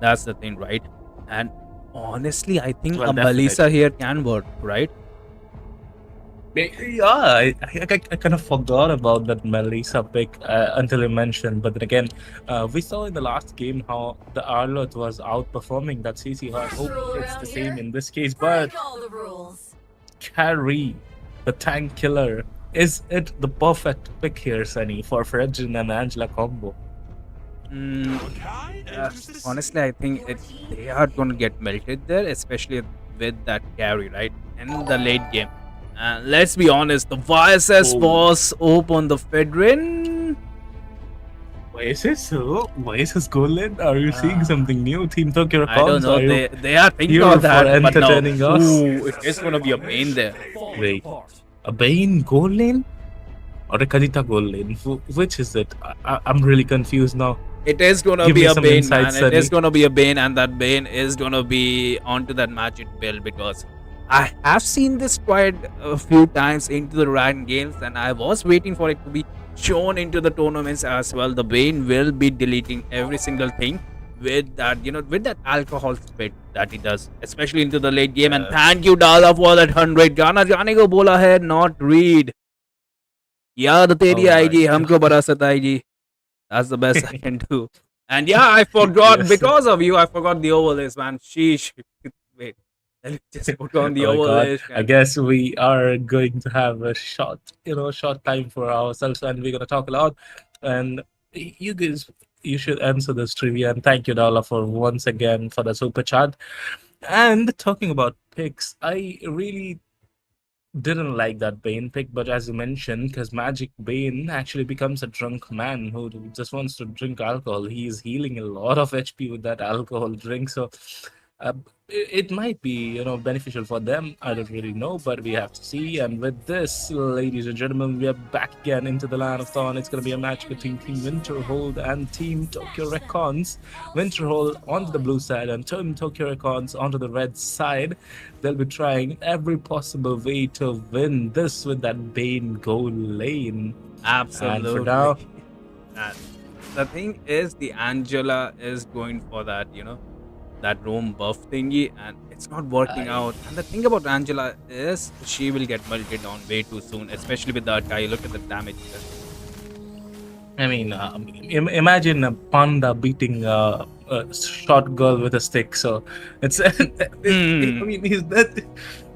That's the thing, right? And honestly, I think a Melissa here can work, right? Yeah, I kind of forgot about that Melissa pick until you mentioned. But then again, we saw in the last game how the Arlot was outperforming that CC. I hope it's the same in this case. But Carrie, the tank killer, is it the perfect pick here, Sunny, for Fredrin and Angela combo? Honestly, I think they are going to get melted there, especially with that carry, right? In the late game. Let's be honest, the YSS was open the Fedrin. YSS Golden? Are you seeing something new? Team Tokyo I don't know. They are thinking of that, but entertaining us. It is going to be a Bane there. Wait, a Bane goal lane? Or a Kadita goal lane? Which is it? I'm really confused now. It is going to be a Bane, man. It is going to be a Bane, and that Bane is going to be onto that magic build because I have seen this quite a few times into the ranked games, and I was waiting for it to be shown into the tournaments as well. The Bane will be deleting every single thing with that, with that alcohol spit that he does, especially into the late game. And thank you, Dala, for that 100. Gana jane ko bola hai, not read. Yaad teri aayegi, humko bara sataayegi. That's the best I can do. And yeah, I forgot because of you. I forgot the overlays, man. Sheesh. Wait, let me just put on the overlays. I guess we are going to have a short time for ourselves, and we're gonna talk a lot. And you guys, you should answer this trivia. And thank you, Dala, for once again for the super chat. And talking about picks, I really didn't like that Bane pick, but as you mentioned, because Magic Bane actually becomes a drunk man who just wants to drink alcohol. He is healing a lot of HP with that alcohol drink, so it might be beneficial for them. I don't really know, but we have to see. And with this, ladies and gentlemen, we are back again into the Land of Thorn. It's going to be a match between Team Winterhold and Team Tokyo Recons. Winterhold onto the blue side and Team Tokyo Recons onto the red side. They'll be trying every possible way to win this with that Bane goal lane. Absolutely. And for now, the thing is, the Angela is going for that, that roam buff thingy, and it's not working out. And the thing about Angela is she will get melted down way too soon, especially with that guy. Look at the damage. I mean, imagine a panda beating a short girl with a stick. So it's. I mean, he's that.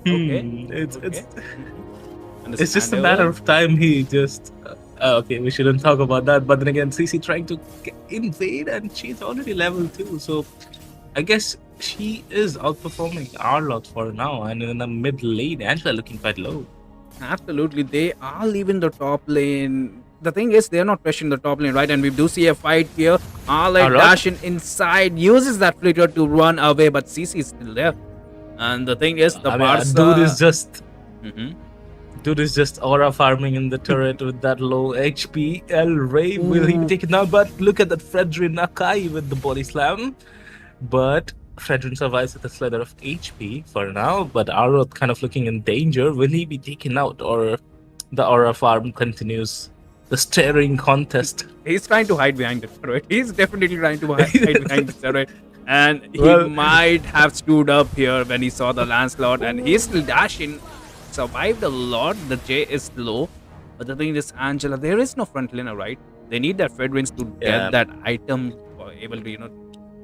Okay. It's Mm-hmm. it's just a matter of time. He just. Okay, we shouldn't talk about that. But then again, CC trying to invade, and she's already level 2. So I guess she is outperforming Arlott for now. And in the mid lane, Angela looking quite low. Absolutely, they are leaving the top lane. The thing is, they're not pressuring the top lane, right? And we do see a fight here. Arlott dashing inside, uses that flicker to run away, but CC is still there. And the thing is, the dude is just. Dude is just aura farming in the turret with that low HP. El Rey, will he be taken down? But look at that Fredrin Akai with the body slam. But Fredrin survives with a slither of HP for now. But Arlott kind of looking in danger. Will he be taken out, or the aura farm continues? The staring contest. He's trying to hide behind the turret. He's definitely trying to hide behind the turret. And he might have stood up here when he saw the Lancelot. And he's still dashing. Survived a lot. The J is low, but the thing is, Angela, there is no frontliner, right? They need that Fredrins to get that item or able to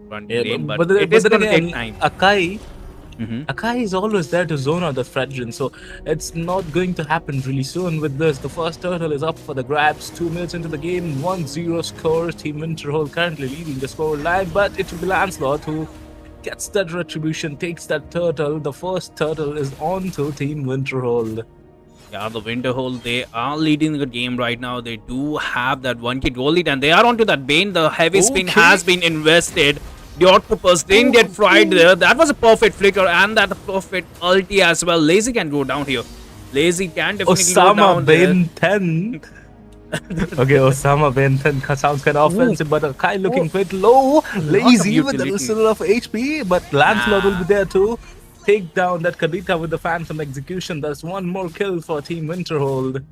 front lane, but it is going to take time. Akai is always there to zone out the Fredrin, so it's not going to happen really soon with this. The first turtle is up for the grabs. 2 minutes into the game, 1-0 score. Team Winterhold currently leading the score line, but it will be Lancelot who gets that retribution, takes that turtle. The first turtle is on to Team Winterhold. Yeah, the Winterhold, they are leading the game right now. They do have that 1k goal lead, and they are onto that Bane. The heavy spin has been invested. The Octopus didn't get fried there. That was a perfect flicker, and that perfect ulti as well. Lazy can go down here. Lazy can definitely go down Bane 10. Okay, Osama Ben 10 sounds kind of offensive, but Akai looking quite low. Lazy with a little of HP, but Lancelot will be there to take down that Kadita with the Phantom Execution. That's one more kill for Team Winterhold.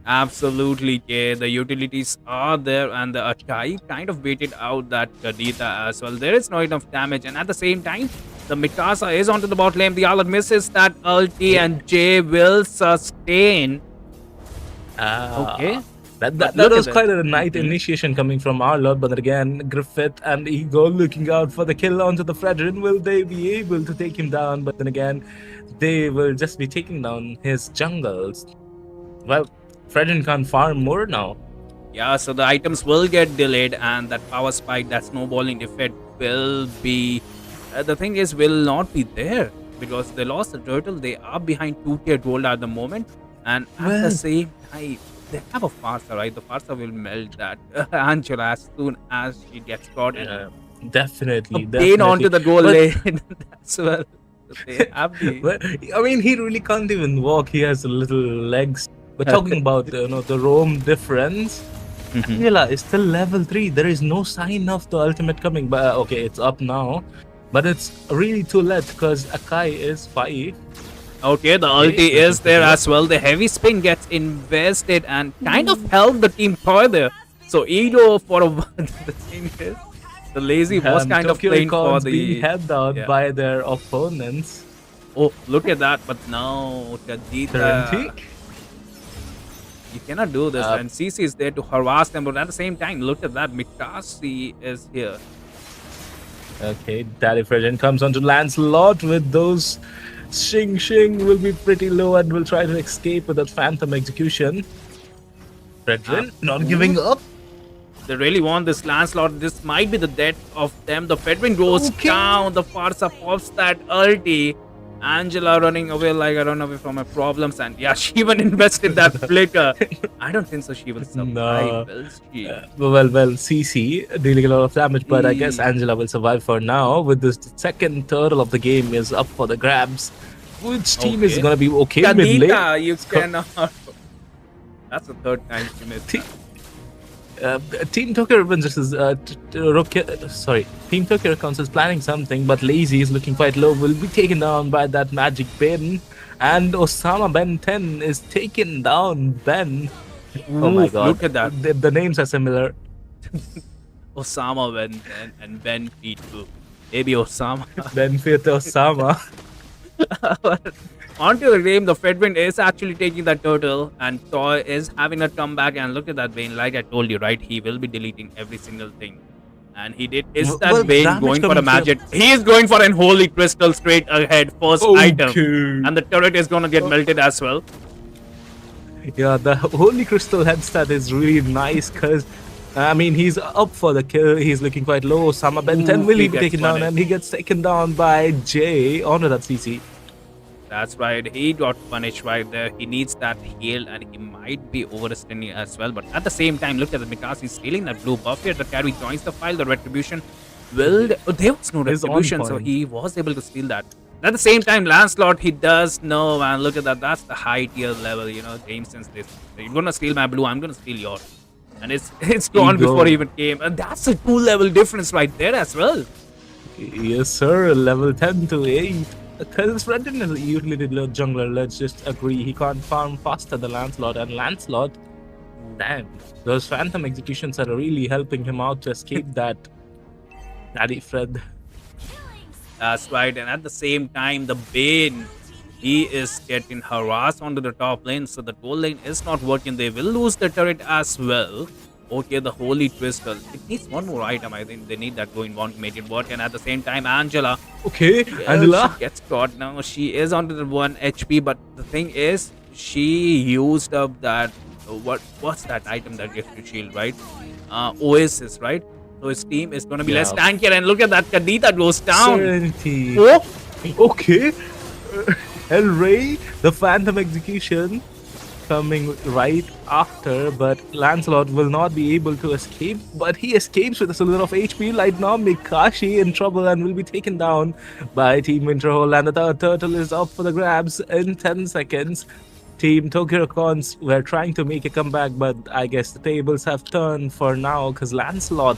Absolutely, yeah. The utilities are there, and the Akai kind of baited out that Kadita as well. There is not enough damage, and at the same time, the Mikasa is onto the bot lane. The Arlott misses that ulti, and J will sustain. Okay. That was quite a nice initiation coming from Arlott, but again, Griffith and Ego looking out for the kill onto the Fredrin. Will they be able to take him down? But then again, they will just be taking down his jungles. Well, Fredrin can't farm more now. Yeah, so the items will get delayed, and that power spike, that snowballing effect will be... the thing is, will not be there, because they lost the turtle. They are behind 2 tier gold at the moment. And at the same time, they have a Farsa, right? The Farsa will melt that Angela as soon as she gets caught. Definitely. Pain onto the goal lane. That's well. They have I mean, he really can't even walk. He has little legs. But talking about the roam difference, Angela is still level 3. There is no sign of the ultimate coming. But okay, it's up now. But it's really too late because Akai is 5. Okay, the ulti is there as well. The heavy spin gets invested and kind of helped the team further. So Edo for a the thing is, the Lazy was kind of playing for the being held out by their opponents. Oh, look at that! But now Kadita, you cannot do this. And CC is there to harass them, but at the same time, look at that. Mikasi is here. Okay, Daddy Fredrin comes onto Lancelot with those. Xing will be pretty low and will try to escape with that Phantom Execution. Fredrin not giving up. They really want this Lancelot. This might be the death of them. The Fredrin goes down. The Farsa pops that ulti. Angela running away like I run away from my problems. And yeah, she even invested that flicker. I don't think so she will survive. Will she? Well, CC dealing a lot of damage, but I guess Angela will survive for now. With this second turtle of the game is up for the grabs. Which team is going to be okay Kadita, mid lane? You cannot. That's the third time she missed. Team Tokyo versus Team Tokyo Council is planning something, but Lazy is looking quite low. Will be taken down by that magic Ben, and Osama Ben 10 is taken down. Ben, oh my god! Look at that. The names are similar. Osama Ben 10 and Ben P2. Maybe Osama. Benefit Osama. Onto the game, the Fedwind is actually taking that turtle, and Toy is having a comeback. And look at that Bane, like I told you, right? He will be deleting every single thing. And he did. Is that Well, Bane damage going for a coming magic? He is going for an holy crystal straight ahead, first item. Okay. And the turret is gonna get melted as well. Yeah, the Holy Crystal headstand is really nice because, I mean, he's up for the kill. He's looking quite low. Sama Ben 10 will he be gets taken down, punished. and he gets taken down by Jay onto that CC. That's right. He got punished right there. He needs that heal, and he might be overextending as well. But at the same time, look at the Mikasa. He's stealing that blue buff here. The carry joins the file. The retribution will. Oh, there was no Is on retribution, so point. he was able to steal that. At the same time, Lancelot, he does know, man. Look at that. That's the high tier level, game sense. This. You're gonna steal my blue. I'm gonna steal yours. And it's gone Ego. before it even came. And that's a 2-level difference right there as well. Yes, sir. Level 10 to 8. Because Brendan is usually the jungler. Let's just agree. He can't farm faster than Lancelot. And Lancelot, damn, those phantom executions are really helping him out to escape that Daddy Fred. That's right. And at the same time, the Bane, he is getting harassed onto the top lane. So the gold lane is not working. They will lose the turret as well. Okay, the Holy Crystal. It needs one more item. I think they need that going on to make it work. And at the same time, Angela. Okay, Well, Angela. she gets caught now. She is onto the 1 HP. But the thing is, she used up that. What's that item that gives you shield, right? Oasis, right? So his team is going to be less Yeah. tankier. And look at that. Kadita goes down. Serenity. Oh, Okay. El Rey, the Phantom Execution coming right after, but Lancelot will not be able to escape. But he escapes with a sliver of HP. Right now, Mikashi in trouble and will be taken down by Team Winterhold. And the third turtle is up for the grabs in 10 seconds. Team Tokyo Cons were trying to make a comeback, but I guess the tables have turned for now because Lancelot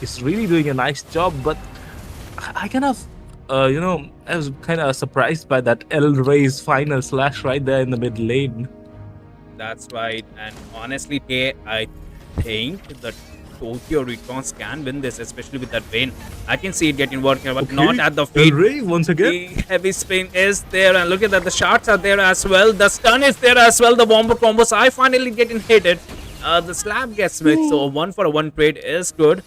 is really doing a nice job. But I kind of, I was kind of surprised by that El Rey's final slash right there in the mid lane. that's right. And honestly, I think that Tokyo Recons can win this, especially with that Bane. I can see it getting worked here, but Okay, not at the El feet. Rey once again. The heavy spin is there, and look at that. The shots are there as well. The stun is there as well. The wombo combos are finally getting hit. The slap gets mixed, so a 1-for-1 trade is good.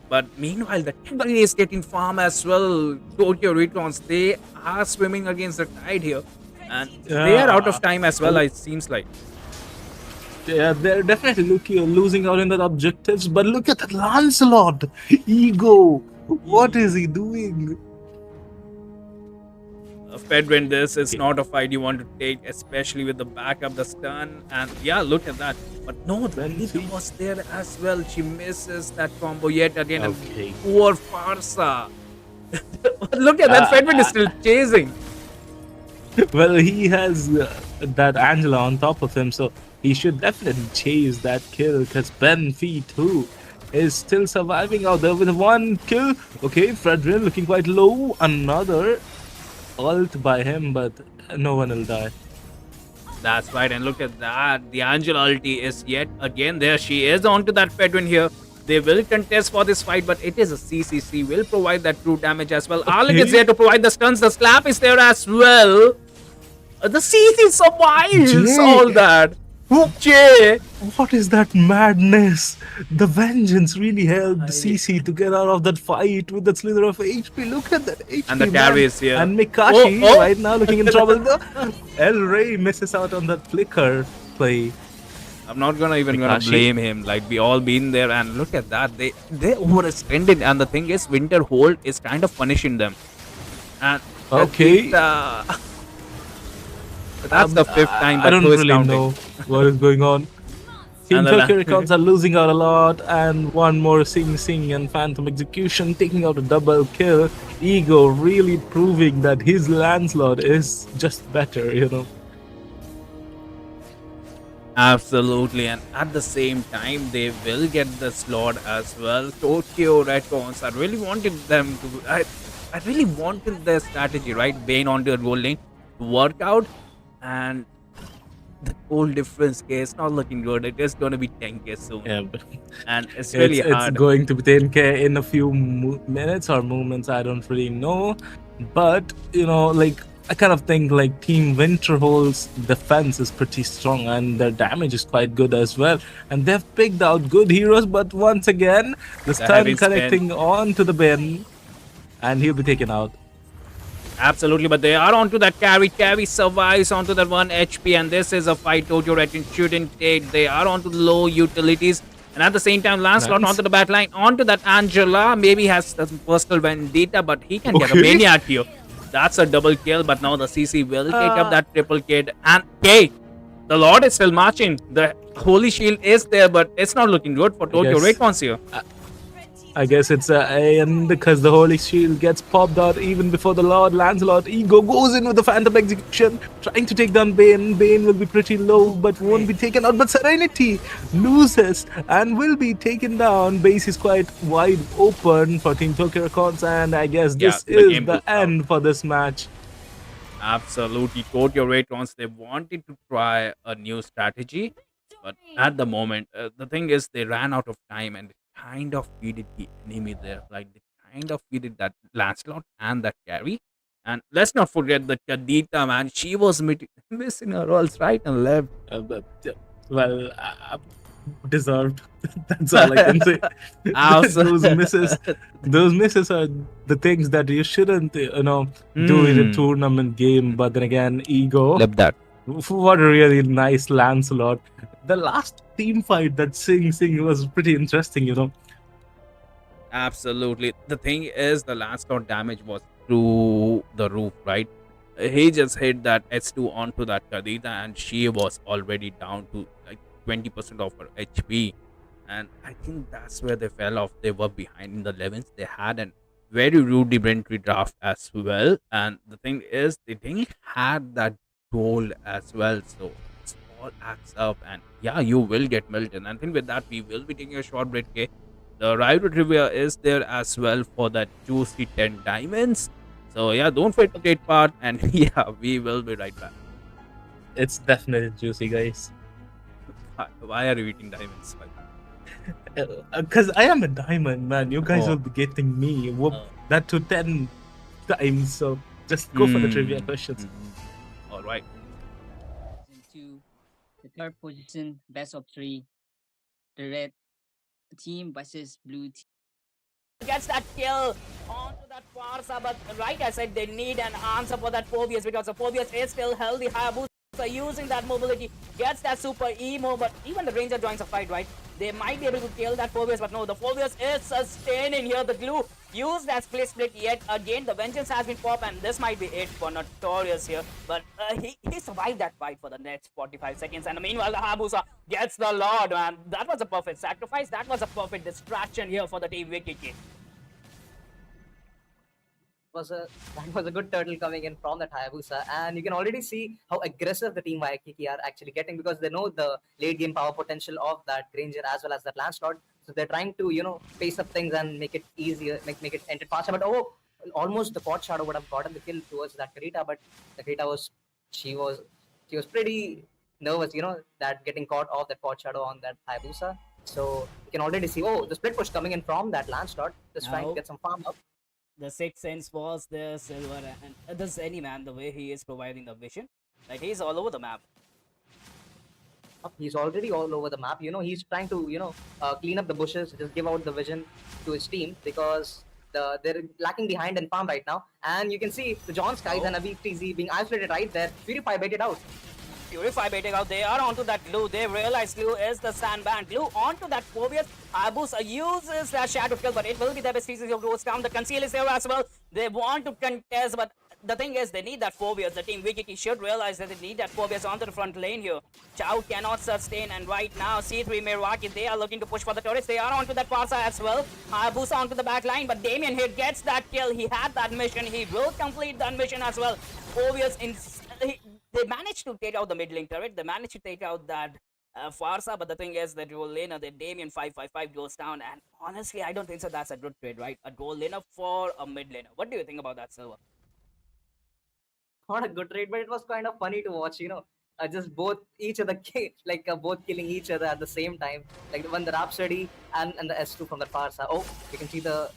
But meanwhile, the Kimberly is getting farm as well. Tokyo Recons, they are swimming against the tide here. And they are out of time as well, it seems like. Yeah, they're definitely losing out in the objectives, but look at that Lancelot! Ego! What is he doing? Fedwin, this is not a fight you want to take, especially with the backup, the stun, and yeah, look at that. But no, the Lita was there as well. She misses that combo yet again. Okay. And poor Farsa. Look at that, Fedwin is still chasing. Well, he has that Angela on top of him, so he should definitely chase that kill because Ben Fee too is still surviving out there with one kill. Okay, Fredrin looking quite low. Another ult by him, but no one will die. That's right, and look at that. The Angela ulti is yet again there. She is onto that Fedwin here. They will contest for this fight, but it is a CCC. Will provide that true damage as well. Arlik is there to provide the stuns. The slap is there as well. The CC survives Jay. all that. Jay. What is that madness? The vengeance really helped CC to get out of that fight with that slither of HP. Look at that HP. And the man. carry is here. And Mikashi Oh. right now looking in trouble. El Rey misses out on that flicker play. I'm not gonna Mikashi. blame him. Like we all been there, and look at that. They overextended, and the thing is, Winterhold is kind of punishing them. And Okay. that's the fifth time. I don't Who is really counting? know what is going on. Team And the Tokyo Records are losing out a lot, and one more Sing Sing and Phantom Execution taking out a double kill. Ego really proving that his Lancelot is just better. Absolutely, and at the same time, they will get the slot as well. Tokyo Redcons, I really wanted them to. I really wanted their strategy, right? Bane onto the gold lane to work out, and the goal difference, K, it's not looking good. It is going to be 10K soon. Yeah, but And it's really it's hard. going to be 10K in a few minutes or movements. I don't really know, but like I kind of think like Team Winterhole's defense is pretty strong and their damage is quite good as well. And they've picked out good heroes, but once again, the stun connecting on to the bin, and he'll be taken out. Absolutely, but they are onto that carry. Carry survives onto that 1 HP, and this is a fight Tokyo Red shouldn't take. They are onto the low utilities, and at the same time, Lancelot onto the back line, onto that Angela. Maybe has some personal vendetta, but he can get a Maniac here. That's a double kill, but now the CC will take up that triple kill. And K, the Lord is still marching. The Holy Shield is there, but it's not looking good for Tokyo Red here. I guess it's and because the Holy Shield gets popped out even before the Lord Lancelot. Ego goes in with the Phantom Execution, trying to take down Bane. Bane will be pretty low, but won't be taken out. But Serenity loses and will be taken down. Base is quite wide open for Team Tokyo Records, and I guess this is the end for this match. Absolutely, Tokyo Raytrons, they wanted to try a new strategy, but at the moment, the thing is they ran out of time and kind of feeded the enemy there. Like they kind of feeded that Lancelot and that carry. And let's not forget that Kadita, man, she was missing her rolls right and left. Well, deserved. That's all I can say. Those misses are the things that you shouldn't, do in a tournament game. But then again, Ego. Love that. What a really nice Lancelot. The last team fight that Sing was pretty interesting, Absolutely. The thing is, the Lancelot damage was through the roof, right? He just hit that S2 onto that Kadita, and she was already down to like 20% of her HP. And I think that's where they fell off. They were behind in the 11s. They had a very rudimentary draft as well. And the thing is, they didn't had that goal as well. So it's all adds up. And yeah, you will get melted. And I think with that, we will be taking a short break. Okay? The rival trivia is there as well for that juicy 10 diamonds. So yeah, don't forget to take part. And yeah, we will be right back. It's definitely juicy, guys. Why are you eating diamonds? Because I am a diamond, man. You guys will be getting me. That to 10 times. So just go for the trivia questions. All right. Into the third position, best of 3. The red team versus blue team. Gets that kill onto that Farsa, but right, I said they need an answer for that Phobius because the Phobius is still healthy. Hayabusa using that mobility gets that super emo, but even the Ranger joins the fight, right? They might be able to kill that Phobius, but no, the Phobius is sustaining here. The glue used as split yet again. The vengeance has been popped, and this might be it for Notorious here. But he survived that fight for the next 45 seconds. And meanwhile, the Hayabusa gets the Lord, man. That was a perfect sacrifice. That was a perfect distraction here for the team Wikiki. That was a good turtle coming in from that Hayabusa, and you can already see how aggressive the team Waikiki are actually getting because they know the late game power potential of that Granger as well as that Lancelot. So they're trying to pace up things and make it easier, make it end it faster. But almost the Pot Shadow would have gotten the kill towards that Karita, but the Karita was pretty nervous, that getting caught off that Pot Shadow on that Hayabusa. So you can already see the split push coming in from that Lancelot, just trying to get some farm up. The Sixth Sense was there, Silver, and the Zenny, man, the way he is providing the vision. Like, he's all over the map. He's already all over the map. He's trying to, clean up the bushes, just give out the vision to his team because they're lacking behind in farm right now. And you can see the John Skies and Avi TZ being isolated right there. Purify baited out. Purify baiting out. They are onto that glue. They realize glue is the sandband. Glue onto that Phobius. Hayabusa uses that shadow kill, but it will be the best species of goes down. The conceal is there as well. They want to contest, but the thing is, they need that Phobius. The team Wikiki should realize that they need that Phobius onto the front lane here. Chow cannot sustain, and right now, C3 Mirwaki, they are looking to push for the turrets. They are onto that Farsa as well. Hayabusa onto the back line, but Damien here gets that kill. He had that mission. He will complete that mission as well. Phobius they managed to take out the mid lane turret. They managed to take out that Farsa, but the thing is that gold laner, the Damien 555 goes down, and honestly, I don't think so. That's a good trade, right? A gold laner for a mid laner. What do you think about that, Silver? Not a good trade, but it was kind of funny to watch. just both each other both killing each other at the same time. Like the one the Rhapsody and the S2 from the far side. Oh, you can see the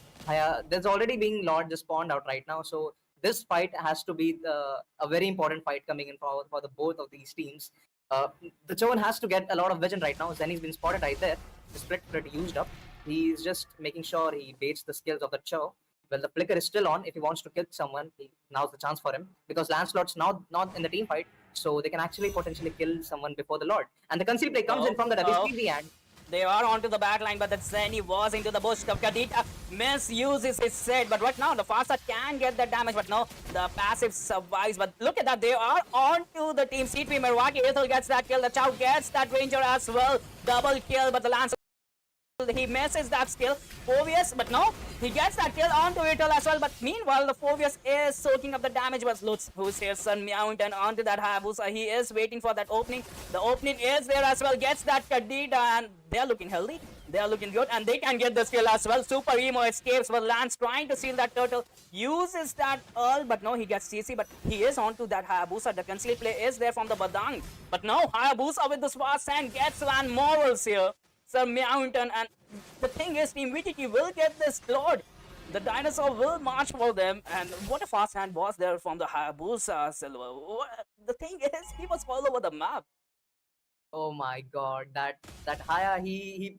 there's already being Lord just spawned out right now. So this fight has to be a very important fight coming in for the both of these teams. The Chowan has to get a lot of vision right now. Zenny's been spotted right there. The split pretty used up. He's just making sure he baits the skills of the Cho. Well, the flicker is still on. If he wants to kill someone, now's the chance for him because Lancelot's now not in the team fight, so they can actually potentially kill someone before the Lord. And the conceal play comes in from the WCB and they are onto the back line, but the Zenny was into the bush. Kadita misuses his set, but right now the Farsa can get that damage, but no, the passive survives. But look at that, they are onto the team. C3 Merwaki, Ethel gets that kill, the Chow gets that Ranger as well. Double kill, but the Lance, he misses that skill. Phobius, but no, he gets that kill onto Ethel as well. But meanwhile, the Phobius is soaking up the damage. But looks who's here, Sun Mountain onto that Hayabusa. He is waiting for that opening. The opening is there as well. Gets that Kadita, and they're looking healthy. They are looking good, and they can get the skill as well. Super Emo escapes, but Lance trying to steal that turtle. Uses that Earl, but no, he gets CC, but he is onto that Hayabusa. The conceal play is there from the Badang. But no, Hayabusa with the Swat Sand gets Van Morals here. Sir Mountain, and the thing is, Team VTT will get this Lord. The dinosaur will march for them, and what a fast hand was there from the Hayabusa, Silver. The thing is, he was all over the map. oh my god, that Haya, he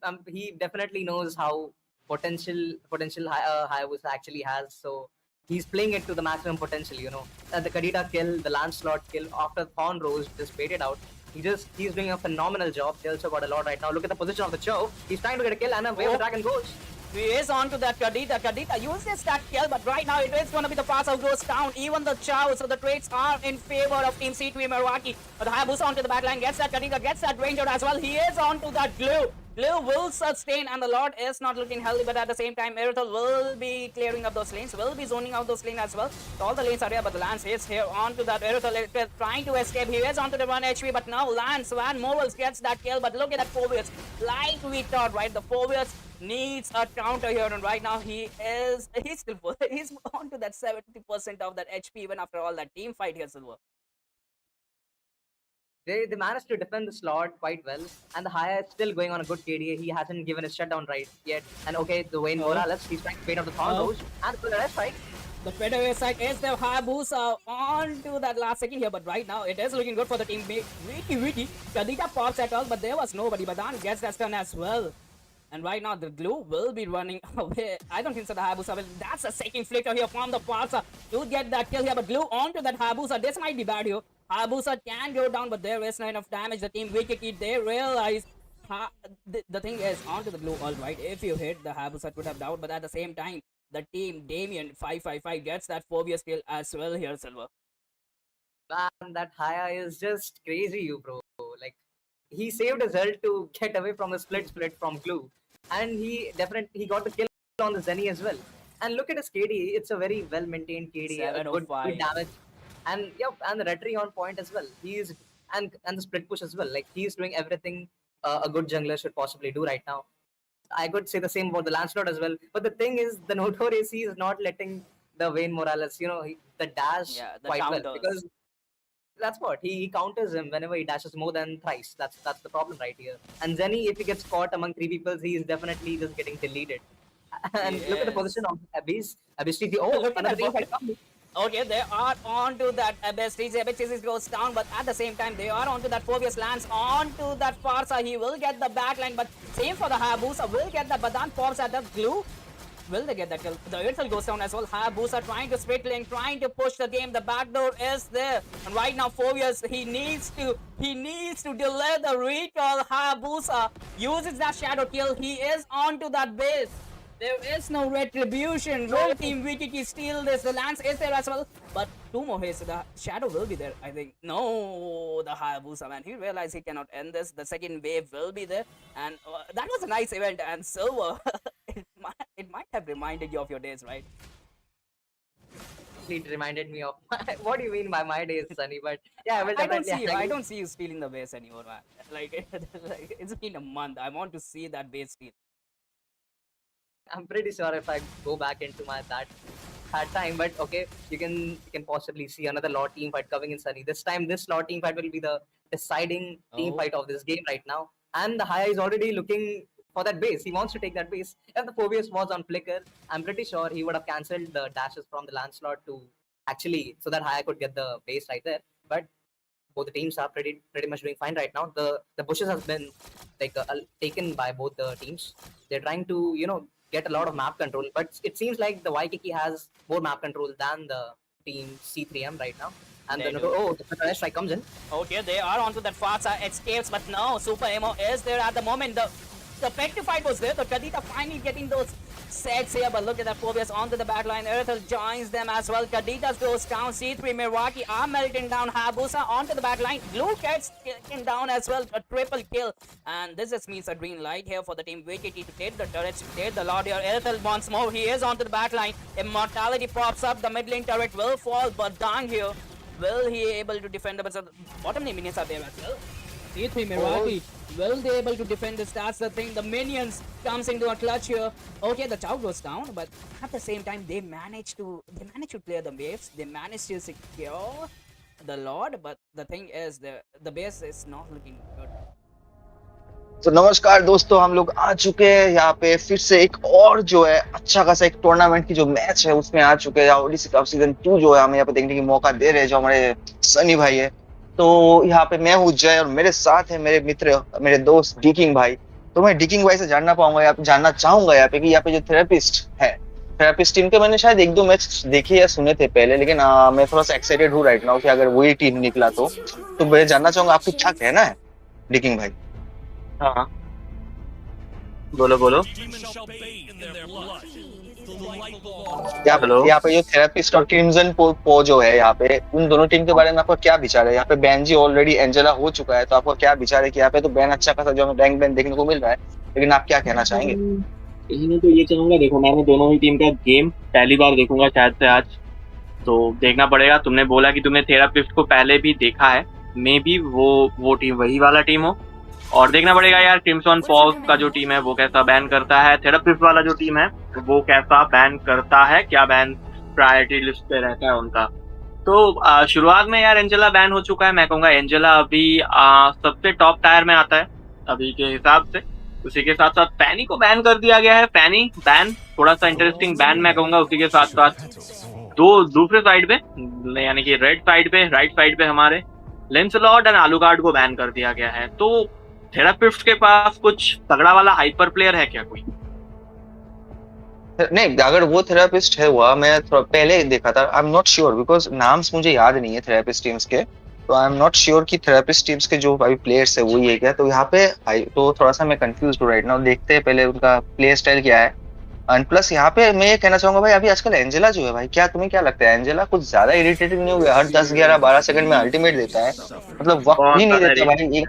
definitely knows how potential Hayabusa actually has. So he's playing it to the maximum potential, you know. And the Kadita kill, the Lancelot kill after Thorn Rose just baited out. He's doing a phenomenal job. They also got a lot right now. Look at the position of the Cho. He's trying to get a kill and a wave the dragon goes. He is on to that Kadita. Kadita uses that kill, but right now it is going to be the pass who goes down. Even the Chow, so the trades are in favor of Team C2 Merwaki. But the Hayabusa onto the backline, gets that Kadita, gets that Ranger as well. He is on to that Glue. Glue will sustain, and the Lord is not looking healthy, but at the same time, Erythel will be clearing up those lanes, will be zoning out those lanes as well. So all the lanes are here, but the Lance is here onto that Erythel, trying to escape. He is onto the 1 HP, but now Lance Van Morals gets that kill, but look at that Phobius. Like we thought, right? The Phobius needs a counter here, and right now he's still full. He's onto that 70% of that HP even after all that team fight here, Silver. They managed to defend the slot quite well, and the Haya is still going on a good KDA. He hasn't given his shutdown right yet. And okay, the Wayne Morales, he's trying to bait out the Thorn Rose, and the rest right. The fadeaway side is the Hayabusa onto that last second here, but right now it is looking good for the team. Witty. Kadita pops at all, but there was nobody. Badan gets that stun as well. And right now the Glue will be running away. I don't think so the Hayabusa will. That's a second flicker here from the Farsa to get that kill here, but Glue onto that Hayabusa. This might be bad here. Hayabusa can go down, but there is not enough damage. The team VTT, they realize the thing is onto the Glue. Alright, if you hit the Hayabusa, could have down, but at the same time, the team Damien 555 gets that Phobius kill as well here, Silver. Man, that Haya is just crazy, you bro. Like, he saved his health to get away from the split from Glue, and he got the kill on the Zenny as well. And look at his KD; it's a very well maintained KD, good damage, and yep, and the Retry on point as well. He's and the split push as well. Like, he's doing everything a good jungler should possibly do right now. I could say the same about the Lancelot as well. But the thing is, the Notorious, he is not letting the Wayne Morales, you know, the dash quite well, because that's what he counters him whenever he dashes more than thrice. That's the problem right here. And Zenny, if he gets caught among three people, he is definitely just getting deleted. And look at the position of Abyss. Abyss TG. Oh, look another team fight coming. Okay, they are onto that Abyss. Abyss goes down, but at the same time, they are onto that Phobius Lance, onto that Farsa. He will get the backline, but same for the Hayabusa. Will get the Badan pops at the Glue. Will they get that kill? The Erythel goes down as well. Hayabusa trying to split lane, trying to push the game. The backdoor is there. And right now, Phobius, he needs to delay the recall. Hayabusa uses that shadow kill. He is onto that base. There is no retribution. Will Team VTT steal this? The Lance is there as well. But two more hits. The shadow will be there, I think. No, the Hayabusa, man. He realized he cannot end this. The second wave will be there. And that was a nice event. And Silver, it might have reminded you of your days, right? It reminded me of what do you mean by my days, Sunny? But yeah, well, I don't see you stealing the base anymore, man. Like it's been a month. I want to see that base steal. I'm pretty sure if I go back into that time, but okay, you can possibly see another Law team fight coming in, Sunny. This time, this Law team fight will be the deciding team Oh. fight of this game right now. And the Haya is already looking for that base. He wants to take that base. If the Phobius was on Flicker, I'm pretty sure he would have cancelled the dashes from the Lancelot to actually so that Haya could get the base right there. But both the teams are pretty much doing fine right now. The bushes has been like taken by both the teams. They're trying to get a lot of map control, but it seems like the Waikiki has more map control than the team C3M right now. And They the do. the strike comes in. Okay, they are onto that far side, escapes, but no, Super Emo is there at the moment. The Petrified was there, the Kadita finally getting those sets here, but look at that Phobius onto the backline. Earthel joins them as well. Kadita's goes down. C3 Milwaukee are melting down. Hayabusa onto the backline. Blue gets taken down as well. A triple kill. And this just means a green light here for the team VKT to take the turrets, to take the Lord here. Earthel once more. He is onto the backline. Immortality pops up. The mid lane turret will fall, but down here. Will he able to defend the bottom lane minions are there as well? C3 Milwaukee, will they able to defend this? That's the thing. The minions comes into a clutch here. Okay, the Chow goes down, but at the same time they manage to clear the waves. They manage to secure the Lord, but the thing is the base is not looking good. तो नमस्कार दोस्तों, हम लोग आ चुके हैं यहाँ पे फिर से एक और जो है अच्छा खासा एक टूर्नामेंट की जो मैच है उसमें आ चुके हैं। ओडिसी कप सीजन 2 जो है हमें यहाँ पे देखने की मौका दे रहे हैं जो हमारे सनी भाई है। तो यहाँ पे मैं हूँ जय और मेरे साथ है मेरे मित्र मेरे दोस्त डिकिंग भाई। तो मैं डिकिंग भाई से जानना चाहूंगा यहाँ पे कि यहाँ पे जो थेरेपिस्ट टीम के मैंने शायद 1-2 मैच देखे या सुने थे पहले, लेकिन मैं थोड़ा सा एक्साइटेड हूँ राइट नाउ कि अगर वही टीम निकला तो मैं जानना चाहूंगा आपको क्या कहना है डिकिंग भाई। हाँ बोलो यहाँ पे जो थेरेपिस्ट और क्रिम्सन पो जो है यहाँ पे उन दोनों टीम के बारे में आपका क्या विचार है? यहाँ पे बैन ऑलरेडी एंजेला हो चुका है, तो आपका क्या विचार है कि यहाँ पे तो बैन अच्छा खासा जो हमें रैंक बैन देखने को मिल रहा है, लेकिन आप क्या कहना चाहेंगे? मैं तो ये चाहूंगा, देखो मैंने दोनों ही टीम का गेम पहली बार देखूंगा शायद से आज, तो देखना पड़ेगा। तुमने बोला कि तुमने थेरापिस्ट को पहले भी देखा है, मे बी वो टीम वही वाला टीम हो, और देखना पड़ेगा यार क्रिम्सन पॉज का जो टीम है वो कैसा बैन करता है, थेरापिस्ट वाला जो टीम है वो कैसा बैन करता है, क्या बैन प्रायोरिटी लिस्ट पे रहता है उनका। तो शुरुआत में यार एंजेला बैन हो चुका है, मैं कहूँगा एंजेला अभी सबसे टॉप टायर में आता है अभी के हिसाब से। उसी के साथ साथ फैनी को बैन कर दिया गया है, फैनी बैन थोड़ा सा इंटरेस्टिंग बैन मैं कहूँगा। उसी के साथ साथ दूसरे साइड पे यानी कि राइट साइड पे हमारे लेंसलॉट एंड आलूगार्ड को बैन कर दिया गया है। तो थेरापिस्ट के पास कुछ तगड़ा वाला हाइपर प्लेयर है क्या कोई? नहीं, अगर वो थेरापिस्ट है हुआ, मैं थोड़ा पहले देखा था, I am not sure because names मुझे याद नहीं है थेरापिस्ट टीम्स के, तो आई एम नॉट श्योर कि थेरापिस्ट टीम्स के जो अभी प्लेयर्स है वही है क्या। तो यहाँ पे तो थोड़ा सा मैं कंफ्यूज हूँ राइट नाउ, देखते हैं पहले उनका प्ले स्टाइल क्या है। एंड प्लस यहाँ पे मैं ये कहना चाहूंगा भाई, अभी आजकल एंजेला जो है भाई, क्या तुम्हें क्या लगता है एंजेला कुछ ज्यादा इरिटेटिंग नहीं हो गया? हर 10, 11, 12 सेकंड में अल्टीमेट देता है, मतलब वक्त ही नहीं देता भाई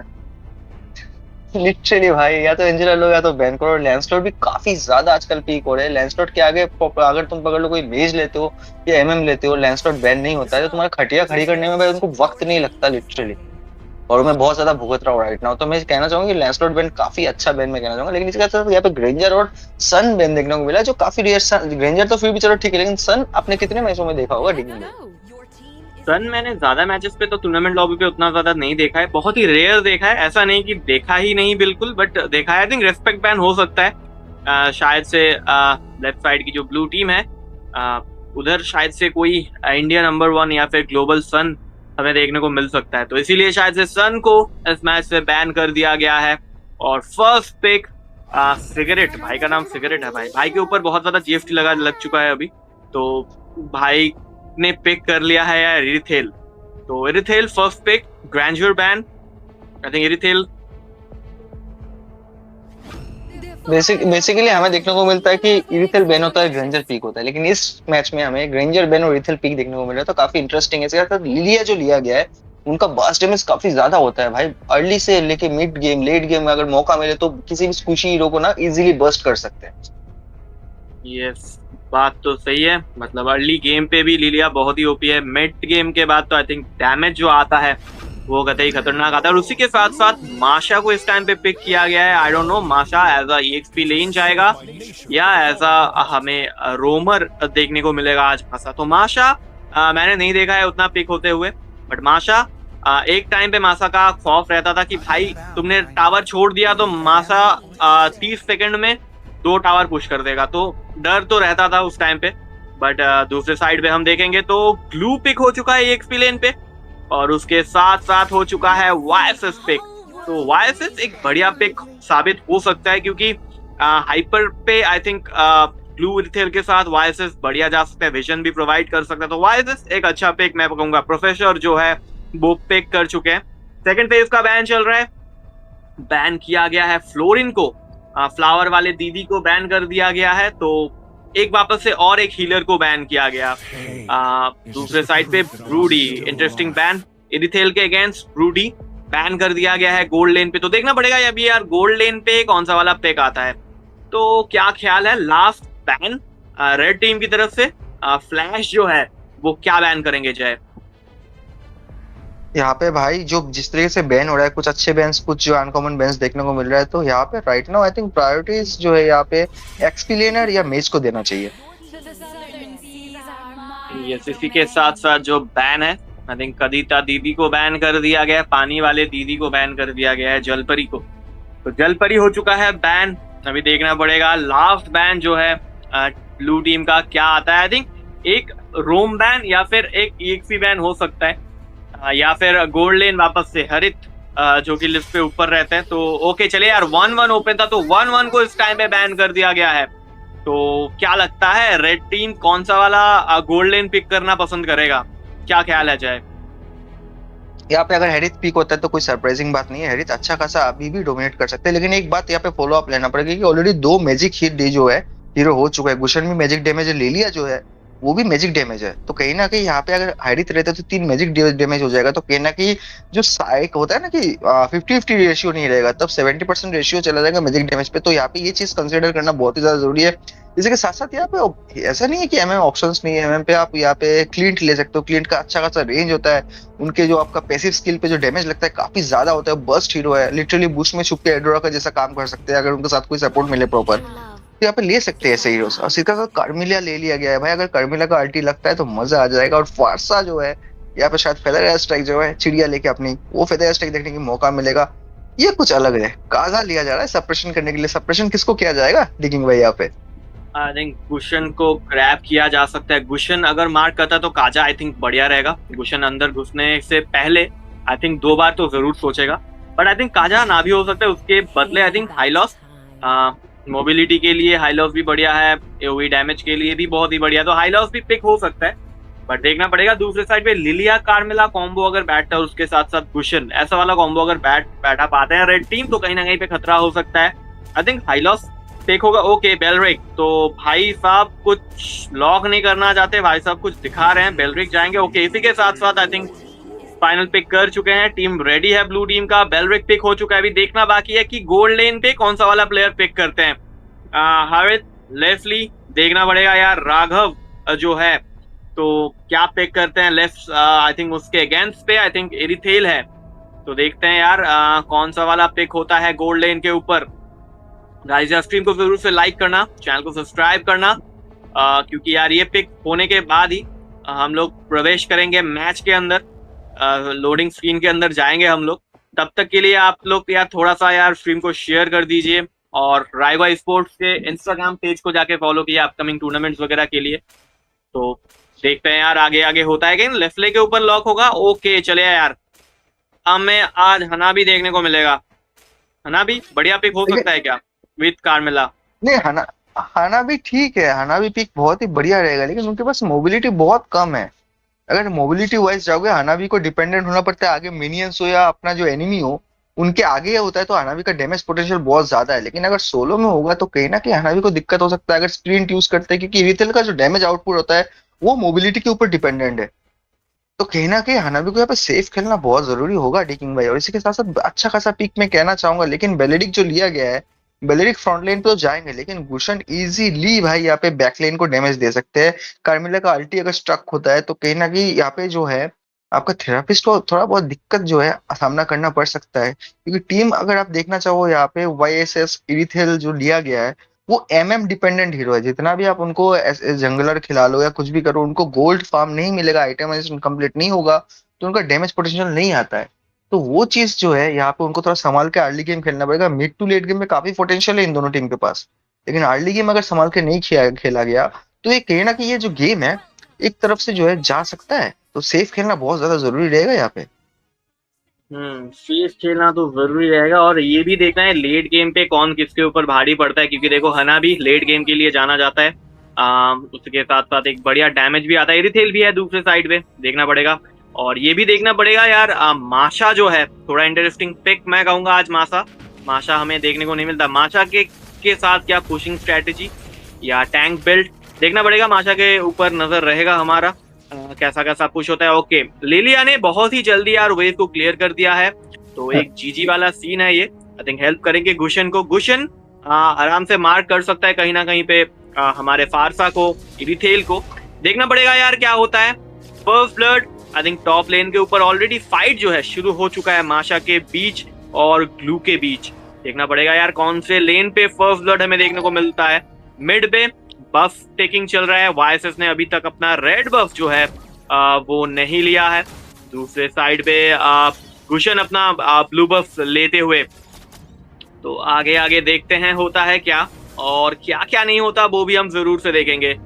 लिटरली भाई। या तो एंजेला लो या तो बैन करो। लैंसलॉट भी काफी ज्यादा आजकल पीक हो रहे हैं। लैंसलॉट के आगे अगर तुम पकड़ लो कोई मेज लेते हो या एमएम लेते हो, लैंसलॉट बैन नहीं होता है तो तुम्हारा खटिया खड़ी करने में भाई उनको वक्त नहीं लगता लिटरली, और मैं बहुत ज्यादा भुगत रहा हूँ राइट नाउ। तो मैं कहना चाहूंगा कि लैंसलॉट बैन काफी अच्छा बैन मैं कहना चाहूंगा, लेकिन इसके साथ यहाँ पे ग्रेंजर और सन बैन देखने को मिला जो काफी रेयर। ग्रेंजर तो फिर भी चलो ठीक है, लेकिन सन आपने कितने मैचों में देखा होगा? डिग्री सन मैंने ज्यादा मैचेस पे तो टूर्नामेंट लॉबी पे उतना ज्यादा नहीं देखा है, बहुत ही रेयर देखा है। ऐसा नहीं कि देखा ही नहीं बिल्कुल, बट देखा है। आई थिंक रेस्पेक्ट बैन हो सकता है शायद से लेफ्ट साइड की जो ब्लू टीम है उधर शायद से कोई इंडिया नंबर 1 या फिर ग्लोबल सन हमें देखने को मिल सकता है, तो इसीलिए शायद से सन को इस मैच से बैन कर दिया गया है। और फर्स्ट पिक सिगरेट, भाई का नाम सिगरेट है। भाई के ऊपर बहुत ज्यादा जीएफटी लग चुका है अभी, तो भाई ने पिक कर लिया है यार इरिथेल। तो इरिथेल first pick, Granger ban. I think इरिथेल बेसिकली हमें देखने को मिलता है कि इरिथेल बैन होता है, ग्रेंजर पीक होता है, लेकिन इस मैच में हमें ग्रेंजर बैन और इरिथेल पीक देखने को मिल रहा है, तो काफी इंटरेस्टिंग है। इसके साथ लिलिया जो लिया गया है उनका बर्स्ट डैमेज काफी ज्यादा होता है भाई, अर्ली से लेके मिड गेम लेट गेम में अगर मौका मिले तो किसी भी स्क्विशी हीरो को ना इजीली बर्स्ट कर सकते हैं। यस, बात तो सही है। मतलब अर्ली गेम पे भी लिलिया बहुत ही ओपी है, मिड गेम के बाद तो आई थिंक डैमेज जो आता है वो कतई खतरनाक आता है। और उसी के साथ साथ माशा को इस टाइम पे पिक किया गया है। आई डोंट नो माशा एज अ EXP लेन जाएगा या एज अ हमें रोमर देखने को मिलेगा आज खासा। तो माशा मैंने नहीं देखा है उतना पिक होते हुए, बट माशा एक टाइम पे मासा का खौफ रहता था कि भाई तुमने टावर छोड़ दिया तो मासा 30 सेकंड में 2 टावर पुश कर देगा, तो डर तो रहता था उस टाइम पे। बट दूसरे साइड पे हम देखेंगे तो ग्लू पिक हो चुका है EXP लेन पे, और उसके साथ साथ हो चुका है YSS पिक। तो YSS एक बढ़िया पिक साबित हो सकता है, क्योंकि हाइपर पे आई थिंक ब्लू इथेल के साथ YSS बढ़िया जा सकता है, विजन भी प्रोवाइड कर सकता है। तो YSS एक अच्छा पिक मैं कहूंगा। प्रोफेसर जो है वो पिक कर चुके हैं। सेकंड फेज का बैन चल रहा है, बैन किया गया है फ्लोरिन को, फ्लावर वाले दीदी को बैन कर दिया गया है। तो एक वापस से और एक हीलर को बैन किया गया। दूसरे साइड पे ब्रूडी, इंटरेस्टिंग बैन इरिथेल के अगेंस्ट ब्रूडी बैन कर दिया गया है गोल्ड लेन पे। तो देखना पड़ेगा अभी यार गोल्ड लेन पे कौन सा वाला पिक आता है। तो क्या ख्याल है लास्ट बैन रेड टीम की तरफ से फ्लैश जो है वो क्या बैन करेंगे जय? यहाँ पे भाई जो जिस तरीके से बैन हो रहा है, कुछ अच्छे बैन्स, कुछ जो अनकॉमन बैन्स देखने को मिल रहा है, तो यहाँ पे right now I think priorities जो है यहाँ पे एक्सपी लेनर या मेज को देना चाहिए। यस, इसी के साथ साथ जो बैन है आई थिंक कदिता दीदी को बैन कर दिया गया है, पानी वाले दीदी को बैन कर दिया गया है, जलपरी को। तो जलपरी हो चुका है बैन। अभी देखना पड़ेगा लास्ट बैन जो है ब्लू टीम का क्या आता है। आई थिंक एक रोम बैन या फिर एक EXP बैन हो सकता है, या फिर गोल्ड लेन वापस से हरित जो कि लिस्ट पे ऊपर रहते हैं। तो ओके चले यार, 1-1 ओपन था तो 1-1 को इस टाइम पे बैन कर दिया गया है। तो क्या लगता है रेड टीम कौन सा वाला गोल्ड लेन पिक करना पसंद करेगा, क्या ख्याल है जय? यहाँ पे अगर हेरिथ पीक होता है तो कोई सरप्राइजिंग बात नहीं है, हेरिथ अच्छा खासा अभी भी डोमिनेट कर सकते हैं। लेकिन एक बात यहाँ पे फॉलो अप लेना पड़ेगा कि ऑलरेडी 2 मैजिक हिट डे जो है हीरो हो चुका है। गुशन भी मैजिक डैमेज ले लिया जो है वो भी मैजिक डैमेज है। तो कहीं ना कहीं यहाँ पे अगर हेरिथ रहते तो 3 मैजिक डैमेज हो जाएगा। तो कहीं ना कहीं जो साइक होता है ना कि 50-50 रेशियो नहीं रहेगा, तब 70% रेशियो चला जाएगा मैजिक डैमेज पे। तो यहाँ पे ये चीज कंसिडर करना बहुत ही ज्यादा जरूरी है। इसके साथ साथ यहाँ पे ऐसा नहीं है कि MM ऑप्शंस नहीं है, MM पे आप यहाँ पे क्लिंट ले सकते हो। क्लिंट का अच्छा खासा रेंज होता है, उनके जो आपका पैसिव स्किल पे जो डैमेज लगता है काफी ज्यादा होता है। बस्ट हीरो है, लिटरली बुश में छुप के एडोरा का जैसा काम कर सकते हैं अगर उनके साथ कोई सपोर्ट मिले प्रॉपर। तो यहाँ पे ले सकते हैं ऐसे हीरोज। और इसके साथ कार्मिलिया ले लिया गया है भाई, अगर कार्मिलिया का अल्टी लगता है तो मजा आ जाएगा। और फारसा जो है यहाँ पे शायद फेदर एयर स्ट्राइक जो है चिड़िया लेके अपनी, वो फेदर एयर स्ट्राइक देखने की मौका मिलेगा। ये कुछ अलग है, काजा लिया जा रहा है सप्रेशन करने के लिए। सप्रेशन किसको किया जाएगा डिगिंग भाई यहाँ पे? आई थिंक गुशन को ग्रैब किया जा सकता है। गुशन अगर मार्क करता है तो काजा आई थिंक बढ़िया रहेगा। गुशन अंदर घुसने से पहले आई थिंक 2 बार तो जरूर सोचेगा, बट आई थिंक काजा ना भी हो सकता है। उसके बदले आई थिंक हाई लॉस, मोबिलिटी के लिए हाई लॉस भी बढ़िया है, AoE डैमेज के लिए भी बहुत ही बढ़िया। तो हाई लॉस भी पिक हो सकता है, बट देखना पड़ेगा। दूसरे साइड पे लिलिया कार्मेला कॉम्बो अगर बैठता है, उसके साथ साथ गुशन, ऐसा वाला कॉम्बो अगर बैठा पाते हैं रेड टीम, तो कहीं ना कहीं पे खतरा हो सकता है। I think high loss pick होगा। ओके बेलरिक, तो भाई साहब कुछ लॉक नहीं करना चाहते, भाई साहब कुछ दिखा रहे हैं, बेलरिक जाएंगे। ओके, इसी के साथ साथ आई थिंक फाइनल पिक कर चुके हैं, टीम रेडी है ब्लू टीम का। बेलरिक पिक हो चुका है, अभी देखना बाकी है कि गोल्ड लेन पे कौन सा वाला प्लेयर पिक करते हैं। हरित, लेफ्टली देखना पड़ेगा यार। राघव जो है तो क्या पिक करते हैं लेफ्ट, आई थिंक उसके अगेंस्ट पे आई थिंक एरिथेल है। तो देखते हैं यार कौन सा वाला पिक होता है गोल्ड लेन के ऊपर। गाइस यार स्ट्रीम को जरूर से लाइक करना, चैनल को सब्सक्राइब करना, क्योंकि यार ये पिक होने के बाद ही हम लोग प्रवेश करेंगे मैच के अंदर, लोडिंग स्क्रीन के अंदर जाएंगे हम लोग। तब तक के लिए आप लोग यार थोड़ा सा यार स्ट्रीम को शेयर कर दीजिए, और राइवा स्पोर्ट्स के इंस्टाग्राम पेज को जाके फॉलो किया अपकमिंग टूर्नामेंट्स वगैरह के लिए। तो देखते हैं यार आगे आगे होता है कि लेफ्ट ले के ऊपर लॉक होगा। ओके चले यार, हमें आज हना भी देखने को मिलेगा। हना भी बढ़िया पिक हो सकता है क्या विद कार्मेला? नहीं, हना भी ठीक है, हना भी पिक बहुत ही बढ़िया रहेगा, लेकिन उनके पास मोबिलिटी बहुत कम है। अगर मोबिलिटी वाइज जाओगे हनाबी को डिपेंडेंट होना पड़ता है, आगे मिनियंस हो या अपना जो एनिमी हो उनके आगे होता है, तो हनाबी का डैमेज पोटेंशियल बहुत ज्यादा है। लेकिन अगर सोलो में होगा तो कहीं ना कहीं हनाबी को दिक्कत हो सकता है अगर स्प्रिंट यूज करते हैं, क्योंकि रिटेल का जो डैमेज आउटपुट होता है वो मोबिलिटी के ऊपर डिपेंडेंट है। तो कहीं ना कहीं हनाबी को यहाँ पे सेफ खेलना बहुत जरूरी होगा डिकिंग भाई। और इसी के साथ साथ अच्छा खासा पिक में कहना चाहूंगा, लेकिन बेलेडिक जो लिया गया है, बेलेडिक फ्रंट लाइन पे तो जाएंगे, लेकिन गुशन इजीली भाई यहाँ पे बैक लाइन को डैमेज दे सकते हैं। कार्मिला का अल्टी अगर स्ट्रक होता है तो कहीं ना कहीं यहाँ पे जो है आपका थेरापिस्ट को थोड़ा बहुत दिक्कत जो है सामना करना पड़ सकता है, क्योंकि टीम अगर आप देखना चाहो यहाँ पे YSS इरिथेल जो लिया गया है वो MM डिपेंडेंट हीरो है। जितना भी आप उनको जंगलर खिला लो या कुछ भी करो, उनको गोल्ड फार्म नहीं मिलेगा, आइटम कंप्लीट नहीं होगा तो उनका डैमेज पोटेंशियल नहीं आता है। तो वो चीज जो है यहाँ पे उनको थोड़ा संभाल के अर्ली गेम खेलना पड़ेगा। मिड टू लेट गेम में काफी पोटेंशियल है इन दोनों टीम के पास, लेकिन अर्ली गेम अगर संभाल के नहीं खेला गया तो ये कहीं ना कहीं ये जो गेम है एक तरफ से जो है जा सकता है। तो सेफ खेलना बहुत ज्यादा जरूरी रहेगा यहाँ पे। सेफ खेलना तो जरूरी रहेगा, और ये भी देखना है लेट गेम पे कौन किसके ऊपर भारी पड़ता है, क्योंकि देखो हना भी लेट गेम के लिए जाना जाता है। उसके साथ साथ एक बढ़िया डैमेज भी आता है, इरिथेल भी है दूसरे साइड पे, देखना पड़ेगा। और ये भी देखना पड़ेगा यार, माशा जो है थोड़ा इंटरेस्टिंग पिक मैं कहूंगा आज। माशा हमें देखने को नहीं मिलता। माशा के साथ क्या पुशिंग स्ट्रेटेजी या टैंक बिल्ड, देखना पड़ेगा। माशा के ऊपर नजर रहेगा हमारा, कैसा कैसा पुश होता है। ओके, लिलिया ने बहुत ही जल्दी यार वेव को क्लियर कर दिया है, तो एक जीजी वाला सीन है ये। आई थिंक हेल्प करेंगे गुशन को। गुशन आराम से मार्क कर सकता है कहीं ना कहीं पे हमारे फारसा को, इरिथेल को। देखना पड़ेगा यार क्या होता है। First blood I think top lane के ऊपर ऑलरेडी फाइट जो है शुरू हो चुका है माशा के बीच और ग्लू के बीच। देखना पड़ेगा यार कौन से लेन पे फर्स्ट ब्लड हमें देखने को मिलता है। मिड पे बफ टेकिंग चल रहा है। वाईएसएस ने अभी तक अपना रेड बफ जो है वो नहीं लिया है। दूसरे साइड पे गुशन अपना ब्लू बफ लेते हुए। तो आगे आगे देखते हैं होता है क्या, और क्या क्या नहीं होता वो भी हम जरूर से देखेंगे।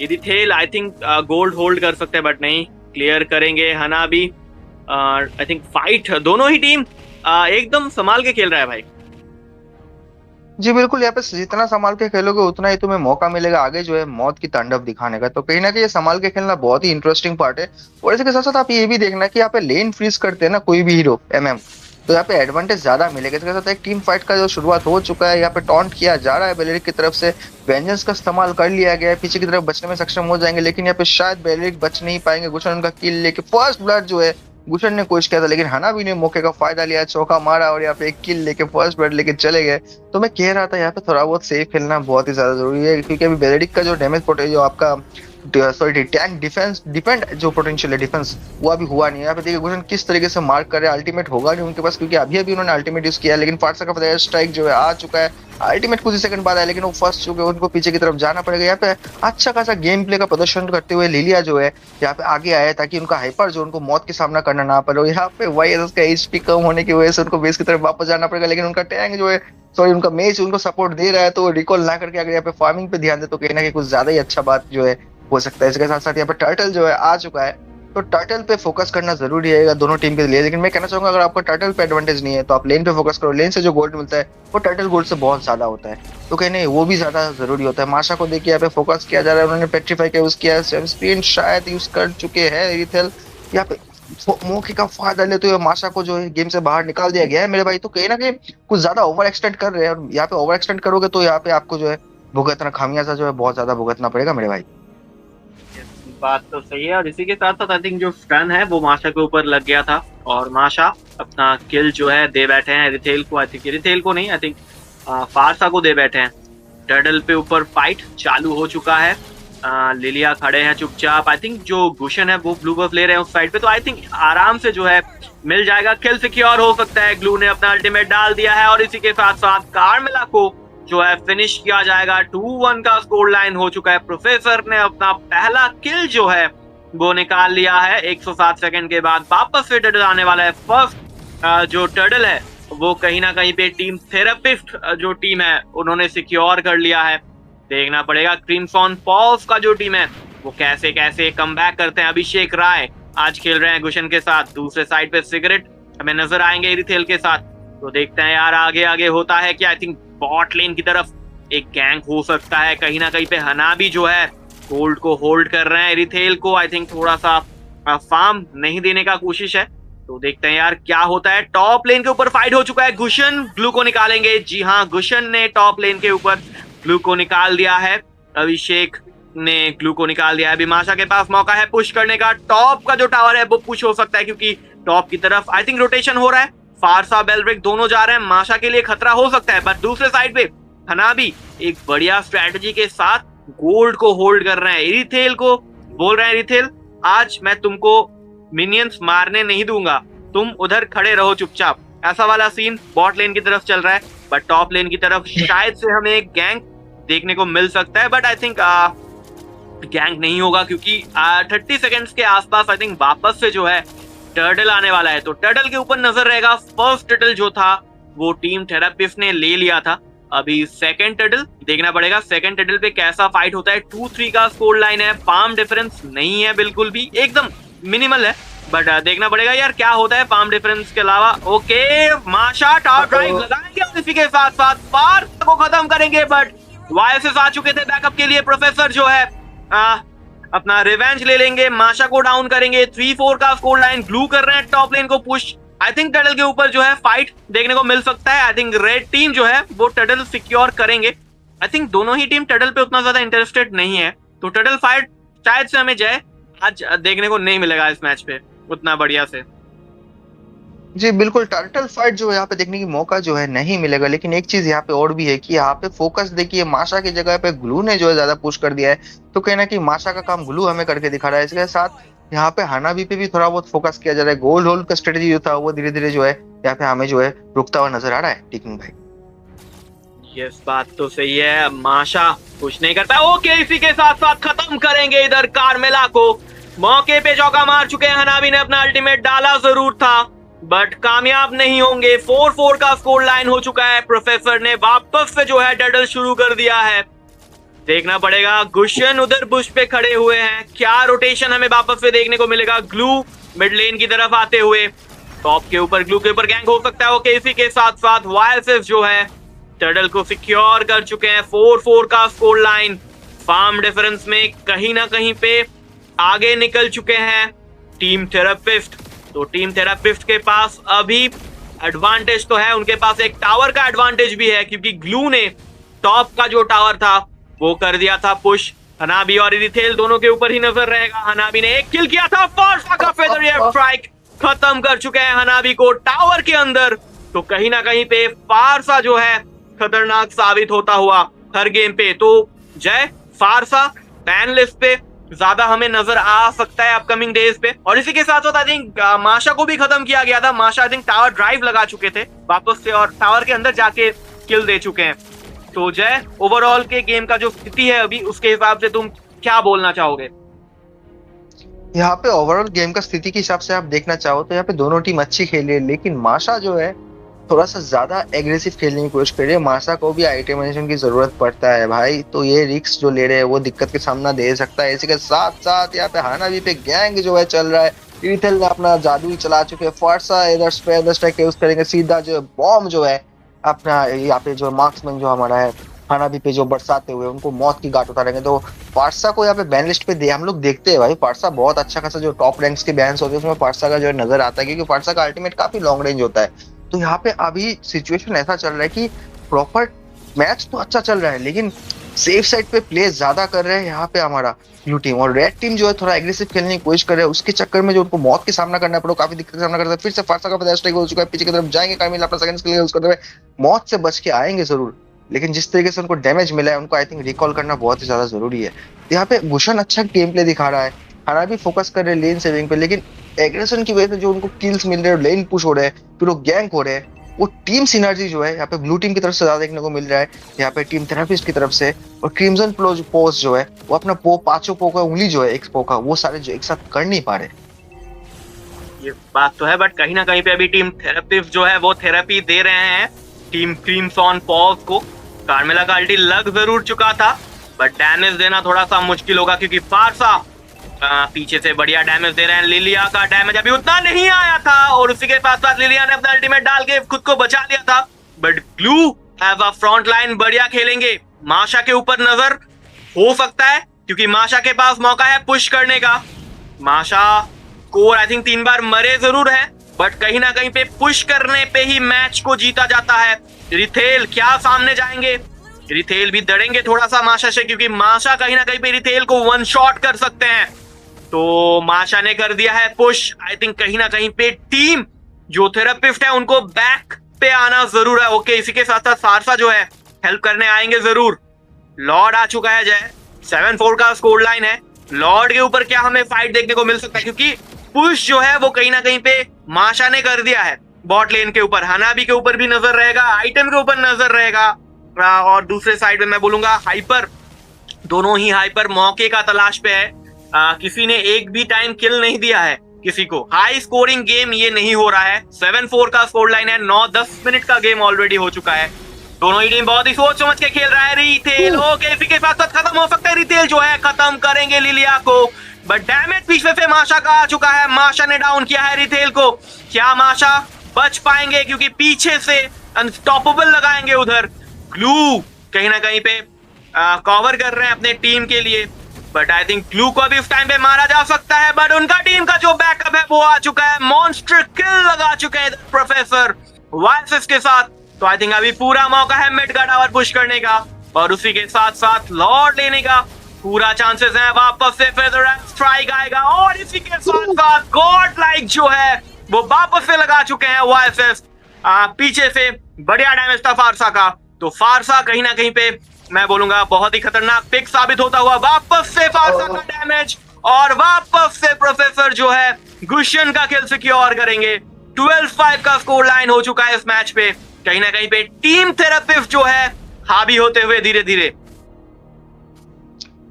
यदि Thiel I think gold hold कर सकते हैं, बट नहीं, क्लियर करेंगे हना भी। आई थिंक फाइट दोनों ही टीम एकदम संभाल के खेल रहा है भाई। जी बिल्कुल, यहाँ पे जितना संभाल के खेलोगे उतना ही तुम्हें मौका मिलेगा आगे जो है मौत की तांडव दिखाने का। तो कहीं ना कहीं ये संभाल के खेलना बहुत ही इंटरेस्टिंग पार्ट है। और इसके साथ साथ आप ये भी देखना कि यहाँ पे लेन फ्रीज करते हैं ना कोई भी हीरो तो यहाँ पे एडवांटेज ज्यादा मिलेगा। इसके साथ एक टीम फाइट का जो शुरुआत हो चुका है, यहाँ पे टॉन्ट किया जा रहा है बेलेरिक की तरफ से। वेंजेंस का इस्तेमाल कर लिया गया है, पीछे की तरफ बचने में सक्षम हो जाएंगे, लेकिन यहाँ पे शायद बेलेरिक बच नहीं पाएंगे। गुशन उनका किल लेके फर्स्ट ब्लड जो है गुशन ने कोशिश किया था, लेकिन हनाबी ने मौके का फायदा लिया, चौका मारा और यहाँ पे एक किल लेके फर्स्ट ब्लड लेके चले गए। तो मैं कह रहा था यहाँ पे थोड़ा बहुत सेफ खेलना बहुत ही ज्यादा जरूरी है, क्योंकि अभी बेलेरिक का जो डैमेज जो आपका टैंक डिफेंस डिफेंड जो पोटेंशियल है डिफेंस वो अभी हुआ नहीं है। यहाँ पे देखिए गुशन किस तरीके से मार्क कर रहे हैं। अल्टीमेट होगा नहीं उनके पास, क्योंकि अभी उन्होंने अल्टीमेट यूज किया, लेकिन फारसा का स्ट्राइक जो है आ चुका है। अल्टीमेट कुछ ही सेकंड बाद है, लेकिन वो फर्स्ट चुके हैं, उनको पीछे की तरफ जाना पड़ेगा। यहाँ पे अच्छा खासा गेम प्ले का प्रदर्शन करते हुए लिलिया जो है यहाँ पे आगे आया, ताकि उनका हाइपर जो उनको मौत का सामना करना ना पड़े। यहाँ पे वाईएसएस का एचपी कम होने की वजह से उनको बेस की तरफ वापस जाना पड़ेगा, लेकिन उनका टैंक जो है उनका मेज उनको सपोर्ट दे रहा है, तो रिकॉल ना करके अगर यहाँ पे फार्मिंग पे ध्यान दे तो कहीं ना कहीं कुछ ज्यादा ही अच्छा बात जो है हो सकता है। इसके साथ साथ यहाँ पे टर्टल जो है आ चुका है, तो टर्टल पे फोकस करना जरूरी है दोनों टीम के लिए। लेकिन मैं कहना चाहूंगा अगर आपको टर्टल पे एडवांटेज नहीं है तो आप लेन पे फोकस करो। लेन से जो गोल्ड मिलता है वो टर्टल गोल्ड से बहुत ज्यादा होता है, तो कहीं नहीं वो भी ज्यादा जरूरी होता है। माशा को देखिए यहाँ पे फोकस किया जा रहा है, उन्होंने पेट्रीफाई का यूज किया है, स्क्रीन शायद यूज कर चुके हैं इरिथेल। यहाँ पे मौके का फायदा लेते हुए माशा को जो है गेम से बाहर निकाल दिया गया है मेरे भाई। तो कहीं ना कहीं कुछ ज्यादा ओवर एक्सटेंड कर रहे हैं, और यहाँ पे ओवर एक्सटेंड करोगे तो यहाँ पे आपको जो है भुगतना खामियाजा जो है बहुत ज्यादा भुगतना पड़ेगा मेरे भाई। बात तो सही है, और इसी के साथ साथ आई थिंक जो स्टन है वो माशा के ऊपर लग गया था, और माशा अपना किल जो है दे बैठे हैं रिथेल को। आई थिंक रिथेल को नहीं, आई थिंक फारसा को दे बैठे हैं। टर्टल पे ऊपर फाइट चालू हो चुका है। लिलिया खड़े हैं चुपचाप। आई थिंक जो गुशन है वो ब्लू बफ ले रहे हैं उस साइड पे, तो आई थिंक आराम से जो है मिल जाएगा। किल सिक्योर हो सकता है। ग्लू ने अपना अल्टीमेट डाल दिया है, और इसी के साथ साथ कार्मेला को जो है फिनिश किया जाएगा। 2-1 का स्कोर लाइन हो चुका है। प्रोफेसर ने अपना पहला किल जो है वो निकाल लिया है 107 सेकंड के बाद। वापस से टर्टल आने वाला है। फर्स्ट जो टर्टल है वो कहीं ना कहीं पे टीम थेरेपिस्ट जो टीम है उन्होंने सिक्योर कर लिया है। देखना पड़ेगा क्रिम्सन पॉल्स का जो टीम है वो कैसे कैसे कमबैक करते हैं। अभिषेक राय आज खेल रहे हैं गुशन के साथ। दूसरे साइड पे सिगरेट हमें नजर आएंगे इरिथेल के साथ। तो देखते हैं यार आगे आगे होता है कि आई थिंक बॉट लेन की तरफ एक गैंग हो सकता है। कहीं ना कहीं पे हना भी जो है गोल्ड को होल्ड कर रहे हैं। इरिथेल को आई थिंक थोड़ा सा फार्म नहीं देने का कोशिश है। तो देखते हैं यार क्या होता है। टॉप लेन के ऊपर फाइट हो चुका है। गुशन ग्लू को निकालेंगे। जी हाँ, गुशन ने टॉप लेन के ऊपर ग्लू को निकाल दिया है। अभिषेक ने ग्लू को निकाल दिया है। अभी माशा के पास मौका है पुश करने का। टॉप का जो टावर है वो पुश हो सकता है, क्योंकि टॉप की तरफ आई थिंक रोटेशन हो रहा है। फारसा बेलरिक दोनों जा रहे हैं। माशा के लिए खतरा हो सकता है, बट दूसरे साइड पे हनाबी एक बढ़िया स्ट्रेटजी के साथ गोल्ड को होल्ड कर रहे हैं। इरिथेल को बोल रहे हैं, इरिथेल आज मैं तुमको मिनियंस मारने नहीं दूंगा, तुम उधर खड़े रहो चुपचाप। ऐसा वाला सीन बॉट लेन की तरफ चल रहा है, बट टॉप लेन की तरफ शायद से हमें एक गैंग देखने को मिल सकता है। बट आई थिंक गैंग नहीं होगा, क्योंकि 30 सेकेंड्स के आसपास आई थिंक वापस से जो है टर्टल आने वाला है, तो टर्टल के ऊपर नजर रहेगा। फर्स्ट टर्टल जो था वो टीम थेरापिस्ट ने ले लिया था। अभी सेकंड टर्टल देखना पड़ेगा, सेकंड टर्टल पे कैसा फाइट होता है। 2-3 का स्कोर लाइन है, फार्म डिफरेंस नहीं है बिल्कुल भी, एकदम मिनिमल है, बट देखना पड़ेगा यार क्या होता है फार्म डिफरेंस के अलावा। ओके, माशा टावर ड्राइव लगाएंगे और इसी के साथ साथ पार को खत्म करेंगे, बट वायसेस आ चुके थे बैकअप के लिए। प्रोफेसर जो है अपना रिवेंज ले लेंगे, माशा को डाउन करेंगे। 3-4 का स्कोर लाइन, ग्लू कर रहे हैं टॉप लेन को पुश। आई थिंक टर्टल के ऊपर जो है फाइट देखने को मिल सकता है। आई थिंक रेड टीम जो है वो टर्टल सिक्योर करेंगे। आई थिंक दोनों ही टीम टर्टल पे उतना ज्यादा इंटरेस्टेड नहीं है, तो टर्टल फाइट शायद से हमें जय आज देखने को नहीं मिलेगा इस मैच पे उतना बढ़िया से। जी बिल्कुल, टर्टल फाइट जो यहाँ पे देखने की मौका जो है नहीं मिलेगा। लेकिन एक चीज यहाँ पे और भी है कि यहाँ पे फोकस देखिए, माशा की जगह पे ग्लू ने जो है ज्यादा पुश कर दिया है, तो कहना कि माशा का काम ग्लू हमें करके दिखा रहा है। इसके साथ यहाँ पे हानाबी पे भी थोड़ा बहुत फोकस किया जा रहा है। गोल्ड होल्ड का स्ट्रेटेजी जो था वो धीरे धीरे जो है यहाँ पे हमें जो है रुकता हुआ नजर आ रहा है टिकिंग भाई। यस, बात तो सही है, माशा कुछ नहीं करता। ओके, इसी के साथ साथ खत्म करेंगे इधर कार्मेला को। मौके पे चौका मार चुके हैं, हनाबी ने अपना अल्टीमेट डाला जरूर था बट कामयाब नहीं होंगे। 4-4 का स्कोर लाइन हो चुका है। प्रोफेसर ने वापस से जो है डडल शुरू कर दिया है। देखना पड़ेगा, गुशन उधर बुश पे खड़े हुए हैं, क्या रोटेशन हमें वापस से देखने को मिलेगा। ग्लू मिड लेन की तरफ आते हुए, टॉप के ऊपर ग्लू के ऊपर गैंग हो सकता है। ओके, इसी के साथ साथ वायसेस जो है टर्टल को सिक्योर कर चुके हैं। 4-4 का स्कोर लाइन, फार्म डिफरेंस में कहीं ना कहीं पे आगे निकल चुके हैं टीम थेरापिस्ट। तो टीम थेरापिस्ट के पास अभी एडवांटेज तो है, उनके पास एक टावर का एडवांटेज भी है क्योंकि ग्लू ने टॉप का जो टावर था वो कर दिया था पुश। हनाबी और इरिथेल दोनों के ऊपर ही नजर रहेगा। हनाबी ने एक किल किया था, फारसा का फेदर एयर स्ट्राइक खत्म कर चुके हैं हनाबी को टावर के अंदर। तो कहीं ना कहीं पे फारसा जो है खतरनाक साबित होता हुआ हर गेम पे। तो जय, फारसा बैन लिस्ट पे ज्यादा हमें नजर आ सकता है अपकमिंग डेज पे। और इसी के साथ साथ आई थिंक माशा को भी खत्म किया गया था। माशा आई थिंक टावर ड्राइव लगा चुके थे वापस से और टावर के अंदर जाके किल दे चुके हैं। तो जय, ओवरऑल के गेम का जो स्थिति है अभी, उसके हिसाब से तुम क्या बोलना चाहोगे? यहाँ पे ओवरऑल गेम का स्थिति के हिसाब से आप देखना चाहो तो यहाँ पे दोनों टीम अच्छी खेली है, लेकिन माशा जो है थोड़ा सा ज्यादा एग्रेसिव खेलने की कोशिश कर रही है। माशा को भी आइटमाइजेशन की जरूरत पड़ता है भाई, तो ये रिस्क जो ले रहे हैं वो दिक्कत के सामना दे सकता है। इसी के साथ साथ यहाँ पे हानाबी पे गैंग जो है चल रहा है। इरिथेल ने अपना जादू ही चला चुके हैं। फारसा इधर स्ट्राइक यूज करेंगे, सीधा जो बॉम्ब जो है अपना यहाँ पे जो मार्क्समैन जो हमारा है हानाबी पे जो बरसाते हुए उनको मौत की घाट उतारेंगे। तो फारसा को यहाँ पे बैन लिस्ट पे हम लोग देखते हैं भाई, फारसा बहुत अच्छा खासा जो टॉप रैंक्स के बैन्स होते हैं उसमें फारसा का जो है नजर आता है, क्योंकि फारसा का अल्टीमेट काफी लॉन्ग रेंज होता है। तो यहाँ पे अभी सिचुएशन ऐसा चल रहा है कि प्रॉपर मैच तो अच्छा चल रहा है, लेकिन सेफ साइड पे प्ले ज्यादा कर रहे हैं यहाँ पे हमारा ब्लू टीम, और रेड टीम जो है थोड़ा एग्रेसिव खेलने की कोशिश कर रहे हैं। उसके चक्कर में जो उनको मौत का सामना करना पड़ा, काफी दिक्कत का सामना करता है। फिर से फारसा का फर्स्ट स्ट्राइक हो चुका है, पीछे की तरफ जाएंगे कार्मिल अपना सेकंड स्किल यूज करते हुए, मौत से बच के आएंगे जरूर, लेकिन जिस तरीके से उनको डैमेज मिला है उनको आई थिंक रिकॉल करना बहुत ही ज्यादा जरूरी है। यहाँ पे गुशन अच्छा गेम प्ले दिखा रहा है, हाना भी फोकस कर रहे हैं लेन सेविंग पे, लेकिन एग्रेशन की वजह से जो उनको किल्स मिल रहे हैं, लेन पुश हो रहे हैं, फिर वो गैंग हो रहे हैं, वो टीम सिनर्जी जो है यहाँ पे ब्लू टीम की तरफ से ज्यादा देखने को मिल रहा है यहाँ पे टीम थेरापिस्ट की तरफ से। और क्रिम्सन पोस्ट जो है वो अपना पांचों पो का उंगली जो है एक पो का, वो सारे जो एक साथ कर नहीं पा रहे। ये बात तो है, बट कहीं ना कहीं पे अभी टीम थेरापिस्ट जो है वो थेरेपी दे रहे हैं टीम क्रीम्सन पॉज को। कार्मेला का अल्टी लग जरूर चुका था, बट डैमेज देना थोड़ा सा मुश्किल होगा क्योंकि फारसा पीछे से बढ़िया डैमेज दे रहे हैं। लिलिया का डैमेज अभी उतना नहीं आया था और उसी के साथ साथ लिलिया ने अपना अल्टीमेट डाल के खुद को बचा लिया था, but Gloo as a front line बढ़िया खेलेंगे। माशा के ऊपर नजर हो सकता है क्योंकि माशा के पास मौका है पुश करने का। माशा कोर आई थिंक 3 बार मरे जरूर है, बट कहीं ना कहीं पे पुश करने पे ही मैच को जीता जाता है। रिथेल क्या सामने जाएंगे, रिथेल भी डरेंगे थोड़ा सा माशा से क्योंकि माशा कहीं ना कहीं पे रिथेल को वन शॉट कर सकते हैं। तो माशा ने कर दिया है पुश। आई थिंक कहीं ना कहीं पे टीम जो थेरापिस्ट है उनको बैक पे आना जरूर है। ओके, इसी के साथ साथ फारसा जो है हेल्प करने आएंगे जरूर। लॉर्ड आ चुका है जय, 7-4 का स्कोर लाइन है। लॉर्ड के ऊपर क्या हमें फाइट देखने को मिल सकता है क्योंकि पुश जो है वो कहीं ना कहीं पे माशा ने कर दिया है। बॉट लेन के ऊपर हनाबी के ऊपर भी नजर रहेगा, आइटम के ऊपर नजर रहेगा, और दूसरे साइड में मैं बोलूंगा हाइपर, दोनों ही हाइपर मौके का तलाश पे है। किसी ने एक भी टाइम किल नहीं दिया है किसी को। हाई स्कोरिंग गेम ये नहीं हो रहा है। 7-4 का स्कोर लाइन है। 9-10 मिनट का गेम ऑलरेडी हो चुका है। दोनों ही टीम बहुत ही सोच समझ के खेल रहा है। रिटेल ओके, इसी के साथ साथ खत्म हो सकता है। रिटेल जो है खत्म करेंगे लिलिया को, बट डैमेज पीछे से माशा का आ चुका है। माशा ने डाउन किया है रिटेल को। क्या माशा बच पाएंगे, क्योंकि पीछे से अनस्टॉपेबल लगाएंगे उधर। ग्लू कहीं ना कहीं पे कवर कर रहे हैं अपने टीम के लिए, बट आई थिंक ग्लू को अभी इस टाइम पे मारा जा सकता है, बट उनका टीम का जो बैकअप है वो आ चुका है। मॉन्स्टर किल लगा चुके हैं प्रोफेसर वाइसेस के साथ। तो आई थिंक अभी पूरा मौका है मिड का टावर पुश करने का, और उसी के साथ साथ लॉर्ड लेने का पूरा चांसेस है। वापस से फेदर स्ट्राइक आएगा, और इसी के साथ साथ गॉड लाइक जो है वो वापस से लगा चुके हैं वाइसेस। पीछे से बढ़िया डैमेज था फारसा का, तो फारसा कहीं ना कहीं पे मैं बोलूंगा बहुत ही खतरनाक पिक साबित होता हुआ। वापस से फारसा का डैमेज, और वापस से प्रोफेसर जो है गुशन का किल सिक्योर करेंगे। 12-5 का स्कोर लाइन हो चुका है इस मैच पे। कहीं ना कहीं पे टीम थेरेपिस्ट जो है हावी होते हुए धीरे धीरे।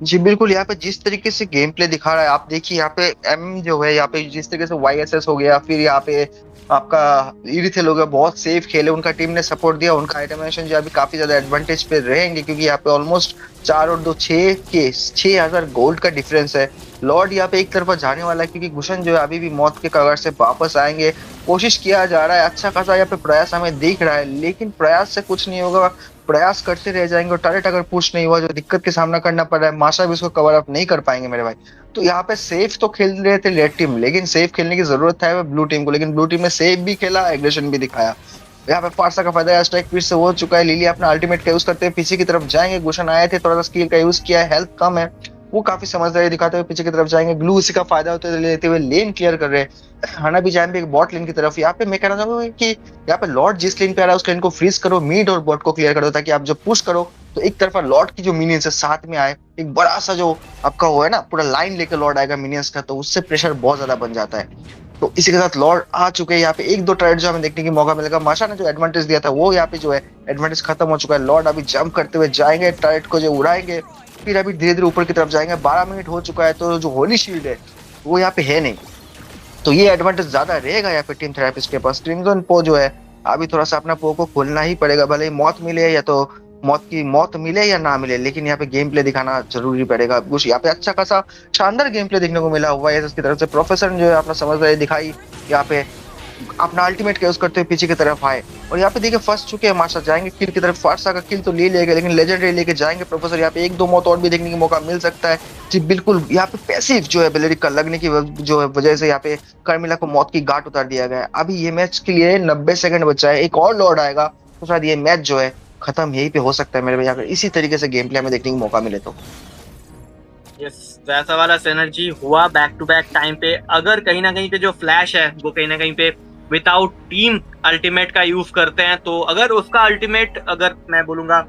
जी बिल्कुल, यहाँ पे जिस तरीके से गेम प्ले दिखा रहा है, आप देखिए यहाँ पे एम जो है, यहाँ पे जिस तरीके से YSS हो गया, फिर यहाँ पे आपका इरिथेल हो गया, बहुत सेफ खेले, उनका टीम ने सपोर्ट दिया, उनका आइटमेशन जो अभी काफी ज्यादा एडवांटेज पे रहेंगे, क्योंकि यहाँ पे ऑलमोस्ट 4 और 2 6 के 6000 गोल्ड का डिफरेंस है। लॉर्ड यहाँ पे एक तरफा जाने वाला है, क्योंकि गुशन जो है अभी भी मौत के कगार से वापस आएंगे। कोशिश किया जा रहा है, अच्छा खासा यहाँ पे प्रयास हमें दिख रहा है, लेकिन प्रयास से कुछ नहीं होगा। प्रयास करते रह जाएंगे, और टर्रेट अगर पुश नहीं हुआ, जो दिक्कत का सामना करना पड़ रहा है, माशा भी उसको कवर अप नहीं कर पाएंगे मेरे भाई। तो यहाँ पे सेफ तो खेल रहे थे रेड टीम, लेकिन सेफ खेलने की जरूरत है ब्लू टीम को, लेकिन ब्लू टीम ने सेफ भी खेला, एग्रेशन भी दिखाया। यहाँ पे फारसा का फायदा स्ट्राइक फिर से हो चुका है। लिली अपना अल्टीमेट का यूज करते हुए पीछे की तरफ जाएंगे। गुशन आए थे, थोड़ा सा स्किल का यूज किया है, हेल्थ कम है, वो काफी समझदारी दिखाते हुए पीछे की तरफ जाएंगे। ग्लू इसी का फायदा होते लेते हुए लेन क्लियर कर रहे हैं। हना भी जाएंगे एक बॉट लेन की तरफ। यहाँ पे मैं कहना चाहूंगा कि यहाँ पे लॉर्ड जिस लेन पे आ रहा है उस लेन को फ्रीज करो, मिड और बॉट को क्लियर कर दो, ताकि आप जब पुश करो तो एक तरफा लॉर्ड की जो मिनियंस है साथ में आए, एक बड़ा सा जो आपका वो है ना पूरा लाइन लेकर लॉर्ड आएगा मिनियंस का, तो उससे प्रेशर बहुत ज्यादा बन जाता है। तो इसी के साथ लॉर्ड आ चुके हैं। यहाँ पे 1-2 ट्राइड जो हमें देखने की मौका मिलेगा। माशा ने जो एडवांटेज दिया था वो यहाँ पे जो है एडवांटेज खत्म हो चुका है। लॉर्ड अभी जंप करते हुए जाएंगे, ट्राइड को जो उड़ाएंगे, फिर अभी धीरे धीरे ऊपर की तरफ जाएंगे। 12 मिनट हो चुका है, तो जो होली शील्ड है वो यहाँ पे है नहीं, तो ये एडवांटेज ज्यादा रहेगा यहाँ पे टीम थेरेपिस्ट के पास। क्रिम्सन पो जो है अभी थोड़ा सा अपना पो को खोलना ही पड़ेगा, भले ही मौत मिले या तो मौत मिले या ना मिले, लेकिन यहाँ पे गेम प्ले दिखाना जरूरी पड़ेगा। कुछ यहाँ पे अच्छा खासा शानदार गेम प्ले देखने को मिला हुआ है इसकी तरफ से। प्रोफेसर ने जो है अपना समझदारी दिखाई, यहाँ पे अपना अल्टीमेट का यूज करते हुए पीछे की तरफ आए, और यहाँ पे देखिए फंस चुके हैं। माशा जाएंगे किल की तरफ, फारसा का किल तो ले लेगा, लेकिन लेजेंडरी लेके जाएंगे प्रोफेसर। यहाँ पे 1-2 मौत और भी देखने का मौका मिल सकता है जी बिल्कुल। यहाँ पे पैसिव जो है बेलेरिक का लगने की जो है वजह से यहाँ पे कर्मिला को मौत की घाट उतार दिया गया है। अभी ये मैच के लिए 90 सेकंड बचा है, एक और लॉर्ड आएगा तो शायद ये मैच जो है खत्म यहीं पे हो सकता है मेरे भाई, अगर इसी तरीके से गेम प्ले हमें देखने को मौका मिले तो। यस, वैसा वाला सिनर्जी हुआ बैक टू बैक टाइम पे। अगर कहीं ना कहीं पे जो फ्लैश है वो कहीं ना कहीं पे विदाउट टीम अल्टीमेट का यूज करते हैं, तो अगर उसका अल्टीमेट अगर मैं बोलूंगा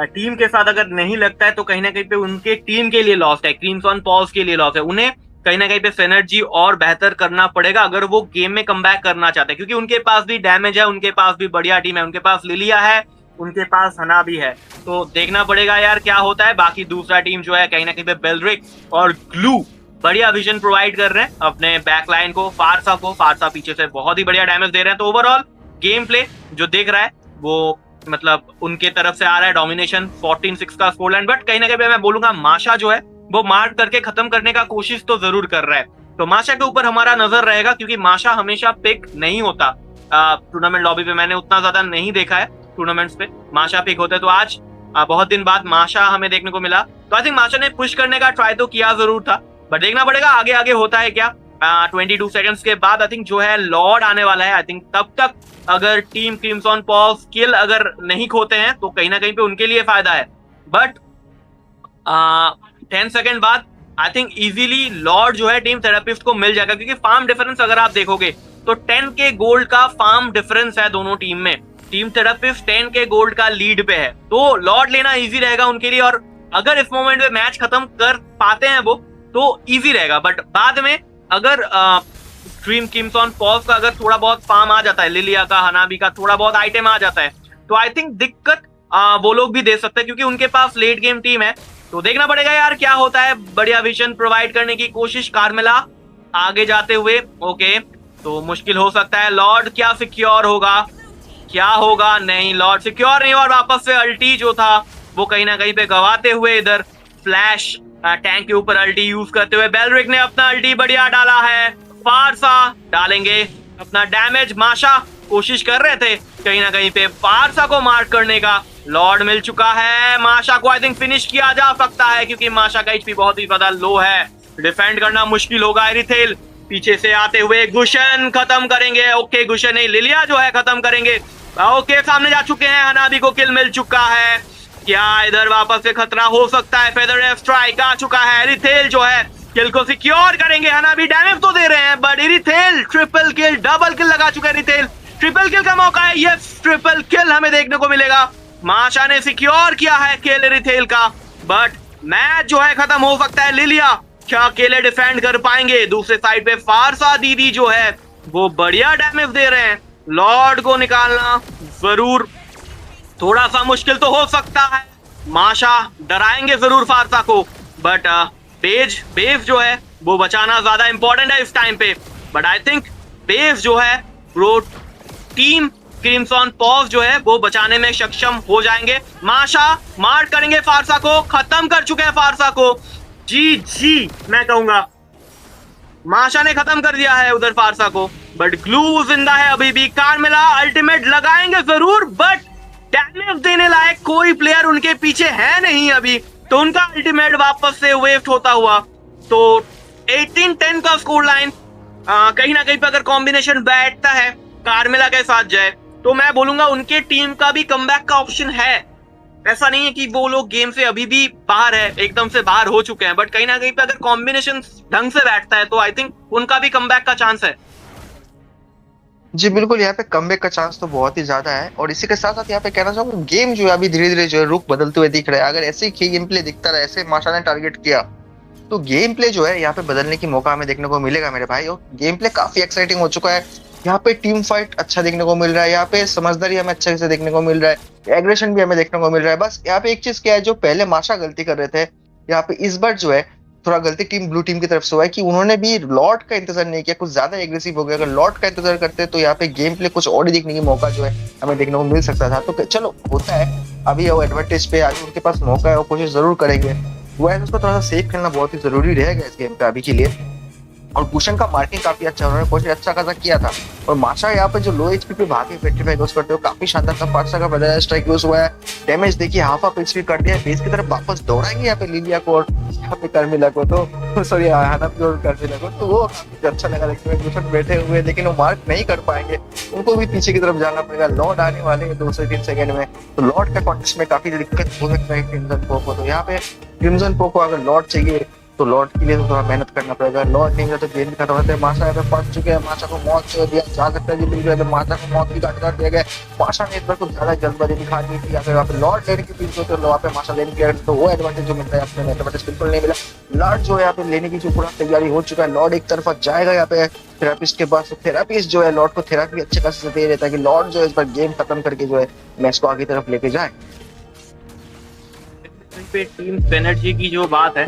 टीम के साथ अगर नहीं लगता है तो कहीं ना कहीं पे उनके टीम के लिए लॉस है, क्रीम्सन पॉल्स के लिए लॉस है। उन्हें कहीं ना कहीं पे सिनर्जी और बेहतर करना पड़ेगा अगर वो गेम में कमबैक करना चाहते हैं, क्योंकि उनके पास भी डैमेज है, उनके पास भी बढ़िया टीम है, उनके पास लिलिया है, उनके पास हना भी है। तो देखना पड़ेगा यार क्या होता है। बाकी दूसरा टीम जो है कहीं ना कहीं पे बेलरिक और ग्लू बढ़िया विजन प्रोवाइड कर रहे हैं अपने बैकलाइन को। फारसा पीछे से बहुत ही बढ़िया डैमेज दे रहे हैं। तो ओवरऑल गेम प्ले जो देख रहा है वो मतलब उनके तरफ से आ रहा है डोमिनेशन, 14-6 का स्कोर लाइन। बट कहीं ना कहीं मैं बोलूंगा माशा जो है वो मार्क करके खत्म करने का कोशिश तो जरूर कर रहा है। तो माशा के ऊपर हमारा नजर रहेगा, क्योंकि माशा हमेशा पिक नहीं होता टूर्नामेंट लॉबी पे। मैंने उतना ज्यादा नहीं देखा है टूर्नामेंट्स पे माशा पिक होते, तो आज बहुत दिन बाद माशा हमें देखने को मिला। तो आई थिंक माशा ने पुश करने का ट्राई तो किया जरूर था, बट देखना पड़ेगा आगे आगे होता है क्या। 22 सेकंड्स के बाद आई थिंक जो है लॉर्ड आने वाला है। आई थिंक तब तक अगर टीम क्रिम्सन पॉल स्किल अगर नहीं खोते हैं तो कहीं ना कहीं पे उनके लिए फायदा है। बट 10 सेकंड बाद आई थिंक इजीली लॉर्ड जो है टीम थेरेपिस्ट को मिल जाएगा, क्योंकि फार्म डिफरेंस अगर आप देखोगे तो 10 के गोल्ड का फार्म डिफरेंस है दोनों टीम में। टीम थेरेपिस्ट 10 के गोल्ड का लीड पे है, तो लॉर्ड लेना इजी रहेगा उनके लिए। और अगर इस मोमेंट में मैच खत्म कर पाते हैं वो तो इजी रहेगा। बट बाद में अगर स्ट्रीम क्रिम्सन पॉल्स का अगर थोड़ा बहुत फार्म आ जाता है, लिलिया का, हनाबी का थोड़ा बहुत आइटम आ जाता है, तो आई थिंक दिक्कत वो लोग भी दे सकते हैं, क्योंकि उनके पास लेट गेम टीम है। तो देखना पड़ेगा यार क्या होता है। बढ़िया विजन प्रोवाइड करने की कोशिश कार्मेला आगे जाते हुए। ओके, तो मुश्किल हो सकता है। लॉर्ड क्या सिक्योर होगा? क्या होगा? नहीं, लॉर्ड सिक्योर नहीं, और वापस से अल्टी जो था वो कहीं ना कहीं पे गवाते हुए इधर फ्लैश टैंक के ऊपर अल्टी यूज करते हुए बेलरिक ने अपना अल्टी बढ़िया डाला है। फारसा डालेंगे अपना डैमेज। माशा कोशिश कर रहे थे कहीं ना कहीं पे फारसा को मार्क करने का। लॉर्ड मिल चुका है। माशा को आई थिंक फिनिश किया जा सकता है क्योंकि माशा का एचपी बहुत ही ज्यादा लो है। डिफेंड करना मुश्किल होगा। एरिथेल पीछे से आते हुए गुशन खत्म करेंगे। ओके, गुशन नहीं, लिलिया जो है खत्म करेंगे। ओके, सामने जा चुके हैं। हनाबी को किल मिल चुका है। क्या इधर वापस से खतरा हो सकता है? फेदर एफ स्ट्राइक आ चुका है। एरिथेल जो है किल को सिक्योर करेंगे। हनाबी डैमेज तो दे रहे हैं बट एरिथेल ट्रिपल किल, डबल किल लगा चुका है एरिथेल। ट्रिपल किल का मौका है। यस, ट्रिपल किल हमें देखने को मिलेगा। माशा ने सिक्योर किया है किल एरिथेल का, बट मैच जो है खत्म हो सकता है। लिलिया क्या अकेले डिफेंड कर पाएंगे? दूसरे साइड पे फारसा दीदी जो है वो बढ़िया डैमेज दे रहे हैं। लॉर्ड को निकालना जरूर थोड़ा सा मुश्किल तो हो सकता है। माशा डराएंगे जरूर फारसा को, बट बेस जो है वो बचाना ज्यादा इंपॉर्टेंट है इस टाइम पे। बट आई थिंक बेस जो है वो टीम क्रिम्सन पॉज जो है वो बचाने में सक्षम हो जाएंगे। माशा मार करेंगे फारसा को, खत्म कर चुके हैं फारसा को। जी मैं कहूंगा माशा ने खत्म कर दिया है उधर फारसा को, बट ग्लू जिंदा है अभी भी। कार्मेला अल्टीमेट लगाएंगे जरूर, बट डैमेज देने लायक कोई प्लेयर उनके पीछे है नहीं अभी, तो उनका अल्टीमेट वापस से वेस्ट होता हुआ। तो 18-10 का स्कोर लाइन कहीं ना कहीं पे अगर कॉम्बिनेशन बैठता है कार्मेला के साथ जाए तो मैं बोलूंगा उनके टीम का भी कमबैक का ऑप्शन है। ऐसा नहीं है कि वो लोग गेम से अभी भी बाहर है, एकदम से बाहर हो चुके हैं, बट कहीं ना कहीं पे अगर कॉम्बिनेशन ढंग से बैठता है तो आई थिंक उनका भी कमबैक का चांस है। जी बिल्कुल, यहाँ पे कमबैक का चांस तो बहुत ही ज्यादा है। और इसी के साथ साथ यहाँ पे कहना चाहूंगा गेम जो है अभी धीरे धीरे जो है रुख बदलते हुए दिख रहा है। अगर ऐसे ही गेम प्ले दिखता रहा, ऐसे माशा ने टारगेट किया तो गेम प्ले जो है यहाँ पे बदलने की मौका हमें देखने को मिलेगा मेरे भाई। और गेम प्ले काफी एक्साइटिंग हो चुका है। यहाँ पे टीम फाइट अच्छा देखने को मिल रहा है, यहाँ पे समझदारी हमें अच्छे से देखने को मिल रहा है, एग्रेशन भी हमें देखने को मिल रहा है। बस यहाँ पे एक चीज क्या है, जो पहले माशा गलती कर रहे थे, यहाँ पे इस बार जो है थोड़ा गलती टीम ब्लू टीम की तरफ से हुआ है कि उन्होंने भी लॉर्ड का इंतजार नहीं किया, कुछ ज्यादा एग्रेसिव हो गया। अगर लॉर्ड का इंतजार करते तो यहाँ पे गेम प्ले कुछ और ही देखने की मौका जो है हमें देखने को मिल सकता था। तो चलो होता है, अभी वो एडवांटेज पे आज उनके पास मौका है, वो कोशिश जरूर करेंगे। वो है उसको थोड़ा सा सेफ खेलना बहुत ही जरूरी रहेगा इस गेम पे अभी के लिए। और कुशन का मार्किंग काफी अच्छा, उन्होंने कोशिश अच्छा खासा किया था। और माशा यहाँ पे जो लो एचपी पे भागे 55 यूज करते हो, काफी शानदार था। फारसा का बदला स्ट्राइक यूज हुआ है, डैमेज देखिए हाफ ऑफ एचपी कर दिया है। बेस की तरफ वापस दौड़ाएंगे यहाँ पे लिलिया को और यहाँ पे कर्मिला को, तो सॉरी हनफ और कर्मिला को, तो वो काफी अच्छा लगा देखते हुए। कुशन बैठे हुए लेकिन वो मार्क नहीं कर पाएंगे, उनको भी पीछे की तरफ जाना पड़ेगा। लॉर्ड आने वाले हैं 2 से 3 सेकंड में, तो लॉर्ड का कॉन्टेस्ट में काफी दिक्कत हो सकता है क्रिम्सन पो को। तो यहाँ पे क्रिम्सन पो को अगर लॉर्ड चाहिए तो लॉर्ड के लिए तो थोड़ा मेहनत करना पड़ेगा। लॉर्ड नहीं तो गेम भी खत्म होता है। माशा यहाँ पे फंस चुके हैं, माशा को मौत से दिया जा सकता है जी बिल्कुल, तो माशा को मौत की घाट कर दिया गया। माशा ने इस बार कुछ ज्यादा जल्दबाजी दिखा दी थी। अगर वहाँ पे लॉर्ड लेने की पीछे तो वहाँ पे माशा लेने की तो वो एडवांटेज जो मिलता है अपने एडवांटेज बिल्कुल नहीं मिला। लॉर्ड जो है यहाँ पे लेने की जो पूरा तैयारी हो चुका है, लॉर्ड एक तरफा जाएगा यहाँ पे थेरापिस्ट के पास। थेरापिस्ट जो है लॉर्ड को थेरापी अच्छे खासे दे रहता है कि लॉर्ड जो है इस बार गेम खत्म करके जो है मैच को आगे तरफ लेके जाए। पे टीम सिनर्जी की जो बात है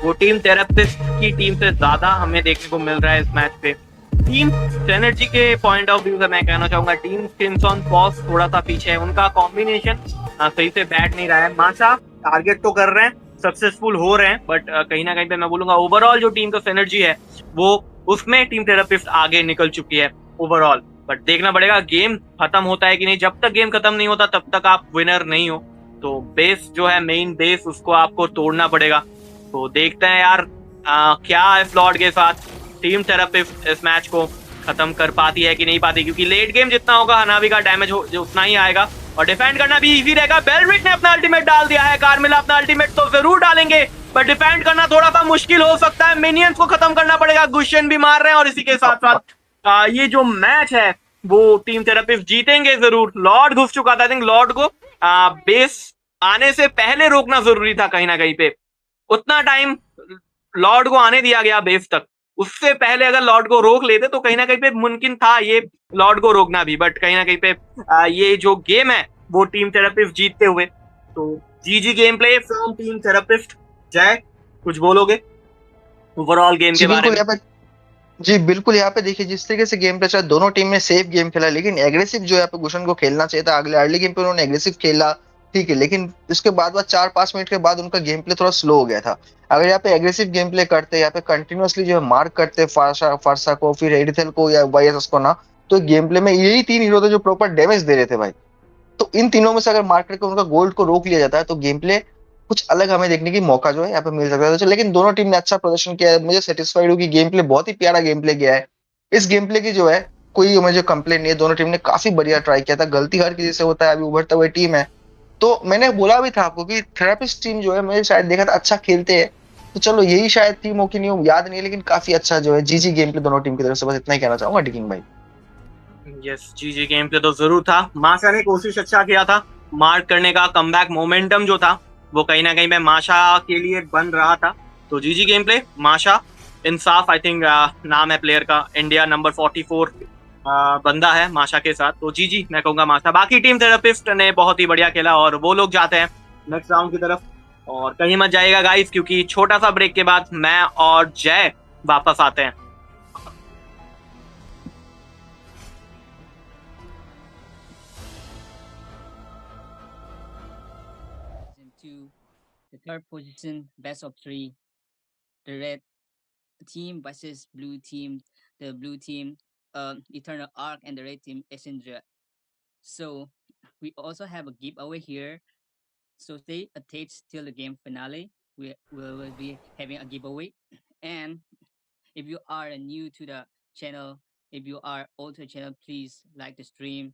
वो टीम थेरापिस्ट की टीम से ज्यादा हमें देखने को मिल रहा है इस मैच पे। टीम सिनर्जी के पॉइंट ऑफ व्यू से मैं कहना चाहूंगा टीम क्रिम्सन पॉज थोड़ा सा पीछे है, उनका कॉम्बिनेशन सही से बैठ नहीं रहा है। माशा टारगेट तो कर रहे हैं, सक्सेसफुल हो रहे हैं, बट कहीं ना कहीं पे मैं बोलूंगा ओवरऑल जो टीम का सिनर्जी है वो उसमें टीम थेरापिस्ट आगे निकल चुकी है ओवरऑल। बट देखना पड़ेगा गेम खत्म होता है कि नहीं। जब तक गेम खत्म नहीं होता तब तक आप विनर नहीं हो, तो बेस जो है मेन बेस उसको आपको तोड़ना पड़ेगा। तो देखते हैं यार क्या है फ्लॉड के साथ। टीम थेरापिस्ट इस मैच को खत्म कर पाती है कि नहीं पाती, क्योंकि लेट गेम जितना होगा हनावी का डैमेज जो उतना ही आएगा और डिफेंड करना भी इजी रहेगा। बेलरिक ने अपना अल्टीमेट डाल दिया है, कार्मिला अपना अल्टीमेट तो जरूर डालेंगे, पर डिफेंड करना थोड़ा सा मुश्किल हो सकता है। मिनियंस को खत्म करना पड़ेगा, गुशन भी मार रहे हैं, और इसी के साथ साथ ये जो मैच है वो टीम थेरापिस्ट जीतेंगे जरूर। लॉर्ड घुस चुका था, आई थिंक लॉर्ड को बेस आने से पहले रोकना जरूरी था कहीं ना कहीं पे। उतना टाइम लॉर्ड को आने दिया गया बेस तक, उससे पहले अगर लॉर्ड को रोक लेते तो कहीं ना कहीं पे मुमकिन था ये लॉर्ड को रोकना भी, बट कहीं ना कहीं पे ये जो गेम है वो टीम थेरापिस्ट जीतते हुए। तो जी game play from team therapist. Jai, कुछ बोलोगे ओवरऑल गेम के बारे में? जी, बिल्कुल, यहाँ पे देखिए जिस तरीके से गेम प्ले चला, दोनों टीम ने सेफ गेम खेला, लेकिन एग्रेसिव जो है यहाँ पे गुशन को खेलना चाहिए था। अगले अर्ली गेम पे उन्होंने एग्रेसिव खेला, ठीक है, लेकिन उसके बाद 4-5 मिनट के बाद उनका गेम प्ले थोड़ा स्लो हो गया था। अगर यहाँ पे एग्रेसिव गेम प्ले करते, यहाँ पे कंटिन्यूअसली जो है मार्क करते फार्सा फार्सा को, फिर एडिथल को या वाईएसएस को ना, तो गेम प्ले में यही 3 हीरो थे जो प्रॉपर डैमेज दे रहे थे भाई। तो इन तीनों में से अगर मार्क करके उनका गोल्ड को रोक लिया जाता है, तो गेम प्ले कुछ अलग हमें देखने की मौका जो है यहाँ पे मिल सकता है। तो लेकिन दोनों टीम ने अच्छा प्रदर्शन किया है, मुझे सेटिस्फाइड हूँ कि गेम प्ले बहुत ही प्यारा गेम प्ले गया है। इस गेम प्ले की जो है कोई मुझे कंप्लेन नहीं है, दोनों टीम ने काफी बढ़िया ट्राई किया था। गलती हर किसी से होता है, अभी उभरते हुए टीम है। तो मैंने बोला भी था आपको कि थेरापिस्ट टीम जो है, मैंने शायद देखा था अच्छा खेलते हैं। तो चलो यही शायद टीम हो कि नहीं हो याद नहीं है, लेकिन काफी अच्छा जो है जीजी गेम प्ले दोनों टीम की तरफ से, बस इतना ही कहना चाहूंगा डिकिंग भाई। यस, जीजी गेम प्ले तो जरूर था। माशा ने कोशिश अच्छा किया था मार्क करने का, कमबैक मोमेंटम जो था वो कहीं ना कहीं मैं माशा के लिए बन रहा था। तो जीजी गेम प्ले माशा। इंसाफ आई थिंक नाम है प्लेयर का, इंडिया नंबर 44 बंदा है माशा के साथ। तो जीजी मैं कहूंगा माशा। बाकी टीम थेरेपिस्ट ने बहुत ही बढ़िया खेला और वो लोग जाते हैं नेक्स्ट राउंड की तरफ। और कहीं मत जाइएगा गाइस, क्योंकि छोटा सा ब्रेक के बाद मैं और जय वापस आते हैं। To the third position, best of three, the red team versus blue team. The blue team, Eternal Arc, and the red team, Essendra. So we also have a giveaway here. So stay attached till the game finale. We will be having a giveaway. And if you are new to the channel, if you are old to the channel, please like the stream,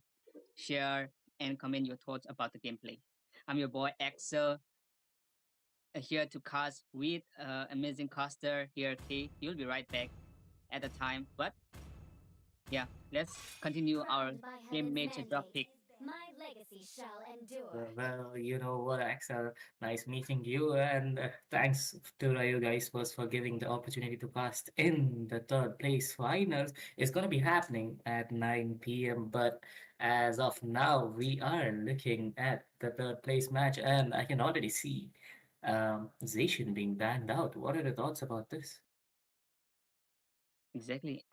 share, and comment your thoughts about the gameplay. I'm your boy Axel, here to cast with amazing caster here, K. You'll be right back at the time. But yeah, let's continue our Crowned by game heaven's major drop mandate, pick. my legacy shall endure. Well, you know what, Axel? Nice meeting you, and thanks to you guys first for giving the opportunity to cast in the third place finals. It's gonna be happening at 9 p.m. But as of now, we are looking at the third place match, and I can already see Zacian being banned out. What are the thoughts about this? Exactly.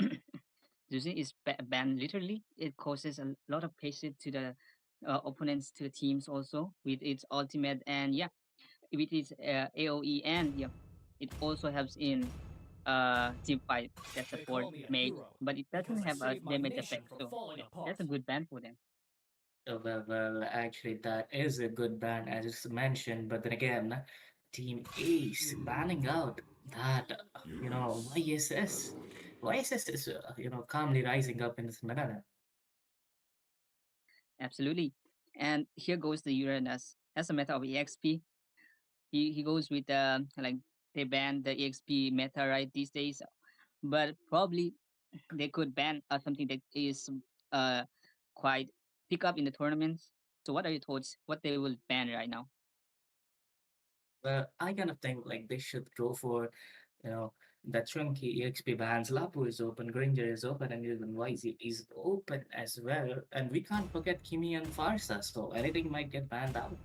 Using is banned literally. It causes a lot of pressure to the opponents, to the teams also with its ultimate, and yeah, with its AOE, and yeah, it also helps in team fight that They support call me a mage, hero but it doesn't because I have a saved my damage nation effect. from So falling yeah, that's a apart. good ban for them. Actually, that is a good ban, as just mentioned. But then again, Team Ace banning out that, YSS. YSS is, calmly rising up in this meta. Absolutely. And here goes the Uranus. As a meta of EXP, he goes with like they ban the EXP meta right these days, but probably they could ban something that is uh quite pick up in the tournaments. So what are your thoughts? What they will ban right now? Well, I kind of think like they should go for, you know, the chunky EXP bans. Lapu is open, Granger is open, and even YZ is open as well. And we can't forget Kimi and Farsa, so anything might get banned out.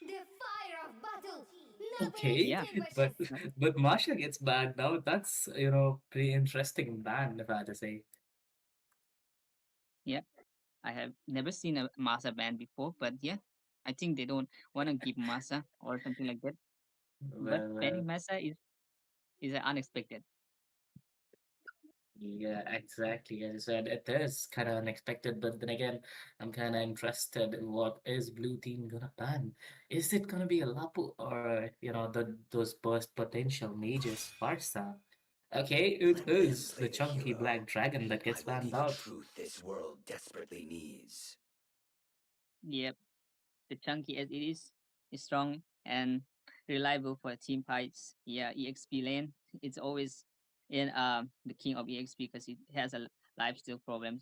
The fire of battle, never Okay, Yeah, but extinguishes. but Masha gets banned now. That's pretty interesting ban if I had to say. yeah. I have never seen a Masa ban before, but yeah, I think they don't want to give Masa or something like that. But Well, banning Masa is unexpected. yeah, exactly. As I said, it is kind of unexpected, but then again, I'm kind of interested in what is Blue Team gonna ban. Is it gonna be a Lapu or those burst potential mages Farsa? Okay, it Let them is the play the chunky hero. black dragon that I gets will be banned the out. truth this world desperately needs. Yep, the chunky as it is strong and reliable for team fights. Yeah, EXP lane. It's always in the king of EXP because it has a lifesteal problem.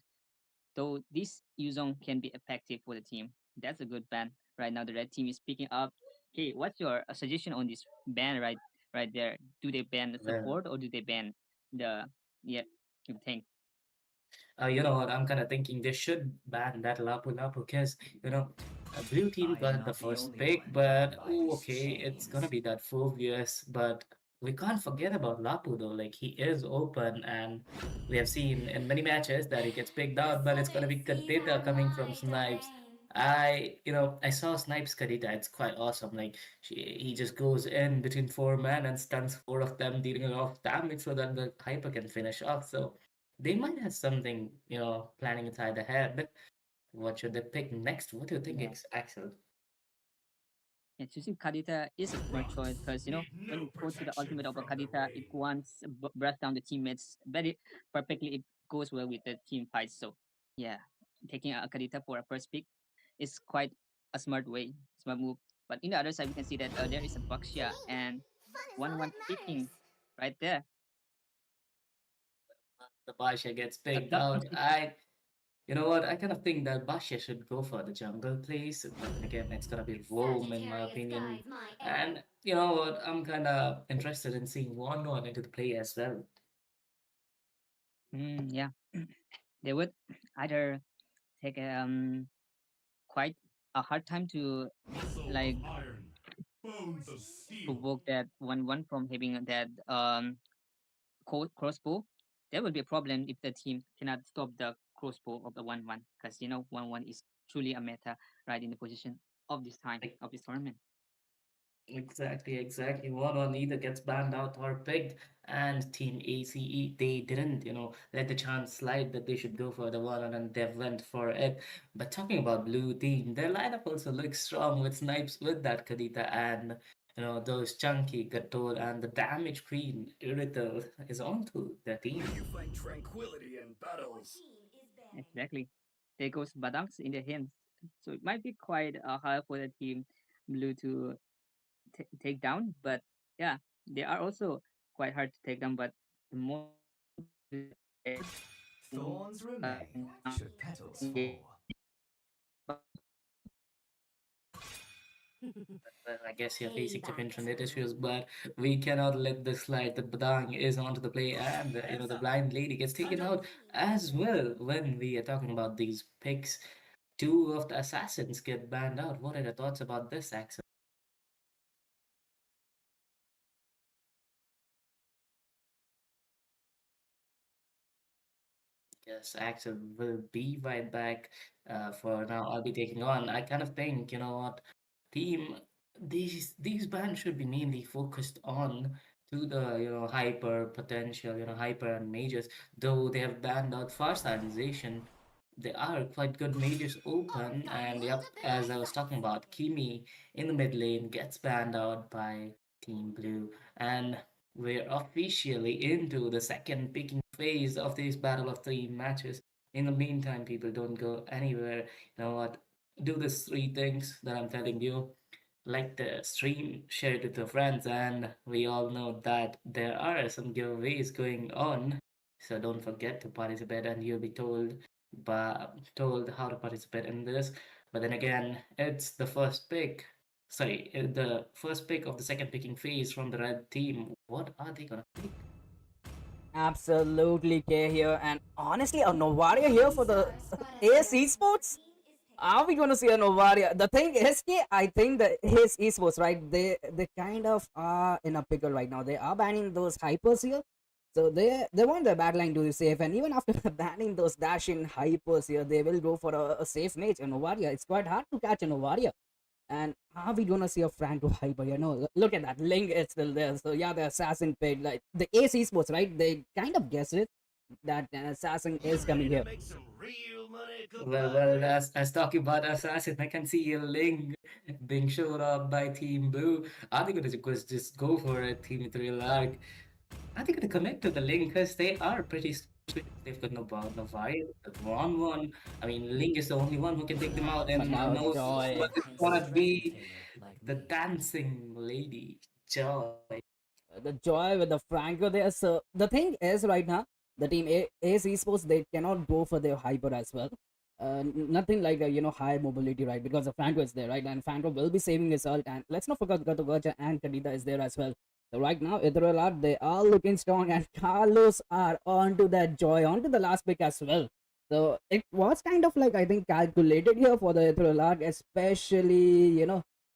Though this Yuzong can be effective for the team. That's a good ban. Right now the red team is picking up. Okay, what's your suggestion on this ban right there? Do they ban the Well, support or do they ban the yeah the tank? you know what? I'm kind of thinking they should ban that Lapu Lapu because, Blue Team I am got the not the first only pick, one but bound by oh, these okay, it's gonna chains. be that Phobius, but we can't forget about Lapu though. Like he is open, and we have seen in many matches that he gets picked out, but it's gonna be Kadita coming from Snipes. I saw Snipes Kadita. It's quite awesome. Like he just goes in between four men and stuns four of them, dealing a lot of damage so that the hyper can finish off. So they might have something, planning inside their head. What should they pick next? What do you think, Yeah. Axel? Yeah, choosing Kadita is a smart choice because when you go to the ultimate of a Kadita, it wants breath down the teammates very perfectly. It goes well with the team fight. So yeah, taking a Kadita for a first pick is quite a smart move. But in the other side, we can see that there is a Baxia and one picking right there. The Basha gets A picked duck out. You know what? I kind of think that Basha should go for the jungle place, but then again, it's gonna be Rome in my opinion. And you know what? I'm kind of interested in seeing one into the play as well. Yeah, they would either take quite a hard time to like provoke that 1-1 from having that crossbow. There will be a problem if the team cannot stop the crossbow of the 1-1 because 1-1 is truly a meta right in the position of this time of this tournament. Exactly. One on either gets banned out or picked, and Team ACE they didn't, let the chance slide that they should go for the one on, and they went for it. But talking about blue team, their lineup also looks strong with Snipes with that Kadita and those chunky Gatol and the damage queen Irithel is onto their team. You find tranquility in battles. Exactly. There goes Badangs in their hands. So it might be quite hard for the team blue to take down, but yeah, they are also quite hard to take down. But the most Thorns remain should petals fall. Well, I guess you're facing some internet issues, but we cannot let this slide. The Badang is onto the play, and the blind lady gets taken out as well. When we are talking about these picks, two of the assassins get banned out. What are your thoughts about this, Axel? Yes, Axel will be right back. For now, I'll be taking on. I kind of think, you know what, team, these bands should be mainly focused on to the hyper potential, hyper and mages. Though they have banned out fast stylization, they are quite good mages open. And yep, as I was talking about, Kimi in the mid lane gets banned out by Team Blue, and we're officially into the second picking phase of this battle of three matches. In the meantime, people don't go anywhere. You know what? Do these three things that I'm telling you. Like the stream, share it with your friends, and we all know that there are some giveaways going on. So don't forget to participate, and you'll be told how to participate in this. But then again, it's the first pick. Sorry, the first pick of the second picking phase from the red team. What are they gonna pick? Absolutely, K here, and honestly, a Novaria here for the AS Esports. Are we going to see a Novaria? The thing is, I think that his esports, right? They kind of are in a pickle right now. They are banning those hypers here, so they want the backline to be safe. And even after banning those dash in hypers here, they will go for a safe mage, a Novaria. It's quite hard to catch a Novaria. And are we gonna see a Franco hyper? Look at that link; it's still there. So yeah, the assassin paid like the AS Esports, right? They kind of guessed it that an assassin is coming here. Well, as talking about assassin, I can see a link being showed up by Team Blue. Are they gonna just go for it, Team Thrill Arc? Are they gonna connect to the link? Because they are pretty sweet. They've got Novaria, the wrong one. I mean, Link is the only one who can take them out, and But who now knows Joy. what it's gonna be. The dancing lady, Joy. The Joy with the Franco there. So the thing is, right now, the team AS Esports, they cannot go for their hyper as well. Nothing like high mobility, right? Because the Franco is there, right? And Franco will be saving his ult. And let's not forget that the Verja and Kadita is there as well. So right now, Ethereal they are looking strong, and Carlos are onto that Joy, onto the last pick as well. So it was kind of like, I think, calculated here for the Ethereal, especially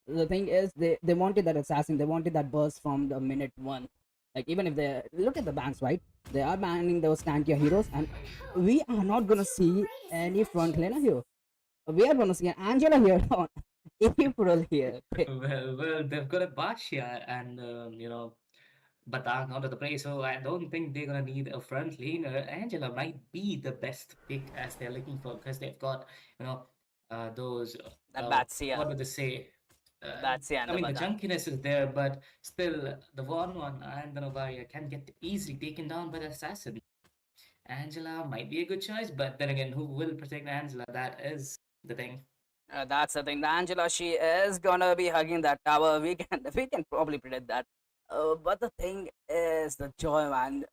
the thing is they wanted that assassin, they wanted that burst from the minute one. Like even if they look at the bans, right? They are banning those tankier heroes, and we are not gonna see any front laner here. We are gonna see an Angela here on April here. Well, they've got a Bashia and Batang out of the play, so I don't think they're gonna need a front laner. Angela might be the best pick as they're looking for because they've got those That Batsia, what would they say? Batsia and I the mean, the Badang. junkiness is there, but still, the one and the Novaria can get easily taken down by the assassin. Angela might be a good choice, but then again, who will protect Angela? That is the thing. That's the thing. The Angela, she is gonna be hugging that tower. We can probably predict that. But the thing is the Joy, man.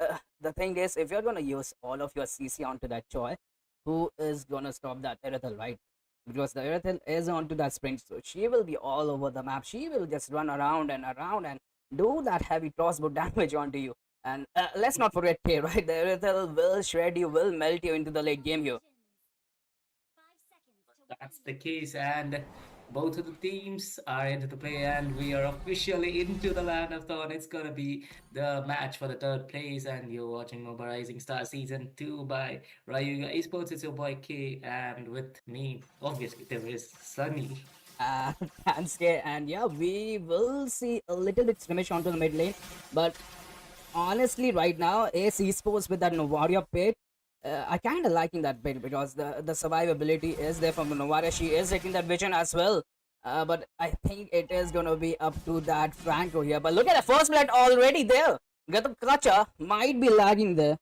The thing is, if you're gonna use all of your CC onto that Joy, who is gonna stop that Irithel, right? Because the Irithel is onto that sprint, so she will be all over the map. She will just run around and do that heavy crossbow damage onto you. And let's not forget Tay, right? The Irithel will shred you, will melt you into the late game here. That's the case, and both of the teams are into the play, and we are officially into the land of Dawn. It's gonna be the match for the third place, and you're watching Moba Rising Star Season 2 by Ryuga Esports. It's your boy K, and with me, obviously, there is Sunny. Thanks, Kay. And yeah, we will see a little bit skirmish onto the mid lane, but honestly, right now, Ace Esports with that Novaria pit, I kind of liking that bit because the survivability is there from the Novaria. She is taking that vision as well. But I think it is gonna be up to that Franco here. But look at the first blood already there. Gatam Kacha might be lagging there.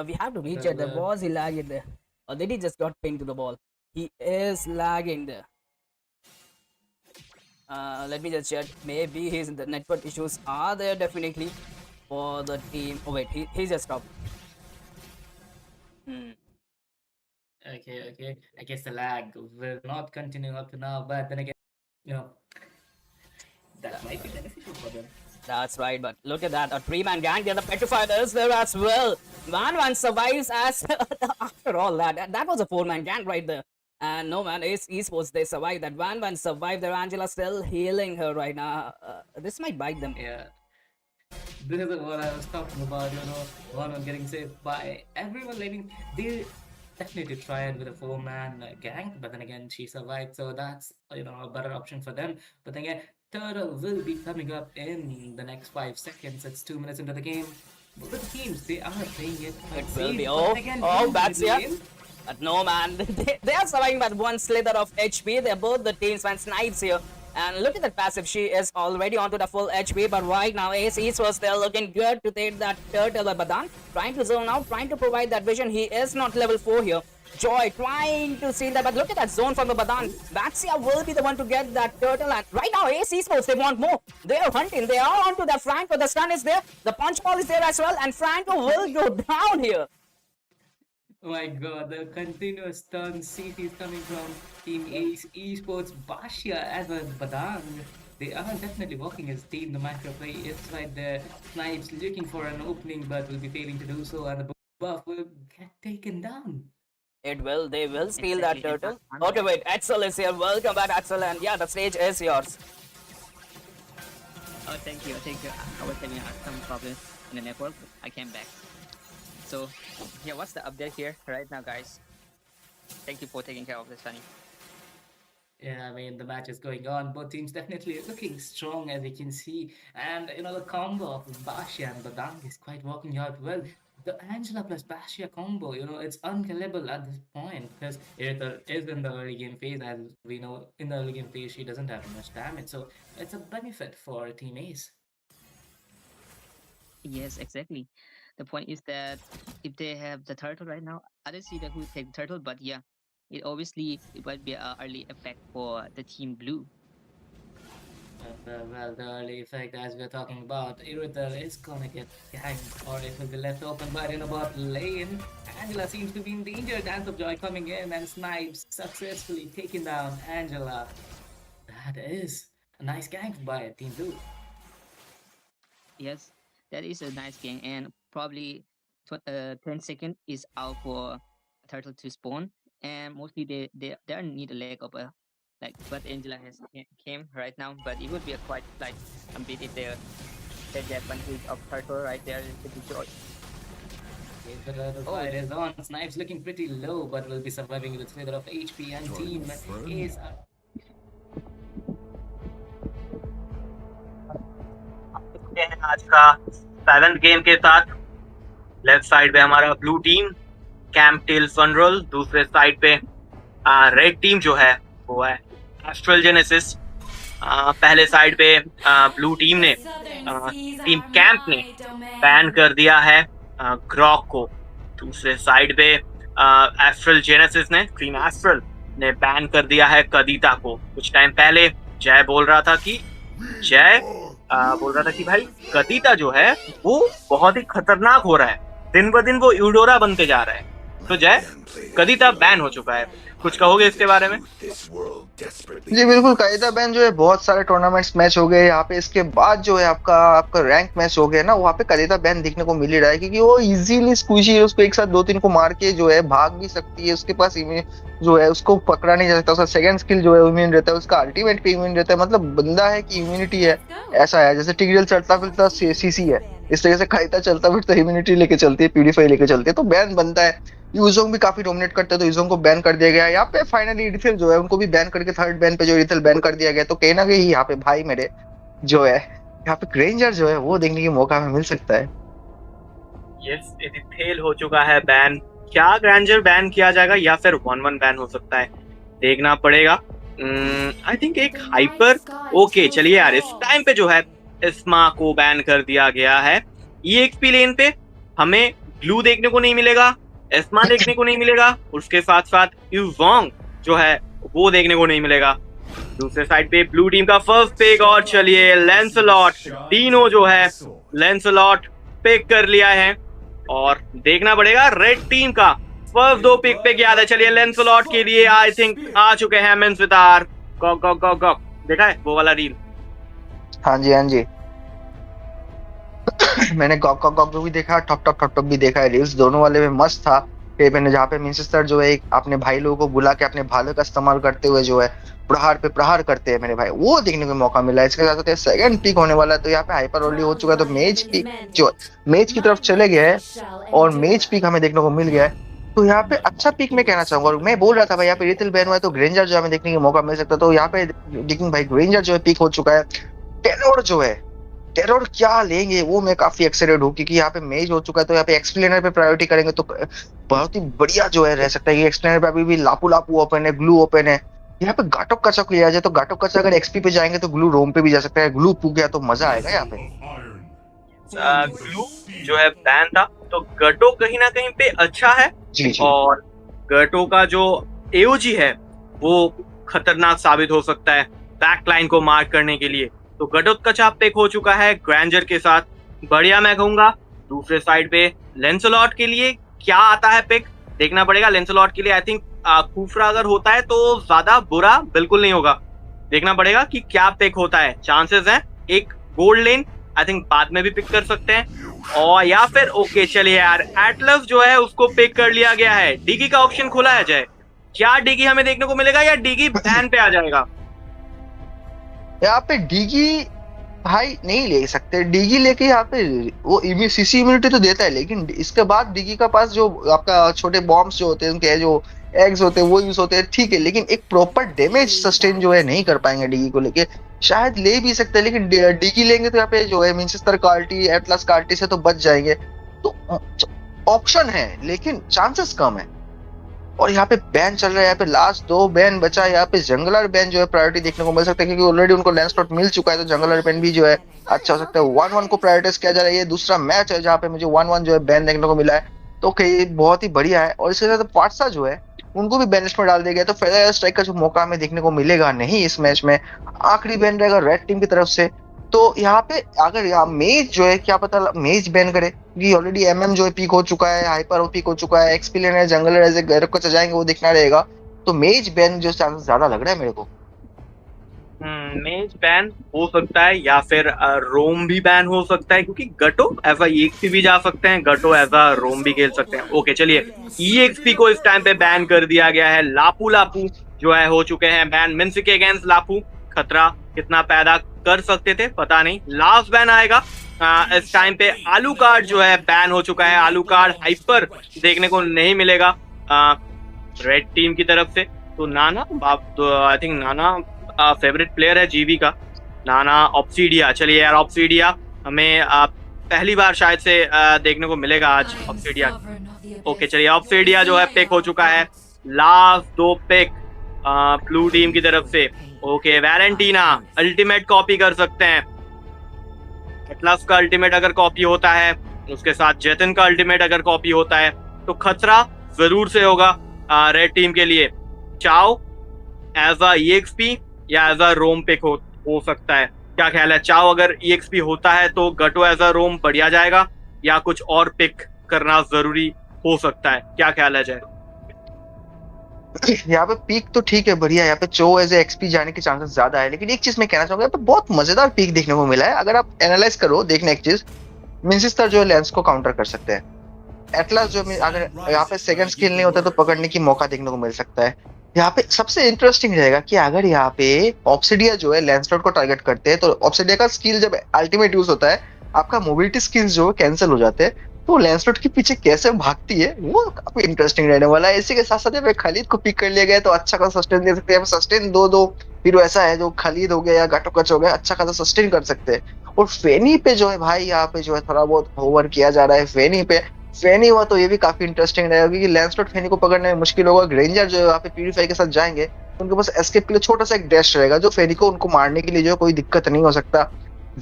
We have to recheck that. Was he lagging there? Or did he just got pinned to the ball? He is lagging there. Let me just check. Maybe the network issues are there definitely for the team. Oh wait, he just stopped. Okay. I guess the lag will not continue up to now, but then again, that might be beneficial for them. That's right, but look at that. A 3-man gang. The Petrified is there as well. Van survives as after all that. That was a 4-man gang right there. And no man, Ace Esports, they survived. That Van survived. Their Angela still healing her right now. This might bite them. Yeah. This is what I was talking about, one getting saved by everyone leaving. They definitely tried with a 4-man gang, but then again, she survived, so that's, a better option for them. But then again, Turtle will be coming up in the next 5 seconds. It's 2 minutes into the game. Both the teams, they are playing it quite safe. Will be. Oh, that's yeah. But no man, they are surviving by one slither of HP. They're both the teams and Snipes here. And look at that passive. She is already onto the full HP, but right now Ace Esports, they're looking good to take that Turtle by Badan. Trying to zone out, trying to provide that vision. He is not level 4 here. Joy trying to steal that, but look at that zone from the Badan. Batsia will be the one to get that Turtle, and right now Ace Esports, they want more. They are hunting, they are onto the Franco. The stun is there, the punch ball is there as well, and Franco will go down here. Oh my god, the continuous turn CC is coming from Team Ace Esports. Bashia as well as Badang. They are definitely working as team. The micro play is right there. Snipes looking for an opening but will be failing to do so, and the buff will get taken down. It will, they will steal that Turtle. Okay, wait, Axel is here. Welcome back, Axel, and yeah, the stage is yours. Oh, thank you. I was having some problems in the network. I came back. So, yeah, what's the update here right now, guys? Thank you for taking care of this, Sunny. Yeah, I mean, the match is going on. Both teams definitely looking strong, as you can see. And, the combo of Bashia and Badang is quite working out well. The Angela plus Bashia combo, it's unkillable at this point because it is in the early game phase. As we know, in the early game phase, she doesn't have much damage. So, it's a benefit for Team Ace. Yes, exactly. The point is that if they have the turtle right now, I don't see that who take the turtle, but yeah, it might be an early effect for the team blue. Well, the early effect, as we're talking about, Irithel is gonna get ganked, or it will be left open by in about lane. Angela seems to be in danger. Dance of Joy coming in, and Snipes successfully taking down Angela. That is a nice gank by Team Blue. Yes, that is a nice game, and probably 10 seconds is out for a turtle to spawn, and mostly they need a leg of a but Angela has came right now, but it would be a quite like complete if they take the advantage of turtle right there to destroy. Okay, the fire is on. Snipes looking pretty low, but will be surviving with slither of HP, and team is आज का 7th game के साथ left side पे हमारा blue team camp tail funeral, दूसरे side पे red team जो है वो है एस्ट्रल जेनेसिस। पहले साइड पे ब्लू टीम ने टीम कैंप ने बैन कर दिया है ग्रॉक को। दूसरे साइड पे एस्ट्रल जेनेसिस ने टीम एस्ट्रल ने बैन कर दिया है कदीता को। कुछ टाइम पहले जय बोल रहा था कि भाई कदीता जो है वो बहुत ही खतरनाक हो रहा है, दिन ब दिन वो यूडोरा बनते जा रहा है। तो जय, कदीता बैन हो चुका है, कुछ कहोगे इसके बारे में? जी बिल्कुल, कदीता बैन जो है बहुत सारे टूर्नामेंट्स मैच हो गए यहाँ पे। इसके बाद जो है आपका रैंक मैच हो गया ना, वहाँ पे कदीता बैन देखने को मिल ही रहा है, क्योंकि वो इजीली स्क्विशी है, उसको एक साथ 2-3 को मार के जो है भाग भी सकती है। उसके पास जो है उसको पकड़ा नहीं जा सकता, उसका सेकंड स्किल जो है इम्यून रहता है, उसका अल्टीमेट पे इम्यून रहता है। मतलब बंदा है कि इम्यूनिटी है, ऐसा है जैसे टिग्रियल चलता फिरता सीसी है, इस तरह से कदीता चलता फिरता इम्यूनिटी लेके चलती है, प्यूरिफाई लेके चलती है। तो बैन बनता है। यूजोंग भी काफी डोमिनेट करते हैं, तो यूजोंग को बैन कर दिया गया। यहाँ पे फाइनली इरिथल जो है उनको भी बैन करके थर्ड बैन पे जो इरिथल बैन कर दिया गया। तो कहीं ना कहीं यहाँ पे भाई मेरे जो है यहाँ पे ग्रेंजर जो है वो देखने की मौका हमें मिल सकता है। यस, इरिथल हो चुका है बैन। क्या ग्रेंजर बैन किया जाएगा या फिर 1-1 बैन हो सकता है, देखना पड़ेगा। आई थिंक एक हाइपर ओके। चलिए यार, इस टाइम पे जो है इस्मा को बैन कर दिया गया है। EXP लेन पे हमें ब्लू देखने को नहीं मिलेगा, एस्मा देखने को नहीं मिलेगा, उसके साथ साथ यूजोंग जो है वो देखने को नहीं मिलेगा। दूसरे साइड पे ब्लू टीम का फर्स्ट पिक, और चलिए लेंसलॉट, तीनों जो है लेंसलॉट पिक कर लिया है। और देखना पड़ेगा रेड टीम का फर्स्ट 2 पिक पे क्या है। चलिए लेंसलॉट के लिए आई थिंक आ चुके हैं मेंस वितार। गॉक देखा है वो वाला रील? हाँ जी मैंने गॉक भी देखा, टॉप भी देखा है। रील्स दोनों वाले में मस्त था। फिर मैंने जहाँ पे मिंचेस्टर जो है अपने भाई लोगों को बुला के अपने भाले का इस्तेमाल करते हुए जो है प्रहार पे प्रहार करते हैं मेरे भाई, वो देखने को मौका मिला। इसके साथ सेकंड पिक होने वाला है, तो यहाँ पे हाइपर ओनली हो चुका है। तो मेज पिक जो मेज की तरफ चले गए हैं और मेज पिक हमें देखने को मिल गया है। तो यहाँ पे अच्छा पिक मैं कहना चाहूंगा, और मैं बोल रहा था भाई यहाँ पे रिथिल बैन हुआ है तो ग्रेंजर जो हमें देखने का मौका मिल सकता है। तो यहाँ पे लेकिन भाई ग्रेंजर जो है पिक हो चुका है। टेरोर जो है, टेरोर क्या लेंगे वो मैं काफी एक्साइटेड हूँ, क्योंकि यहाँ पे मेज हो चुका है। तो यहाँ पे एक्सप्लेनर पे प्रायोरिटी करेंगे तो बहुत ही बढ़िया जो है रह सकता है। ये एक्सप्लेनर पे अभी भी लापू ओपन है, ग्लू ओपन है। यहाँ पे गाटोक कचक लिया जाए तो गाटोक कचक अगर एक्सपी पे जाएंगे तो ग्लू रोम पे भी जा सकता है। ग्लू पू गया तो मजा आएगा यहाँ पे। ग्लू जो है बैन था, तो गटो कहीं ना कहीं पे अच्छा है। जी। और गटो का जो एओजी है वो खतरनाक साबित हो सकता है बैकलाइन को मार्क करने के लिए। तो गटोक का चाप पिक हो चुका है ग्रैंजर के साथ, बढ़िया मैं कहूंगा। दूसरे साइड पे लेंसलॉट के लिए क्या आता है पिक, देखना पड़ेगा। लेंसलॉट के लिए आई थिंक खूफरा अगर होता है तो ज्यादा बुरा बिल्कुल नहीं होगा, देखना पड़ेगा कि क्या पिक होता है। चांसेस हैं एक गोल्ड लेन आई थिंक बाद में भी पिक कर सकते हैं, और या फिर ओके चलिए यार एटलस जो है उसको पिक कर लिया गया है। डीगी का ऑप्शन खुला है जय, क्या डीगी हमें देखने को मिलेगा या डीगी बैन पे आ जाएगा? यहाँ पे डीगी भाई नहीं ले सकते। डीगी लेके यहाँ पे वो सीसी इम्यूनिटी तो देता है, लेकिन इसके बाद डीगी का पास जो आपका छोटे बॉम्ब्स जो होते हैं, उनके जो एग्स होते हैं वो यूज होते हैं, ठीक है, लेकिन एक प्रॉपर डैमेज सस्टेन जो है नहीं कर पाएंगे डीगी को लेके। शायद ले भी सकते हैं, लेकिन डीगी लेंगे तो यहाँ पे जो है मिंचेस्टर कार्टी एटलस कार्टी से तो बच जाएंगे। तो ऑप्शन है लेकिन चांसेस कम है। और यहाँ पे बैन चल रहा है, यहाँ पे लास्ट 2 बैन बचा है। यहाँ पे जंगलर बैन जो है प्रायोरिटी देखने को मिल सकता है, क्योंकि ऑलरेडी उनको लैंड स्लॉट मिल चुका है। तो जंगलर बैन भी जो है अच्छा हो सकता है। 1-1 को प्रायोरिटाइज किया जा रहा है। ये दूसरा मैच है जहाँ पे मुझे 1-1 जो है बैन देखने को मिला है, तो बहुत ही बढ़िया है। और इसके साथ पार्सा जो है उनको भी बैन लिस्ट में डाल दिया गया। तो फेदर स्ट्राइक का जो मौका हमें देखने को मिलेगा नहीं इस मैच में, आखिरी बैन रहेगा रेड टीम की तरफ से। तो यहाँ पे अगर यहाँ मेज जो है क्या पता मेज बैन करे, क्योंकि ऑलरेडी एमएम जो है पीक हो चुका है, हाइपर पीक हो चुका है, एक्सपीरियन है, जंगलर ऐसे घर को जाएंगे वो देखना रहेगा। तो मेज बैन जो चांसेस ज्यादा लग रहा है मेरे को। मेज बैन हो सकता है या फिर रोम भी बैन हो सकता है, क्योंकि गटो एज अ EXP भी जा सकते हैं, गटो एज अ रोम भी खेल सकते हैं। ओके चलिए, EXP को इस टाइम पे बैन कर दिया गया है। लापू जो है हो चुके हैं बैन। मिन्सी के अगेंस्ट लापू खतरा कितना पैदा कर सकते थे पता नहीं। लास्ट बैन आएगा इस टाइम पे आलू कार्ड जो है बैन हो चुका है, आलू कार्ड हाइपर देखने को नहीं मिलेगा रेड टीम की तरफ से। तो नाना I think Nana favourite player है जीवी का, नाना ऑब्सीडिया। चलिए यार ऑब्सीडिया हमें पहली बार शायद से देखने को मिलेगा आज ऑब्सीडिया। ओके चलिए ऑब्सीडिया जो है पिक हो चुका है, लास्ट 2 पिक ब्लू टीम की तरफ से। ओके वैलेंटीना अल्टीमेट कॉपी कर सकते हैं, एटलस का अल्टीमेट अगर कॉपी होता है, उसके साथ जैतन का अल्टीमेट अगर कॉपी होता है तो खतरा जरूर से होगा रेड टीम के लिए। चाओ एज अ EXP या एज अ रोम पिक हो सकता है, क्या ख्याल है? चाओ अगर EXP होता है तो गटो एज अ रोम बढ़िया जाएगा या कुछ और पिक करना जरूरी हो सकता है, क्या ख्याल है जय? यहाँ पे पीक तो ठीक है, बढ़िया। यहाँ पे चो एज ए एक्सपी जाने के चांसेस ज्यादा है, लेकिन एक चीज मैं कहना चाहूंगा, यहाँ पे बहुत मजेदार पीक देखने को मिला है। अगर आप एनालाइज करो, देखना एक चीज, मिंसिस्टर जो है लेंस को काउंटर कर सकते हैं। एटलस जो अगर यहाँ पे सेकंड स्किल नहीं होता तो पकड़ने की मौका देखने को मिल सकता है। यहाँ पे सबसे इंटरेस्टिंग रहेगा कि अगर यहाँ पे ऑब्सिडिया जो है लैंसलॉट को टारगेट करते हैं, तो ऑब्सिडिया का स्किल जब अल्टीमेट यूज होता है, आपका मोबिलिटी स्किल्स जो है कैंसिल हो जाते हैं, तो लैंसलॉट के पीछे कैसे भागती है वो काफी इंटरेस्टिंग रहने वाला है। इसी के साथ साथ यहाँ पे खालिद को पिक कर लिया गया तो अच्छा खासा सस्टेन दे सकते हैं। सस्टेन दो फिर ऐसा है जो खालिद हो गया या गाटोकच हो गया, अच्छा खासा सस्टेन कर सकते हैं। और फेनी पे जो है भाई, यहाँ पे जो है थोड़ा बहुत होवर किया जा रहा है फेनी पे। फेनी हुआ तो ये भी काफी इंटरेस्टिंग रहेगा, क्योंकि लैंसलॉट फेनी को पकड़ने में मुश्किल होगा। ग्रेंजर जो है यहाँ पे प्यूरीफाई के साथ जाएंगे, उनके पास एस्केप के लिए छोटा सा एक डैश रहेगा, जो फेनी को उनको मारने के लिए जो है कोई दिक्कत नहीं हो सकता।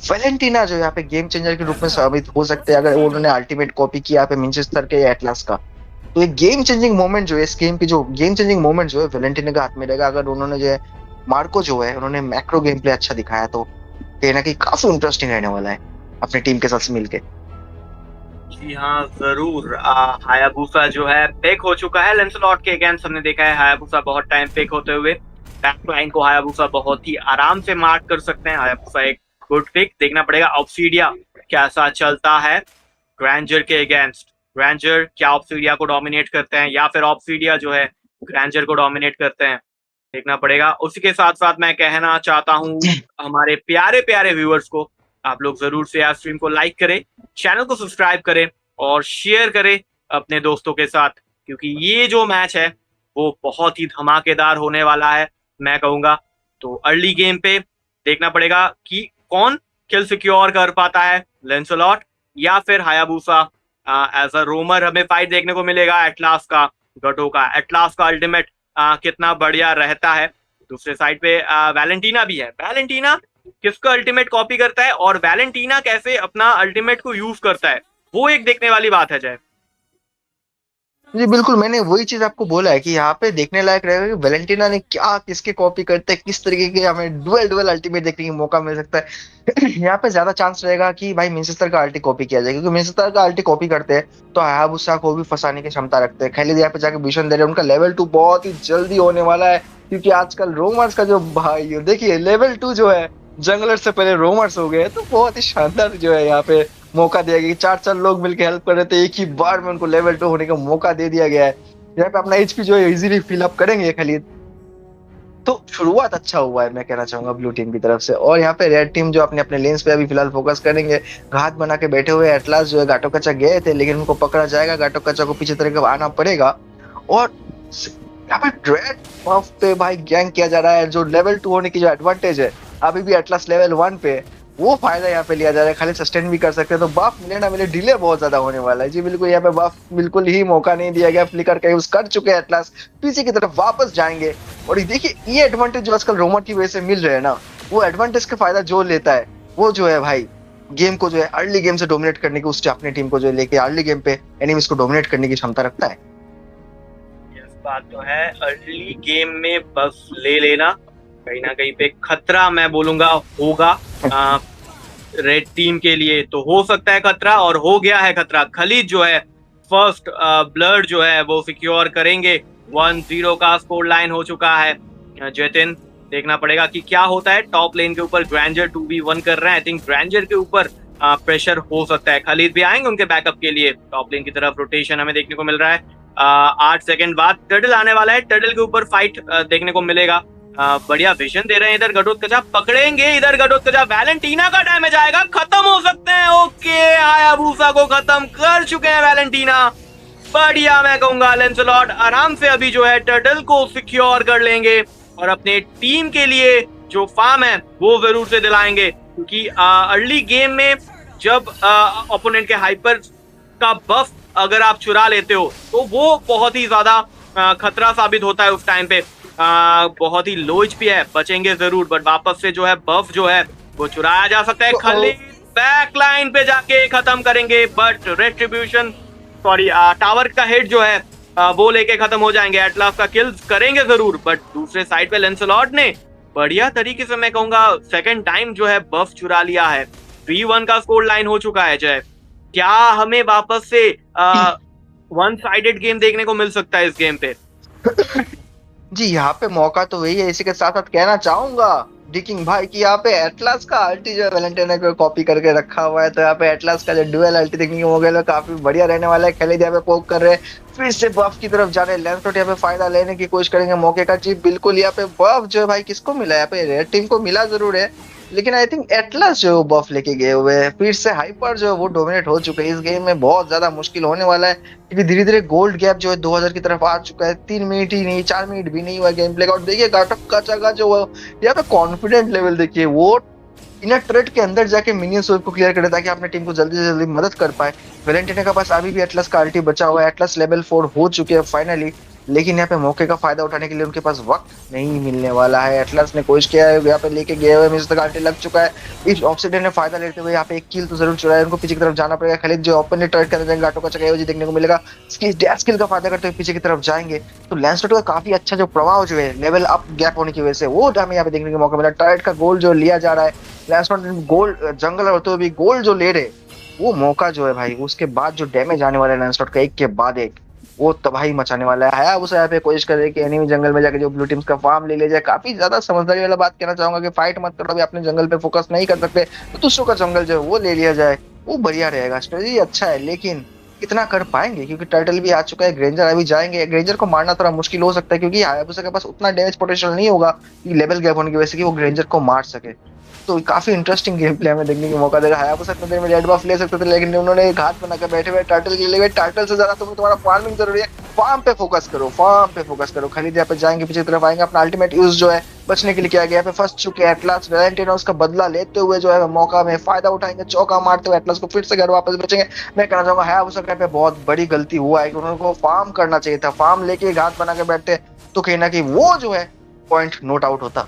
वैलेंटीना जो यहाँ पे गेम चेंजर के रूप में साबित हो सकते हैं, अगर उन्होंने अल्टीमेट कॉपी किया यहाँ पे मिंचेस्टर के या एटलस का, तो ये गेम चेंजिंग मोमेंट जो है, इस गेम की जो गेम चेंजिंग मोमेंट जो है वैलेंटीना के हाथ में रहेगा। अगर उन्होंने जो है मार्को जो है उन्होंने मैक्रो गेम प्ले अच्छा दिखाया, तो कहीं ना कहीं काफी इंटरेस्टिंग रहने वाला है अपनी टीम के साथ मिलके। जी हाँ जरूर। हायाबुसा जो है पिक हो चुका है लेंसलॉट के अगेंस्ट। हमने देखा है हायाबुसा बहुत टाइम पिक होते हुए, बैकलाइन को हायाबुसा बहुत ही आराम से मार्क कर सकते हैं। हायाबुसा एक गुड पिक। देखना पड़ेगा ऑब्सीडिया कैसा चलता है ग्रैंजर के अगेंस्ट। ग्रैंजर क्या ऑब्सीडिया को डोमिनेट करते हैं या फिर ऑब्सीडिया जो है ग्रैंजर को डोमिनेट करते हैं, देखना पड़ेगा। उसी के साथ साथ मैं कहना चाहता हूँ हमारे प्यारे प्यारे व्यूअर्स को, आप लोग जरूर से यार स्ट्रीम को लाइक करें, चैनल को सब्सक्राइब करें और शेयर करें अपने दोस्तों के साथ, क्योंकि ये जो मैच है वो बहुत ही धमाकेदार होने वाला है मैं कहूंगा। तो अर्ली गेम पे देखना पड़ेगा कि कौन किल सिक्योर कर पाता है, लेंसलॉट या फिर हायाबुसा। एज अ रोमर हमें फाइट देखने को मिलेगा एटलास का गटो का। एटलास का अल्टीमेट कितना बढ़िया रहता है। दूसरे साइड पे वैलेंटीना भी है। वैलेंटीना किसका अल्टीमेट कॉपी करता है और वैलेंटीना कैसे अपना अल्टीमेट को यूज करता है, वो एक देखने वाली बात है जय। जी बिल्कुल, मैंने वही चीज आपको बोला है कि यहाँ पे देखने लायक रहेगा कि वैलेंटीना ने क्या किसके कॉपी करते हैं, किस तरीके के हमें डुअल अल्टीमेट देखने का मौका मिल सकता है। यहाँ पे ज्यादा चांस रहेगा कि भाई मिंचेस्टर का अल्टी कॉपी किया जाए, क्योंकि मिंचेस्टर का अल्टी कॉपी करते हैं तो हायाबुसा को भी फंसाने की क्षमता रखते हैं। खालिद यहाँ पे जाके भीषण दे रहे हैं, उनका लेवल 2 बहुत ही जल्दी होने वाला है, क्योंकि आजकल रोमर्स का जो भाई देखिए लेवल 2 जो है जंगलर से पहले रोमर्स हो गए, तो बहुत ही शानदार जो है यहाँ पे मौका दिया गया कि 4 लोग मिलकर हेल्प कर रहे थे, एक ही बार में उनको लेवल 2 होने का मौका दे दिया गया है। यहाँ पे अपना HP जो है इजीली फिल अप करेंगे खालिद। तो शुरुआत अच्छा हुआ है मैं कहना चाहूंगा ब्लू टीम की तरफ से। और यहाँ पे रेड टीम जो अपने अपने लेन्स पे अभी फिलहाल फोकस करेंगे। घात बना के बैठे हुए एटलास जो है गाटोकचा गए थे, लेकिन उनको पकड़ा जाएगा, गाटोकचा को पीछे तरह आना पड़ेगा। और यहाँ पे ड्रैग बफ पे भाई गैंग किया जा रहा है, जो लेवल 2 होने की जो एडवांटेज है अभी भी एटलास लेवल 1 पे, वो फायदा यहाँ पे लिया जा रहा है। खाली सस्टेन भी कर सकते हैं, तो बफ मिले ना मिले डिले बहुत ज्यादा होने वाला है। जी बिल्कुल, यहाँ पे बफ बिल्कुल ही मौका नहीं दिया गया। फ्लिकर का यूज कर चुके हैं एटलास, पीछे की तरफ वापस जाएंगे। और देखिए ये एडवांटेज जो आजकल रोमर की वजह से मिल रहे हैं ना, वो एडवांटेज का फायदा जो लेता है वो जो है भाई गेम को जो है अर्ली गेम से डोमिनेट करने की, उससे अपनी टीम को जो लेके अर्ली गेम पे एनिमीज को डोमिनेट करने की क्षमता रखता है। बात तो है, अर्ली गेम में बस ले लेना कहीं ना कहीं पे खतरा मैं बोलूंगा होगा रेड टीम के लिए। तो हो सकता है खतरा और हो गया है खतरा। खालिद जो है फर्स्ट ब्लड जो है वो सिक्योर करेंगे। 1-0 का स्कोर लाइन हो चुका है। जतिन देखना पड़ेगा कि क्या होता है। टॉप लेन के ऊपर ग्रैंजर 2v1 कर रहे हैं। आई थिंक ग्रैंजर के ऊपर प्रेशर हो सकता है। खालिद भी आएंगे उनके बैकअप के लिए। टॉप लेन की तरफ रोटेशन हमें देखने को मिल रहा है। 8 सेकंड बाद टर्टल आने वाला है। टर्टल के ऊपर फाइट देखने को मिलेगा। बढ़िया विजन दे रहे हैं। इधर घटोत्कचा पकड़ेंगे, इधर घटोत्कचा, वैलेंटीना का डैमेज आएगा, खत्म हो सकते हैं। ओके, हायाबुसा को खत्म कर चुके हैं वैलेंटीना। बढ़िया, मैं कहूंगा लेंसलॉट आराम से अभी जो है टर्टल को सिक्योर कर लेंगे और अपने टीम के लिए जो फार्म है वो जरूर से दिलाएंगे, क्योंकि अर्ली गेम में जब ओपोनेंट के हाइपर का बफ अगर आप चुरा लेते हो तो वो बहुत ही ज्यादा खतरा साबित होता है उस टाइम पे। बहुत ही लो एचपी है, बचेंगे जरूर, बट वापस से जो है बफ जो है वो चुराया जा सकता है। खाली बैक लाइन पे जाके खत्म करेंगे, बट रेट्रिब्यूशन सॉरी टावर का हेड जो है वो लेके खत्म हो जाएंगे। एटलास का किल्स करेंगे जरूर, बट दूसरे साइड पे लेंसलॉट ने बढ़िया तरीके से मैं कहूंगा सेकंड टाइम जो है बफ चुरा लिया है। 3-1 का स्कोर लाइन हो चुका है। जय, क्या हमें वापस से वन साइडेड गेम देखने को मिल सकता है इस गेम पे? जी, यहाँ पे मौका तो वही है। इसी के साथ साथ कहना चाहूंगा डिकिंग भाई कि यहाँ पे एटलास का अल्टी जो है वैलेंटाइन को कॉपी करके रखा हुआ है, तो यहाँ पे एटलास का जो डुअल अल्टी देखने को मिल काफी बढ़िया रहने वाला है। खेले यहाँ पे पोक कर रहे हैं, फिर से बफ की तरफ जा रहे हैं। लेंसलॉट यहाँ पे फायदा लेने की कोशिश करेंगे मौके का। जी बिल्कुल, यहाँ पे बफ जो है भाई किसको मिला है? यहाँ पे रेड टीम को मिला जरूर है, लेकिन आई थिंक एटलस जो बफ लेके गए हुए हैं। फिर से हाइपर जो है वो डोमिनेट हो चुके हैं। इस गेम में बहुत ज्यादा मुश्किल होने वाला है, क्योंकि धीरे धीरे गोल्ड गैप जो है 2000 की तरफ आ चुका है। 3 मिनट ही नहीं, 4 मिनट भी नहीं हुआ गेम प्ले का। और देखिए गाटक का जगह जो यहाँ पे कॉन्फिडेंट लेवल देखिए, वो इनर ट्रेड के अंदर जाके मिनियंस को क्लियर करे ताकि अपने टीम को जल्दी से जल्दी मदद कर पाए। वैलेंटाइन के पास अभी भी एटलस का अल्टी बचा हुआ है। एटलस लेवल 4 हो चुके हैं फाइनली, लेकिन यहाँ पे मौके का फायदा उठाने के लिए उनके पास वक्त नहीं मिलने वाला है। एटलस ने कोशिश किया है, यहाँ पे लेके गए हुए मिस तक अल्टी लग चुका है। इस ऑक्सीडेंट ने फायदा लेते हुए यहाँ पे एक किल तो जरूर चुराया। उनको पीछे की तरफ जाना पड़ेगा। खालिद जो ओपनली टर्ट करने जाएंगे, गाटो का चकाई देखने को मिलेगा। डैश किल का फायदा करते हुए पीछे की तरफ जाएंगे, तो लैंसलॉट का काफी अच्छा जो प्रभाव जो है लेवल अप गैप होने की वजह से वो हमें यहाँ पे देखने को मौका मिला। टर्ट का गोल जो लिया जा रहा है, लैंसलॉट गोल जंगल होते हुए भी गोल जो ले रहे, वो मौका जो है भाई, उसके बाद जो डैमेज आने वाला है लैंसलॉट का एक के बाद एक, वो तबाही मचाने वाला है। उसे यहाँ पे कोशिश कर रहे कि एनिमी जंगल में जाके जो ब्लू टीम्स का फार्म ले जाए। काफी ज्यादा समझदारी वाला बात कहना चाहूंगा कि फाइट मत करो, अभी अपने जंगल पे फोकस नहीं कर सकते तो दूसरों का जंगल जो है वो ले लिया जाए, वो बढ़िया रहेगा। स्ट्रेटजी अच्छा है, लेकिन कितना कर पाएंगे? क्योंकि टर्टल भी आ चुका है, ग्रेंजर अभी जाएंगे। ग्रेंजर को मारना थोड़ा मुश्किल हो सकता है, क्योंकि हायाबुसा के पास उतना डैमेज पोटेंशियल नहीं होगा लेवल गैप होने की वजह से कि वो ग्रेंजर को मार सके। तो काफी इंटरेस्टिंग गेम प्ले हमें देखने को मौका देगा। हायाबुसा इतने देर में रेड बफ ले सकते थे, लेकिन उन्होंने घात बनाकर बैठे हुए टर्टल के लिए। टर्टल से ज्यादा तुम्हारा फार्मिंग जरूरी है। फार्म पे फोकस करो, फार्म पे फोकस करो। खालिद यहाँ पे जाएंगे, पीछे की तरफ आएंगे। अपना अल्टीमेट यूज जो है बचने के लिए किया गया। यहाँ पे फंस चुके हैं एटलस। वैलेंटाइन उसका बदला लेते हुए जो है मौका में फायदा उठाएंगे, चौका मारते हुए एटलस को फिर से घर वापस बचेंगे। मैं कहना चाहूंगा हायाबुसा के पे बहुत बड़ी गलती हुआ है कि उनको फार्म करना चाहिए था। फार्म लेके घात बना के बैठते तो कहीं ना कहीं वो जो है पॉइंट नोट आउट होता।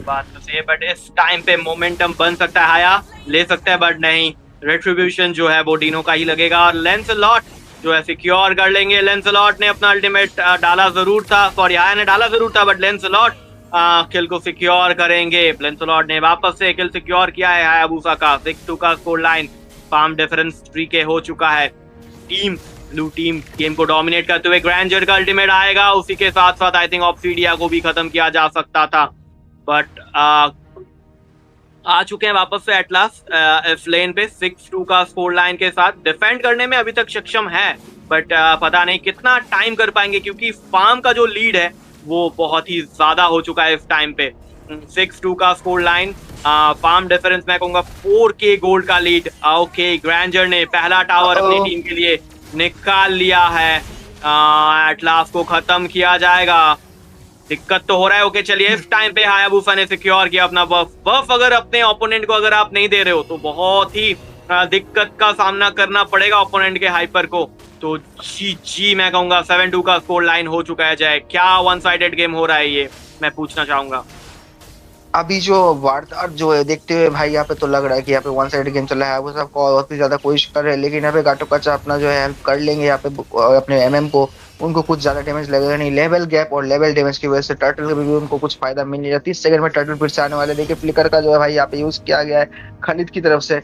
बात तो सही है, बट इस टाइम पे मोमेंटम बन सकता है, हाया ले सकता है, बट नहीं, रेट्रिब्यूशन जो है वो डीनो का ही लगेगा। और लेंसलॉट जो है सिक्योर कर लेंगे। लेंसलॉट ने अपना अल्टीमेट डाला जरूर था, सॉरी हाया ने डाला जरूर था, बट लेंसलॉट किल को सिक्योर करेंगे। लेंसलॉट ने वापस से किल सिक्योर किया है हायाबुसा का। 6-2 का स्कोर लाइन, फार्म डिफरेंस 3 के हो चुका है। ब्लू टीम गेम को डोमिनेट करते हुए ग्रैंजर का अल्टीमेट आएगा। उसी के साथ साथ आई थिंक ऑब्सीडिया को भी खत्म किया जा सकता था, बट आ चुके हैं वापस से एटलास इस लेन पे 6-2 का स्कोर लाइन के साथ। डिफेंड करने में अभी तक सक्षम है, बट पता नहीं कितना टाइम कर पाएंगे, क्योंकि फार्म का जो लीड है वो बहुत ही ज्यादा हो चुका है इस टाइम पे। 6-2 का स्कोर लाइन, फार्म डिफरेंस मैं कहूंगा 4K गोल्ड का लीड। ओके, ग्रैंजर ने पहला टावर अपनी टीम के लिए निकाल लिया है। एटलास को खत्म किया जाएगा। दिक्कत तो हो रहा है। ओके चलिए, इस टाइम पे हायाबुसा ने सिक्योर किया अपना बफ अगर अपने ओपोनेंट को अगर आप नहीं दे रहे हो तो बहुत ही दिक्कत का सामना करना पड़ेगा ओपोनेंट के हाइपर को। तो जी मैं कहूंगा 7-2 का स्कोर लाइन हो चुका है। जय, क्या वन साइडेड गेम हो रहा है ये, मैं पूछना चाहूंगा। अभी जो वार्तार जो है देखते हुए भाई, यहाँ पे तो लग रहा है कि यहाँ पे वन साइड गेम चल रहा है। वो सब बहुत ही ज्यादा कोशिश कर रहे हैं, लेकिन यहाँ पे गाटो कच्चा अपना जो है हेल्प कर लेंगे। यहाँ पे अपने एमएम को उनको कुछ ज्यादा डैमेज लगेगा नहीं। लेवल गैप और लेवल डैमेज की वजह से टर्टल के भी उनको कुछ फायदा मिल नहीं रहा। 30 सेकंड में टर्टल फिर से आने वाले। देखिए फ्लिकर का जो है भाई यहाँ पे यूज किया गया है खालिद की तरफ से,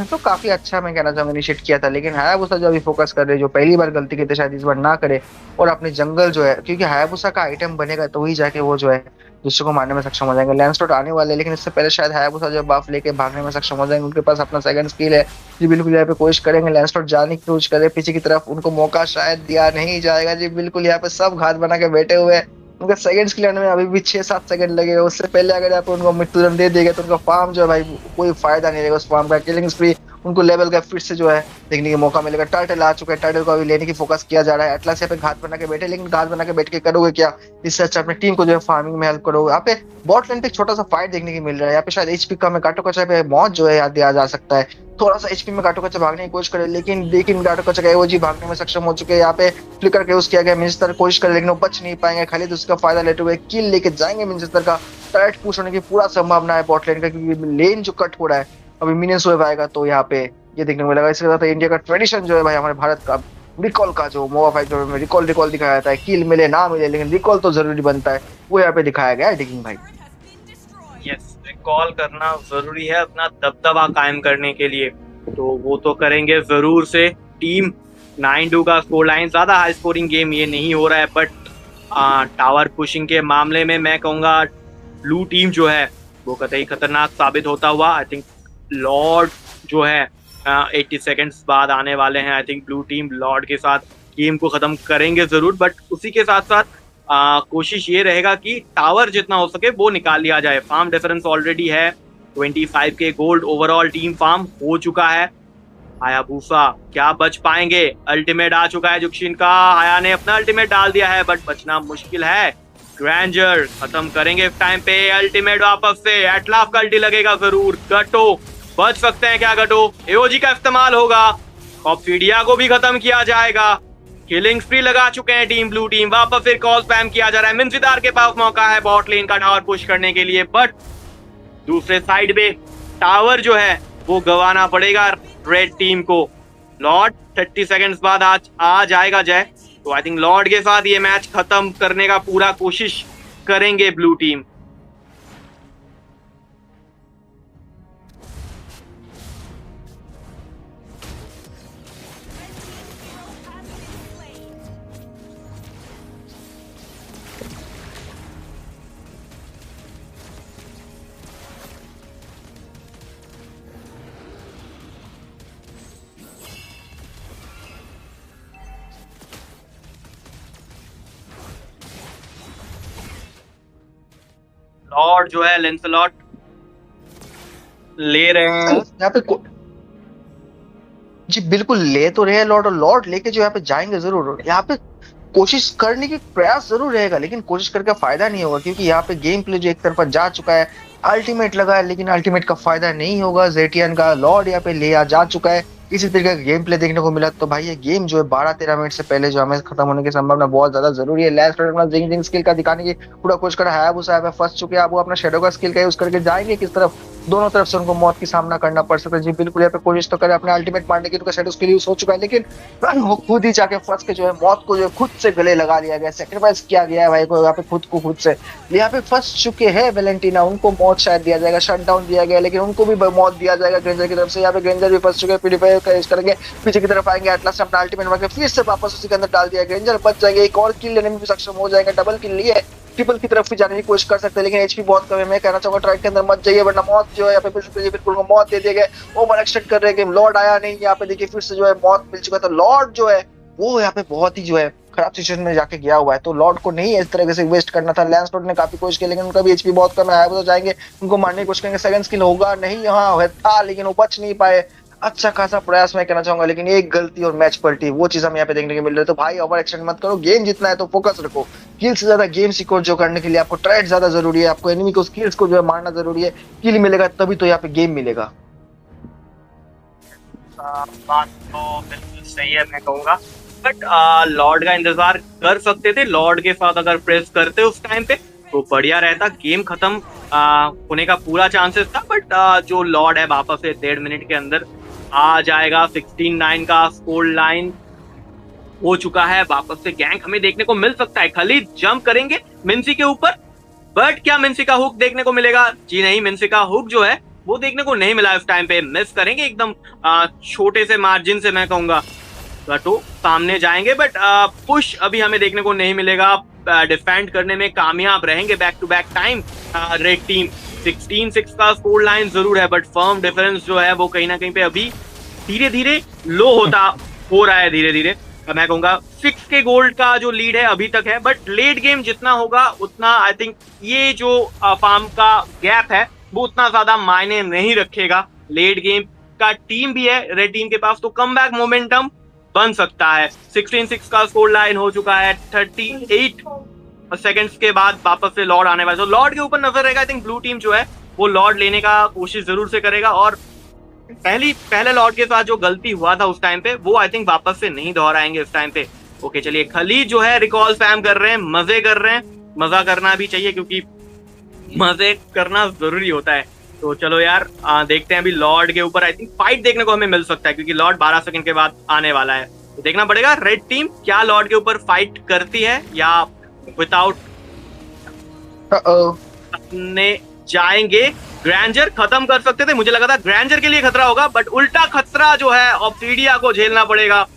तो काफी अच्छा मैं कहना चाहूंगा इनिशिएट किया था। लेकिन हायाबुसा जो अभी फोकस कर रहे, जो पहली बार गलती की थी शायद इस बार ना करे, और अपने जंगल जो है, क्योंकि हायाबुसा का आइटम बनेगा तो ही जाके वो जो है दूसरे को मारने में सक्षम हो जाएंगे। लैंसलॉट आने वाले, लेकिन इससे पहले शायद हायाबुसा जो बफ लेके भागने में सक्षम हो जाएंगे। उनके पास अपना सेकंड स्किल है जी, बिल्कुल यहाँ पे कोशिश करेंगे। लैंसलॉट जाने की कोशिश करे पीछे की तरफ, उनको मौका शायद दिया नहीं जाएगा जी। बिल्कुल यहाँ पे सब घात बना के बैठे हुए हैं। उनका सेकंड स्किल आने में अभी भी 6-7 सेकंड लगेगा। उससे पहले अगर आप उनको मृत्यु दंड दे देगा तो उनका फार्म जो है भाई कोई फायदा नहीं रहेगा उस फार्म का। किलिंग स्प्री उनको लेवल का फिर से जो है देखने का मौका मिलेगा। टर्टल आ चुका है, टर्टल को अभी लेने की फोकस किया जा रहा है। एटलस यहाँ पे घात बना के बैठे, लेकिन घात बना के बैठ के करोगे क्या? इससे अच्छा अपनी टीम को जो है फार्मिंग में हेल्प करोगे। यहाँ पे बॉट लाइन पे एक छोटा सा फाइट देखने को मिल रहा है। यहाँ पे शायद एचपी कम है, काटो कचा पे मौत जो है याद दिया जा सकता है। थोड़ा सा एचपी में काटो कचा भागने की कोशिश करे, लेकिन काटो कचा का एओजी भागने में सक्षम हो चुके हैं। यहाँ पे फ्लिकर के यूज किया गया, मिनिस्टर कोशिश करे लेकिन वो बच नहीं पाएंगे। खाली उसका फायदा लेते हुए किल लेके जाएंगे मिनिस्टर का। टर्रेट पुश होने की पूरा संभावना है बॉट लेन का, क्योंकि लेन जो कट हो रहा है अभी मिनियंस वेव आएगा तो यहाँ पे ये देखने को मिलेगा। इसके साथ इंडिया का ट्रेडिशन जो है भाई, हमारे भारत का रिकॉल का जो मोबा फाइट में रिकॉल दिखाया जाता है। किल मिले ना मिले लेकिन रिकॉल तो जरूरी बनता है, वो यहाँ पे दिखाया गया है डिगिंग भाई। यस, रिकॉल करना जरूरी है अपना दबदबा कायम करने के लिए, तो वो तो करेंगे जरूर से। टीम 9-2 का स्कोर लाइन, ज्यादा हाई स्कोरिंग गेम ये नहीं हो रहा है, बट टावर पुशिंग के मामले में मैं कहूंगा ब्लू टीम जो है वो कतई खतरनाक साबित होता हुआ। आई थिंक लॉर्ड जो है 80 सेकेंड्स बाद आने वाले हैं। I think blue team Lord के साथ गेम को खत्म करेंगे जरूर, बट उसी के साथ साथ कोशिश ये रहेगा कि टावर जितना हो सके वो निकाल लिया जाए। फार्म डिफरेंस ऑलरेडी है 25 के गोल्ड, ओवरऑल टीम फार्म हो चुका है। हायाबुसा क्या बच पाएंगे? अल्टीमेट आ चुका है जुक्शिन का, हाया ने अपना अल्टीमेट डाल दिया है बट बचना मुश्किल है। ग्रैंजर खत्म करेंगे इस टाइम पे, अल्टीमेट वापस से एटलाफ का अल्टी लगेगा जरूर। गटो बच सकते हैं क्या? गटो एओजी का इस्तेमाल होगा, ऑप्सीडिया को भी खत्म किया जाएगा। किलिंग स्प्री लगा चुके हैं टीम ब्लू टीम, वापस फिर कॉल स्पैम किया जा रहा है। मिंसिदार के पास मौका है बॉट लेन का टावर पुश करने के लिए, बट दूसरे साइड पे टावर जो है वो गंवाना पड़ेगा रेड टीम को। लॉर्ड 30 सेकंड्स बाद आज आ जाएगा जय, तो आई थिंक लॉर्ड के साथ ये मैच खत्म करने का पूरा कोशिश करेंगे ब्लू टीम। लॉर्ड जो है लेंसलॉट ले रहे हैं यहाँ पे जी बिल्कुल ले तो रहे लॉर्ड, और लॉर्ड लेके जो यहाँ पे जाएंगे जरूर। यहाँ पे कोशिश करने की प्रयास जरूर रहेगा, लेकिन कोशिश करके फायदा नहीं होगा, क्योंकि यहाँ पे गेम प्ले जो एक तरफा जा चुका है। अल्टीमेट लगा है लेकिन अल्टीमेट का फायदा नहीं होगा जेटियन का। लॉर्ड यहाँ पे ले जा चुका है, इसी तरीके का गेम प्ले देखने को मिला। तो भाई ये गेम जो है 12-13 मिनट से पहले जो हमें खत्म होने की संभावना बहुत ज्यादा जरूरी है। लास्ट जिंग स्किल का दिखाने की पूरा कोशिश कर रहा है, वो साहब फंस चुके हैं। अब वो अपना शेडो का स्किल का यूज करके जाएंगे किस तरफ? दोनों तरफ से उनको मौत की सामना करना पड़ सकता है। जी बिल्कुल यहाँ पे कोशिश तो करे अपने अल्टीमेट मारने की, उनका शेडो स्किल यूज हो चुका है, लेकिन वो खुद ही जाके फंस के जो है मौत को जो है खुद से गले लगा लिया गया, सेक्रीफाइस किया गया है भाई को यहाँ पे खुद से। यहाँ पे फंस चुके हैं वेलेंटिना, उनको मौत शायद दिया जाएगा, शट डाउन दिया गया, लेकिन उनको भी मौत दिया जाएगा ग्रेंजर की तरफ से। यहाँ पे ग्रेंजर भी फंस चुके हैं, प्यूरीफायर का यूज करेंगे, पीछे की तरफ आएंगे। एटलस ने अपना अल्टीमेट मार के फिर से वापस उसी के अंदर डाल दिया। ग्रेंजर बच जाएंगे, एक और किल लेने में भी सक्षम हो जाएगा। डबल किल लिए ट्रिपल की तरफ भी जाने की कोशिश कर सकते हैं, लेकिन एचपी बहुत कम है। मैं कहना चाहूंगा ट्राइड के अंदर मत जाइए, वरना मौत जो है यहाँ पे बिल्कुल मौत दे दिए गए। ओवर एक्सटेंड कर रहे हैं, लॉर्ड आया नहीं। यहाँ पे देखिए फिर से जो है मौत मिल चुका था। लॉर्ड जो है वो यहाँ पे बहुत ही जो है खराब सिचुएशन में जाके गया हुआ है, तो लॉर्ड को नहीं इस तरह से वेस्ट करना था। लैंस लॉर्ड ने काफी कोशिश की, लेकिन उनका भी एचपी बहुत कम है। वो तो जाएंगे, उनको मारने की कोशिश करेंगे। सेकंड स्किल होगा नहीं, यहाँ था लेकिन वो बच नहीं पाए। अच्छा खासा प्रयास मैं कहना चाहूंगा, लेकिन एक गलती और मैच पलटी, वो चीज हमें यहाँ पे देखने को मिल रही है। तो भाई ओवर एक्शन मत करो, गेम जितना है तो फोकस रखो। किल से ज्यादा गेम सिक्योर जो करने के लिए आपको ट्रेड ज्यादा जरूरी है, आपको एनिमी को स्किल्स को जो है मारना जरूरी है। किल मिलेगा तभी तो यहाँ पे गेम मिलेगा। बात तो बिल्कुल सही है मैं कहूंगा, बट लॉर्ड का इंतजार कर सकते थे। लॉर्ड के साथ अगर प्रेस करते उस टाइम पे तो बढ़िया रहता, गेम खत्म होने का पूरा चांसेस था। बट जो लॉर्ड है वापस से 1.5 मिनट के अंदर आ जाएगा। 16-9 का स्कोर लाइन हो चुका है। वापस से गैंग हमें देखने को मिल सकता है। खाली जंप करेंगे मिंसी के ऊपर, बट क्या मिंसी का हुक देखने को मिलेगा? जी नहीं, मिंसी का हुक जो है वो देखने को नहीं मिला इस टाइम पे। मिस करेंगे एकदम छोटे से मार्जिन से मैं कहूंगा। तो सामने जाएंगे, बट पुश अभी हमें देखने को नहीं मिलेगा। डिफेंड करने में कामयाब रहेंगे back to back time red team. 16-6 का स्कोर लाइन जरूर है, बट फर्म डिफरेंस जो है वो कहीं ना कहीं पे अभी धीरे धीरे लो हो रहा है धीरे धीरे। मैं कहूंगा 6K गोल्ड का जो लीड है अभी तक है, बट लेट गेम जितना होगा उतना आई थिंक ये जो फार्म का गैप है वो उतना ज्यादा मायने नहीं रखेगा। लेट गेम का टीम भी है रेड टीम के पास, तो कम बैक मोमेंटम बन सकता है। 16-6 का स्कोर लाइन हो चुका है, 38 सेकंड्स के बाद वापस से लॉर्ड आने वाला है। तो लॉर्ड के ऊपर नजर रहेगा। आई थिंक ब्लू टीम जो है वो लॉर्ड लेने का कोशिश जरूर से करेगा, और पहले लॉर्ड के साथ जो गलती हुआ था उस टाइम पे वो आई थिंक वापस से नहीं दोहराएंगे इस टाइम पे। ओके चलिए, खलीद जो है रिकॉल स्पैम कर रहे हैं, मजे कर रहे हैं। मजा करना भी चाहिए क्योंकि मजे करना जरूरी होता है। तो चलो यार देखते हैं अभी लॉर्ड के ऊपर आई थिंक फाइट देखने को हमें मिल सकता है, क्योंकि लॉर्ड 12 सेकंड के बाद आने वाला है। तो देखना पड़ेगा रेड टीम क्या लॉर्ड के ऊपर फाइट करती है या विदाउट अपने जाएंगे। ग्रैंजर खत्म कर सकते थे, मुझे लगा था ग्रैंजर के लिए खतरा होगा, बट उल्टा खतरा जो है ऑब्सीडिया को झेलना पड़ेगा।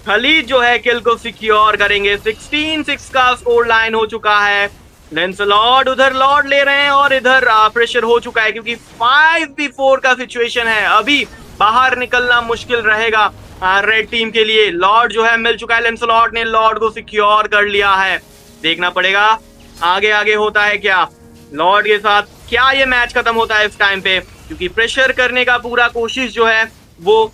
खलीद जो है किल को सिक्योर करेंगे। 16-6 का स्कोर लाइन हो चुका है। लेंसलॉर्ड उधर लॉर्ड ले रहे हैं और इधर प्रेशर हो चुका है क्योंकि 5v4 का सिचुएशन है। अभी बाहर निकलना मुश्किल रहेगा रेड टीम के लिए। लॉर्ड जो है मिल चुका है, लेंसलॉर्ड ने लॉर्ड को सिक्योर कर लिया है। देखना पड़ेगा आगे आगे होता है क्या, लॉर्ड के साथ क्या ये मैच खत्म होता है इस टाइम पे, क्योंकि प्रेशर करने का पूरा कोशिश जो है वो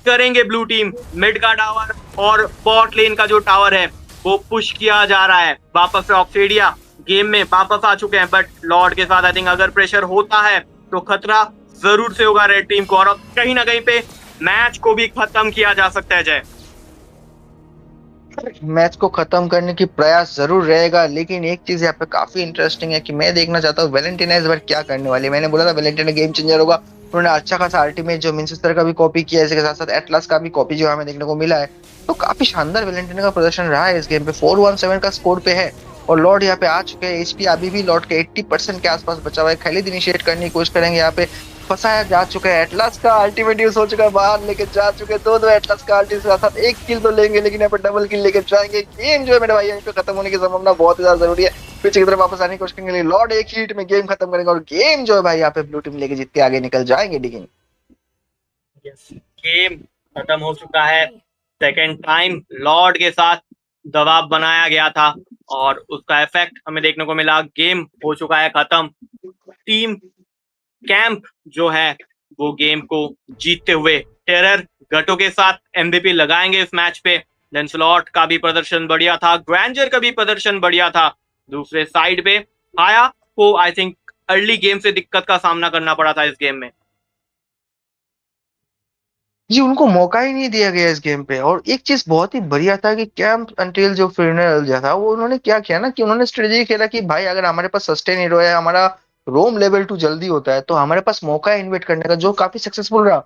करेंगे ब्लू टीम। मिड का टावर और बॉट लेन का जो टावर है वो पुश किया जा रहा है। वापस से ऑब्सीडिया गेम में वापस आ चुके हैं, बट लॉर्ड के साथ आई थिंक अगर प्रेशर होता है तो खतरा जरूर से होगा रेड टीम को, और अब कहीं ना कहीं पे मैच को भी खत्म किया जा सकता है। जय, मैच को खत्म करने की प्रयास जरूर रहेगा, लेकिन एक चीज यहाँ पे काफी इंटरेस्टिंग है कि मैं देखना चाहता हूँ वेलेंटिना इस बार क्या करने वाली है। मैंने बोला था वेलेंटिना गेम चेंजर होगा, उन्होंने अच्छा खासा अल्टीमेट जो मिनसिस्टर का भी कॉपी किया है, इसके साथ साथ एटलस का भी कॉपी जो हमें देखने को मिला है। तो काफी शानदार वेलेंटिना का प्रदर्शन रहा है इस गेम पे। 417 का स्कोर पे है और लॉर्ड यहाँ पे आ चुके हैं। एचपी अभी भी लॉर्ड के 80% के आसपास बचा हुआ है। खलीद इनिशिएट करने की कोशिश करेंगे, यहाँ पे फंसाया जा चुका है। एटलस का अल्टीमेट यूज हो चुका है, बाहर लेके जा चुके हैं। दो एटलस का अल्टी के साथ एक किल तो लेंगे, लेकिन यहाँ पे डबल किल लेके जाएंगे। गेम जो है मेरे भाई यहीं पे खत्म होने की संभावना बहुत ही ज्यादा जरूरी है। पीछे की तरफ वापस आने की कोशिश करेंगे, लॉर्ड एक ही हिट में गेम खत्म करेंगे और गेम जो है भाई यहाँ पे ब्लू टीम लेके जीत के आगे निकल जाएंगे। लेकिन गेम खत्म हो चुका है। सेकेंड टाइम लॉर्ड के साथ दबाव बनाया गया था और उसका इफेक्ट हमें देखने को मिला। गेम हो चुका है खत्म। टीम कैंप जो है वो गेम को जीतते हुए टेरर गटो के साथ एमवीपी लगाएंगे इस मैच पे। लेंसलॉट का भी प्रदर्शन बढ़िया था, ग्रैंजर का भी प्रदर्शन बढ़िया था। दूसरे साइड पे हाया को आई थिंक अर्ली गेम से दिक्कत का सामना करना पड़ा था इस गेम में। जी उनको मौका ही नहीं दिया गया इस गेम पे। और एक चीज बहुत ही बढ़िया था कि कैंप अंटिल जो फिरनल जो था वो उन्होंने क्या किया ना कि उन्होंने स्ट्रेटेजी खेला कि भाई अगर हमारे पास सस्टेन हीरो है, हमारा रोम लेवल 2 जल्दी होता है, तो हमारे पास मौका है इन्वेट करने का, जो काफी सक्सेसफुल रहा।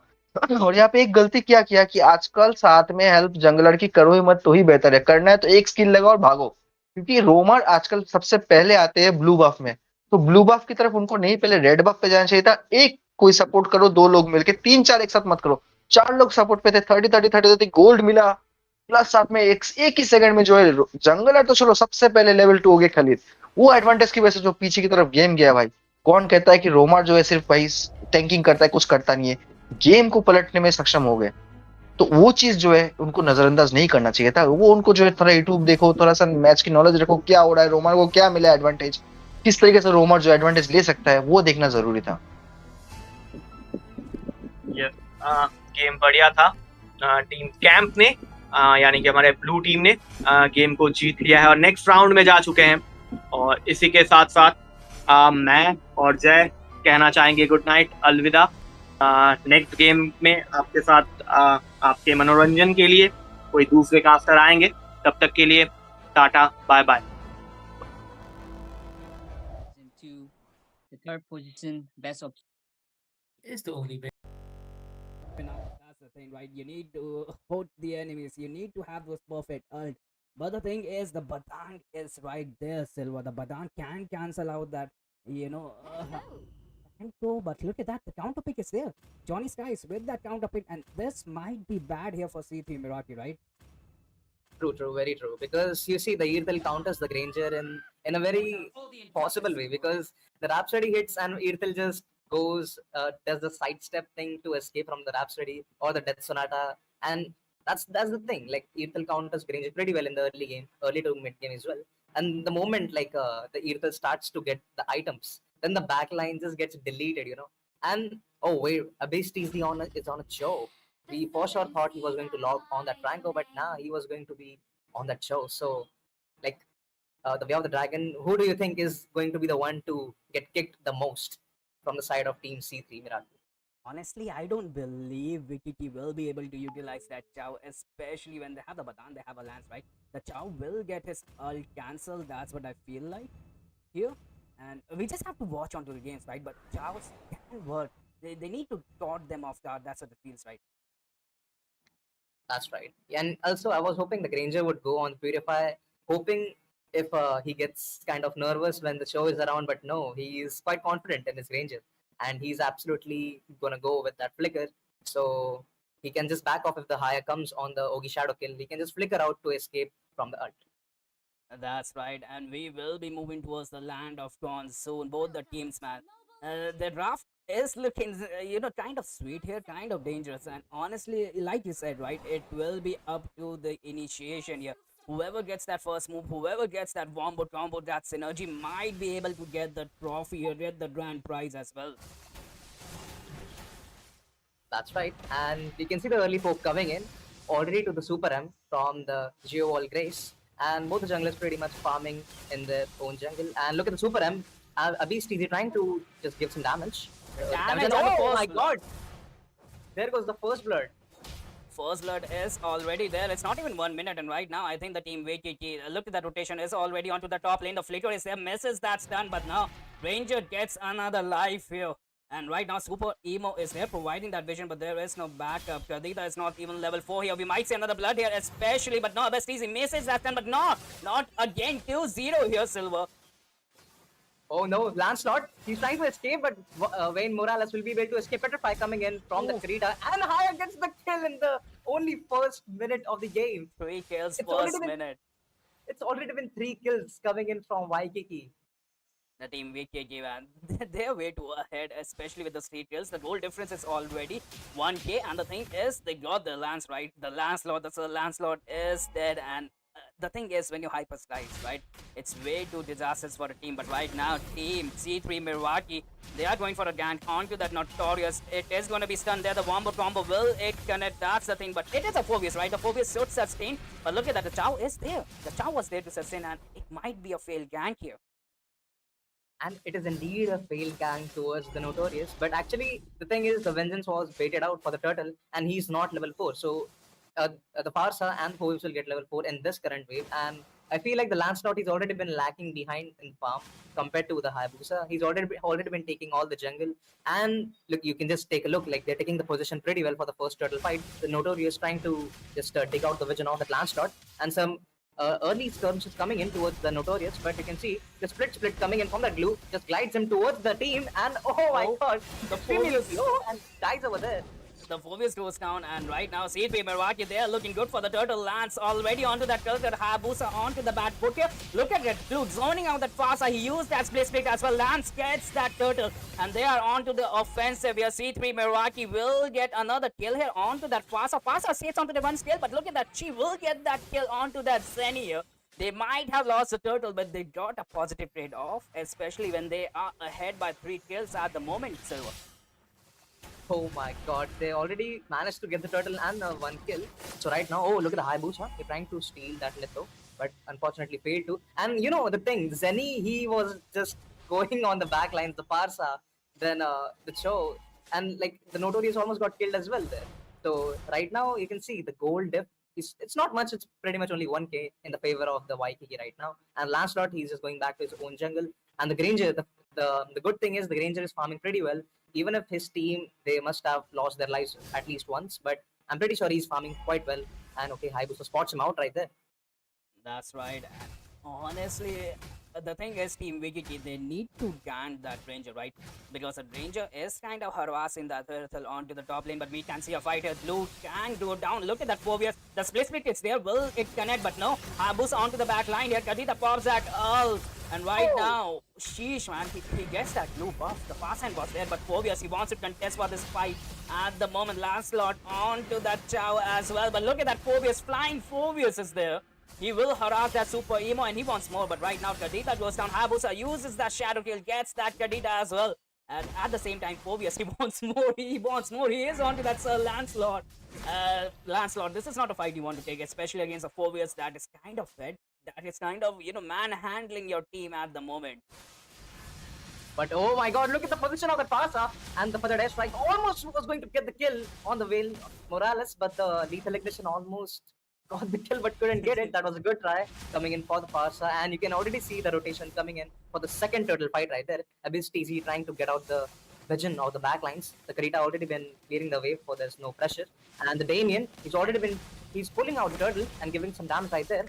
और यहाँ पे एक गलती क्या किया कि आजकल साथ में हेल्प जंगलर की करो ही मत तो ही बेहतर है। करना है तो एक स्किल लगाओ और भागो, क्योंकि रोमर आजकल सबसे पहले आते हैं ब्लू बफ में। तो ब्लू बफ की तरफ उनको नहीं, पहले रेड बफ पे जाना चाहिए था। एक कोई सपोर्ट करो, दो लोग मिलके, तीन चार एक साथ मत करो। चार लोग सपोर्ट पे थे, 30-30-30 गोल्ड मिला, प्लस साथ में एक ही सेकंड में जो है जंगलर तो चलो सबसे पहले लेवल 2 हो गए खलीद। वो एडवांटेज की वजह से जो पीछे की तरफ गेम गया भाई। कौन कहता है कि रोमर जो है सिर्फ भाई टैंकिंग करता है, कुछ करता नहीं है। गेम को पलटने में सक्षम हो गए। तो वो चीज जो है उनको नजरअंदाज नहीं करना चाहिए था। वो उनको जो है थोड़ा यूट्यूब देखो, थोड़ा सा मैच की नॉलेज रखो, क्या हो रहा है, रोमर को क्या मिला एडवांटेज, किस तरीके से रोमर जो एडवांटेज ले सकता है, वो देखना जरूरी था। गेम बढ़िया था। टीम कैंप ने यानी कि हमारे ब्लू टीम ने गेम को जीत लिया है और नेक्स्ट राउंड में जा चुके हैं। और इसी के साथ साथ मैं और जय कहना चाहेंगे गुड नाइट, अलविदा। नेक्स्ट गेम में आपके साथ आपके मनोरंजन के लिए कोई दूसरे कास्टर आएंगे। तब तक के लिए tata, bye bye. The third position, best of Is the only way. That's the thing, right? You need to hold the enemies. You need to have those perfect ult. But the thing is, the Badan is right there, Silva. The Badan can cancel out that, but look at that. The counter pick is there. Johnny Skies with that counter pick, and this might be bad here for C3 Mirati, right? True, very true. Because you see, the Earthel counters the Granger in a very possible way. Because the Rhapsody hits and Earthel just goes, does the sidestep thing to escape from the Rhapsody or the Death Sonata, and That's the thing. Like Irthel counters Granger pretty well in the early game, early to mid game as well. And the moment the Irthel starts to get the items, then the back line just gets deleted, And oh wait, Abyss TZ is on a show. We for sure thought he was going to log on that Franco, but nah, he was going to be on that show. So like the Way of the Dragon, who do you think is going to be the one to get kicked the most from the side of Team C3 Miracle? Honestly, I don't believe Wikiki will be able to utilize that Chow, especially when they have the Badan, they have a Lance, right? The Chow will get his ult cancelled, that's what I feel like here. And we just have to watch onto the games, right? But Chows can work. They need to taunt them off guard, that's what it feels, right? That's right. And also, I was hoping the Granger would go on Purify, hoping if he gets kind of nervous when the show is around, but no, he is quite confident in his Granger. And he's absolutely going to go with that flicker. So he can just back off if the higher comes on the Ogi Shadow kill. He can just flicker out to escape from the ult. That's right, and we will be moving towards the land of Gone soon. Both the teams, man. The draft is looking, kind of sweet here, kind of dangerous. And honestly, like you said, right, it will be up to the initiation here. Whoever gets that first move, whoever gets that wombo combo, that synergy might be able to get the trophy or get the grand prize as well. That's right. And you can see the early folk coming in already to the Super M from the Geo Wall Grace. And both the junglers pretty much farming in their own jungle. And look at the Super M. Abyss TZ trying to just give some damage. Oh my god! There goes the first blood. First blood is already there. It's not even 1 minute, and right now I think the team VKK, look at that rotation, is already onto the top lane. The flicker is there, misses, that's done, but now Ranger gets another life here. And right now Super Emo is there providing that vision, but there is no backup. Kadita is not even level 4 here. We might see another blood here especially, but no, Abyss TZ misses that done, but no, not again. 2-0 here, Silver. Oh no, Lancelot, he's trying to escape, but Wayne Morales will be able to escape. Petrify coming in from the Krita, and Haya gets the kill in the only first minute of the game. 3 kills first minute. It's already been 3 kills coming in from Waikiki. The team VKK, man, they're way too ahead, especially with the 3 kills. The goal difference is already 1k, and the thing is, they got the Lance, right? The Lancelot is dead, and the thing is, when you hyper slice, right, it's way too disastrous for a team. But right now, team C3 Milwaukee, they are going for a gank onto that Notorious. It is going to be stunned there. The wombo combo will it connect? That's the thing. But it is a Phobius, right? The Phobius should sustain. But look at that. The Chow is there. The Chow was there to sustain, and it might be a failed gank here. And it is indeed a failed gank towards the Notorious. But actually, the thing is, the Vengeance was baited out for the Turtle, and he's not level 4. So the Farsa and Phobius will get level 4 in this current wave. And I feel like the Lancelot has already been lacking behind in farm compared to the Hayabusa. He's already been taking all the jungle. And look, you can just take a look. Like, they're taking the position pretty well for the first turtle fight. The Notorious trying to just dig out the vision of the Lancelot. And some early skirmishes coming in towards the Notorious. But you can see the split coming in from the glue. Just glides him towards the team. And oh my god, the Phobius low and dies over there. The Phobius goes down, and right now C3 Milwaukee, they are looking good for the Turtle. Lance already onto that Turtle. Hayabusa onto the bad book here. Look at that Flute zoning out that Farsa. He used that split as well. Lance gets that Turtle, and they are onto the offensive here. C3 Milwaukee will get another kill here onto that Farsa. Farsa stays onto the one skill, but look at that. She will get that kill onto that Zenny here. They might have lost the Turtle, but they got a positive trade-off, especially when they are ahead by 3 kills at the moment, Silver. Oh my god, they already managed to get the turtle and 1 kill. So right now, oh, look at the Hayabusa. They're trying to steal that Litho, but unfortunately failed to. And you know the thing, Zenny, he was just going on the back lines, the Parsa, then the Cho, and like the Notorious almost got killed as well there. So right now, you can see the gold diff. It's not much, it's pretty much only 1k in the favor of the Waikiki right now. And Lancelot, he's just going back to his own jungle. And the Granger, the good thing is the Granger is farming pretty well. Even if his team, they must have lost their lives at least once, but I'm pretty sure he's farming quite well. And okay, Hayabusa spots him out right there. That's right. And honestly, the thing is, Team Wiggy, they need to gank that Ranger, right? Because the Ranger is kind of harassing that turtle onto the top lane, but we can see a fight here. Blue can go down. Look at that Phobius. The split is there. Will it connect? But no. Hayabusa onto the back line here. Kadita pops that ult. And right now, sheesh, man, he gets that blue buff. The fast hand was there, but Phobius, he wants to contest for this fight. At the moment, last slot onto that Chow as well. But look at that Phobius. Flying Phobius is there. He will harass that super emo and he wants more, but right now Kadita goes down. Hayabusa uses that shadow kill, gets that Kadita as well. And at the same time, Phobius, he wants more, he wants more. He is onto that Sir Lancelot. Lancelot, this is not a fight you want to take, especially against a Phobius that is kind of fed. That is kind of, manhandling your team at the moment. But oh my god, look at the position of the Pasa, and the further dash strike almost was going to get the kill on the Veil Morales, but the lethal ignition almost got the kill but couldn't get it. That was a good try coming in for the Pasa, and you can already see the rotation coming in for the second turtle fight right there. Abyss TZ trying to get out the vision of the backlines. The Karita already been clearing the way for there's no pressure, and the Damien he's pulling out turtle and giving some damage right there.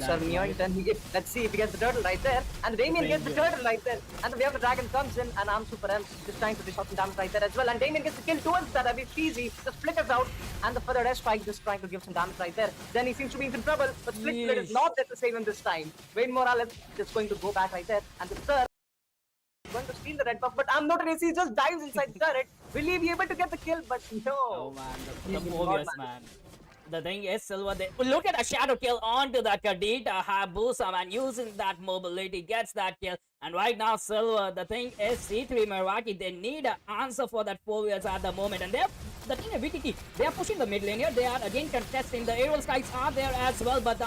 Sir Newington, let's see if he gets the turtle right there, and the Damien gets the turtle right there, and the Way of the Dragon comes in, and Super M is trying to dish out some damage right there as well, and Damien gets the kill towards that Abyss TZ, the flickers out, and the further dash strike just trying to give some damage right there. Then he seems to be in some trouble, but Split is not there to save him this time. Wayne Morales just going to go back right there, and the Sir going to steal the red buff, but I'm not an AC, just dives inside the turret. Will he be able to get the kill? But no. Oh man, the Phobius, man. The thing is, Silver, look at a shadow kill onto that Kadita. Hayabusa, man, using that mobility, gets that kill. And right now, Silver, the thing is, C3 Meraki, they need an answer for that Phobius at the moment. And the thing is, VTT, they are pushing the mid lane here. They are again contesting. The aerial strikes are there as well, but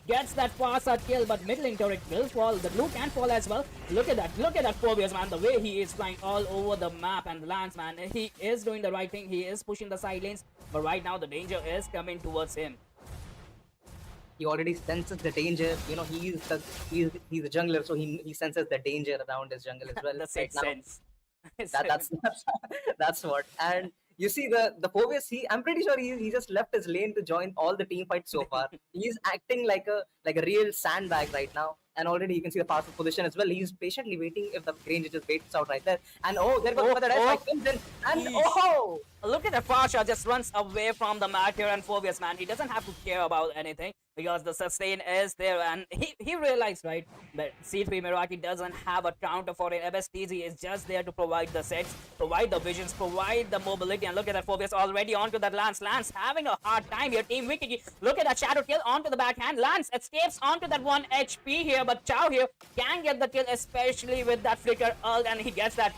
gets that fast kill, but mid lane turret will fall. The blue can fall as well. Look at that Phobius, man, the way he is flying all over the map and lands, man. He is doing the right thing. He is pushing the side lanes, but right now the danger is coming towards him. He already senses the danger. He's a jungler, so he senses the danger around his jungle as well. The sixth sense. That's what. And you see the Phobius, I'm pretty sure he just left his lane to join all the team fights so far. He's acting like a real sandbag right now. And already you can see the passive position as well. He's patiently waiting if the range just waits out right there. And there goes the dash comes in. And look at the Fasha just runs away from the map here, and Phobius, man, he doesn't have to care about anything because the sustain is there, and he realized, right, that C3 Meraki doesn't have a counter for it. Abyss TZ is just there to provide the sets, provide the visions, provide the mobility, and look at that Phobius already onto that Lance. Lance having a hard time here. Team Wiki, look at that shadow kill onto the backhand. Lance escapes onto that 1 HP here, but Chow here can get the kill, especially with that flicker ult, and he gets that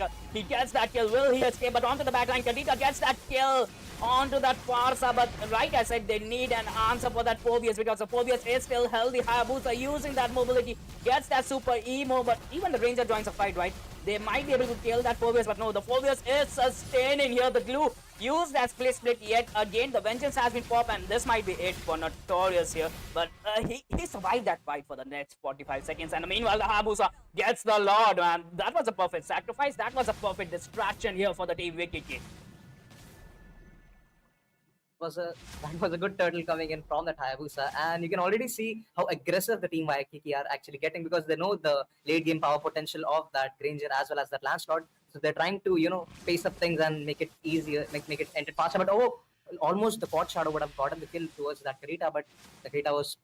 kill. Will he escape? But onto the backline, Kadita gets that kill onto that Farsa, but right, I said they need an answer for that Phobius because the Phobius is still healthy. Hayabusa using that mobility, gets that super emo, but even the Ranger joins the fight, right? They might be able to kill that Phobius, but no, the Phobius is sustaining here. The glue used that split yet again. The vengeance has been popped, and this might be it for Notorious here, but he survived that fight for the next 45 seconds, and meanwhile the Hayabusa gets the Lord, man. That was a perfect sacrifice. That was a perfect distraction here for the team Wiki. That was a good turtle coming in from that Hayabusa, and you can already see how aggressive the team Waikiki are actually getting because they know the late game power potential of that Granger as well as that Lancelot. So they're trying to pace up things and make it easier, make it enter faster. But almost the Pot Shadow would have gotten the kill towards that Karita, but the Karita was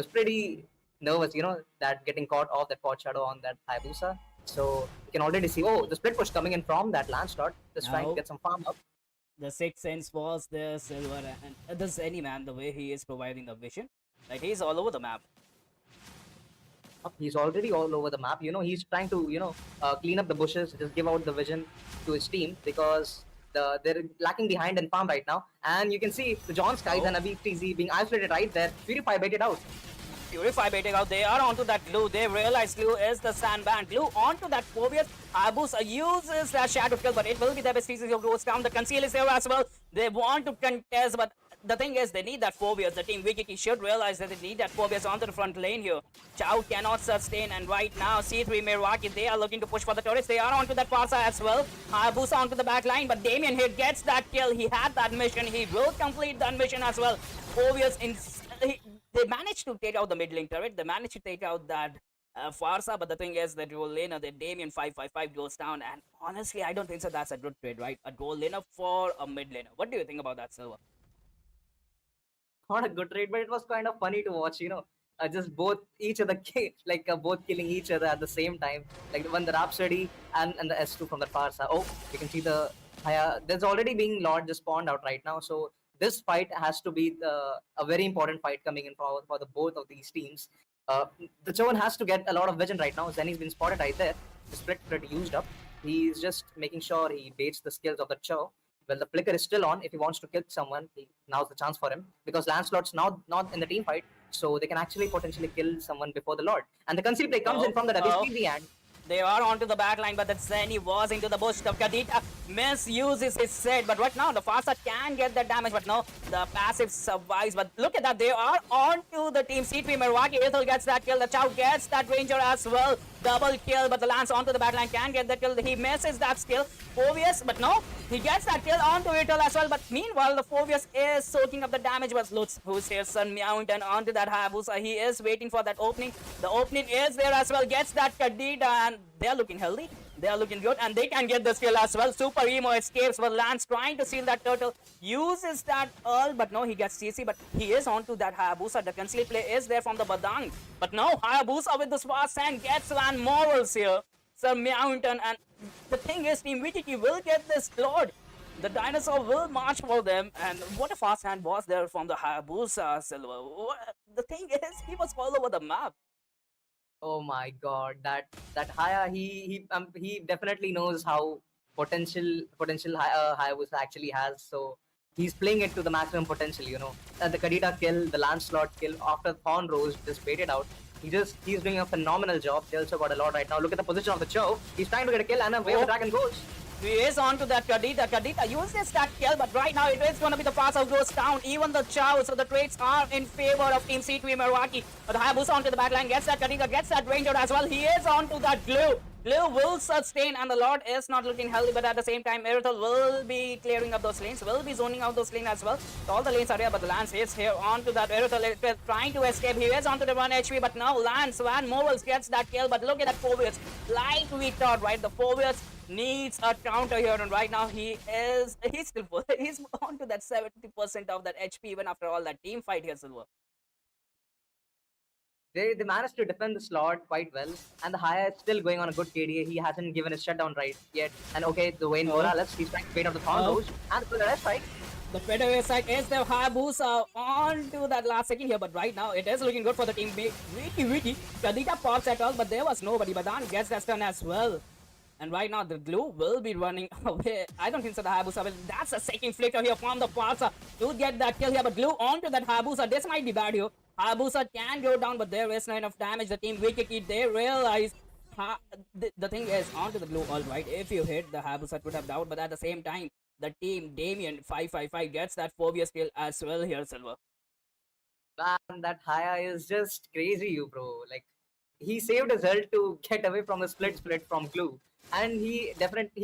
pretty nervous, that getting caught off that Pot Shadow on that Hayabusa. So you can already see the split push coming in from that Lancelot, just trying to get some farm up. The sixth sense was there, Silver, and the Zenny, man, the way he is providing the vision, like he's all over the map. He's already all over the map. He's trying to clean up the bushes, just give out the vision to his team because they're lacking behind in farm right now. And you can see the John Skies and Abyss TZ being isolated right there. Purify baited out. Purify baiting out. They are onto that glue. They realize glue is the sandband. Glue onto that Phobius. Hayabusa uses that shadow kill, but it will be the best pieces who goes down. The conceal is there as well. They want to contest, but the thing is, they need that Phobius. The team Wiki should realize that they need that Phobius onto the front lane here. Chow cannot sustain, and right now, C3 Meraki, they are looking to push for the turrets. They are onto that Farsa as well. Hayabusa onto the back line, but Damien here gets that kill. He had that mission. He will complete that mission as well. Phobius, they managed to take out the mid lane turret. They managed to take out that Farsa, but the thing is that goal laner, the Damien 555 goes down, and honestly, I don't think so. That's a good trade, right? A goal laner for a mid laner. What do you think about that, Silver? Not a good trade, but it was kind of funny to watch. Just both each other both killing each other at the same time. Like when the Rhapsody and the S2 from the far side. Oh, you can see the there's already being Lord just spawned out right now. So this fight has to be a very important fight coming in for the both of these teams. The Chowan has to get a lot of vision right now. Zenny's been spotted right there. The split pretty used up. He's just making sure he baits the skills of the Cho. Well, the flicker is still on. If he wants to kill someone, now's the chance for him because Lancelot's now not in the team fight, so they can actually potentially kill someone before the Lord. And the conceal play comes in from the WPB and they are onto the back line, but the Zenny was into the bush. The Kadita misuses his set, but right now the Farsa can get the damage, but no, the passive survives. But look at that, they are onto the team. C3 Merwaki, Ethel gets that kill, the Chow gets that Ranger as well. Double kill, but the Lance onto the back line can get the kill. He misses that skill. Phobius, but no, he gets that kill onto Ethel as well. But meanwhile, the Phobius is soaking up the damage, but looks who's here, Sun Mountain onto that Hayabusa. He is waiting for that opening. The opening is there as well, gets that Kadita, and they're looking healthy. They are looking good, and they can get the skill as well. Super Emo escapes, but Lance trying to steal that turtle. Uses that Earl, but no, he gets CC, but he is onto that Hayabusa. The conceal play is there from the Badang. But no, Hayabusa with the fast hand gets Van Morals here. Sir Mountain, and the thing is, Team VTT will get this Lord. The dinosaur will march for them, and what a fast hand was there from the Hayabusa, Silver. The thing is, he was all over the map. oh my god, that Haya, he definitely knows how potential Hayabusa actually has. So he's playing it to the maximum potential. The Kadita kill, the Lancelot kill after Thorn Rose just baited out. He's doing a phenomenal job. They also got a lot right now. Look at the position of the Cho. He's trying to get a kill, and a wave dragon goes. He is on to that Kadita. Kadita uses that kill, but right now it is going to be the fast who goes down. Even the Chow, so the trades are in favor of Team C3 Merwaki. But Hayabusa onto the backline, gets that Kadita, gets that Ranger as well. He is on to that Glue. Glue will sustain, and the Lord is not looking healthy, but at the same time, Erythel will be clearing up those lanes, will be zoning out those lanes as well. So all the lanes are here, but the Lance is here onto that Erythel, trying to escape. He is onto the 1 HP, but now Lance Van Morals gets that kill, but look at that Phobius. Like we thought, right? The Phobius needs a counter here, and right now he's still full. He's on to that 70% of that HP even after all that team fight here, Silver. They managed to defend the slot quite well, and the Haya is still going on a good KDA. He hasn't given his shutdown right yet. And okay, the Wayne Morales, he's trying to bait out the Thorn Rose, and for the rest side. The Predator side is the Hayabusa on to that last second here, but right now it is looking good for the team. Witty. Kadita pops at all, but there was nobody. Badan gets that stun as well. And right now the Glue will be running away. I don't think so the Hayabusa will. That's a second flicker here from the Farsa to get that kill here, but Glue onto that Hayabusa. This might be bad here. Hayabusa can go down, but there is not enough damage. The team Wikiki, they realize the thing is onto the Glue, alright. If you hit, the Hayabusa would have down, but at the same time, the team Damien 555 gets that Phobia skill as well here, Silver. Man, that Haya is just crazy, you bro. Like, he saved his health to get away from the split from Glue. And he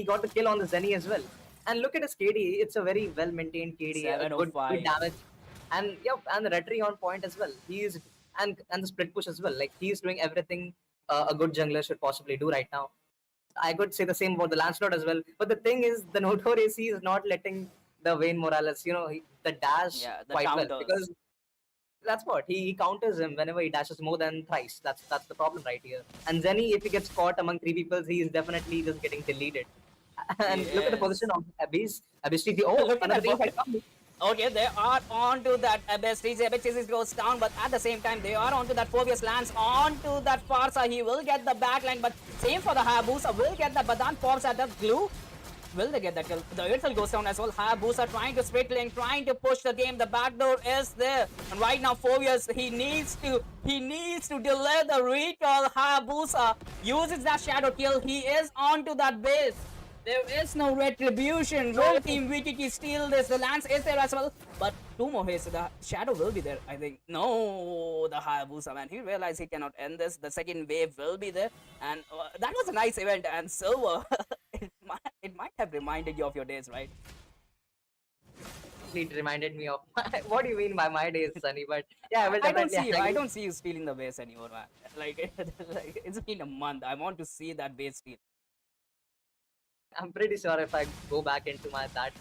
got the kill on the Zenny as well. And look at his KD, it's a very well maintained KD, good damage. And and the Retry on point as well. And the split push as well. Like, he's doing everything a good jungler should possibly do right now. I could say the same about the Lancelot as well. But the thing is, the Notorious, he is not letting the Wayne Morales, the dash quite counters. well. Because that's what he counters him whenever he dashes more than thrice. That's the problem right here. And Zenny, if he gets caught among 3 people, he is definitely just getting deleted. And look at the position of Abyss. Abyss TG. Oh, look at that. Okay, they are onto that Abyss. Abyss goes down, but at the same time, they are onto that Phobius Lance, onto that Farsa. He will get the backline, but same for the Hayabusa. Will get the Badan pops at the Glue. Will they get that kill? The Erythel goes down as well. Hayabusa trying to split lane, trying to push the game. The backdoor is there. And right now, Phobius, he needs to delay the recall. Hayabusa uses that shadow kill. He is onto that base. There is no retribution. Will Team VTT steal this? The Lance is there as well. But 2 more hits. The shadow will be there, I think. No, the Hayabusa, man. He realized he cannot end this. The second wave will be there. And that was a nice event. And Silver, it might have reminded you of your days, right? complete reminded me of what do you mean by my days, Sunny? But yeah, I will I don't definitely see you. I agree. don't see you stealing the base anymore, man. Like, like it's been a month. I want to see that base steal. I'm pretty sure if I go back into my that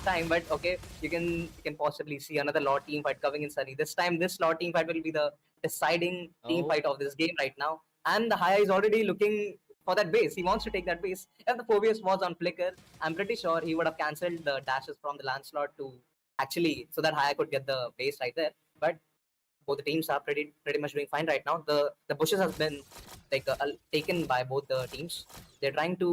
time, but okay, you can possibly see another Lord team fight coming in, Sunny. This time, this Lord team fight will be the deciding team Oh. fight of this game right now. And the Haya is already looking for that base. He wants to take that base. If the Phobius was on Flicker, I'm pretty sure he would have cancelled the dashes from the Lancelot to actually so that Haya could get the base right there. But both the teams are pretty much doing fine right now. The bushes has been like taken by both the teams. They're trying to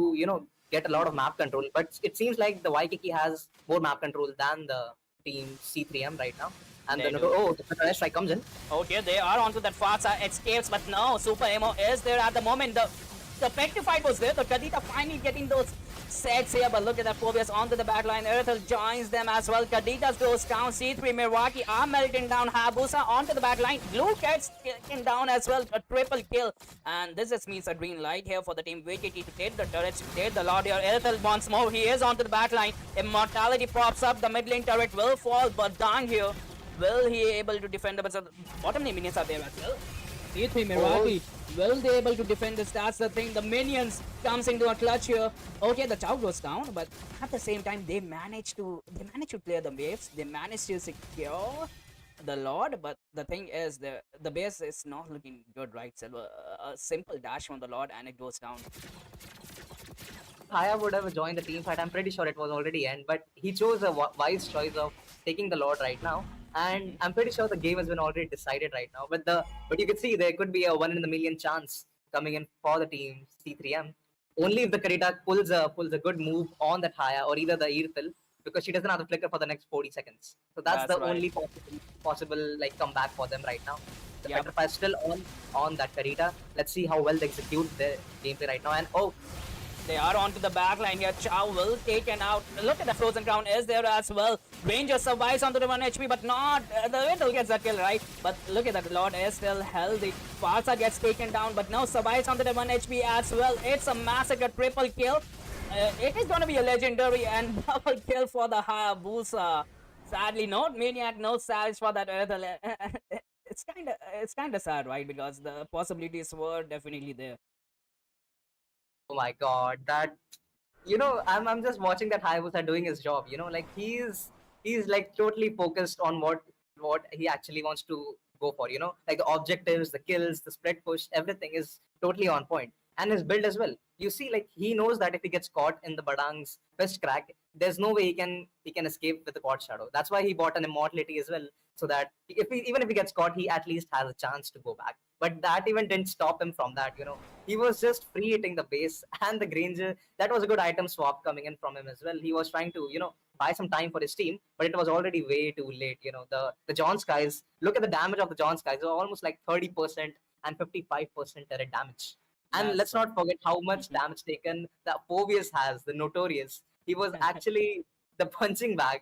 get a lot of map control, but it seems like the Waikiki has more map control than the team C3M right now. And They the do. the strike comes in. Okay, they are onto that far side escapes, but no, Super Emo is there at the moment. The Petrified was there. The Kadita finally getting those sets here, but look at that Phobius onto the back line. Earthel joins them as well. Kadita goes down. C3 Milwaukee are melting down. Hayabusa onto the back line. Blue gets taken down as well. A triple kill. And this just means a green light here for the team VTT to take the turrets, to take the Lord here. Earthel once more. He is onto the back line. Immortality props up. The mid lane turret will fall, but down here. Will he able to defend the bottom lane minions are there as well? C3 Milwaukee, will they able to defend this? That's the thing. The minions comes into a clutch here. Okay, the tower goes down, but at the same time they manage to clear the waves. They manage to secure the Lord, but the thing is the base is not looking good, right? So a simple dash from the Lord and it goes down. Haya would have joined the team fight. I'm pretty sure it was already end, but he chose a wise choice of taking the Lord right now. And I'm pretty sure the game has been already decided right now. But you can see there could be a 1 in a million chance coming in for the team C3M. Only if the Karita pulls a good move on that Haya or either the Irthil, because she doesn't have the flicker for the next 40 seconds. So that's the right. only possible like comeback for them right now. The Petrify is still on that Karita. Let's see how well they execute their gameplay right now. And they are onto the back line here. Chow will taken out. Look at the Frozen Crown is there as well. Ranger survives onto the 1 HP, but not the Riddle gets a kill, right? But look at that, Lord is still healthy. Farsa gets taken down, but now survives onto the 1 HP as well. It's a massacre, triple kill. It is gonna be a legendary and double kill for the Hayabusa. Sadly, no Maniac, no Savage for that Riddle. It's kinda sad, right? Because the possibilities were definitely there. Oh my god, that I'm just watching that Hayabusa doing his job. Like he's like totally focused on what he actually wants to go for. Like the objectives, the kills, the spread push, everything is totally on point. And his build as well. You see, like he knows that if he gets caught in the Badang's fist crack, there's no way he can escape with the quad shadow. That's why he bought an immortality as well, so that even if he gets caught, he at least has a chance to go back. But that even didn't stop him from that. He was just free hitting the base and the Granger. That was a good item swap coming in from him as well. He was trying to, buy some time for his team, but it was already way too late. The John Skies, look at the damage of the John Skies, almost like 30% and 55% turret damage. And let's not forget how much damage taken the Phobius has, the Notorious. He was actually the punching bag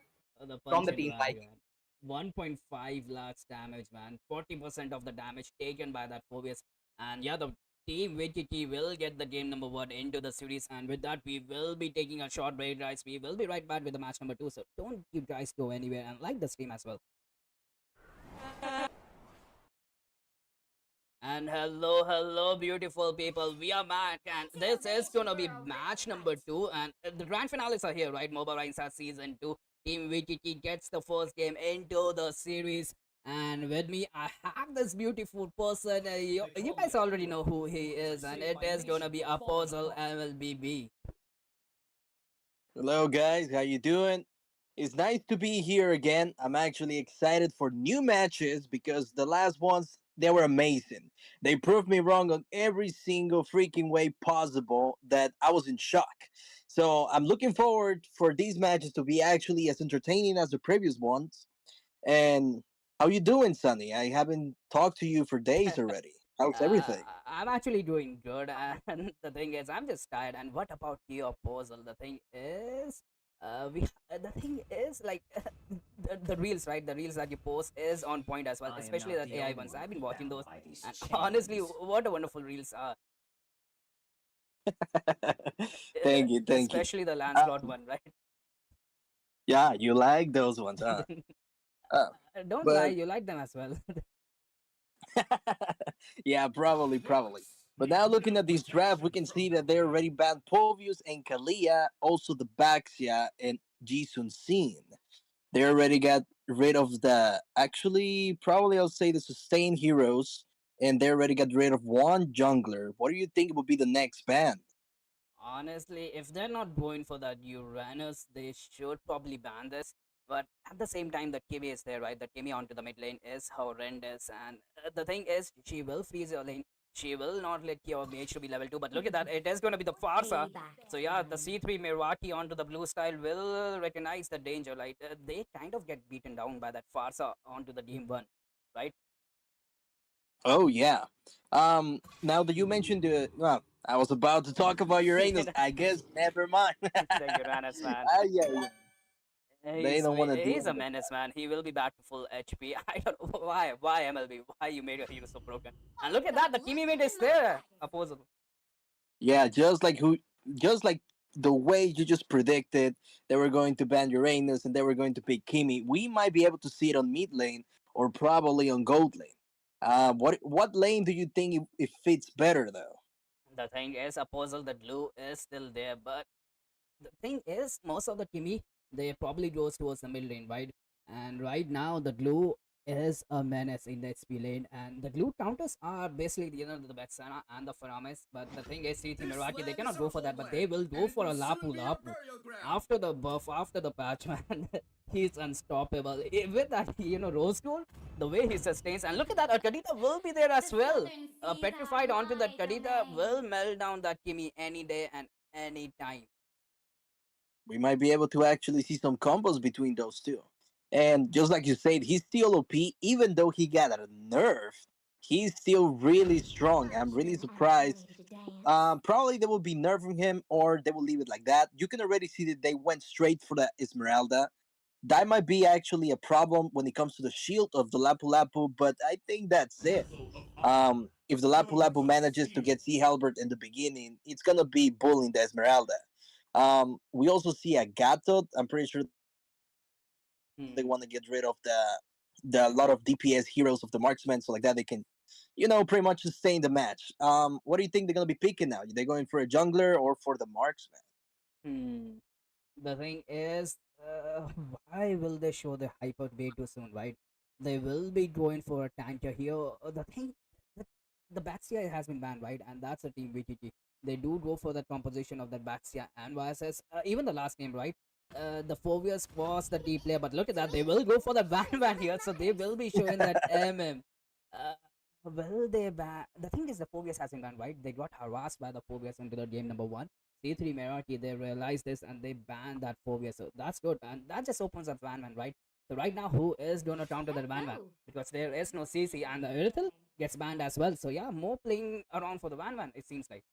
from the team Viking. 1.5 lakhs damage, man. 40% of the damage taken by that Phobius. And yeah, the team VTT will get the game number 1 into the series. And with that, we will be taking a short break, guys. We will be right back with the match number 2. So don't you guys go anywhere and like the stream as well. And hello, beautiful people. We are back, and this is gonna be match number 2. And the grand finales are here, right? Moba Rhinestars Season 2. Team VTT gets the first game into the series. And with me, I have this beautiful person. You guys already know who he is, and it is gonna be Apostle mlbb. Hello guys, how you doing? It's nice to be here again. I'm actually excited for new matches because the last ones they were amazing. They proved me wrong on every single freaking way possible that I was in shock. So I'm looking forward for these matches to be actually as entertaining as the previous ones. And how you doing, Sonny? I haven't talked to you for days already. How's everything? I'm actually doing good, and the thing is, I'm just tired. And what about your puzzle? The thing is, the thing is like the reels, right? The reels that you post is on point as well, especially the AI ones. I've been watching those, and honestly, what a wonderful reels are. Thank you. Especially the Lancelot one, right? Yeah, you like those ones, huh? Uh, Don't lie, but you like them as well. yeah, probably. But now looking at this draft, we can see that they already banned Povius and Kalia, also the Baxia and Jisun Sin. They already got rid of the actually probably I'll say the sustained heroes, and they already got rid of one jungler. What do you think would be the next ban? Honestly, if they're not going for that Uranus, they should probably ban this. But at the same time, the Kimi is there, right? The Kimi onto the mid lane is horrendous. And the thing is, she will freeze your lane. She will not let your mage to be level 2. But look at that, it is going to be the Farsa. So yeah, the C3 Mirwaki onto the blue style will recognize the danger. Like, they kind of get beaten down by that Farsa onto the game 1, right? Oh yeah. Now that you mentioned the well, I was about to talk about Uranus. I guess never mind. The Uranus, man. Yeah. They don't want to He's deal a with it. menace, man. He will be back to full HP. I don't know why MLB, why you made your hero so broken. And look at that, the Kimi mid is there, opposable. Yeah, just like the way you just predicted they were going to ban Uranus and they were going to pick Kimi. We might be able to see it on mid lane or probably on gold lane. What lane do you think it fits better though? The thing is, opposable, the blue is still there, but the thing is, most of the Kimi, they probably goes towards the mid lane, right? And right now, the glue is a menace in the XP lane, and the glue counters are basically the Betsana and the Faramis. But the thing is, CT Miraki, they cannot go for that, but they will go for a Lapu. After the buff, after the patch, man, he's unstoppable. With that, Rose Gold, the way he sustains, and look at that, Kadita will be there as well. Petrified onto that Kadita will melt down that Kimi any day and any time. We might be able to actually see some combos between those two. And just like you said, he's still OP, even though he got a nerf. He's still really strong. I'm really surprised. Probably they will be nerfing him or they will leave it like that. You can already see that they went straight for the Esmeralda. That might be actually a problem when it comes to the shield of the Lapu Lapu, but I think that's it. If the Lapu Lapu manages to get Sea Halberd in the beginning, it's gonna be bullying the Esmeralda. We also see a Gatot. I'm pretty sure they want to get rid of the lot of DPS heroes of the marksman, so like that they can, pretty much sustain the match. What do you think they're gonna be picking now? Are they going for a jungler or for the marksman? Hmm. The thing is, why will they show the hyper way too soon, right? They will be going for a tanker here. The thing, the, the Baxia has been banned, right? And that's a team VTT. They do go for the composition of that Baxia and YSS. Even the last game, right? The Phobius was the D player, but look at that. They will go for the Van here, so they will be showing that MM. Uh, will they ban? The thing is, the Phobius has been banned, right? They got harassed by the Phobius into the game number 1. C3 Meraki, they realized this and they banned that phobia. So that's good. And that just opens up Van Man, right? So right now, who is going to counter that Van Man? Because there is no CC and the Irithel gets banned as well. So yeah, more playing around for the Van Man, it seems like.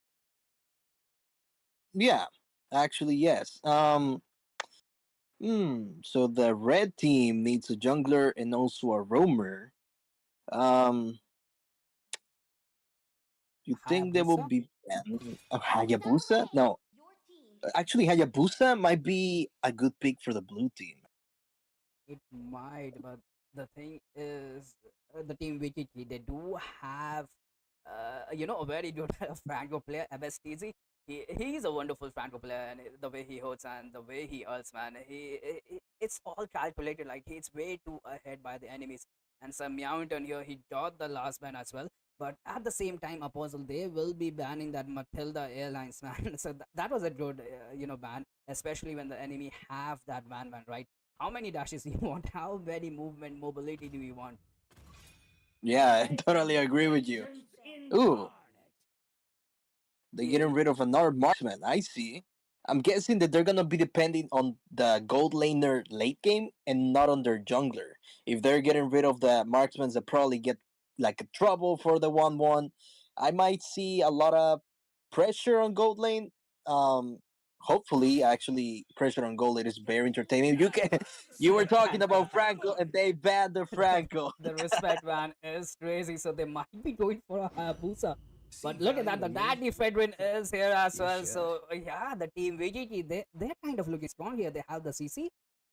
Yeah, actually yes. So the red team needs a jungler and also a roamer. Um, you think they will Hayabusa? be Hayabusa? No, actually Hayabusa might be a good pick for the blue team. It might, but the thing is, the team VTT, they do have, a very good Franco player, MSTZ. He's a wonderful Franco player, and the way he holds and the way he ults, man, it's all calculated. Like, he's way too ahead by the enemies. And some Meowington here, he got the last ban as well. But at the same time, Apostle, they will be banning that Matilda Airlines, man. So that was a good, ban, especially when the enemy have that ban, right? How many dashes do you want? How many movement mobility do you want? Yeah, I totally agree with you. Ooh, they're getting rid of another marksman. I see. I'm guessing that they're gonna be depending on the gold laner late game and not on their jungler. If they're getting rid of the marksmen that probably get like a trouble for the 1-1, I might see a lot of pressure on gold lane. Um, hopefully, actually, pressure on gold lane is very entertaining. You were talking about Franco, and they banned the Franco. The respect, man, is crazy. So they might be going for a Hayabusa. But look at that, the Daddy Fedrin is here as well. So yeah, the team VGT, they're kind of looking strong here. They have the CC,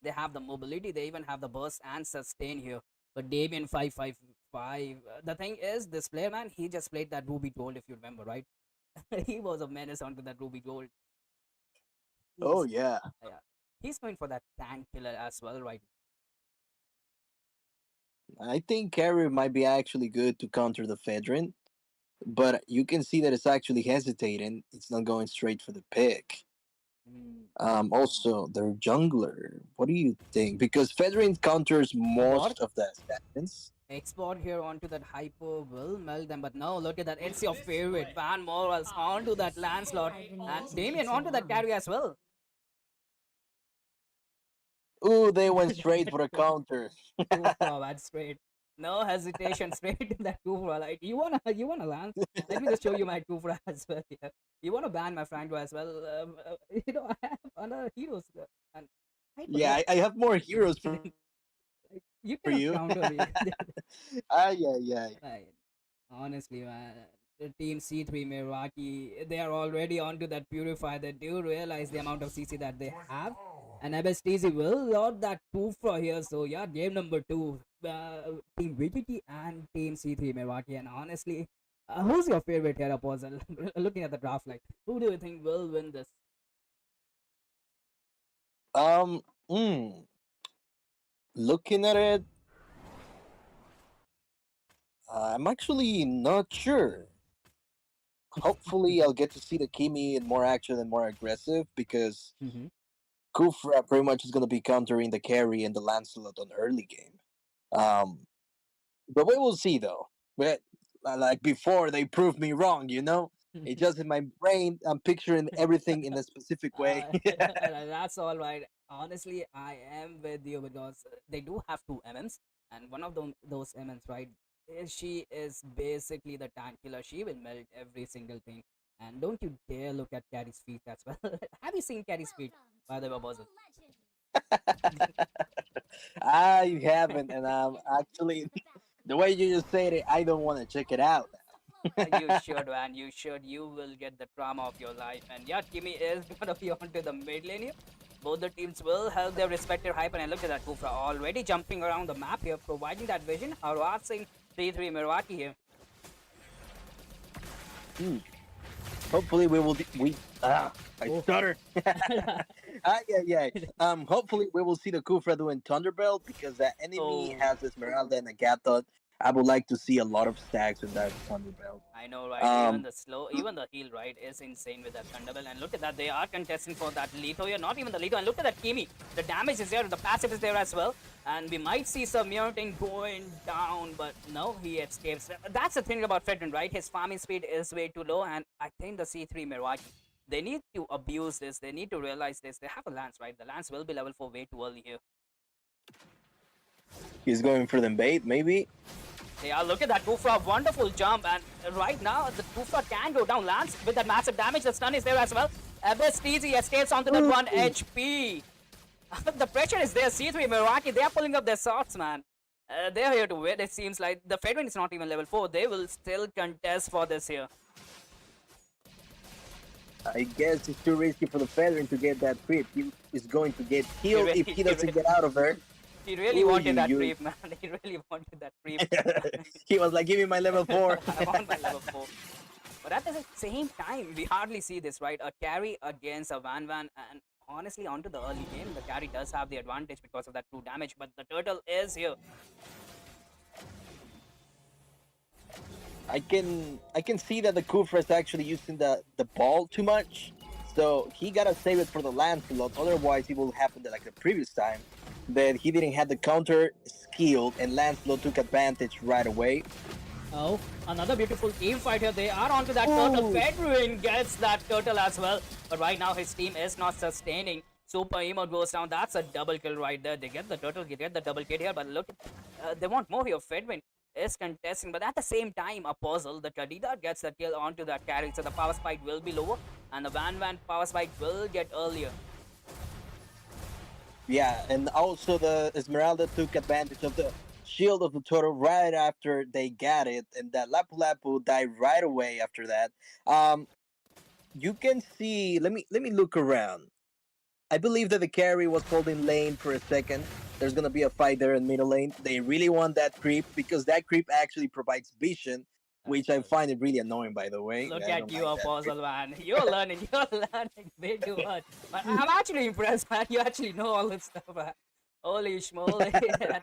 They have the mobility, they even have the burst and sustain here. But Damien 555, the thing is, this player, man, he just played that Ruby Gold, if you remember, right? He was a menace onto that Ruby Gold. Oh He's, yeah. yeah, he's going for that tank killer as well, right? I think Carry might be actually good to counter the Fedrin, but you can see that it's actually hesitating. It's not going straight for the pick. Also, their jungler. What do you think? Because Fedrin counters Bot most of the assassins. export here onto that hyper will melt them, but no, look at that. It's your favorite. Van Morals onto that Lancelot, and Damien onto that carry as well. Ooh, they went straight for the counter. Kufra, that's straight. No hesitation, straight to that Kufra. Like you wanna land? Let me just show you my Kufra as well. Yeah. You wanna ban my Franco as well? I have other heroes, and I Yeah, forget. I have more heroes for You for cannot you. counter me. Yeah. Right. Honestly, man, the team C3 Meraki, they are already onto that purify. They do realize the amount of CC that they have. And MSTZ will load that 2 for here. So, yeah, game number 2. Team VGT and Team C3 Meraki. And honestly, who's your favorite here, Apostle? Looking at the draft, like, who do you think will win this? Um, mm, Looking at it, I'm actually not sure. Hopefully, I'll get to see the Kimi in more action and more aggressive because Kufra pretty much is going to be countering the carry and the Lancelot on early game. Um, but we will see though. But like before, they proved me wrong. It's just in my brain. I'm picturing everything in a specific way. That's all right. Honestly, I am with you because they do have two MMs, and one of those MMs, right? She is basically the tank killer. She will melt every single thing. And don't you dare look at Carrie's feet as well. Have you seen Carrie's feet, by the way, Bozil? I haven't, and I'm actually the way you just said it. I don't want to check it out. You should, man. You should. You will get the drama of your life. And yeah, Kimi is gonna be onto the mid lane here. Both the teams will help their respective hyper. And look at that Kufra already jumping around the map here, providing that vision, harassing 3-3 Mirwaki here. Hopefully I stutter. Yeah. Hopefully we will see the Kufra doing Thunderbelt because that enemy has Esmeralda and Agathon. I would like to see a lot of stacks with that Thunderbelt. I know, right? Even the heal, right, is insane with that Thunderbelt. And look at that, they are contesting for that Leto here. Not even the Leto. And look at that Kimi. The damage is there, the passive is there as well. And we might see some Mutant going down, but no, he escapes. That's the thing about Fedrin, right? His farming speed is way too low, and I think the C3 Mirwaki, they need to abuse this. They need to realize this. They have a Lance, right? The Lance will be level 4 way too early here. He's going for the bait, maybe. Yeah, look at that Kufra, wonderful jump, and right now the Kufra can go down. Lance with that massive damage, the stun is there as well. Abyss TZ escapes onto that 1 HP. The pressure is there. C3 Meraki, they are pulling up their swords, man. They're here to win. It seems like the Fedrin is not even level 4. They will still contest for this here. I guess it's too risky for the Fedrin to get that creep. He is going to get killed if he doesn't get out of there. He really wanted that creep, man. He really wanted that creep. He was like, give me my level 4. I want my level 4. But at the same time, we hardly see this, right? A carry against a Van, and honestly, onto the early game, the carry does have the advantage because of that 2 damage, but the turtle is here. I can see that the Kufra is actually using the ball too much, so he gotta save it for the Lancelot. Otherwise, it will happen like the previous time that he didn't have the counter skill, and Lancelot took advantage right away. Oh, another beautiful team fight here. They are onto that turtle. Fedrin gets that turtle as well, but right now his team is not sustaining. Super emote goes down. That's a double kill right there. They get the turtle, they get the double kill here, but look, they want more here. Fedrin is contesting, but at the same time, a puzzle. The Kadida gets the kill onto that carry, so the power spike will be lower, and the Van power spike will get earlier. Yeah, and also the Esmeralda took advantage of the shield of the turtle right after they got it, and that Lapu Lapu died right away after that. You can see. Let me look around. I believe that the carry was holding lane for a second. There's gonna be a fight there in middle lane. They really want that creep because that creep actually provides vision, which I find it really annoying. By the way, Look I at don't you, like that creep. Apostle, man. You're learning way too much. But I'm actually impressed, man. You actually know all this stuff, man. Holy schmoly.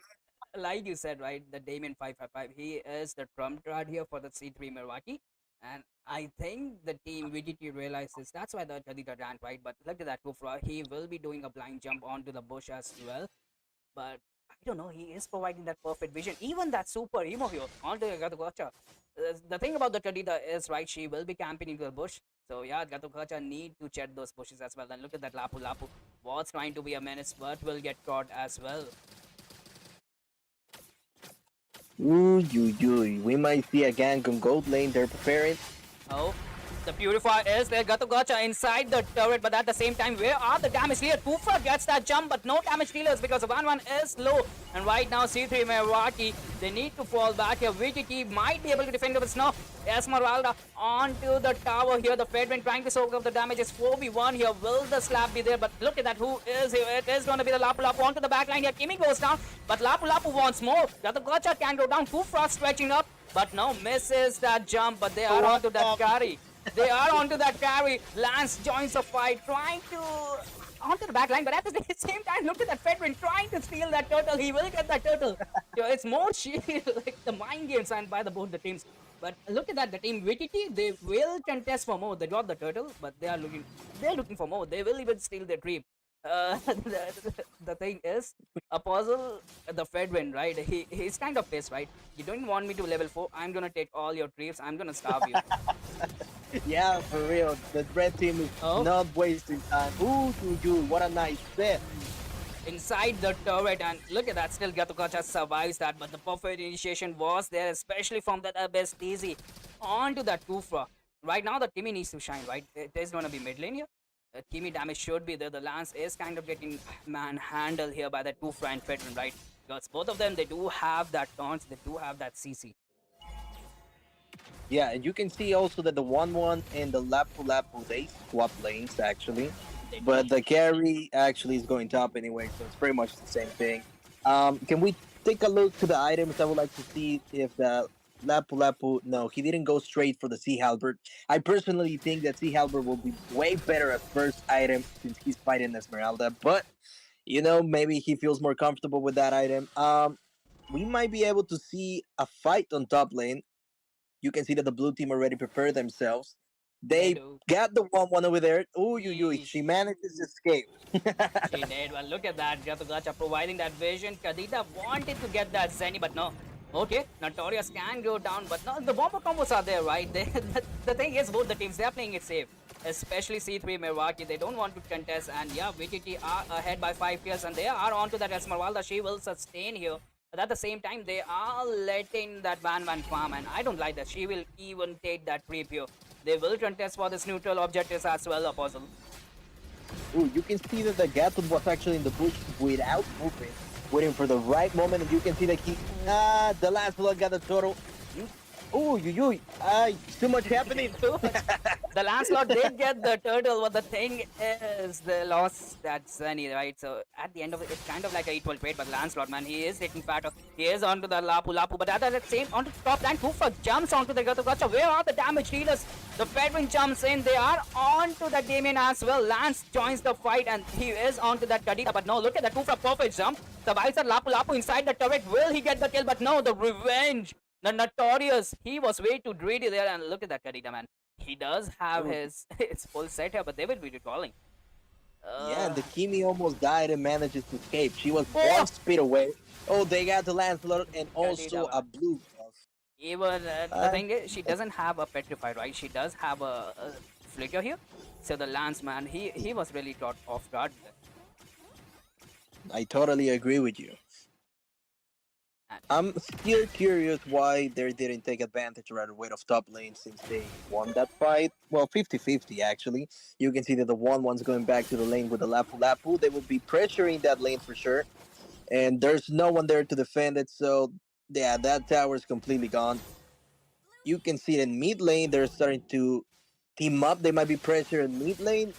Like you said, right, the Damien 555, he is the trump card here for the C3 Milwaukee. And I think the team VGT realizes that's why the Jadida ran, right? But look at that Kufra. He will be doing a blind jump onto the bush as well. But I don't know, he is providing that perfect vision. Even that super emo here onto the Gatukacha. The thing about the Jadida is, right, she will be camping into the bush. So yeah, Gatukacha need to check those bushes as well. And look at that Lapu Lapu. Was trying to be a menace, but will get caught as well. Ooh, we might see a gank on gold lane. They're preparing. Oh, the Purifier is there. Gatugacha inside the turret, but at the same time, where are the damage dealers? Kufa gets that jump, but no damage dealers because the 1-1 is low. And right now, C3 Meraki, they need to fall back here. VGT might be able to defend with snow. Esmeralda onto the tower here. The Fedrin trying to soak up the damage. It's 4v1 here. Will the slap be there? But look at that. Who is here? It is going to be the Lapu Lapu onto the back line here. Kimi goes down, but Lapu Lapu wants more. Gatugacha can go down. Kufa stretching up, but no, misses that jump. But they are onto that carry. They are onto that carry. Lance joins the fight, trying to onto the back line, but at the same time, look at that Fedrin trying to steal that turtle. He will get that turtle. It's more shield, like the mind games and by the both the teams. But look at that, the team VTT, they will contest for more. They got the turtle, but they're looking for more. They will even steal their creep. The thing is, Apostle, the Fedrin, right? He's kind of pissed, right? You don't want me to level 4. I'm gonna take all your creeps. I'm gonna starve you. Yeah, for real. The red team is not wasting time. Ooh, what a nice set. Inside the turret, and look at that, still Gatukacha survives that, but the perfect initiation was there, especially from that Abyss Easy onto that Kufra. Right now, the Timmy needs to shine, right? It is going to be mid lane here. Timmy damage should be there. The Lance is kind of getting manhandled here by the Kufra and Fedrin, right? Because both of them, they do have that taunts, they do have that CC. Yeah, and you can see also that the 1-1 and the Lapu Lapu, they swap lanes actually. But the carry actually is going top anyway, so it's pretty much the same thing. Can we take a look to the items? I would like to see if the Lapu Lapu, no, he didn't go straight for the Sea Halberd. I personally think that Sea Halberd will be way better as first item since he's fighting Esmeralda, but maybe he feels more comfortable with that item. We might be able to see a fight on top lane. You can see that the blue team already prepared themselves. They got the 1-1 over there. Ooh, she manages to escape. She did. Well, look at that. Gatugacha providing that vision. Kadita wanted to get that Zenny, but no. Okay, Notorious can go down, but no, the bomber combos are there, right? The thing is, both the teams, they're playing it safe. Especially C3 Milwaukee, they don't want to contest, and yeah, VTT are ahead by 5 years, and they are onto that Esmeralda. She will sustain here. But at the same time, they are letting that Van farm, and I don't like that. She will even take that creep here. They will contest for this neutral objectives as well, Apostle. Ooh, you can see that the Gatun was actually in the bush without moving, waiting for the right moment, and you can see that the last blood got the turtle. Ooh, too much happening. The Lancelot did get the turtle, but the thing is, they lost that Sunny, right? So at the end of it, it's kind of like an equal trade, but Lancelot, man, he is taking fat. He is onto the Lapu Lapu, but at the same, onto the top line, Kufa jumps onto the Gatugacha. Where are the damage dealers? The Fedrin jumps in. They are onto the Damien as well. Lance joins the fight, and he is onto that Kadita, but no, look at that Kufa perfect jump. Survives the Lapu Lapu inside the turret. Will he get the kill? But no, the revenge. The Notorious, he was way too greedy there, and look at that Kadita, man. He does have his full set here, but they will be recalling. Yeah, the Kimi almost died and manages to escape. She was 1 speed away. Oh, they got the Lancelot and also a blue buff. Even the thing is, she doesn't have a petrify, right? She does have a flicker here. So the Lance, man, he was really caught off guard. I totally agree with you. I'm still curious why they didn't take advantage right away of top lane since they won that fight. Well, 50-50 actually. You can see that the 1-1's going back to the lane with the Lapu Lapu. They will be pressuring that lane for sure. And there's no one there to defend it, so yeah, that tower is completely gone. You can see it in mid lane, they're starting to team up. They might be pressuring mid lane.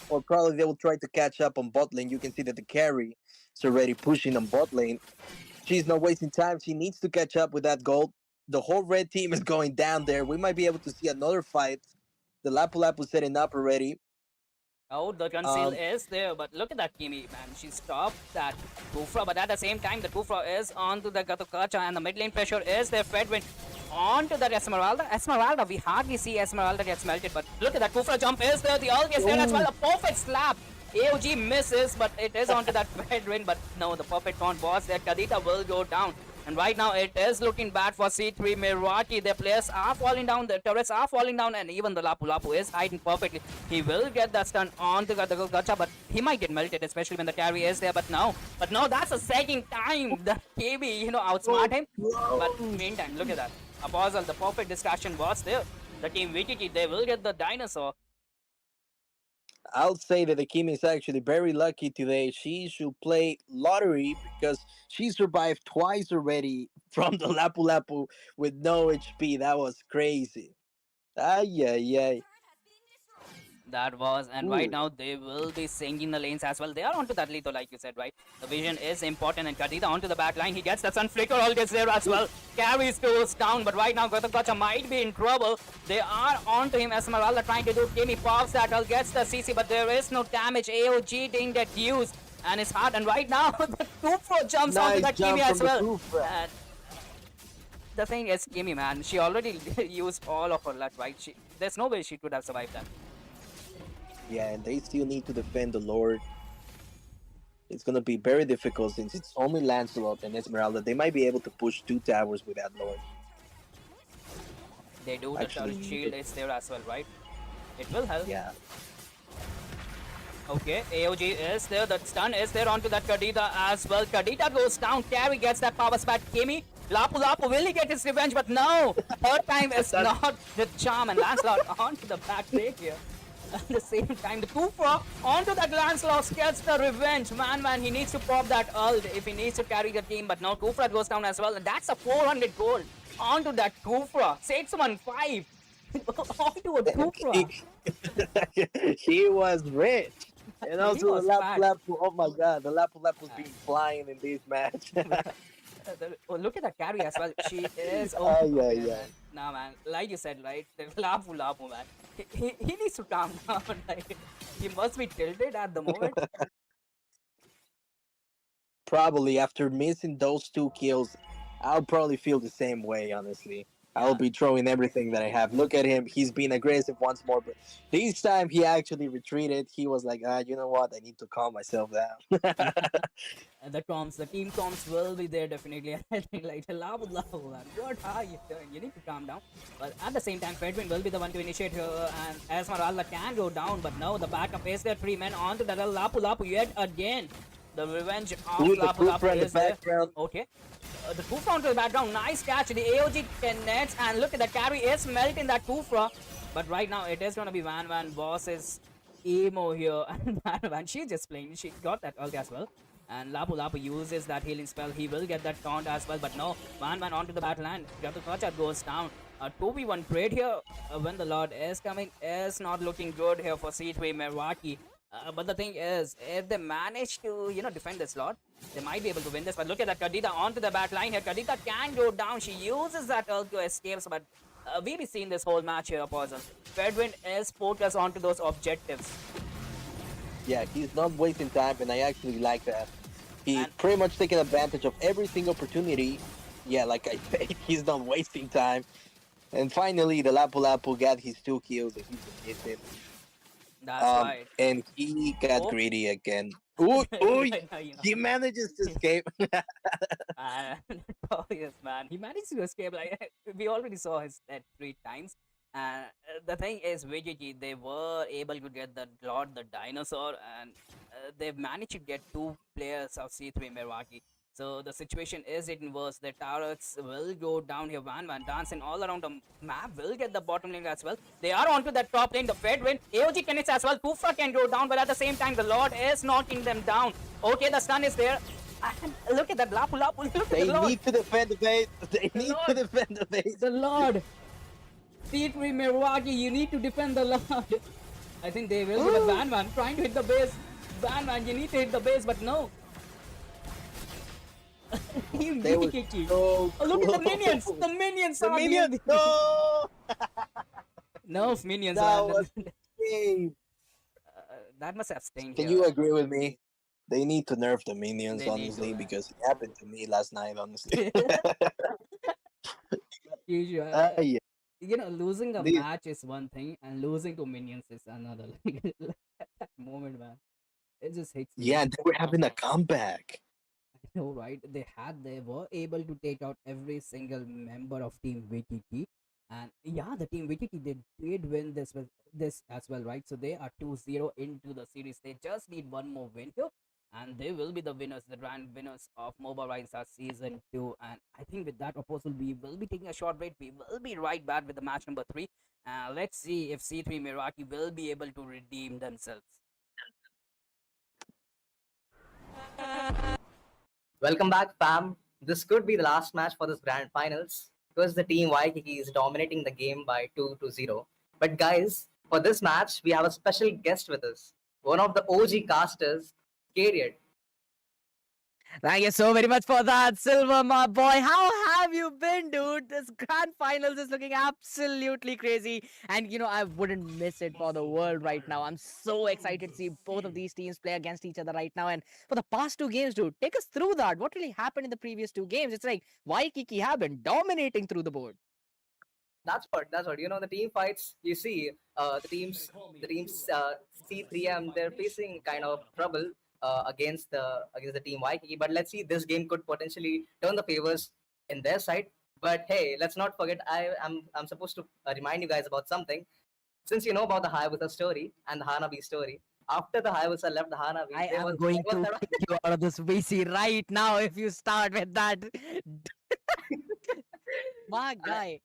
or probably they will try to catch up on bot lane. You can see that the carry is already pushing on bot lane. She's not wasting time. She needs to catch up with that gold. The whole red team is going down there. We might be able to see another fight. The Lapu Lapu setting up already. Oh, the conceal is there, but look at that Kimi, man. She stopped that Kufra, but at the same time, the Kufra is onto the Gatokacha, and the mid lane pressure is there. Fedwin onto that Esmeralda. Esmeralda, we hardly see Esmeralda gets melted, but look at that Kufra jump is there. The ult is there as well. A perfect slap. AOG misses, but it is onto that Fedwin, but no, the perfect taunt was there. Kadita will go down. And right now it is looking bad for C3 Milwaukee. Their players are falling down, the turrets are falling down, and even the Lapu Lapu is hiding perfectly. He will get that stun on the Gacha, but he might get melted, especially when the carry is there. But no, that's the second time that KB, outsmart him. But meantime, look at that. Apostle, the perfect distraction was there. The team VTT, they will get the dinosaur. I'll say that the Kimi is actually very lucky today. She should play lottery because she survived twice already from the Lapu Lapu with no HP. That was crazy. Ay, ay, ay. That was, and right now they will be sinking the lanes as well. They are onto that Lito, like you said, right? The vision is important, and Kadita onto the back line. He gets the Sun Flicker, all gets there as well. Carries goes down, but right now Gotakacha might be in trouble. They are onto him. Esmeralda trying to do Kimi pops that, gets the CC, but there is no damage. AOG didn't get used, and it's hard. And right now the Kufro jumps onto that Kimi as well. And the thing is, Kimi, man, she already used all of her luck, right? There's no way she could have survived that. Yeah, and they still need to defend the Lord. It's gonna be very difficult since it's only Lancelot and Esmeralda. They might be able to push 2 towers without Lord. They do, the turret shield is there as well, right? It will help. Yeah. Okay, AOG is there, the stun is there onto that Kadita as well. Kadita goes down, Carry gets that power spat. Kimi, Lapu Lapu, will he get his revenge? But no, third time is not the charm, and Lancelot onto the back take here. At the same time, the Kufra onto that Lancelot gets the revenge. Man, he needs to pop that ult if he needs to carry the team. But now Kufra goes down as well. And that's a 400 gold onto that Kufra. 615 onto a Kufra. He was rich. And also the Lapu Lapu, oh my god, the Lapu Lapu's been flying in this match. Look at that carry as well. She is Nah, man, like you said, right? The Lapu Lapu, man. He needs to calm down. Like, he must be tilted at the moment. Probably after missing those 2 kills, I'll probably feel the same way, honestly. I'll be throwing everything that I have. Look at him. He's been aggressive once more, but this time he actually retreated. He was like, you know what? I need to calm myself down. And the team comms will be there definitely. I think like, Lapu Lapu, man. What are you doing? You need to calm down. But at the same time, Fedwin will be the one to initiate her, and Esmeralda can go down, but no, the backup is there. 3 men onto the Lapu Lapu yet again. The revenge of Lapu Lapu is there. Okay. The Kufra onto the background, nice catch. The AOG connects, and look at the carry is melting that Kufra. But right now it is gonna be Van versus Emo here, and Van, she's just playing. She got that ult as well, and Lapu Lapu uses that healing spell. He will get that taunt as well, but no, Van onto the battleline. Gatukacha goes down. A 2v1 trade here when the Lord is coming is not looking good here for C3 Milwaukee. But the thing is, if they manage to, defend this Lord, they might be able to win this. But look at that Kadita onto the back line here. Kadita can go down. She uses that ult to escape, but we've been seeing this whole match here, Apostle. Fedwin is focused onto those objectives. Yeah, he's not wasting time, and I actually like that. He's pretty much taking advantage of every single opportunity. Yeah, like I said, he's not wasting time. And finally, the Lapu Lapu got his 2 kills, and he's hit him. That's right. And he got greedy again. Ooh, he manages to escape. Yes, man. He managed to escape. Like, we already saw his death 3 times. The thing is, VGT, they were able to get the Lord, the Dinosaur, and they've managed to get 2 players of C3 Milwaukee. So the situation is getting worse. The turrets will go down here. Van dancing all around the map will get the bottom lane as well. They are onto that top lane. The Fedwin, AOG connects as well. Kufra can go down, but at the same time, the Lord is knocking them down. Okay, the stun is there. And look at that Lapu Lapu. Look at the Lord. They need to defend the base. They need to defend the base. The Lord. C3 Milwaukee, you need to defend the Lord. I think they will be the ban man trying to hit the base. Ban man, you need to hit the base, but no. Team They were Wikiki. so Oh, look at the minions. close. The minions The are minion. doing No. nerf minions, That man. was insane. That must have stayed Can here. you agree with me? They need to nerf the minions, They need to, honestly, man. because it happened to me last night, honestly. Usually, Yeah. losing a These, match is one thing, and losing to minions is another. Like that moment, man, it just hits you. yeah, they were having a comeback. I know, right? They were able to take out every single member of Team Wikiki, and yeah, the Team Wikiki did win this as well, right? So they are 2-0 into the series. They just need one more win here, and they will be the winners, the grand winners of Mobile Rise Season 2. And I think with that, Apostle, we will be taking a short break. We will be right back with the match number 3. Let's see if C3 Miraki will be able to redeem themselves. Welcome back, fam. This could be the last match for this grand finals because the team Waikiki is dominating the game by 2-0. But guys, for this match, we have a special guest with us. One of the OG casters, Cariad. Thank you so very much for that, Silver, my boy. How have you been, dude? This grand finals is looking absolutely crazy. And, I wouldn't miss it for the world right now. I'm so excited to see both of these teams play against each other right now. And for the past 2 games, dude, take us through that. What really happened in the previous 2 games? It's like Waikiki have been dominating through the board. That's what. The team fights. You see, the teams C3M, they're facing kind of trouble against the team Waikiki. But let's see, this game could potentially turn the favors in their side. But hey, let's not forget. I'm supposed to remind you guys about something. Since you know about the Hayabusa story and the Hanabi story, after the Hayabusa left the Hanabi, I there am was going there was to kick you out of this VC right now if you start with that. My guy,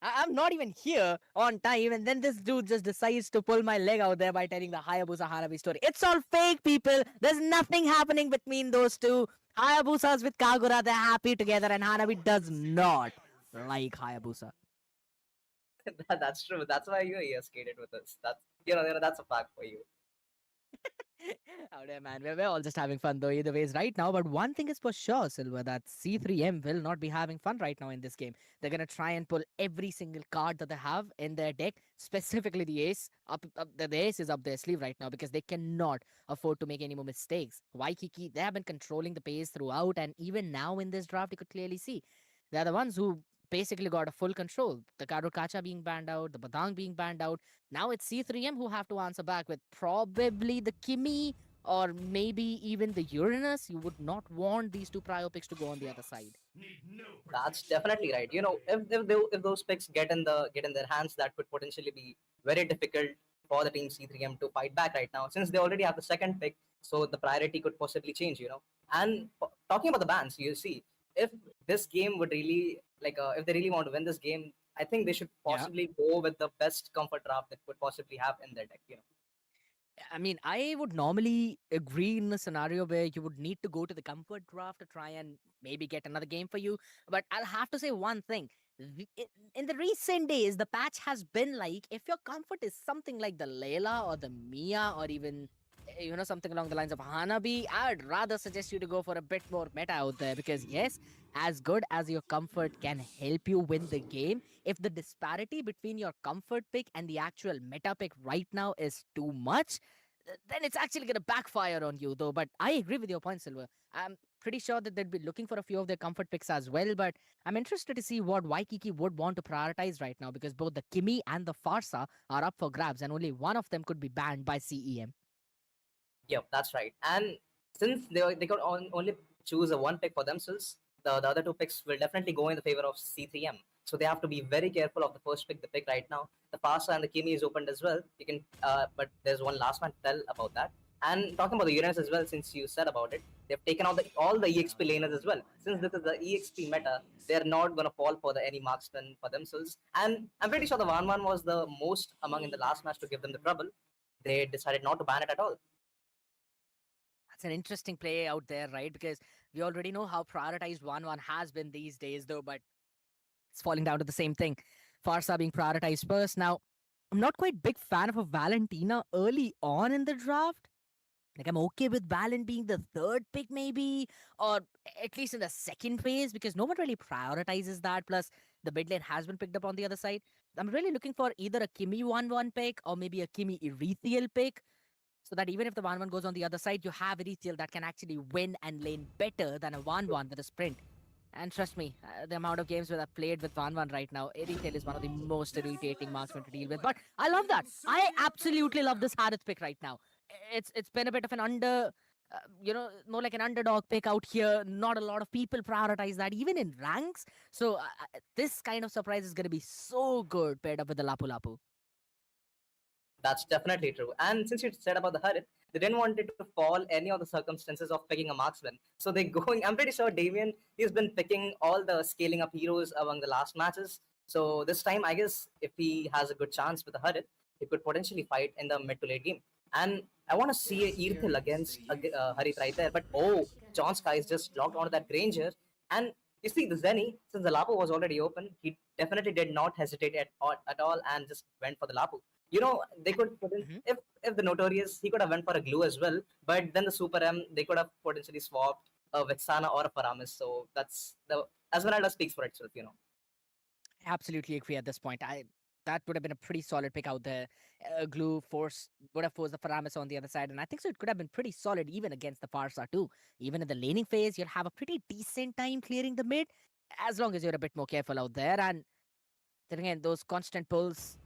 I'm not even here on time, and then this dude just decides to pull my leg out there by telling the Hayabusa Hanabi story. It's all fake, people. There's nothing happening between those two. Hayabusa's with Kagura, they're happy together, and Hanabi does not like Hayabusa. that's true. That's why you're here skated with us. That's that's a fact for you. Out there, man. We're all just having fun, though, either ways, right now. But one thing is for sure, Silver, that C3M will not be having fun right now in this game. They're going to try and pull every single card that they have in their deck, specifically the ace. The ace is up their sleeve right now because they cannot afford to make any more mistakes. Waikiki, they have been controlling the pace throughout, and even now in this draft, you could clearly see they're the ones who basically got a full control. The Karukacha being banned out, the Badang being banned out. Now it's C3M who have to answer back with probably the Kimi or maybe even the Uranus. You would not want these two prio picks to go on the other side. That's definitely right. If those picks get in their hands, that could potentially be very difficult for the team C3M to fight back right now, since they already have the second pick. So the priority could possibly change. And talking about the bans, you see, if this game would really if they really want to win this game, I think they should possibly go with the best comfort draft that could possibly have in their deck. I mean, I would normally agree in a scenario where you would need to go to the comfort draft to try and maybe get another game for you. But I'll have to say one thing. In the recent days, the patch has been like if your comfort is something like the Layla or the Mia or even something along the lines of Hanabi, I'd rather suggest you to go for a bit more meta out there because yes, as good as your comfort can help you win the game, if the disparity between your comfort pick and the actual meta pick right now is too much, then it's actually going to backfire on you, though. But I agree with your point, Silver. I'm pretty sure that they'd be looking for a few of their comfort picks as well. But I'm interested to see what Waikiki would want to prioritize right now because both the Kimi and the Farsa are up for grabs, and only one of them could be banned by CEM. Yep, that's right. And since they could only choose a one pick for themselves, the other two picks will definitely go in the favor of C3M. So they have to be very careful of the first pick they pick right now. The Pasa and the Kimi is opened as well. You can, but there's one last one to tell about that. And talking about the Uranus as well, since you said about it, they've taken out all the EXP laners as well. Since this is the EXP meta, they're not gonna fall for any marksman for themselves. And I'm pretty sure the 1-1 was the most among in the last match to give them the trouble. They decided not to ban it at all. That's an interesting play out there, right? Because we already know how prioritized 1-1 has been these days, though, but it's falling down to the same thing. Farsa being prioritized first. Now, I'm not quite big fan of a Valentina early on in the draft. Like I'm okay with Valen being the third pick, maybe, or at least in the second phase, because no one really prioritizes that. Plus, the mid lane has been picked up on the other side. I'm really looking for either a Kimi 1-1 pick or maybe a Kimi Erethiel pick, so that even if the 1-1 goes on the other side, you have Erethiel that can actually win and lane better than a 1-1 with a sprint. And trust me, the amount of games that I've played with 1-1 right now, Erethiel is one of the most irritating marksmen to deal with. But I love that. I absolutely love this Harith pick right now. It's been a bit of an more like an underdog pick out here. Not a lot of people prioritize that, even in ranks. So this kind of surprise is going to be so good paired up with the Lapu Lapu. That's definitely true. And since you said about the Harit, they didn't want it to fall any of the circumstances of picking a marksman. So they going. I'm pretty sure Damien, he's been picking all the scaling up heroes among the last matches. So this time, I guess if he has a good chance with the Harit, he could potentially fight in the mid to late game. And I want to see a Irthil against Harit right there. But oh, John Sky is just locked onto that Granger. And you see, the Zenny, since the Lapu was already open, he definitely did not hesitate at all and just went for the Lapu. They could if the Notorious, he could have went for a glue as well, but then the Super M, they could have potentially swapped a Vexana or a Paramis. So that's the Esmeralda speaks for itself. I absolutely agree at this point. That would have been a pretty solid pick out there. Glue force would have forced the Paramis on the other side, and I think so. It could have been pretty solid even against the Farsa too. Even in the laning phase, you'll have a pretty decent time clearing the mid, as long as you're a bit more careful out there. And then again, those constant pulls,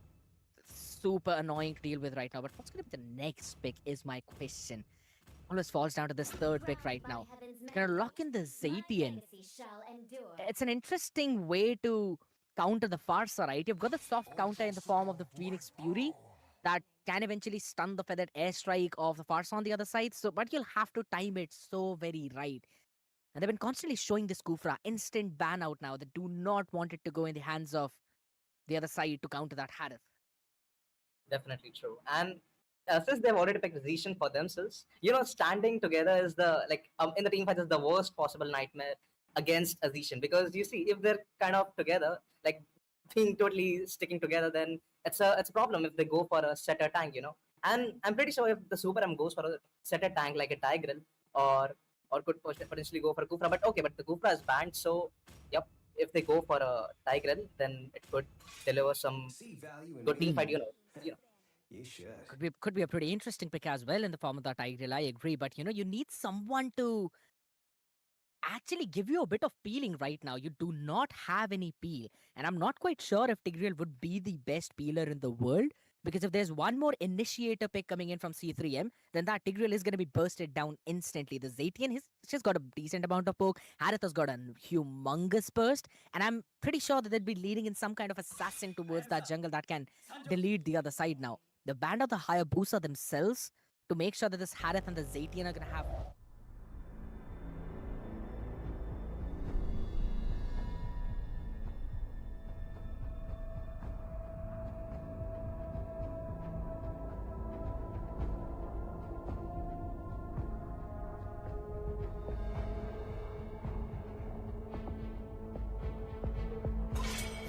super annoying to deal with right now. But what's going to be the next pick is my question. Always falls down to this third pick right now. It's going to lock in the Zatian. It's an interesting way to counter the Farsa, right? You've got the soft counter in the form of the Phoenix Fury that can eventually stun the feathered airstrike of the Farsa on the other side. But you'll have to time it so very right. And they've been constantly showing this Kufra instant ban out now. They do not want it to go in the hands of the other side to counter that Harith. Definitely true. And since they've already picked Zishan for themselves, standing together is in the team fight is the worst possible nightmare against a Zishan, because you see, if they're kind of together, like being totally sticking together, then it's a problem if they go for a setter tank. And I'm pretty sure if the Super M goes for a setter tank like a Tigreal or could potentially go for a Kufra, but the Kufra is banned, so yep. If they go for a Tigreal, then it could deliver some good team fight. You should. Could be a pretty interesting pick as well in the form of that Tigreal. I agree, but you need someone to actually give you a bit of peeling right now. You do not have any peel, and I'm not quite sure if Tigreal would be the best peeler in the world, because if there's one more initiator pick coming in from C3M, then that Tigreal is going to be bursted down instantly. The Zatian, he's just got a decent amount of poke. Harith has got a humongous burst, and I'm pretty sure that they'd be leading in some kind of assassin towards that jungle that can delete the other side now. The band of the Hayabusa themselves to make sure that this Harith and the Zatian are going to have...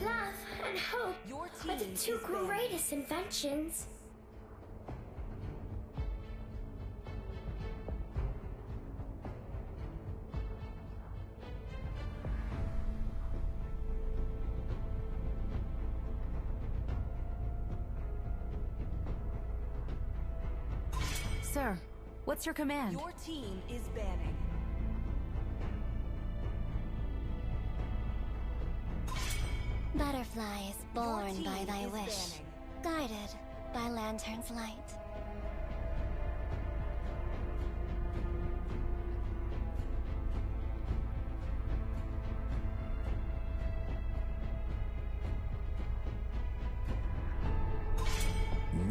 Love and hope are the two greatest inventions. Sir, what's your command? Your team is banning. Butterflies born by thy wish, guided by lantern's light.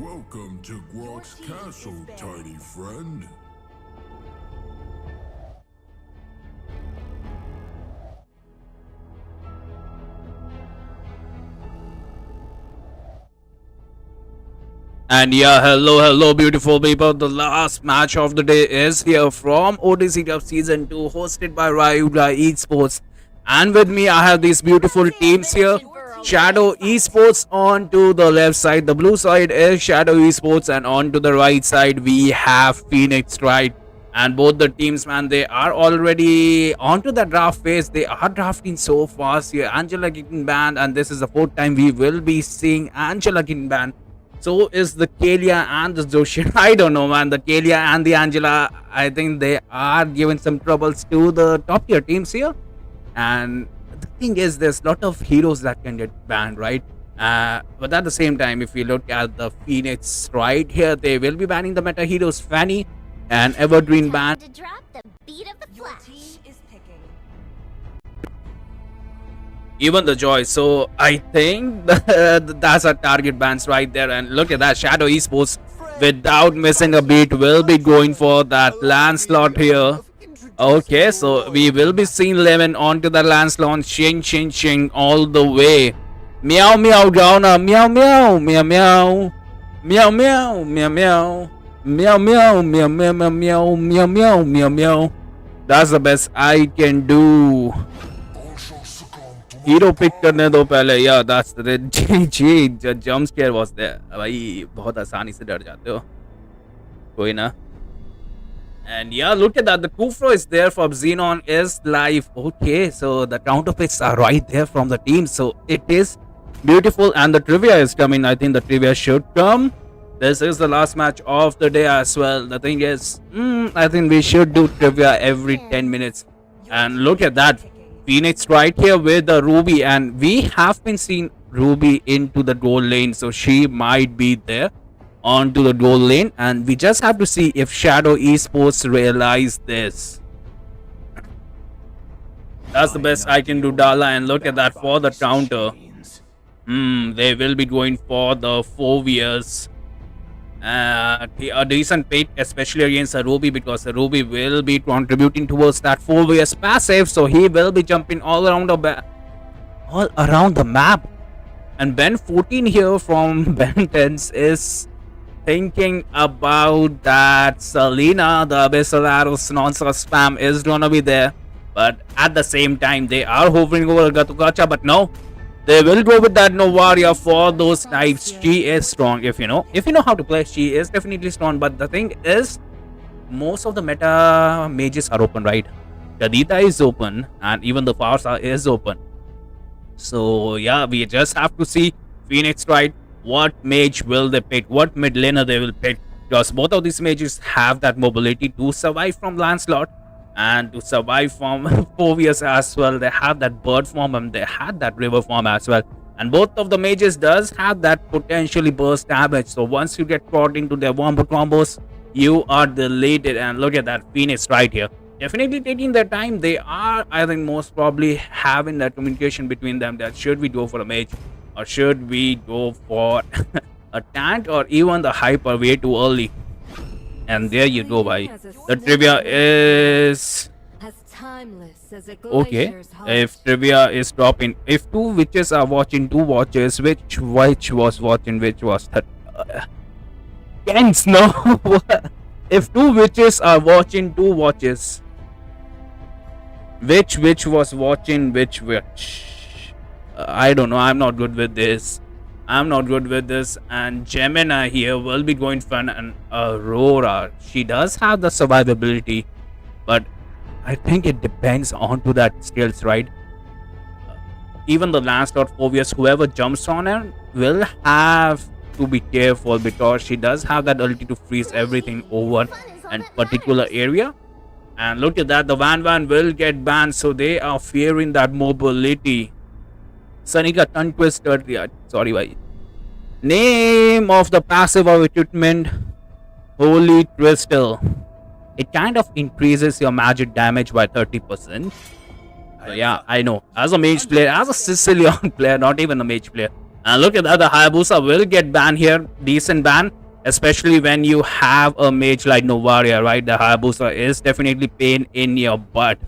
Welcome to Grok's castle, tiny friend. And yeah, hello, beautiful people. The last match of the day is here from Odyssey of Season 2, hosted by Ryuga Esports. And with me, I have these beautiful teams here. Shadow Esports on to the left side. The blue side is Shadow Esports, and on to the right side we have Phoenix, right? And both the teams, man, they are already onto the draft phase. They are drafting so fast here. Angela getting banned, and this is the fourth time we will be seeing Angela getting banned. So is the Kalia and the Zoshin. I don't know, man. The Kalia and the Angela, I think they are giving some troubles to the top tier teams here. And the thing is, there's a lot of heroes that can get banned, right? But at the same time, if you look at the Phoenix right here, they will be banning the meta heroes Fanny and Evergreen ban. To drop the beat of the flash. Even the Joy. So I think that's a target bans right there. And look at that, Shadow Esports, without missing a beat, will be going for that Lancelot here. Okay, so we will be seeing Lemon onto the Lancelot, shing all the way. Meow meow Gauna, meow meow meow meow meow meow meow meow meow meow meow meow meow meow meow meow meow. That's the best I can do. Hero pick करने दो पहले. Yeah, that's the GG. The jump scare was there. भाई बहुत आसानी से डर जाते हो. कोई ना. And yeah, look at that. The Kufro is there for Xenon is live. Okay, so the counter picks are right there from the team. So it is beautiful. And the trivia is coming. I think the trivia should come. This is the last match of the day as well. The thing is, I think we should do trivia every 10 minutes. And look at that. Phoenix right here with the Ruby. And we have been seeing Ruby into the goal lane. So she might be there onto the goal lane, and we just have to see if Shadow Esports realize this. That's the best I can do, Dala, and look at that for the counter. They will be going for the 4 years. A decent pick, especially against a Ruby, because the Ruby will be contributing towards that 4 years passive, so he will be jumping all around the map. And Ben 14 here from Ben 10 is thinking about that Selena, the Abyssal Arrows nonsense spam is gonna be there. But at the same time, they are hovering over Gatugacha, but no. They will go with that Novaria for those types. She is strong, if you know how to play, she is definitely strong. But the thing is, most of the meta mages are open, right? Kadita is open, and even the Farsa is open. So yeah, we just have to see Phoenix, right? What mage will they pick? What mid laner they will pick? Because both of these mages have that mobility to survive from Lancelot and to survive from Phobius as well. They have that bird form and they had that river form as well. And both of the mages does have that potentially burst damage. So once you get caught into their wombo combos, you are deleted. And look at that Phoenix right here. Definitely taking their time. They are, I think, most probably having that communication between them that should we go for a mage or should we go for a tank or even the hyper way too early. And there you go, bhai. The trivia is okay. If trivia is dropping, if two witches are watching two watches, which witch was watching which was that? Kens, no. If two witches are watching two watches, which witch was watching which witch? I don't know. I'm not good with this. And Gemini here will be going for an Aurora. She does have the survivability, but I think it depends on to that skills, right? Even the Lancelot Phobius, whoever jumps on her will have to be careful because she does have that ability to freeze everything over a particular area. And look at that, the Van will get banned, so they are fearing that mobility. Sanika tongue twister. Sorry, bhai. Name of the passive of equipment, Holy Crystal. It kind of increases your magic damage by 30%. So yeah, I know. As a mage player, as a Sicilian player, not even a mage player. And look at that, the Hayabusa will get banned here. Decent ban. Especially when you have a mage like Novaria, right? The Hayabusa is definitely pain in your butt.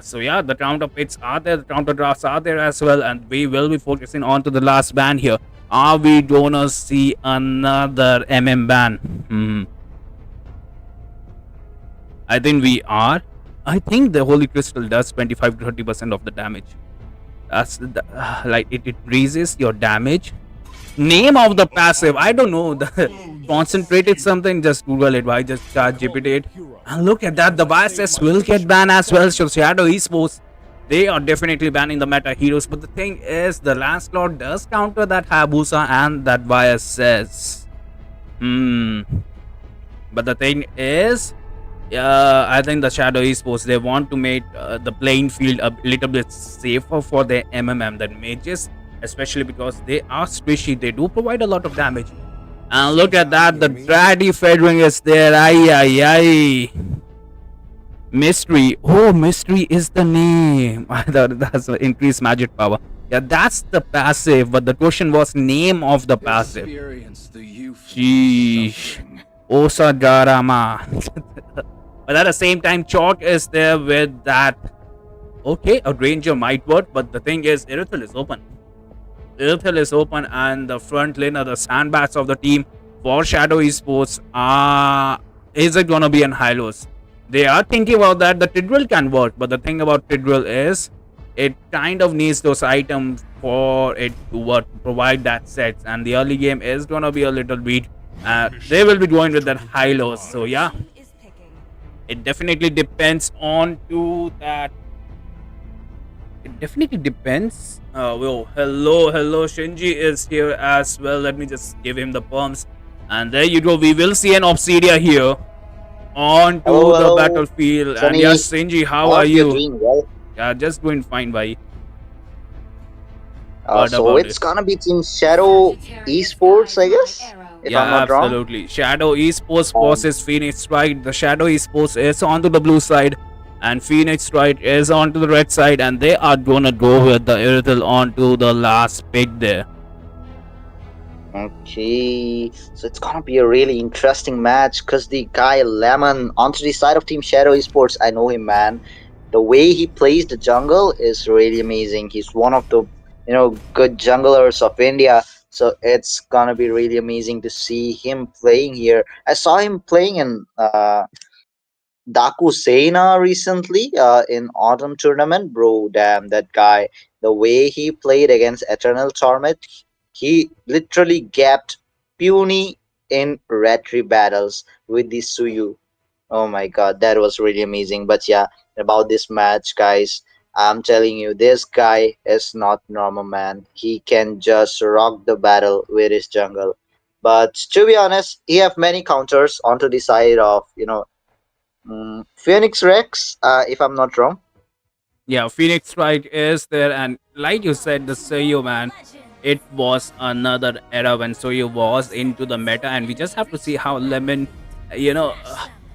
So yeah, the counter picks are there, the counter drafts are there as well, and we will be focusing on to the last ban here. Are we gonna see another ban? I think we are. I think the Holy Crystal does 25 to 30% of the damage. like it increases your damage. Name of the passive, I don't know. The concentrated something, just Google it. Why just chat GPT it? And look at that, the biases will get banned as well. So Shadow Esports, they are definitely banning the meta heroes. But the thing is, the Lancelot does counter that Hayabusa and that bias says. But the thing is, I think the Shadow Esports, they want to make the playing field a little bit safer for their MMM than mages, especially because they are squishy. They do provide a lot of damage. And look at that, the Draddy Fedring is there. Ay. Mystery. Oh, Mystery is the name. I thought that's increased magic power. Yeah, that's the passive, but the question was name of the passive. Sheesh. Osagarama. But at the same time, Chalk is there with that. Okay, a Ranger might work, but the thing is, Irithel is open. Irithel is open, and the front laner, the sandbags of the team for Shadow Esports, is it gonna be an Hylos? They are thinking about that. The Tidril can work, but the thing about Tidril is, it kind of needs those items for it to work, provide that sets, and the early game is gonna be a little bit. They will be going with that Hylos, so yeah. It definitely depends on to that. It definitely depends. Well, hello, Shinji is here as well. Let me just give him the pumps. And there you go. We will see an Obsidia here onto the battlefield. Sunny, and yes, Shinji, how are you? Doing well? Yeah, just doing fine, bhai. So it's gonna be Team Shadow Esports, I guess. If I'm not wrong. Absolutely. Shadow Esports versus Phoenix Wright. The Shadow Esports is onto the blue side, and Phoenix Wright is onto the red side, and they are gonna go with the Irithel onto the last pick there. Okay, so it's gonna be a really interesting match because the guy Lemon onto the side of Team Shadow Esports, I know him, man. The way he plays the jungle is really amazing. He's one of the good junglers of India. So it's gonna be really amazing to see him playing here. I saw him playing in Daku Sena recently in autumn tournament. Bro, damn that guy! The way he played against Eternal Torment, he literally gapped Puny in red tree battles with the Suyu. Oh my god, that was really amazing. But yeah, about this match, guys, I'm telling you, this guy is not normal, man. He can just rock the battle with his jungle. But to be honest, he have many counters onto the side of Phoenix Rex, if I'm not wrong. Yeah, Phoenix Wright is there, and like you said, the Soyo, man, it was another era when Soyo was into the meta, and we just have to see how Lemon,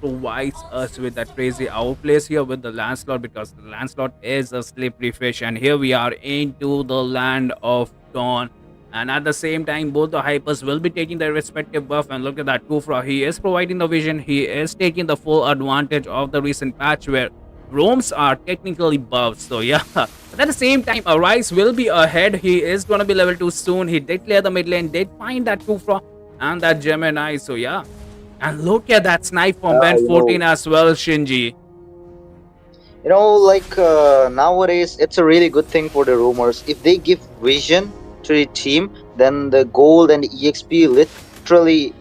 provides us with that crazy outplays here with the Lancelot, because the Lancelot is a slippery fish, and here we are into the land of Dawn. And at the same time, both the hypers will be taking their respective buff. And look at that, Kufra, he is providing the vision. He is taking the full advantage of the recent patch where roams are technically buffed. So yeah, but at the same time, Arise will be ahead. He is going to be level 2 soon. He did clear the mid lane, did find that Kufra and that Gemini. So yeah, and look at that snipe from Ben 14 as well, Shinji. Nowadays, it's a really good thing for the rumors. If they give vision to the team, then the gold and the EXP literally,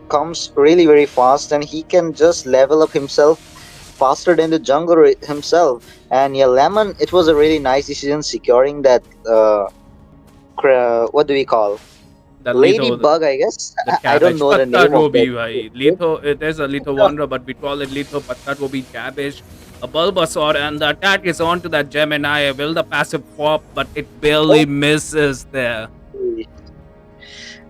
comes really very fast, and he can just level up himself faster than the jungler himself. And yeah, Lemon, it was a really nice decision securing that. What do we call? The Ladybug, I guess. I don't know the name of it. Litho, it is a Litho Wanderer, but we call it Litho Pattarobi Cabbage. A Bulbasaur, and the attack is on to that Gemini. Will the passive pop, but it barely misses there.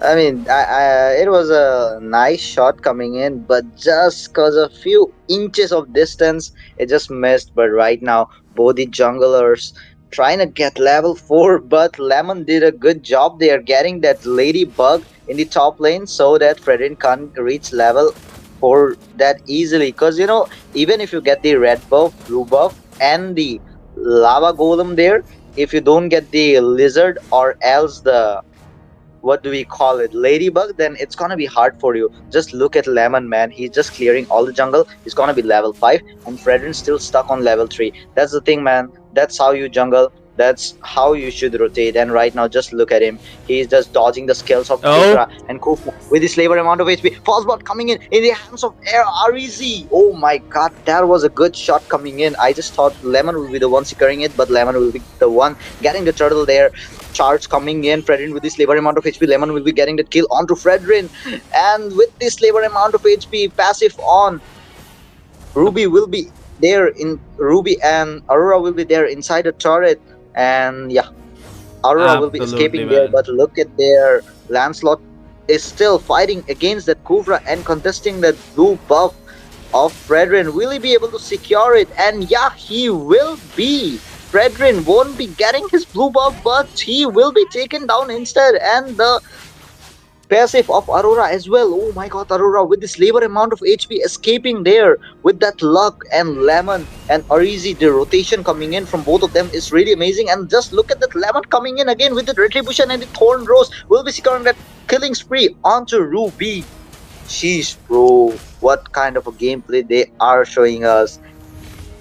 I mean, it was a nice shot coming in, but just because a few inches of distance, it just missed. But right now, both the junglers trying to get level 4, but Lemon did a good job there getting that Ladybug in the top lane so that Fredrin can't reach level 4 that easily. Because, even if you get the red buff, blue buff, and the lava golem there, if you don't get the lizard or else the, what do we call it, ladybug, then it's gonna be hard for you. Just look at Lemon, man. He's just clearing all the jungle. He's gonna be level 5, and Fredrin's still stuck on level 3. That's the thing, man. That's how you jungle. That's how you should rotate. And right now, just look at him. He's just dodging the skills of Oh, Kufra. And Kufra, with his labor amount of HP, false bot coming in the hands of Air Arizi. Oh my god, that was a good shot coming in. I just thought Lemon will be the one securing it, but Lemon will be the one getting the turtle there. Charge coming in. Fredrin with this labor amount of HP. Lemon will be getting that kill onto Fredrin. And with this labor amount of HP, passive on. Ruby will be there in Ruby and Aurora will be there inside the turret. And yeah, Aurora will be absolutely, escaping there, man. but look at there. Lancelot is still fighting against that Kuvra and contesting that blue buff of Fredrin. Will he be able to secure it? And yeah, he will be. Fredrin won't be getting his blue buff, but he will be taken down instead. And the passive of Aurora as well. Oh my god, Aurora with this labor amount of HP escaping there with that luck and Lemon and Arizi. The rotation coming in from both of them is really amazing. And just look at that Lemon coming in again with the Retribution and the Thorn Rose will be securing that killing spree onto Ruby. Sheesh, bro. What kind of a gameplay they are showing us.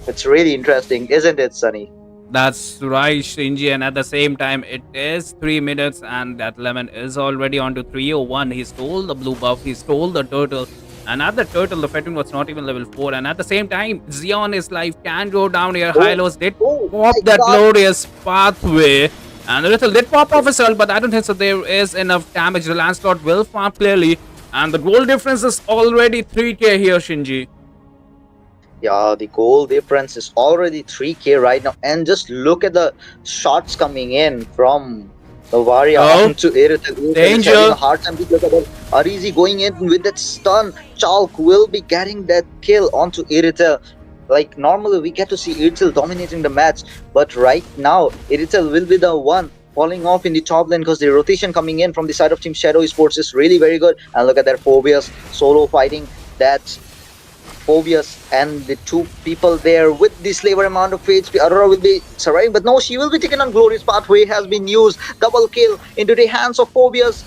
It's really interesting, isn't it, Sunny? That's right, Shinji. And at the same time, it is 3 minutes, and that Lemon is already on to 301. He stole the blue buff, he stole the turtle. And at the turtle, the Fetrin was not even level 4. And at the same time, Xeon is life can go down here. Hylos did pop that glorious pathway. And the little did pop off his ult, but I don't think so. There is enough damage. The Lancelot will farm clearly. And the goal difference is already 3k here, Shinji. Yeah, the goal difference is already 3k right now. And just look at the shots coming in from Varia onto Irithel. Danger. Having a hard time to look at that. Arizi going in with that stun. Chalk will be getting that kill onto Irithel. Like normally we get to see Irithel dominating the match, but right now Irithel will be the one falling off in the top lane because the rotation coming in from the side of Team Shadow Esports is really very good. And look at that Phobius solo fighting that Phobius and the two people there with this labor amount of HP. Aurora will be surviving, but no, she will be taken on. Glorious pathway has been used. Double kill into the hands of Phobius.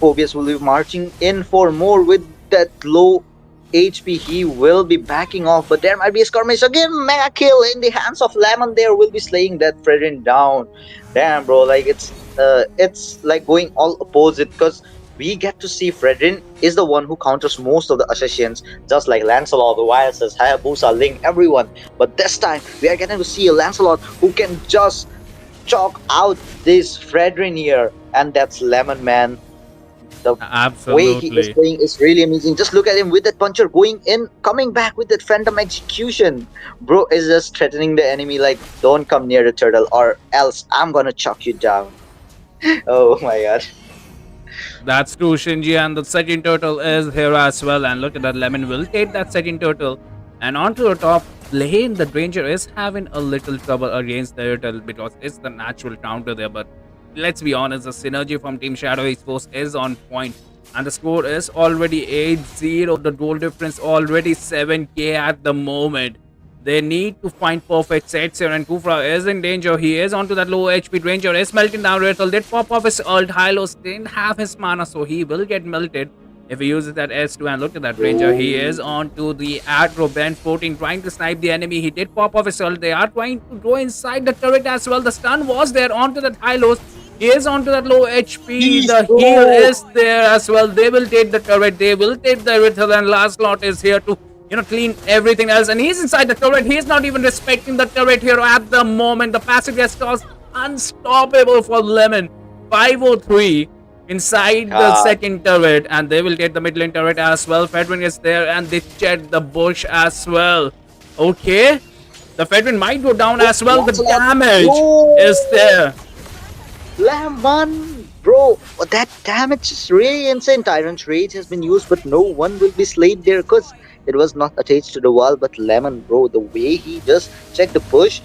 Phobius will be marching in for more with that low HP. He will be backing off, but there might be a skirmish again. Mega kill in the hands of Lemon there will be slaying that Fredrin down. Damn, bro, like it's like going all opposite because we get to see Fredrin is the one who counters most of the assassins, just like Lancelot, the Wildses, Hayabusa, Link, everyone. But this time, we are getting to see a Lancelot who can just chalk out this Fredrin here, and that's Lemon, man. The way he is playing is really amazing. Just look at him with that puncher going in, coming back with that phantom execution. Bro is just threatening the enemy like, don't come near the turtle or else I'm gonna chuck you down. Oh my god. That's true, Shinji, and the second turtle is here as well. And look at that, Lemon will take that second turtle. And onto the top lane, the Ranger is having a little trouble against the turtle because it's the natural counter there. But let's be honest, the synergy from Team Shadow Esports is on point. And the score is already 8-0. The goal difference already 7k at the moment. They need to find perfect sets here, and Kufra is in danger. He is onto that low HP. Ranger is melting down. Rethel did pop off his ult. Hylos didn't have his mana, so he will get melted if he uses that S2. And look at that Ranger. He is onto the aggro band 14, trying to snipe the enemy. He did pop off his ult. They are trying to go inside the turret as well. The stun was there onto that Hylos. He is onto that low HP. The heal is there as well. They will take the turret. They will take the Rethel, and last lot is here to clean everything else. And he's inside the turret. He's not even respecting the turret here at the moment. The passive gets tossed. Unstoppable for Lemon. 503 inside the second turret. And they will get the mid lane turret as well. Fedrin is there and they check the bush as well. Okay. The Fedrin might go down as well. The damage is there. Lemon, bro, that damage is really insane. Tyrant's Rage has been used, but no one will be slain there because it was not attached to the wall. But Lemon, bro, the way he just checked the push,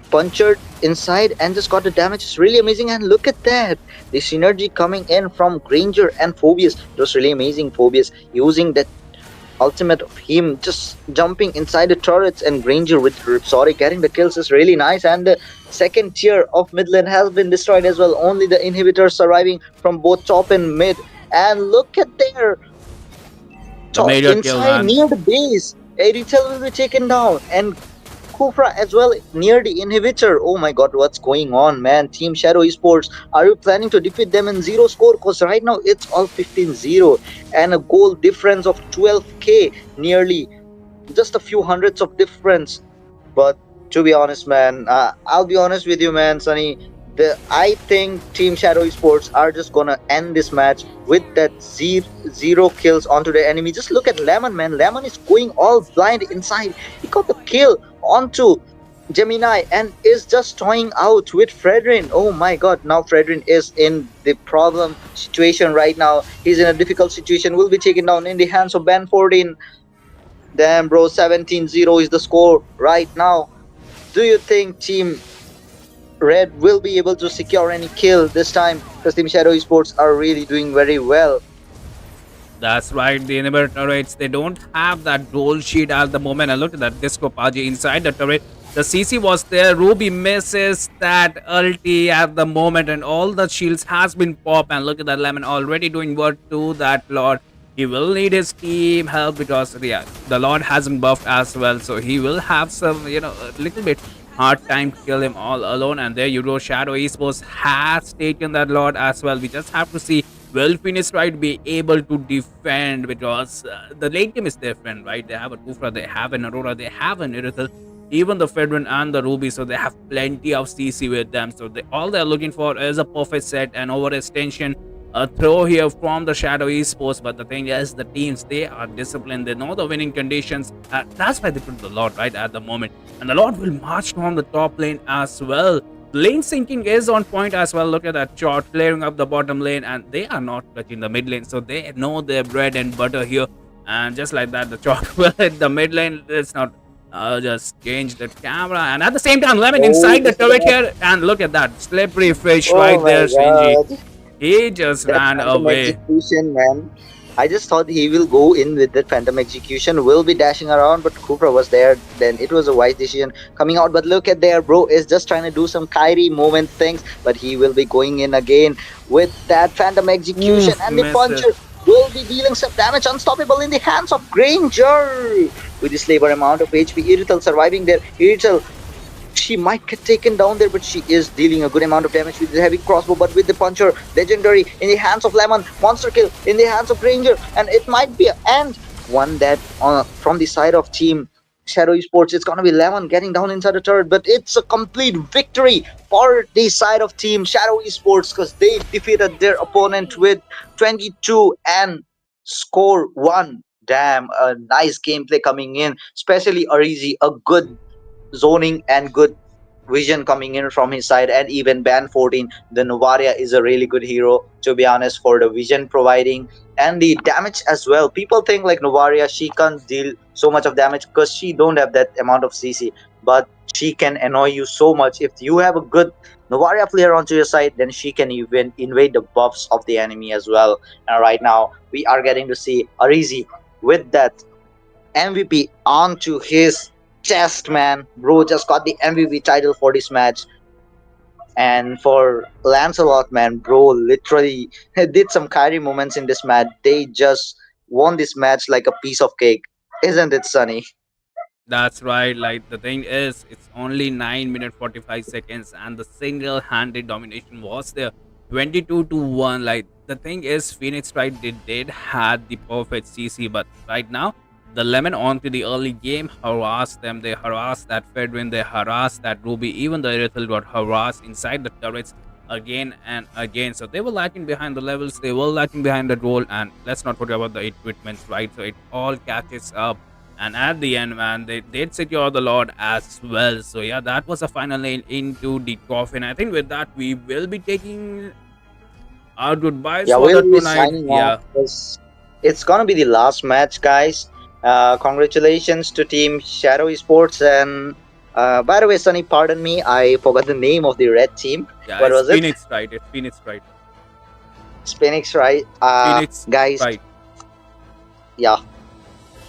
punctured inside and just got the damage is really amazing. And look at that, the synergy coming in from Granger and Phobius. It was really amazing. Phobius using that ultimate of him just jumping inside the turrets, and Granger with Rhapsody getting the kills is really nice. And the second tier of mid lane has been destroyed as well. Only the inhibitors surviving from both top and mid. And look at there, inside near the base, Eritel will be taken down, and Kufra as well near the inhibitor. Oh my god, what's going on, man? Team Shadow Esports, are you planning to defeat them in zero score? Because right now it's all 15-0 and a goal difference of 12k, nearly just a few hundreds of difference. But to be honest, man, I'll be honest with you, man, Sunny. I think Team Shadow Esports are just gonna end this match with that zero kills onto the enemy. Just look at Lemon, man. Lemon is going all blind inside. He got the kill onto Gemini and is just toying out with Fredrin. Oh my god, now Fredrin is in the problem situation right now. He's in a difficult situation. Will be taken down in the hands of Ban 14. Damn, bro, 17-0 is the score right now. Do you think Team Red will be able to secure any kill this time? Because Team Shadow Esports are really doing very well. That's right, the inhibitor turrets, they don't have that goal sheet at the moment. And look at that Disco Paji inside the turret. The CC was there. Ruby misses that ulti at the moment, and all the shields has been popped. And look at that Lemon already doing work to that Lord. He will need his team help because yeah, the Lord hasn't buffed as well, so he will have some, you know, a little bit hard time to kill him all alone. And there you go, Shadow Esports has taken that Lord as well. We just have to see, will Phoenix Wright be able to defend, because the late game is different, right? They have a Kufra, they have an Aurora, they have an Irithel, even the Fedrin and the Ruby, so they have plenty of CC with them. So all they're looking for is a perfect set and overextension, a throw here from the Shadow Esports. But the thing is, the teams, they are disciplined, they know the winning conditions. That's why they put the Lord right at the moment, and the Lord will march from the top lane as well. Lane syncing is on point as well. Look at that shot clearing up the bottom lane, and they are not touching the mid lane, so they know their bread and butter here. And just like that, the chalk will hit the mid lane. It's not just change the camera, and at the same time Lemon inside the turret here, and look at that slippery fish right there, Shinji. He just That ran phantom away. execution, man. I just thought he will go in with that phantom execution, will be dashing around, but Cooper was there. Then it was a wise decision coming out. But look at there, bro is just trying to do some Kyrie moment things, but he will be going in again with that phantom execution, and the misses. puncher will be dealing some damage. Unstoppable in the hands of Granger with this labor amount of HP. Irithel surviving there. Irithel, she might get taken down there, but she is dealing a good amount of damage with the heavy crossbow. But with the puncher, legendary in the hands of Lemon, monster kill in the hands of Ranger, and it might be and one that from the side of Team Shadow Esports, it's gonna be Lemon getting down inside the turret. But it's a complete victory for the side of Team Shadow Esports, because they defeated their opponent with 22 and score 1. Damn, a nice gameplay coming in, especially Arizi, a good zoning and good vision coming in from his side. And even Ban 14, the Novaria is a really good hero, to be honest, for the vision providing and the damage as well. People think like Novaria, she can't deal so much of damage because she don't have that amount of CC, but she can annoy you so much. If you have a good Novaria player onto your side, then she can even invade the buffs of the enemy as well. And right now we are getting to see Arizi with that MVP onto his chest, man. Bro just got the MVP title for this match. And for Lancelot, man, bro literally did some Kyrie moments in this match. They just won this match like a piece of cake. Isn't it, Sunny? That's right. Like the thing is, it's only 9 minutes 45 seconds, and the single-handed domination was there, 22-1. Like the thing is, Phoenix Wright did had the perfect CC, but right now the Lemon onto the early game harassed them. They harassed that Fedrin, they harassed that Ruby. Even the Irithel got harassed inside the turrets again and again. So they were lacking behind the levels, they were lacking behind the goal, and let's not forget about the equipments, right? So it all catches up. And at the end, man, they did secure the Lord as well. So yeah, that was a final lane into the coffin. I think with that, we will be taking our goodbyes Yeah, for we'll the be tonight. signing Yeah, off because it's gonna be the last match, guys. Congratulations to Team Shadow Esports. And by the way, Sunny, pardon me, I forgot the name of the red team. yeah, What it's was it? Phoenix, right? It's Phoenix, right? Phoenix, right? Phoenix, Guys, right? yeah.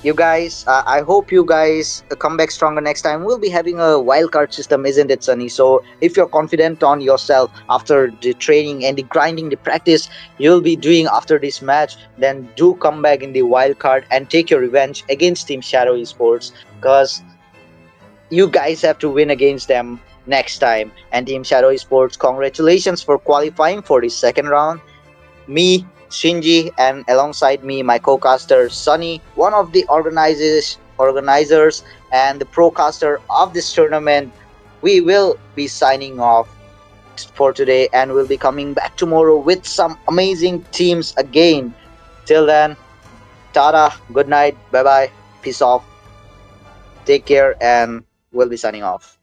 You guys, I hope you guys come back stronger next time. We'll be having a wildcard system, isn't it, Sunny? So if you're confident on yourself after the training and the grinding, the practice you'll be doing after this match, then do come back in the wildcard and take your revenge against Team Shadow Esports. Because you guys have to win against them next time. And Team Shadow Esports, congratulations for qualifying for the second round. Me, Shinji, and alongside me, my co-caster Sunny, one of the organizers and the procaster of this tournament. We will be signing off for today, and we'll be coming back tomorrow with some amazing teams again. Till then, Tata, good night, bye bye, peace off, take care, and we'll be signing off.